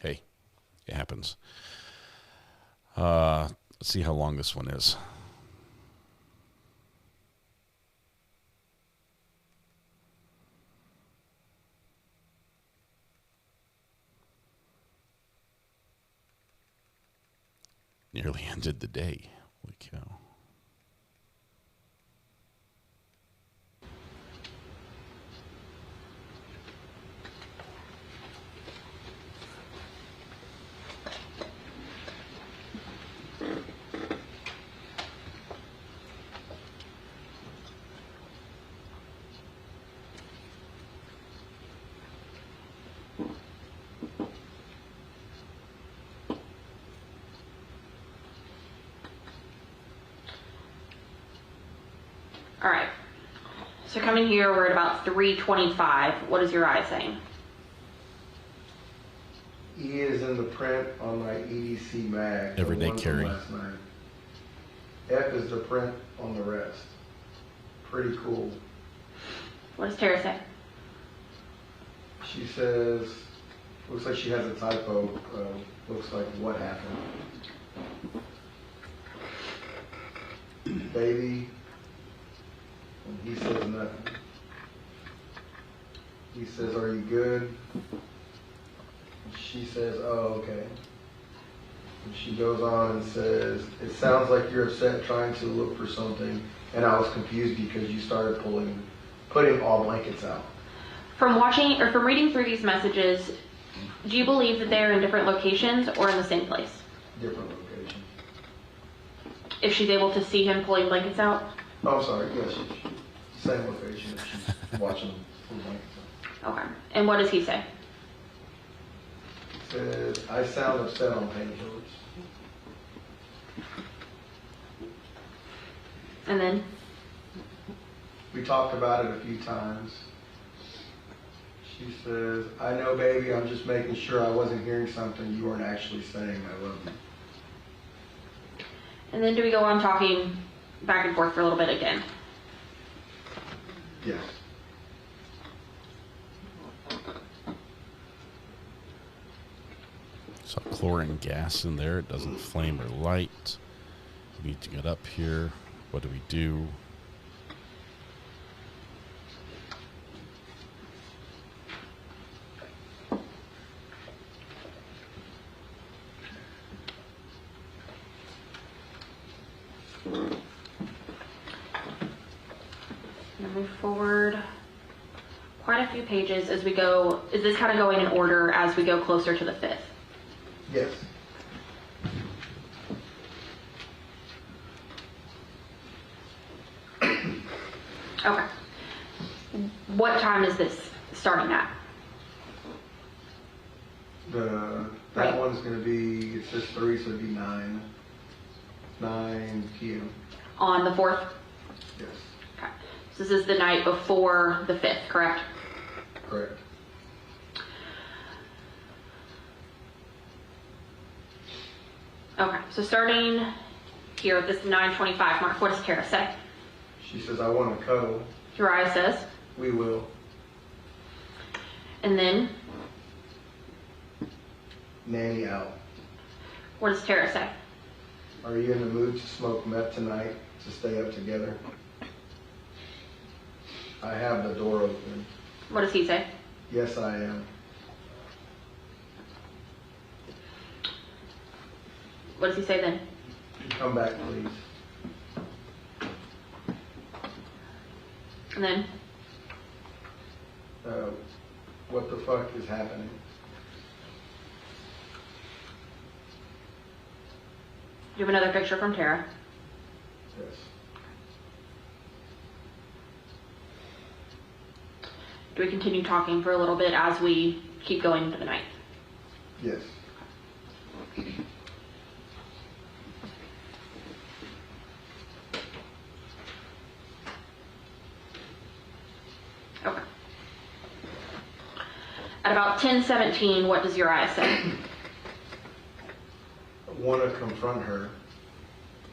Hey, it happens. Let's see how long this one is. Nearly ended the day. Holy cow. All right. So coming here, we're at about 3:25. What is Uriah saying? E is in the print on my EDC mag. Everyday carry. Last night. F is the print on the rest. Pretty cool. What does Tara say? She says, looks like she has a typo. Looks like what happened. Baby. And he says nothing. He says, are you good? she says, oh, okay. And she goes on and says, it sounds like you're upset trying to look for something, and I was confused because you started putting all blankets out. From watching or from reading through these messages, do you believe that they're in different locations or in the same place? Different locations. If she's able to see him pulling blankets out? Oh, I'm sorry. Yes, same location if she's watching pull blankets out. Okay. And what does he say? He says, I sound upset on painkillers. And then? We talked about it a few times. She says, I know, baby, I'm just making sure I wasn't hearing something you weren't actually saying. I love you. And then do we go on talking back and forth for a little bit again? Yes. So chlorine gas in there. It doesn't flame or light. We need to get up here. What do we do? Move forward quite a few pages as we go. Is this kind of going in order as we go closer to the 5th? Yes. Okay. What time is this starting at? That one's going to be, it says 3, so it'd be 9 p.m. On the 4th? Yes. Okay. So this is the night before the 5th, correct? Correct. Okay, so starting here at this 9:25 mark, what does Kara say? She says, I want to cuddle. Uriah says? We will. And then? Nanny out. What does Tara say? Are you in the mood to smoke meth tonight to stay up together? I have the door open. What does he say? Yes, I am. What does he say then? Come back, please. And then? What the fuck is happening? Do you have another picture from Tara? Yes. Do we continue talking for a little bit as we keep going into the night? Yes. Okay. At about 10:17, what does Uriah say? Want to confront her.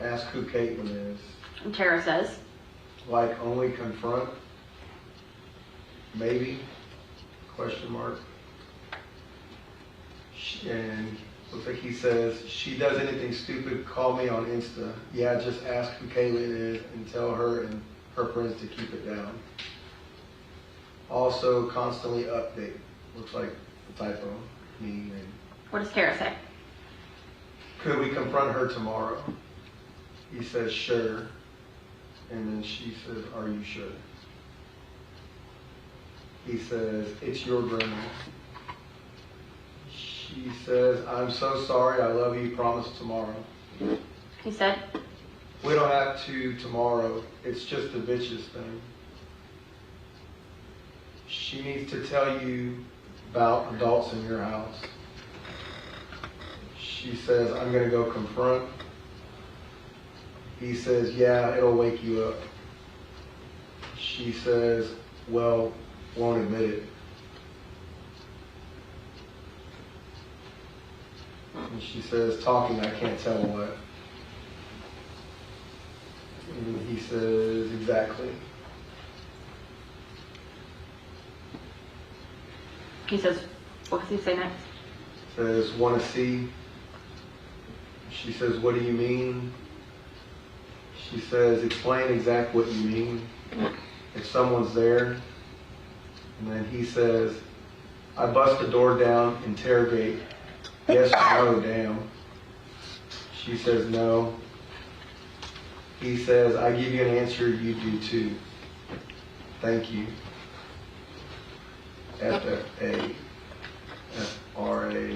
Ask who Caitlin is. And Tara says? Like only confront? Maybe? Question mark. And looks like he says, she does anything stupid, call me on Insta. Yeah, just ask who Caitlin is and tell her and her friends to keep it down. Also, constantly update. Looks like a typo. Me. What does Tara say? Could we confront her tomorrow? He says, sure. And then she says, are you sure? He says, it's your grandma. She says, I'm so sorry, I love you, promise tomorrow. He said? We don't have to tomorrow, it's just a bitches thing. She needs to tell you about adults in your house. She says, I'm going to go confront. He says, yeah, it'll wake you up. She says, well, won't admit it. And she says, talking, I can't tell what. And he says, exactly. He says, what does he say next? Says, want to see? She says, what do you mean? She says, explain exactly what you mean. If someone's there. And then he says, I bust the door down, interrogate. Yes or no, damn. She says no. He says, I give you an answer, you do too. Thank you. FFA. FRA.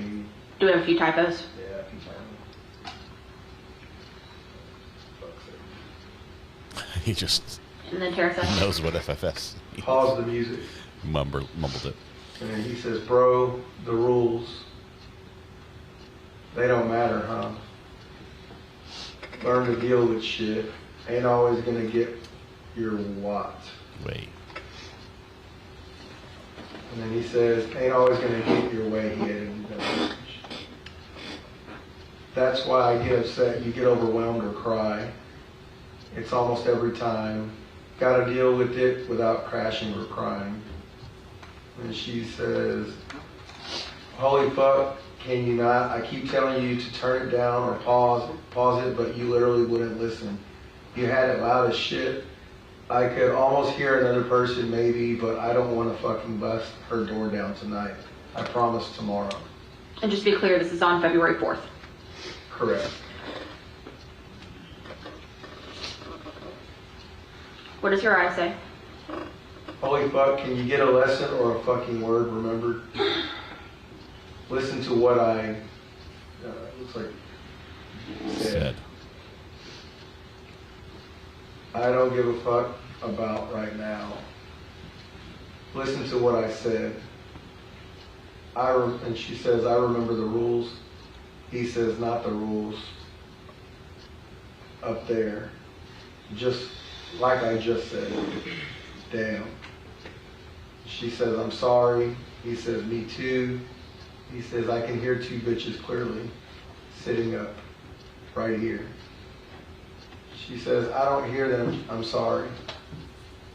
Do we have a few typos? Yeah, a few typos. He just And then Tara says, knows what FFS. Pause the music. Mumbled it. And then he says, bro, the rules, they don't matter, huh? Learn to deal with shit. Ain't always gonna get your what. Wait. And then he says, ain't always gonna get your way. He added in that message. That's why I get upset. You get overwhelmed or cry. It's almost every time. Gotta deal with it without crashing or crying. And she says, holy fuck, can you not? I keep telling you to turn it down or pause it, but you literally wouldn't listen. You had it loud as shit. I could almost hear another person maybe, but I don't want to fucking bust her door down tonight. I promise tomorrow. and just to be clear, this is on February 4th. Correct. What does Uriah say? Holy fuck, can you get a lesson or a fucking word remembered? Listen to what I, looks like, said. I don't give a fuck about right now. Listen to what I said. And she says, I remember the rules. He says, not the rules. Up there. Just like I just said. Damn. She says, I'm sorry. He says, me too. He says, I can hear two bitches clearly sitting up right here. She says, I don't hear them. I'm sorry.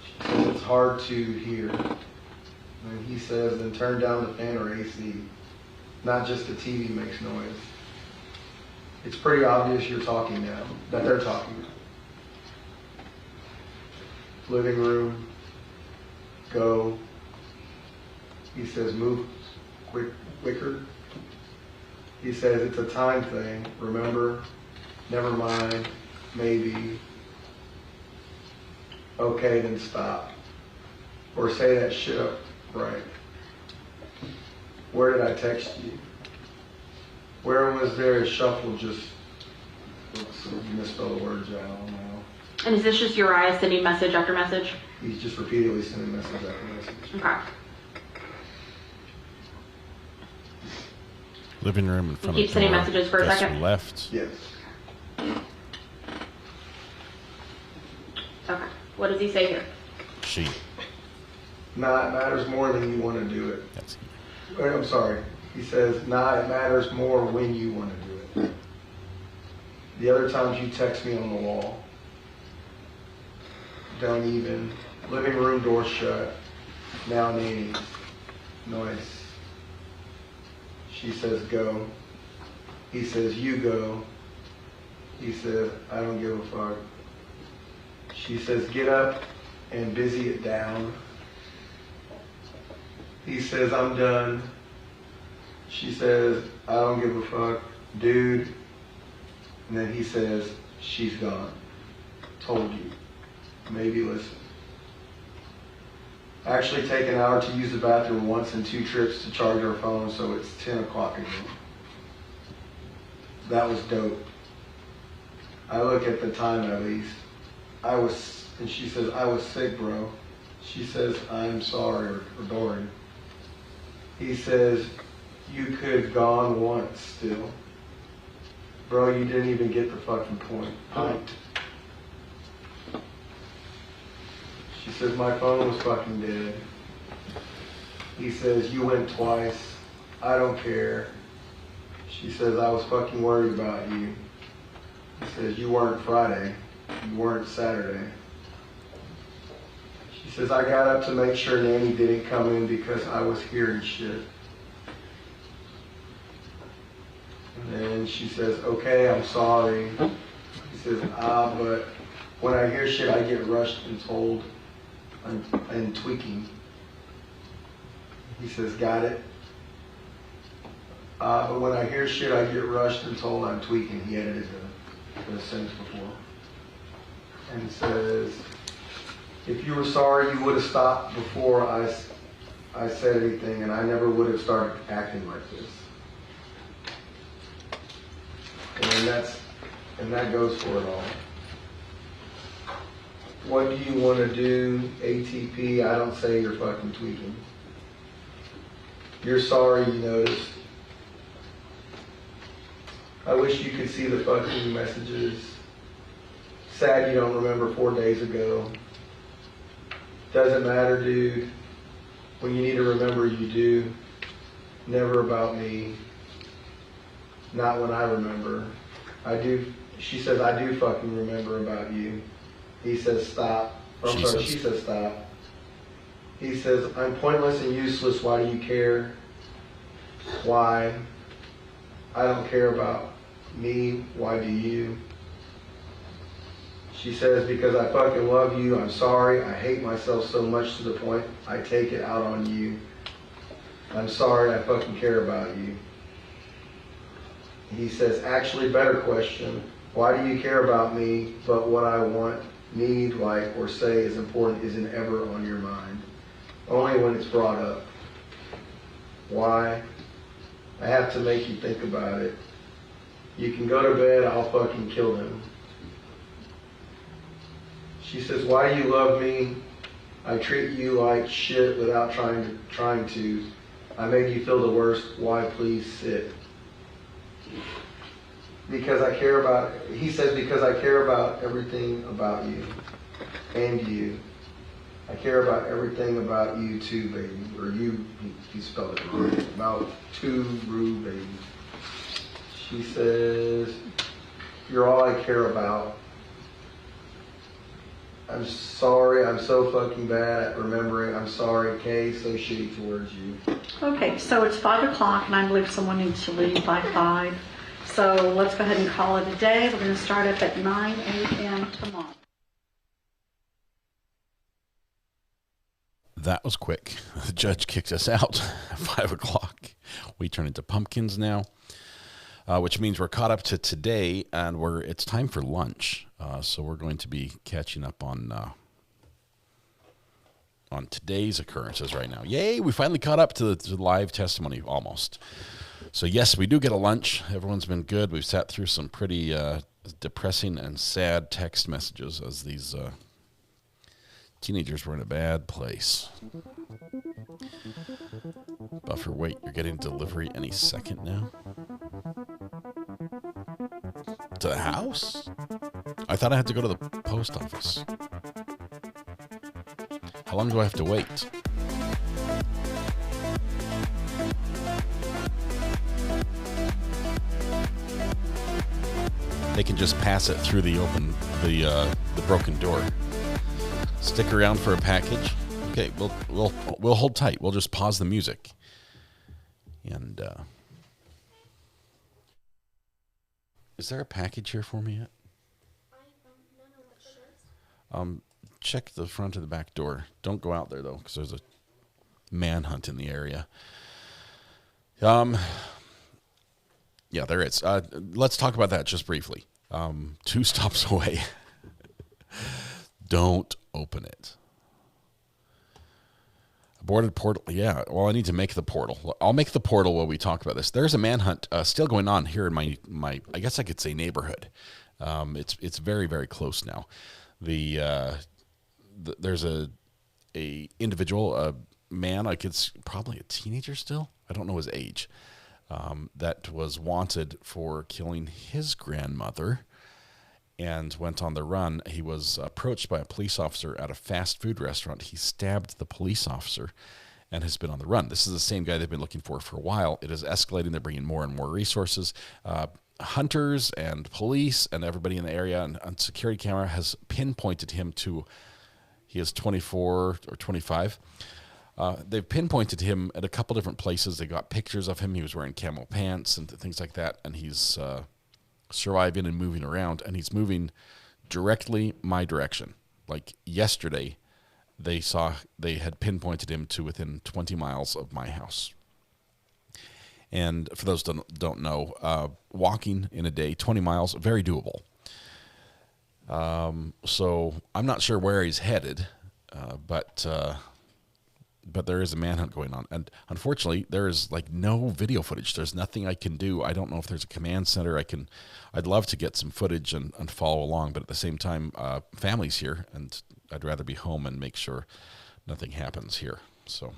She says, it's hard to hear. And he says, then turn down the fan or AC. Not just the TV makes noise. It's pretty obvious you're talking now, that they're talking. Living room, go. He says, move quicker. He says, it's a time thing. Remember, never mind, maybe. Okay, then stop. Or say that shit up right. Where did I text you? Where was there a shuffle just, oops, you misspelled the words, I don't know. And is this just Uriah sending message after message? He's just repeatedly sending message after message. Okay. Living room in front Keep of the sending door. messages for a Desk second? left. Yes. Okay. What does he say here? She. Nah, it matters more than you want to do it. That's Wait, I'm sorry. He says, nah, it matters more when you want to do it. The other times you text me on the wall. Don't even. Living room door shut. Now nannies. Noise. She says, go. He says, you go. He says, I don't give a fuck. She says, get up and busy it down. He says, I'm done. She says, I don't give a fuck, dude. And then he says, she's gone. Told you. Maybe listen. Actually take an hour to use the bathroom once and 2 trips to charge our phone, so it's 10 o'clock again. That was dope. I look at the time at least. And she says, I was sick, bro. She says, I'm sorry, or Dory. He says, you could have gone once still. Bro, you didn't even get the fucking point. She says, my phone was fucking dead. He says, you went twice. I don't care. She says, I was fucking worried about you. He says, you weren't Friday. You weren't Saturday. She says, I got up to make sure Nanny didn't come in because I was hearing shit. And then she says, okay, I'm sorry. He says, but when I hear shit, I get rushed and told and tweaking. He says, got it. But when I hear shit, I get rushed and told I'm tweaking. He edited the sentence before. And it says, if you were sorry, you would have stopped before I said anything, and I never would have started acting like this. And that goes for it all. What do you want to do, ATP? I don't say you're fucking tweaking. You're sorry you noticed. I wish you could see the fucking messages. Sad you don't remember 4 days ago. Doesn't matter, dude. When you need to remember, you do. Never about me. Not when I remember. I do. She says, I do fucking remember about you. He says, stop. She says, stop. He says, I'm pointless and useless. Why do you care? Why? I don't care about me. Why do you? She says, because I fucking love you. I'm sorry. I hate myself so much to the point I take it out on you. I'm sorry. I fucking care about you. He says, actually, better question. Why do you care about me, but what I want, need, like, or say is important isn't ever on your mind? Only when it's brought up. Why? I have to make you think about it. You can go to bed, I'll fucking kill him. She says, why do you love me? I treat you like shit without trying to. I make you feel the worst. Why? Please sit. Because I care about, he says, because I care about everything about you and you. I care about everything about you too, baby. Or you, he spelled it wrong. About too, rude, baby. She says, you're all I care about. I'm sorry, I'm so fucking bad at remembering. I'm sorry, Kay, so shitty towards you. Okay, so it's 5 o'clock, and I believe someone needs to leave by 5. So let's go ahead and call it a day. We're going to start up at 9 a.m. tomorrow. That was quick. The judge kicked us out at 5 o'clock. We turn into pumpkins now, which means we're caught up to today, and it's time for lunch. So we're going to be catching up on today's occurrences right now. Yay, we finally caught up to the live testimony, almost. So yes, we do get a lunch. Everyone's been good. We've sat through some pretty depressing and sad text messages as these teenagers were in a bad place. Buffer, wait, you're getting delivery any second now? To the house? I thought I had to go to the post office. How long do I have to wait? They can just pass it through the broken door. Stick around for a package. Okay, we'll hold tight. We'll just pause the music. And is there a package here for me yet? Check the front of the back door. Don't go out there though, because there's a manhunt in the area. Yeah, there is. Let's talk about that just briefly. 2 stops away. Don't open it. Aborted portal. Yeah, well, I need to make the portal. I'll make the portal while we talk about this. There's a manhunt still going on here in my I guess I could say neighborhood. It's very, very close now. There's a individual, a man, like it's probably a teenager still. I don't know his age. That was wanted for killing his grandmother and went on the run. He was approached by a police officer at a fast food restaurant. He stabbed the police officer and has been on the run. This is the same guy they've been looking for a while. It is escalating. They're bringing more and more resources. Hunters and police and everybody in the area and security camera has pinpointed him to, he is 24 or 25. They've pinpointed him at a couple different places. They got pictures of him. He was wearing camel pants and things like that. And he's surviving and moving around. And he's moving directly my direction. Like yesterday, they had pinpointed him to within 20 miles of my house. And for those that don't know, walking in a day, 20 miles, very doable. So I'm not sure where he's headed, but there is a manhunt going on. And unfortunately, there is like no video footage. There's nothing I can do. I don't know if there's a command center. I'd love to get some footage and follow along, but at the same time, family's here, and I'd rather be home and make sure nothing happens here. So,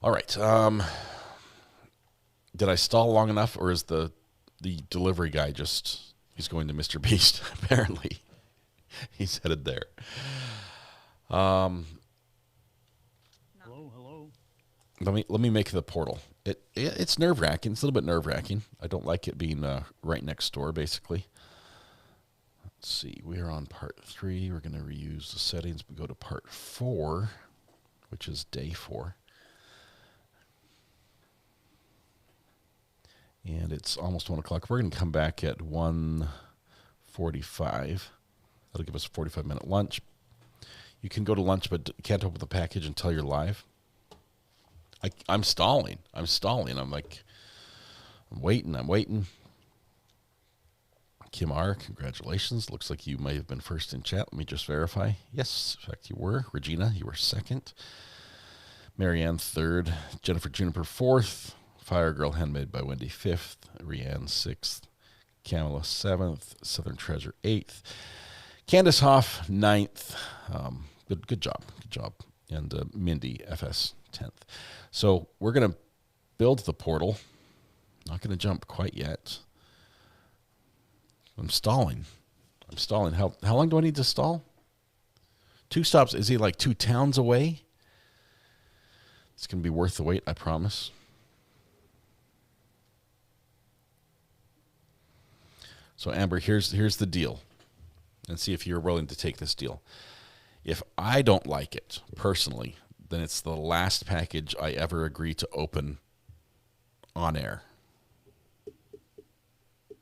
all right. Did I stall long enough, or is the delivery guy he's going to Mr. Beast? Apparently, he's headed there. Hello. Let me make the portal. It's nerve-wracking. It's a little bit nerve-wracking. I don't like it being right next door, basically. Let's see. We are on part 3. We're going to reuse the settings. We go to part 4, which is day 4. And it's almost 1 o'clock. We're going to come back at 1:45. That'll give us a 45-minute lunch. You can go to lunch, but can't open the package until you're live. I'm stalling. I'm like, I'm waiting. Kim R., congratulations. Looks like you may have been first in chat. Let me just verify. Yes, in fact, you were. Regina, you were second. Marianne, third. Jennifer Juniper, fourth. Fire Girl Handmade by Wendy, 5th. Rianne, 6th. Camilla, 7th. Southern Treasure, 8th. Candace Hoff, 9th. Good job. And Mindy, FS, 10th. So we're going to build the portal. Not going to jump quite yet. I'm stalling. How long do I need to stall? 2 stops. Is he like 2 towns away? It's going to be worth the wait, I promise. So Amber, here's the deal. And see if you're willing to take this deal. If I don't like it personally, then it's the last package I ever agree to open on air.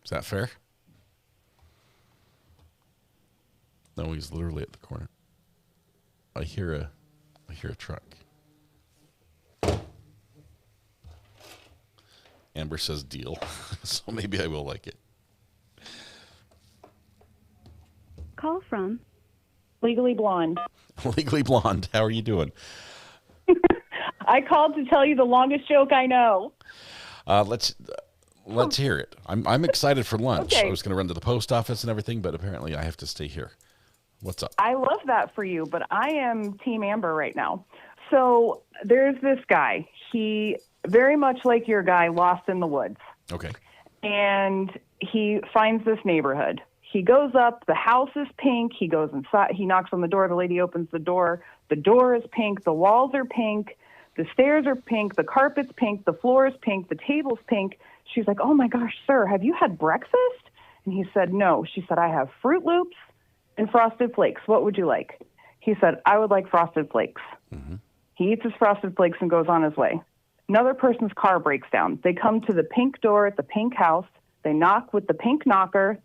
Is that fair? No, he's literally at the corner. I hear a truck. Amber says deal. So maybe I will like it. Call from Legally Blonde. Legally Blonde. How are you doing? I called to tell you the longest joke I know. Let's hear it. I'm excited for lunch. Okay. I was going to run to the post office and everything, but apparently I have to stay here. What's up? I love that for you, but I am Team Amber right now. So there's this guy. He, very much like your guy, lost in the woods. Okay. And he finds this neighborhood. He goes up. The house is pink. He goes inside. He knocks on the door. The lady opens the door. The door is pink. The walls are pink. The stairs are pink. The carpet's pink. The floor is pink. The table's pink. She's like, "Oh my gosh, sir, have you had breakfast?" And he said, "No." She said, "I have Fruit Loops and Frosted Flakes. What would you like?" He said, "I would like Frosted Flakes." Mm-hmm. He eats his Frosted Flakes and goes on his way. Another person's car breaks down. They come to the pink door at the pink house. They knock with the pink knocker.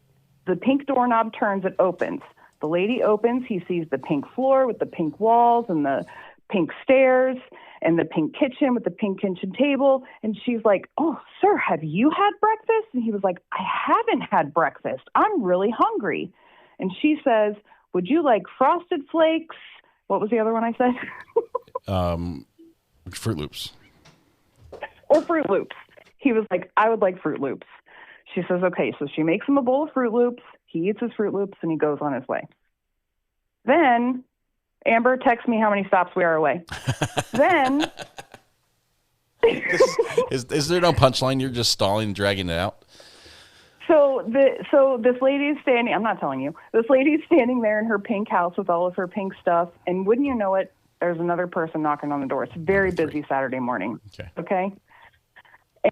The pink doorknob turns, it opens. The lady opens. He sees the pink floor with the pink walls and the pink stairs and the pink kitchen with the pink kitchen table. And she's like, "Oh, sir, have you had breakfast?" And he was like, "I haven't had breakfast. I'm really hungry." And she says, "Would you like Frosted Flakes?" What was the other one I said? Fruit Loops. Or Fruit Loops. He was like, "I would like Fruit Loops." She says, "Okay." So she makes him a bowl of Fruit Loops. He eats his Fruit Loops and he goes on his way. Then Amber texts me how many stops we are away. Then is there no punchline? You're just stalling, dragging it out. So this lady is standing. I'm not telling you. This lady's standing there in her pink house with all of her pink stuff, and wouldn't you know it, there's another person knocking on the door. It's a very busy Saturday morning. Okay.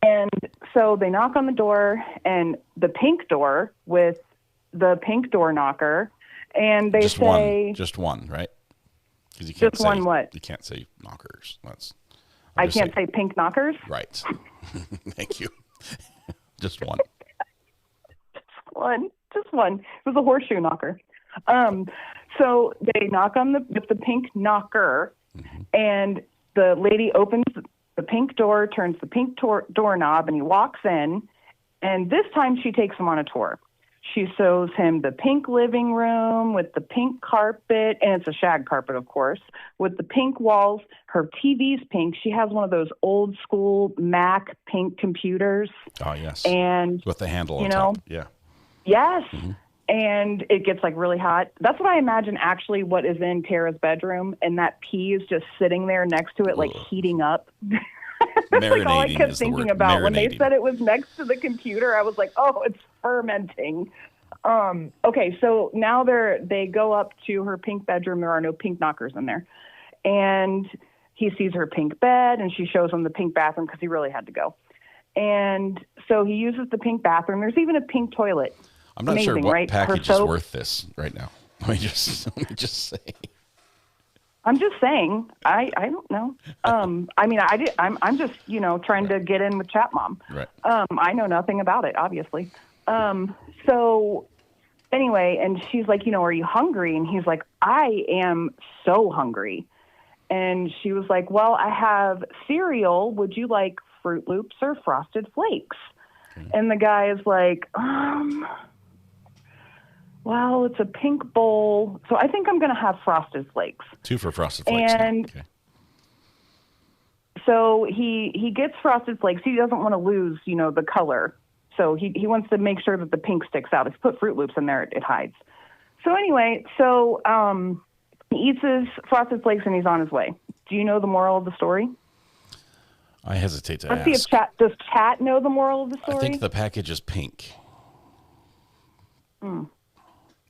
And so they knock on the door, and the pink door with the pink door knocker, and they say just one, right? Because you can't just one what? You can't say knockers. I can't say pink knockers. Right. Thank you. Just one. Just one. It was a horseshoe knocker. So they knock on with the pink knocker, and the lady opens the pink door, turns the pink doorknob, and he walks in. And this time she takes him on a tour. She shows him the pink living room with the pink carpet, and it's a shag carpet, of course, with the pink walls. Her TV's pink. She has one of those old school Mac pink computers. Oh, yes. And with the handle on top. Yeah. Yes. Mm-hmm. And it gets like really hot. That's what I imagine actually what is in Tara's bedroom, and that pee is just sitting there next to it, like heating up. That's like all I kept thinking about. When they said it was next to the computer, I was like, oh, it's fermenting. Okay, so now they go up to her pink bedroom. There are no pink knockers in there. And he sees her pink bed, and she shows him the pink bathroom because he really had to go. And so he uses the pink bathroom. There's even a pink toilet. I'm not sure what package is worth this right now. Let me just say. I'm just saying. I don't know. I mean, I'm just trying to get in with Chat Mom. Right. I know nothing about it, obviously. So anyway, and she's like, are you hungry? And he's like, I am so hungry. And she was like, well, I have cereal. Would you like Fruit Loops or Frosted Flakes? Okay. And the guy is like, well, it's a pink bowl, so I think I'm going to have Frosted Flakes. 2 for Frosted Flakes. And so he gets Frosted Flakes. He doesn't want to lose, the color. So he wants to make sure that the pink sticks out. If you put Fruit Loops in there, it hides. So anyway, he eats his Frosted Flakes and he's on his way. Do you know the moral of the story? I hesitate to Let's see if does Chat know the moral of the story? I think the package is pink. Hmm.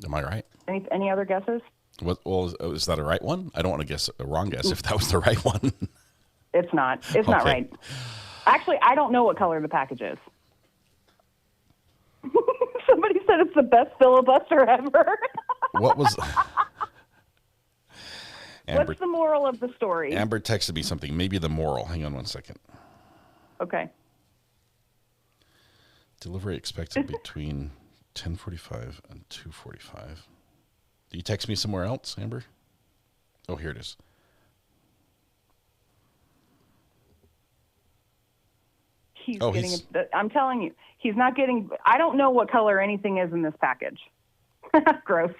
Am I right? Any other guesses? Well, is that a right one? I don't want to guess a wrong guess if that was the right one. It's not. It's not right. Actually, I don't know what color the package is. Somebody said it's the best filibuster ever. What was... Amber, what's the moral of the story? Amber texted me something. Maybe the moral. Hang on one second. Okay. Delivery expected between 10:45 and 2:45. Do you text me somewhere else, Amber? Oh, here it is. I'm telling you, he's not getting. I don't know what color anything is in this package. Gross.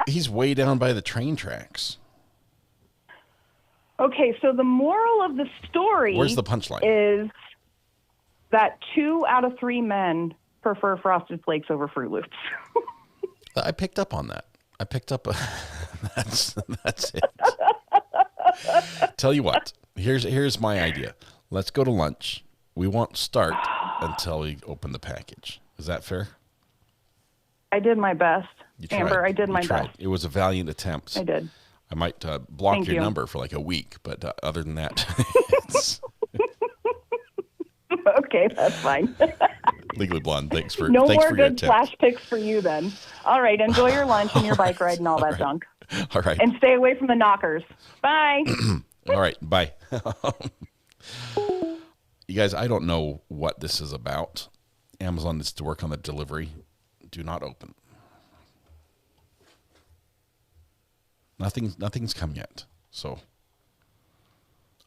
he's way down by the train tracks. Okay, so the moral of the story. Where's the punchline? Is that 2 out of 3 men prefer Frosted Flakes over Fruit Loops. I picked up on that. I picked up. That's it. Tell you what. Here's my idea. Let's go to lunch. We won't start until we open the package. Is that fair? I did my best, Amber. I did my best. It was a valiant attempt. I did. I might block your number for like a week, but other than that, okay, that's fine. Legally Blonde, thanks for no thanks more for your good flash pics for you then. All right, enjoy your lunch and your bike ride and all that junk. All right, and stay away from the knockers. Bye. All right, bye. You guys, I don't know what this is about. Amazon needs to work on the delivery. Do not open. Nothing's come yet. So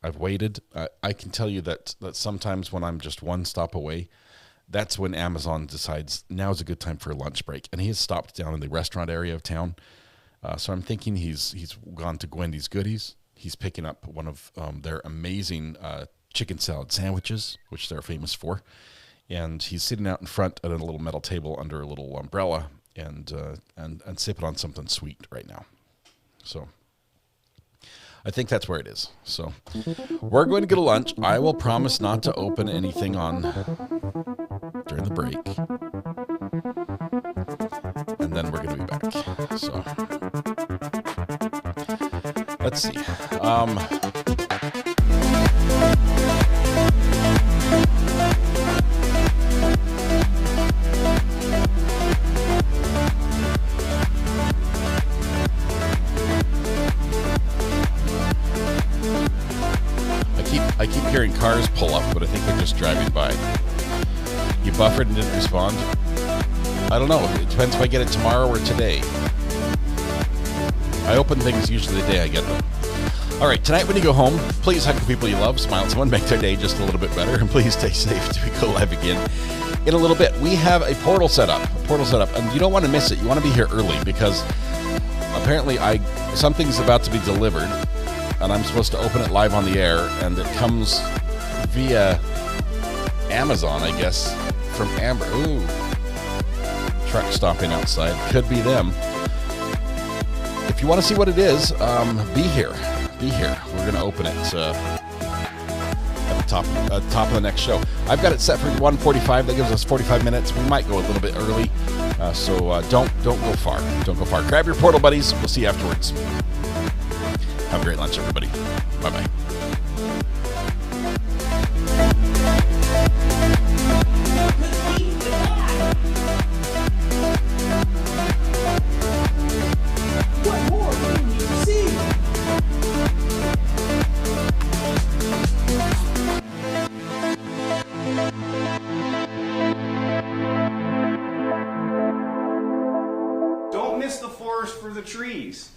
I've waited. I can tell you that sometimes when I'm just one stop away, that's when Amazon decides now's a good time for a lunch break. And he has stopped down in the restaurant area of town. So I'm thinking he's gone to Gwendy's Goodies. He's picking up one of their amazing chicken salad sandwiches, which they're famous for. And he's sitting out in front at a little metal table under a little umbrella and sipping on something sweet right now. So I think that's where it is. So we're going to get a lunch. I will promise not to open anything on during the break. And then we're going to be back. So let's see. I keep hearing cars pull up, but I think they're just driving by. You buffered and didn't respond? I don't know. It depends if I get it tomorrow or today. I open things usually the day I get them. All right, tonight when you go home, please hug the people you love, smile at someone, make their day just a little bit better, and please stay safe until we go live again in a little bit. We have a portal set up, and you don't want to miss it. You want to be here early because apparently something's about to be delivered, and I'm supposed to open it live on the air, and it comes via Amazon, I guess, from Amber. Ooh, truck stopping outside. Could be them. If you want to see what it is, be here. Be here. We're going to open it at the top of the next show. I've got it set for 1:45. That gives us 45 minutes. We might go a little bit early, so don't go far. Don't go far. Grab your portal buddies. We'll see you afterwards. Have a great lunch, everybody. Bye-bye. What more can you see? Don't miss the forest for the trees.